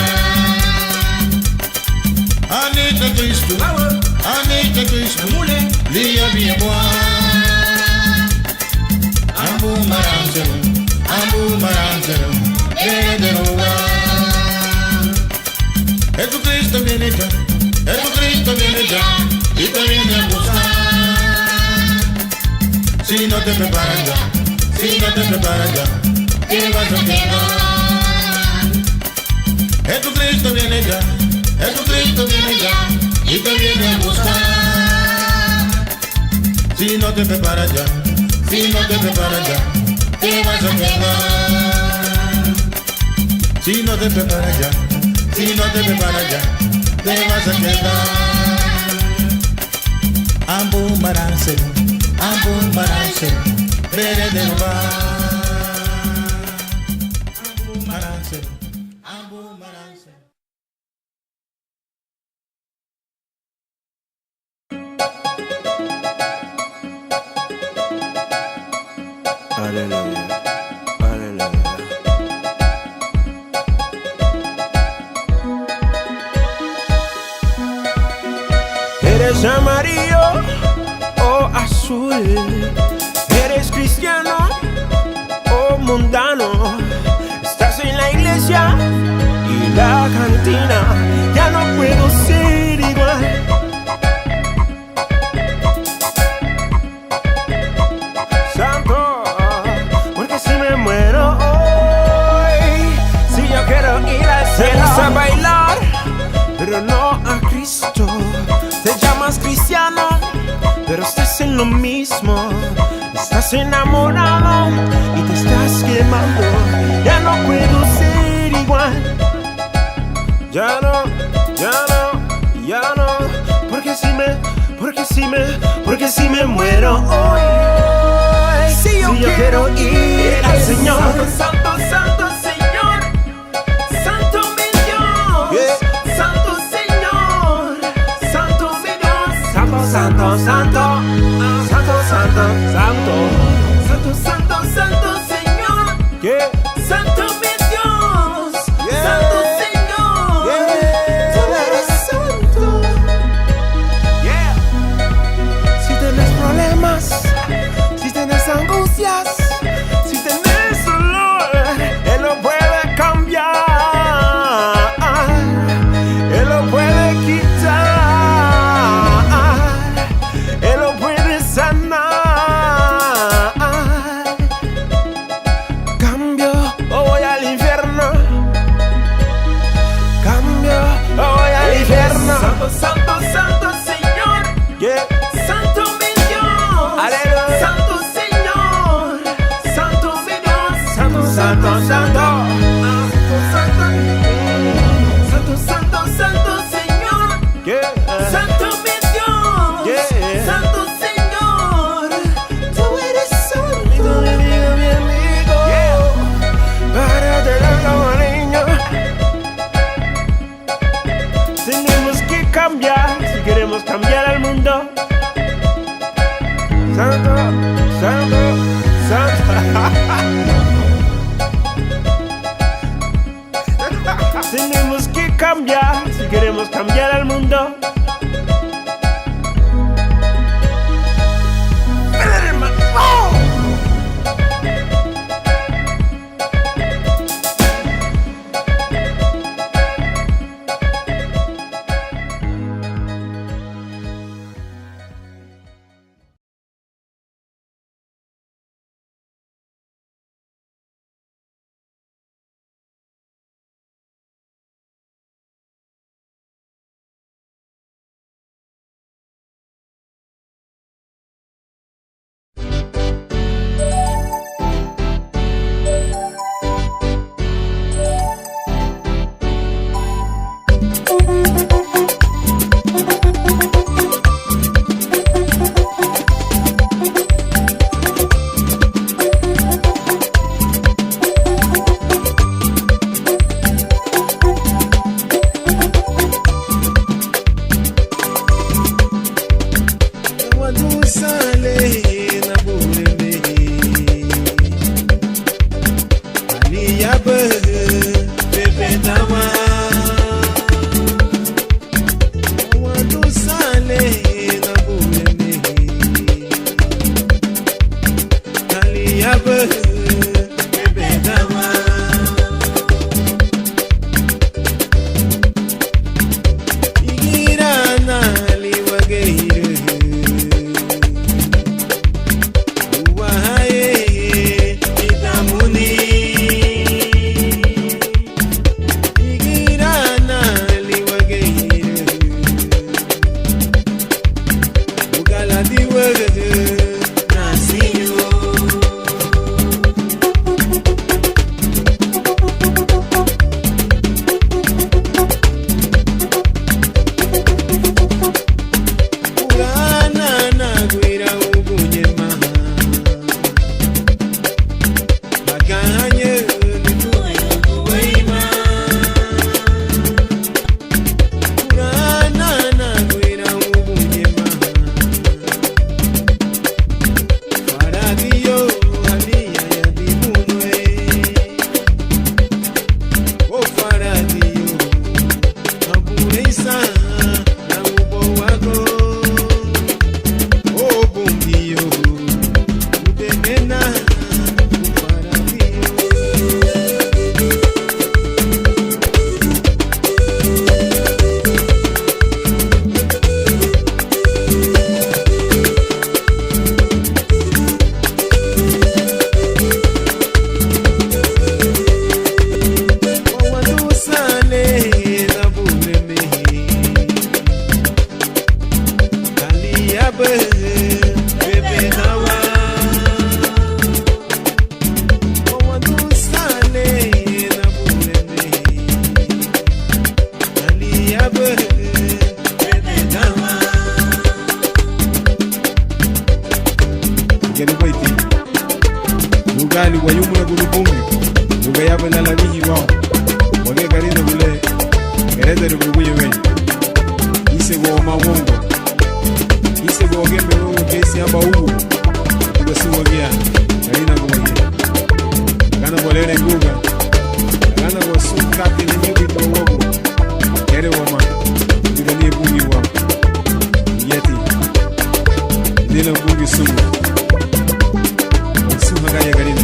Anita Cristo, mule, lia minha voz. Abu Marancero, Perederuba. Jesucristo viene ya, y te viene a buscar. Si no te preparas ya, te vas a quedar. Jesucristo viene ya, y te viene a buscar. Si no te preparas ya, te vas a quedar. Si no te preparas ya, te vas a quedar. Abu Marancero, Perederuba. Abu Marancero.
Aleluya. Eres amarillo o azul, eres cristiano o mundano, estás en la iglesia y la cantina, ya no puedo ser igual. Santo, porque si me muero
uno mismo. Estás enamorado y te estás quemando. Ya no puedo ser igual. Ya no, ya no, ya no. Porque si me muero hoy, si yo quiero ir al Señor. Santo, santo Señor, Santo mi Dios, Santo Señor, Santo mi Dios, Santo, Santo, Santo, Santo, Santo, Santo, Santo, Santo, Santo Señor, Santo mi Dios, Santo Señor, tú eres santo. Si tienes problemas, si tienes angustias, si tienes dolor, Él lo puede cambiar, Él lo puede quitar, Él lo puede sanar. Cambio o voy al infierno, cambio o voy al infierno. Santo, santo, santo Señor, Santo mi Dios, aleluya. Santo Señor, Santo mi Dios, Santo, Santo, Santo, Santo, Santo, Santo Señor, Santo mi Dios, Santo Señor, tú eres santo. Mi amigo, mi amigo, párate la cariño. Tenemos que cambiar si queremos cambiar al mundo. Santo, santo, santo. Tenemos que cambiar si queremos cambiar al mundo. ugali wayumuna gulubungi luga yabe la labihi wao wage garina gule gereza de guguye wenye ise go mawongo ise go gembe wo kesi amba uwu tugasi wagia garina go wagia kana bolere nguga kana go sunka pini nyibi to wogo kere wama tugani bungi wa yeti dina bungi sumu sumu gaya garina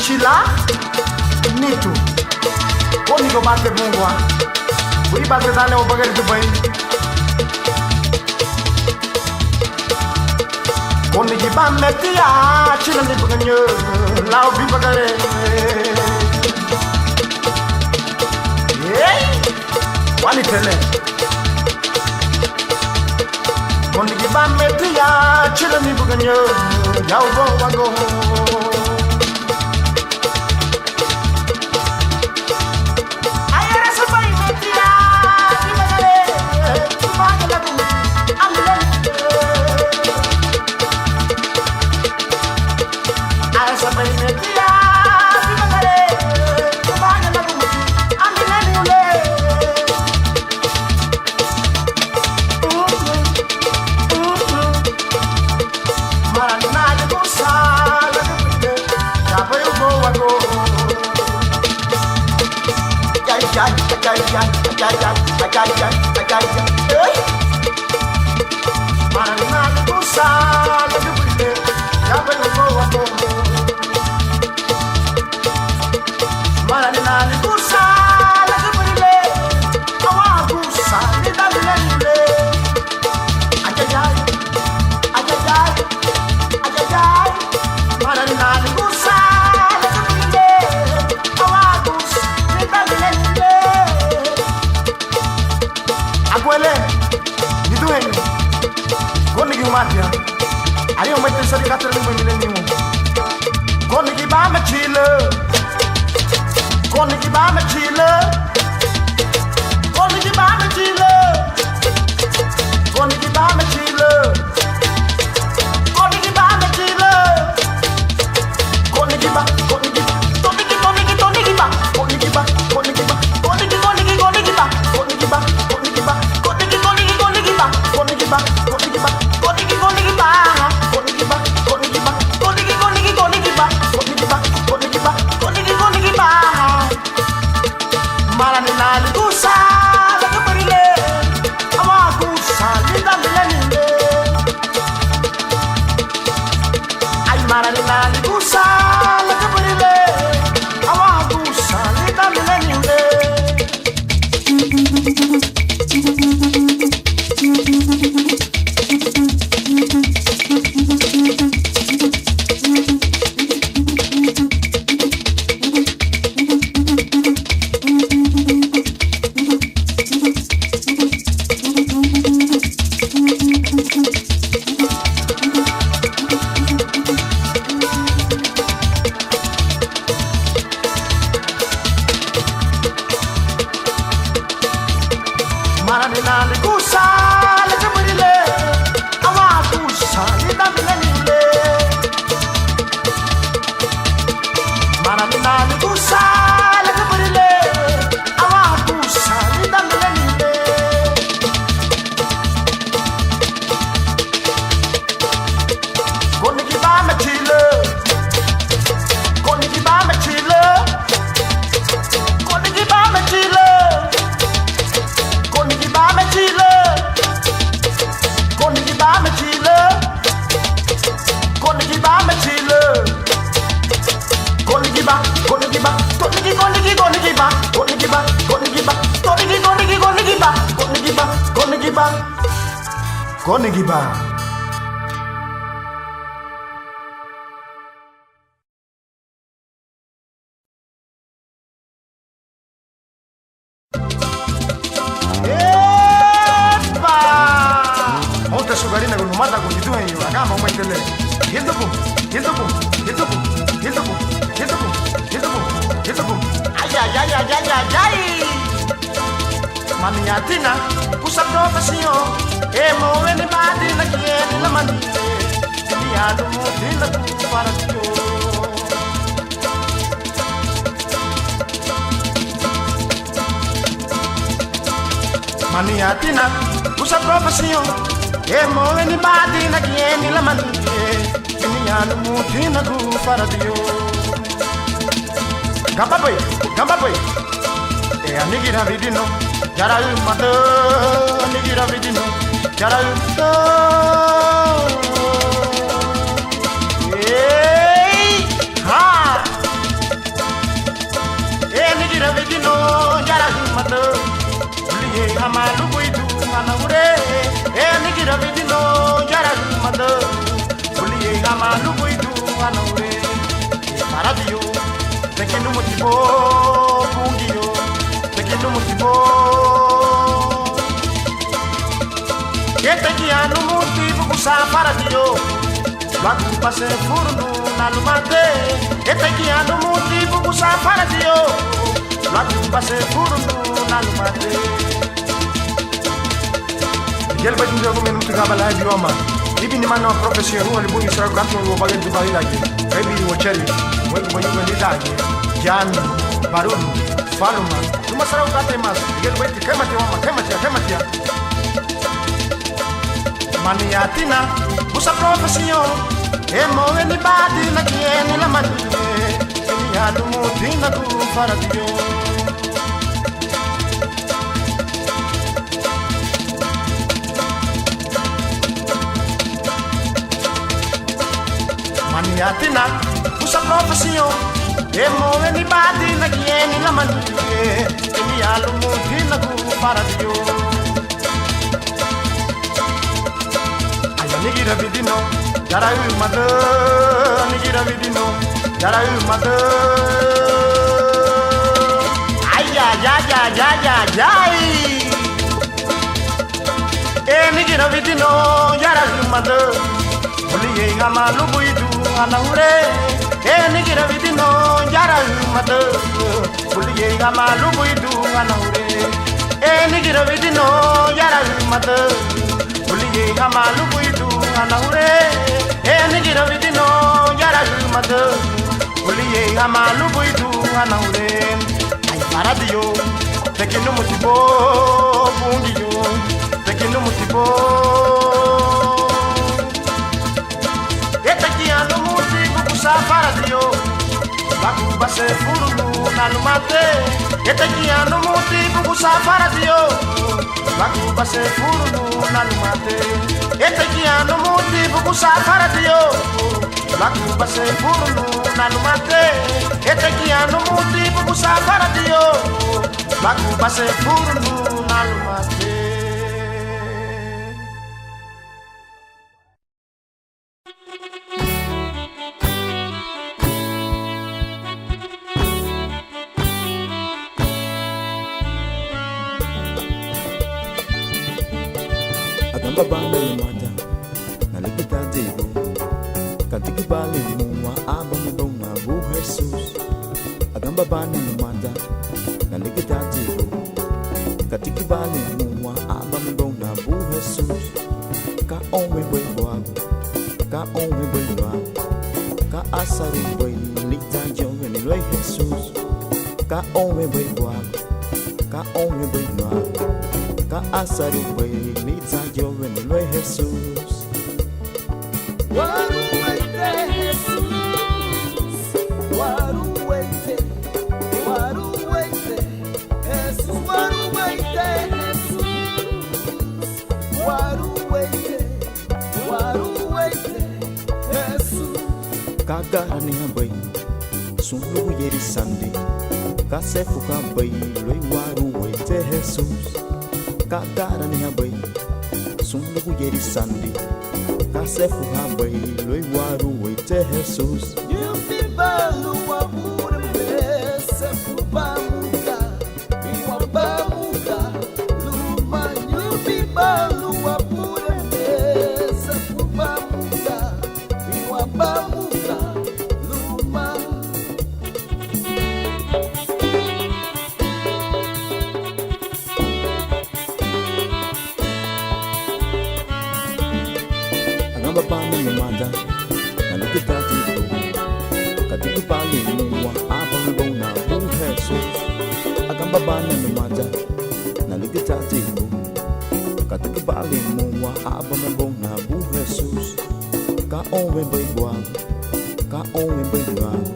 Chila, Nito, Onigo bate bungwa, Uri bate dane o bagay do bem. Onigi ba metia, Chila ni baganyo, Lao bi bagare. Hey, wani tele. Onigi ba metia, Chila ni baganyo, Yao go wago. Maniatina, usa profesión, emo anybody na quiere la manita, diado modelo tu para ti. Maniatina, usa profesión, emo anybody na quiere la manita, diado modelo tu para ti. Gamba boy. Anigira vidino, jara mata. Anigira vidino, jara ha. Anigira vidino, jara mata. Liye hamalu boidu anagure. Anigira vidino, jara mata. Liye hamalu boidu anagure. Paradio. Pequeno motivo, punguio, pequeno motivo. Que pequeno motivo kusa para dio. Lagu pase furno na lumate. Que pequeno motivo kusa para dio. Lagu pase furno na lumate. Gel ba dingo men mutiga bala idioma. Ibi ni mano professeur wali bu isra kanto wo bagen du bali lagi. Ebi wo cheri. Woi boyu melidagi. Jan, Barun, Faluma, tu masarau kata mas, dia baik kematia. Maniatina, usa profesion, emo anybody na kieni la mani, ini adu mutina tu para dio. Maniatina, usa profesion. Emo anybody na kieni la mani, ini alu mutina tu para dio. Aya nigira vidino, jara mata. Nigira vidino, jara mata. Aya ya. Nigira vidino, jara mata. Uliye hamalu boidu anaure. Nigira vidino, jara mata. Uliye hamalu boidu anaure. Nigira vidino, jara mata. Uliye hamalu boidu anaure. Nigira vidino, jara mata. Uliye hamalu boidu anaure. Ay paradio, pequeno motivo, bungiyo, pequeno motivo. Pequeno motivo kusa paradio. Lagu base furulu nalumate. Pequeno motivo kusa paradio. Lagu base furulu nalumate. Pequeno motivo kusa paradio. Lagu base furulu nalumate. Pequeno motivo kusa paradio. Lagu base furulu nalumate.
Agamba bana yamata nalikita debo katiki bale muwa abame bona bu Jesus. Agamba bana yamata nalikita debo katiki bale muwa abame bona bu Jesus. Ka onwe boy boago, ka onwe boy boago, ka asari boy lita jonge ni loy Jesus. Ka onwe boy boago, ka onwe boy boago, ka asari boy lita jonge ni loy Jesus.
Waruwaite Jesus, waruwaite, waruwaite, Jesus, waruwaite Jesus, waruwaite, waruwaite, Jesus.
Kagara ni habai, sunu yeri sande, kasefu kabai, loi waruwaite Jesus. Kagara ni habai, sunu yeri sande, kasefu kabai, loi waruwaite Jesus.
Yubibalu wabure mbese kubamuka, iwabamuka, luma. Yubibalu wabure mbese kubamuka, iwabamuka, luma.
Agamba bana yamata nalikita debo katiki bale muwa abame bona bu Jesus. Agamba bana yamata nalikita debo katiki bale muwa abame bona bu Jesus. Ka onwe boy boago, ka onwe boy boago,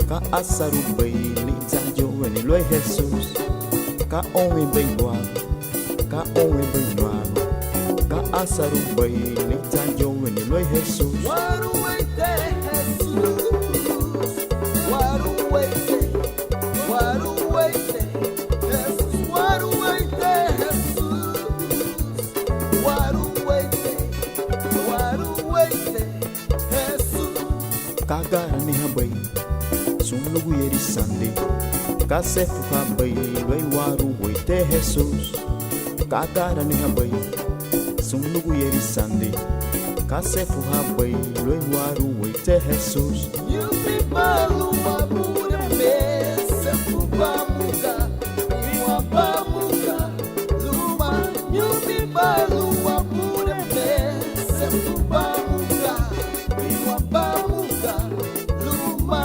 ka
asaru bai ni tanjo weni loi Jesus ka onwe bai noa ka onwe bai noa ka asaru bai ni tanjo weni loi Jesus
Waruwaite Jesus Waruwaite Waruwaite Jesus Waruwaite Jesus Waruwaite Waruwaite Jesus
kagara ni habai sun lugu yeri sande ka sefu ka bai loi waruwaite Jesus kagara ni habai sun lugu yeri sande ka sefu ha bai loi waruwaite Jesus
You people who are pure mesa fubamuka Iwa bamuka Luma You people who are pure mesa fubamuka Iwa bamuka Luma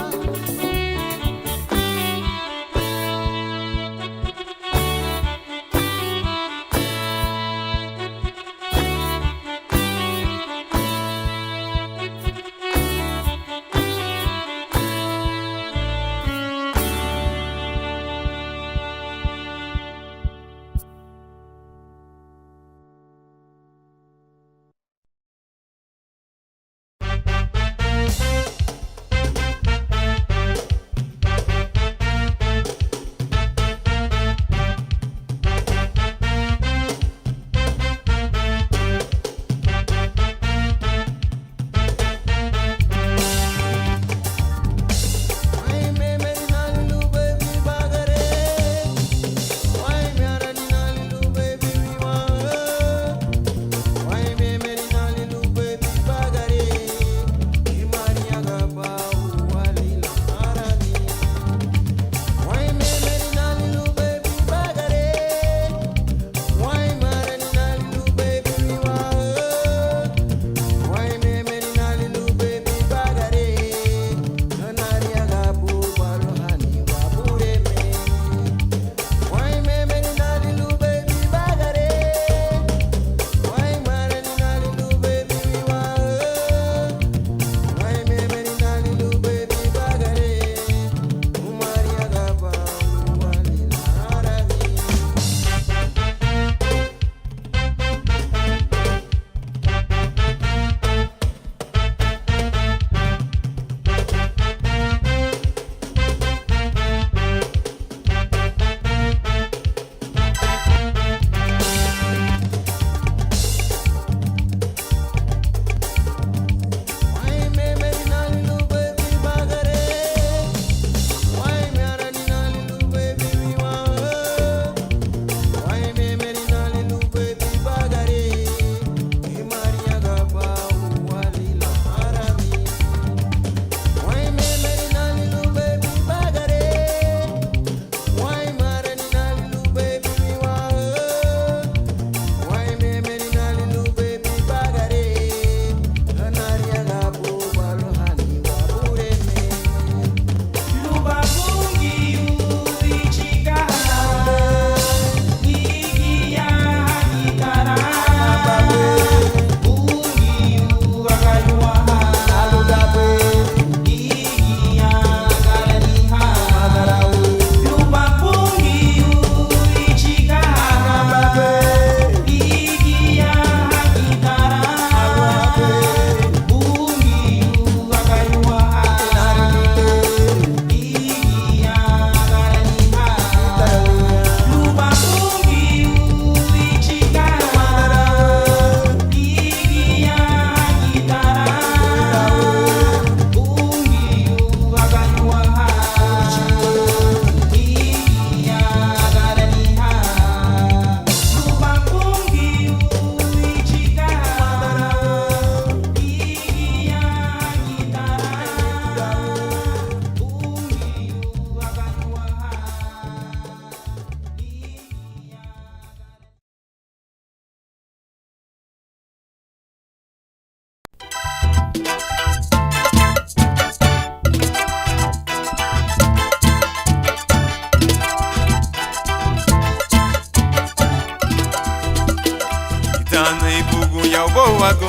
wago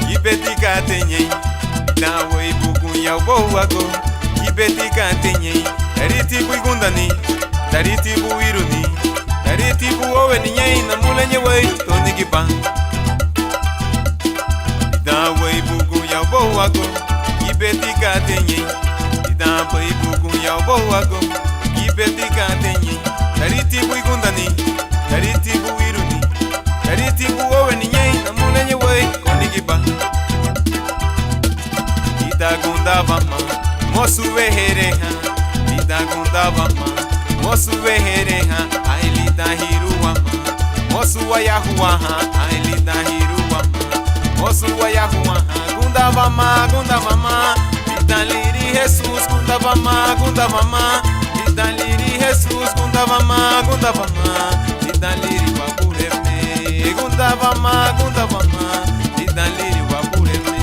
ibeti katenye na wo ibugun ya wo wago Ibeti kantenye Dariti buigundani Dariti buiruni Dariti buowe ninyei na mulenye wei Toni gipa Ida wei bugu ya bohu ako Ibeti kantenye Ida wei bugu ya bohu ako Ibeti kantenye Dariti buigundani Dariti buiruni Dariti buowe ninyei na mulenye wei Toni gipa Ida gundava ma Mosu wehereha, lida gundavama. Mosu wehereha, ai lida hiruama. Mosu wayahuaha, ai lida hiruama. Mosu wayahuaha, gundavama, gundavama. Lida liri Jesus, gundavama, gundavama. Lida liri Jesus, gundavama, gundavama. Lida liri wapureme, gundavama, gundavama. Lida liri wapureme.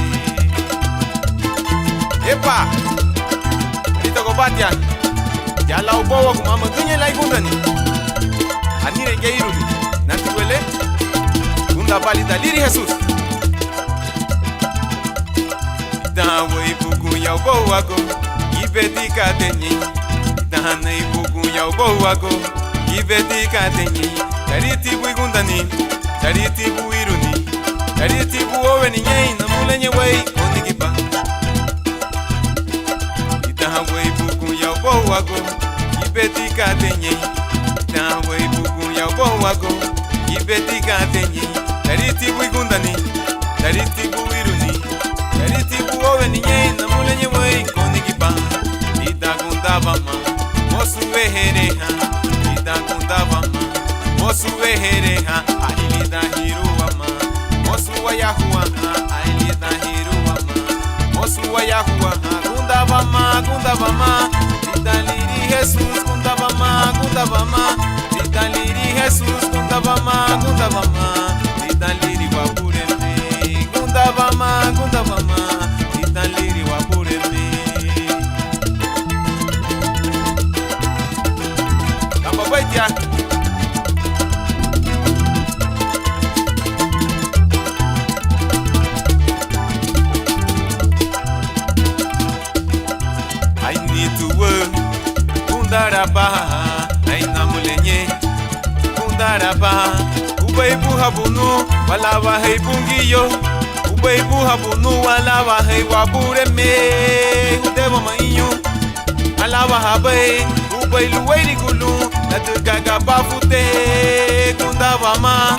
Epa! Batia ya la ubowa kumama kunye la igundani anire ngeirudi nantuwele gunda bali daliri Jesus dawo ibugu ya ubowa go ibeti katenyi dana ibugu ya ubowa go ibeti katenyi dariti buigundani dariti buiruni dariti buowe ni nyei na mulenye wei onigipa Dawe bugu ya bowago, ibeti katenye. Dawe bugu ya bowago, ibeti katenye. Dariti buigundani, dariti buiruni, dariti buowe niñe na mulenye wei konigipa. Ida gundavama, mosu wehereha. Ida gundavama, mosu wehereha. Ahilida hiruama, mosu wayahuaha. Ahilida hiruama, mosu wayahuaha. Gundavama, gundavama, lidaliri Jesus, gundavama, gundavama, lidaliri Jesus, gundavama, gundavama, lidaliri wapureme, gundavama, gundavama, lidaliri wapureme. Kamba baitia. Kundaraba, aina mulenye. Kundaraba, ubeibu habunu, walawa hei bungiyo. Ubeibu habunu, walawa hei wabureme. Udeva mainyu, alawa habei. Ubeilu weiri gulu, natugaga bafute. Kundavama,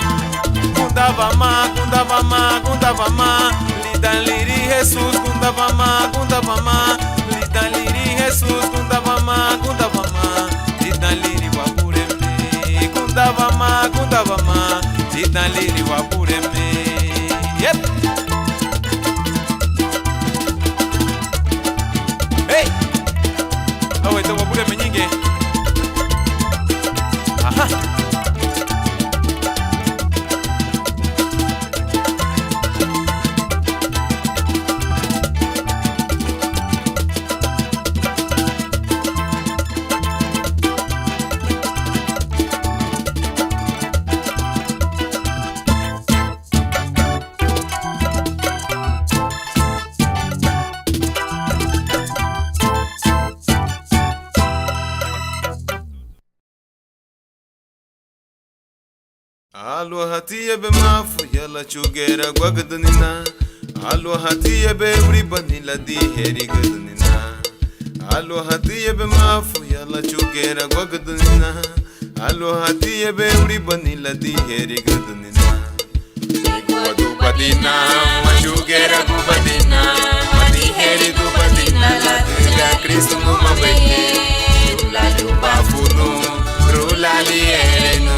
kundavama, kundavama, kundavama. Lidaliri Jesus, kundavama, kundavama. Lidaliri Jesus, kundavama, kundavama. Lidaliri wapureme, kundavama, kundavama. Lidaliri wapureme. Yep. Hey. Oh, ito wapureme nyinge. Aha. Alwa hatiye be mafu yala chugera gwagadnina. Alwa hatiye be uribanila di heri gadnina. Alwa hatiye be mafu yala chugera gwagadnina. Alwa hatiye be uribanila di heri gadnina. Megwa dupadina, machugera gubadina. Mati heri dupadina la diga Cristo numa bete. Rula lubafunu, rula lierenu.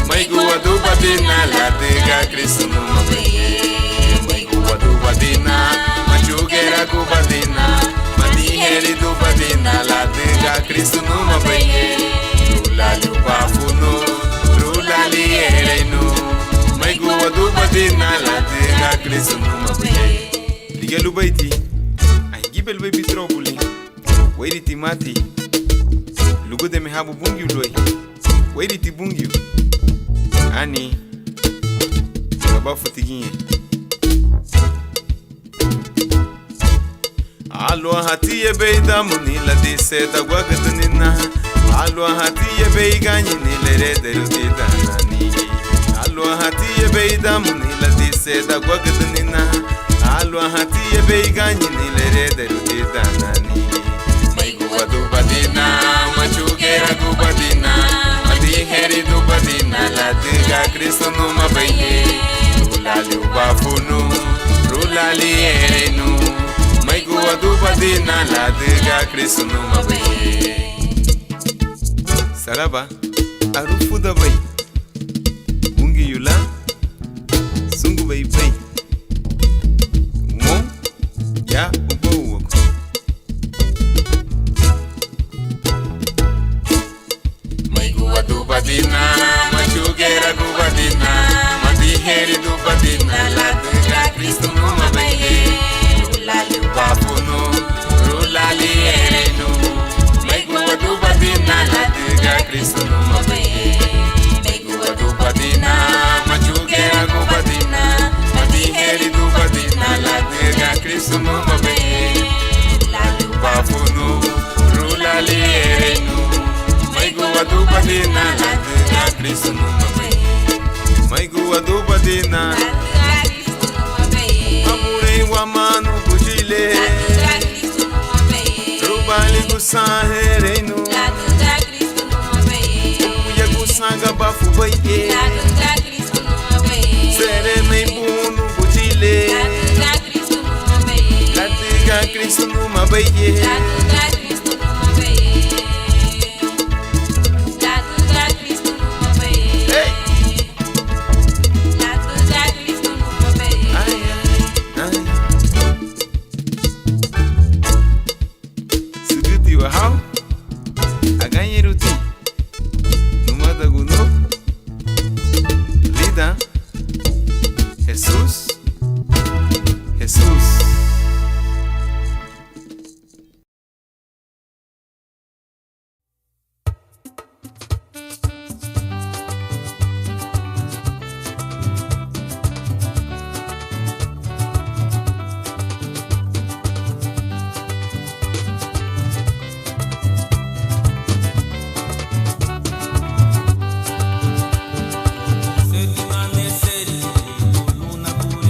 Maigua dupadina la diga Cristo numa bete. Maigua dupadina, machugera gubadina. Mati heri dupadina la diga Cristo numa bete. Rula lubafunu, rula lierenu. Maigua dupadina la diga Cristo numa bete. Diga lubaiti, ay gibel baby trobuli. Wairi timati, lugu de me habu bungiu loi. Wairi ti bungiu. Ani, baba futiguinha.
Alo hati ye beida munila di seda guagadanina. Alo hati ye beiga nyinile rederu di danani. Alo hati ye beida munila di seda guagadanina. Alo hati ye beiga nyinile rederu di danani. Mai guadubadina, machugera gubadina. Madi heri dubadina, la diga Cristo numa baye. Rulali ubafunu, rulali erenu. Mai guadubadina, la diga Cristo numa baye. Saraba, arufu da bai. Ungi yula, sungu bai bai. Mo, ya ubo uwako. Mai guadubadina, machugera gubadina. Madi heri dubadina, la diga Cristo numa baye. Rulali ubafunu, rulali erenu. Mai guadubadina, la diga Cristo numa baye. Mai guadubadina, machugera gubadina. Madi heri dubadina, la diga Cristo numa baye. Rulali ubafunu, rulali erenu. Mai guadubadina, la diga Cristo numa baye. Mai guadubadina, amurei wa manu kujile. Rubali gusaherenu. Uya gusanga bafu baye. Sere mei bunu kujile. La diga Cristo numa baye. How? Aganhe ruti. Numa da guno. Lida. Jesus. Jesus.
Luna pura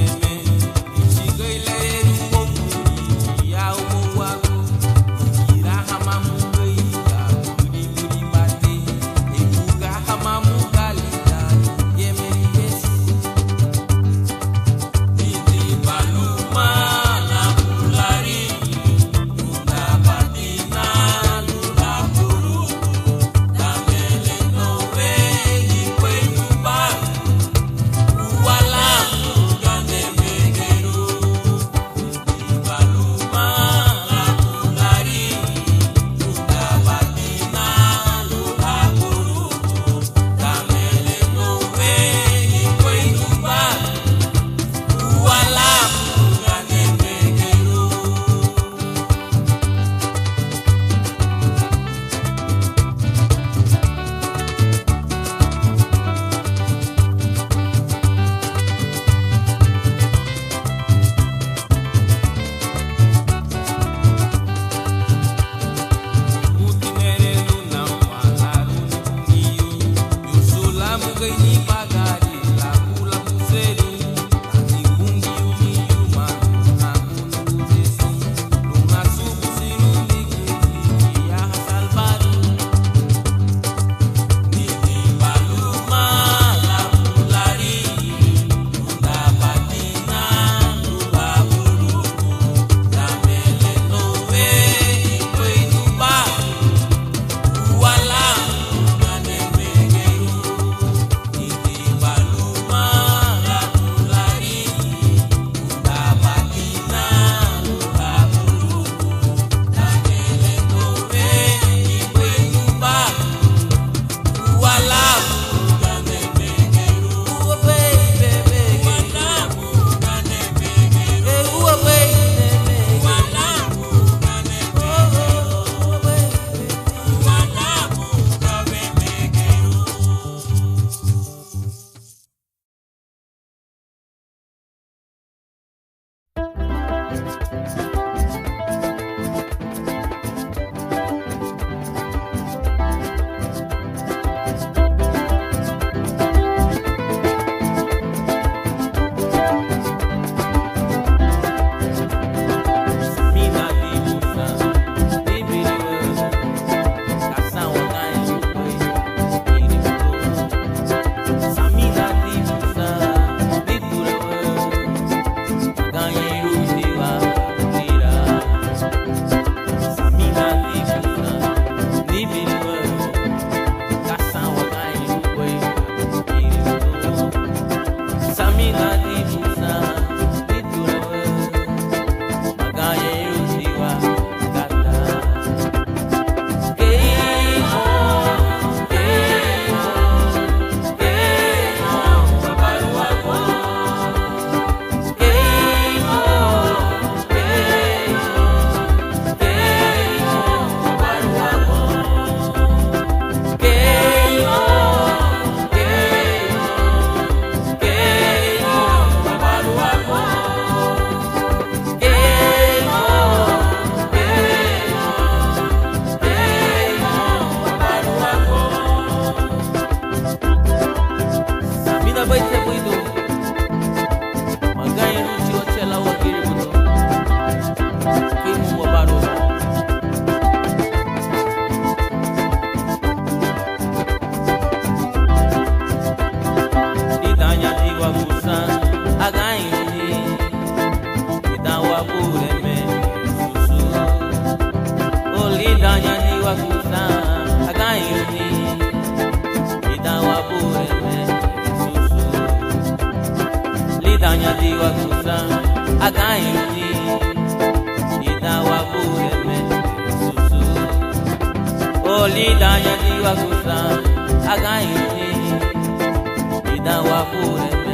diwa kusa agayuni idawa pureme susu lidanya diwa kusa agayuni idawa pureme susu oh lidanya diwa kusa agayuni idawa pureme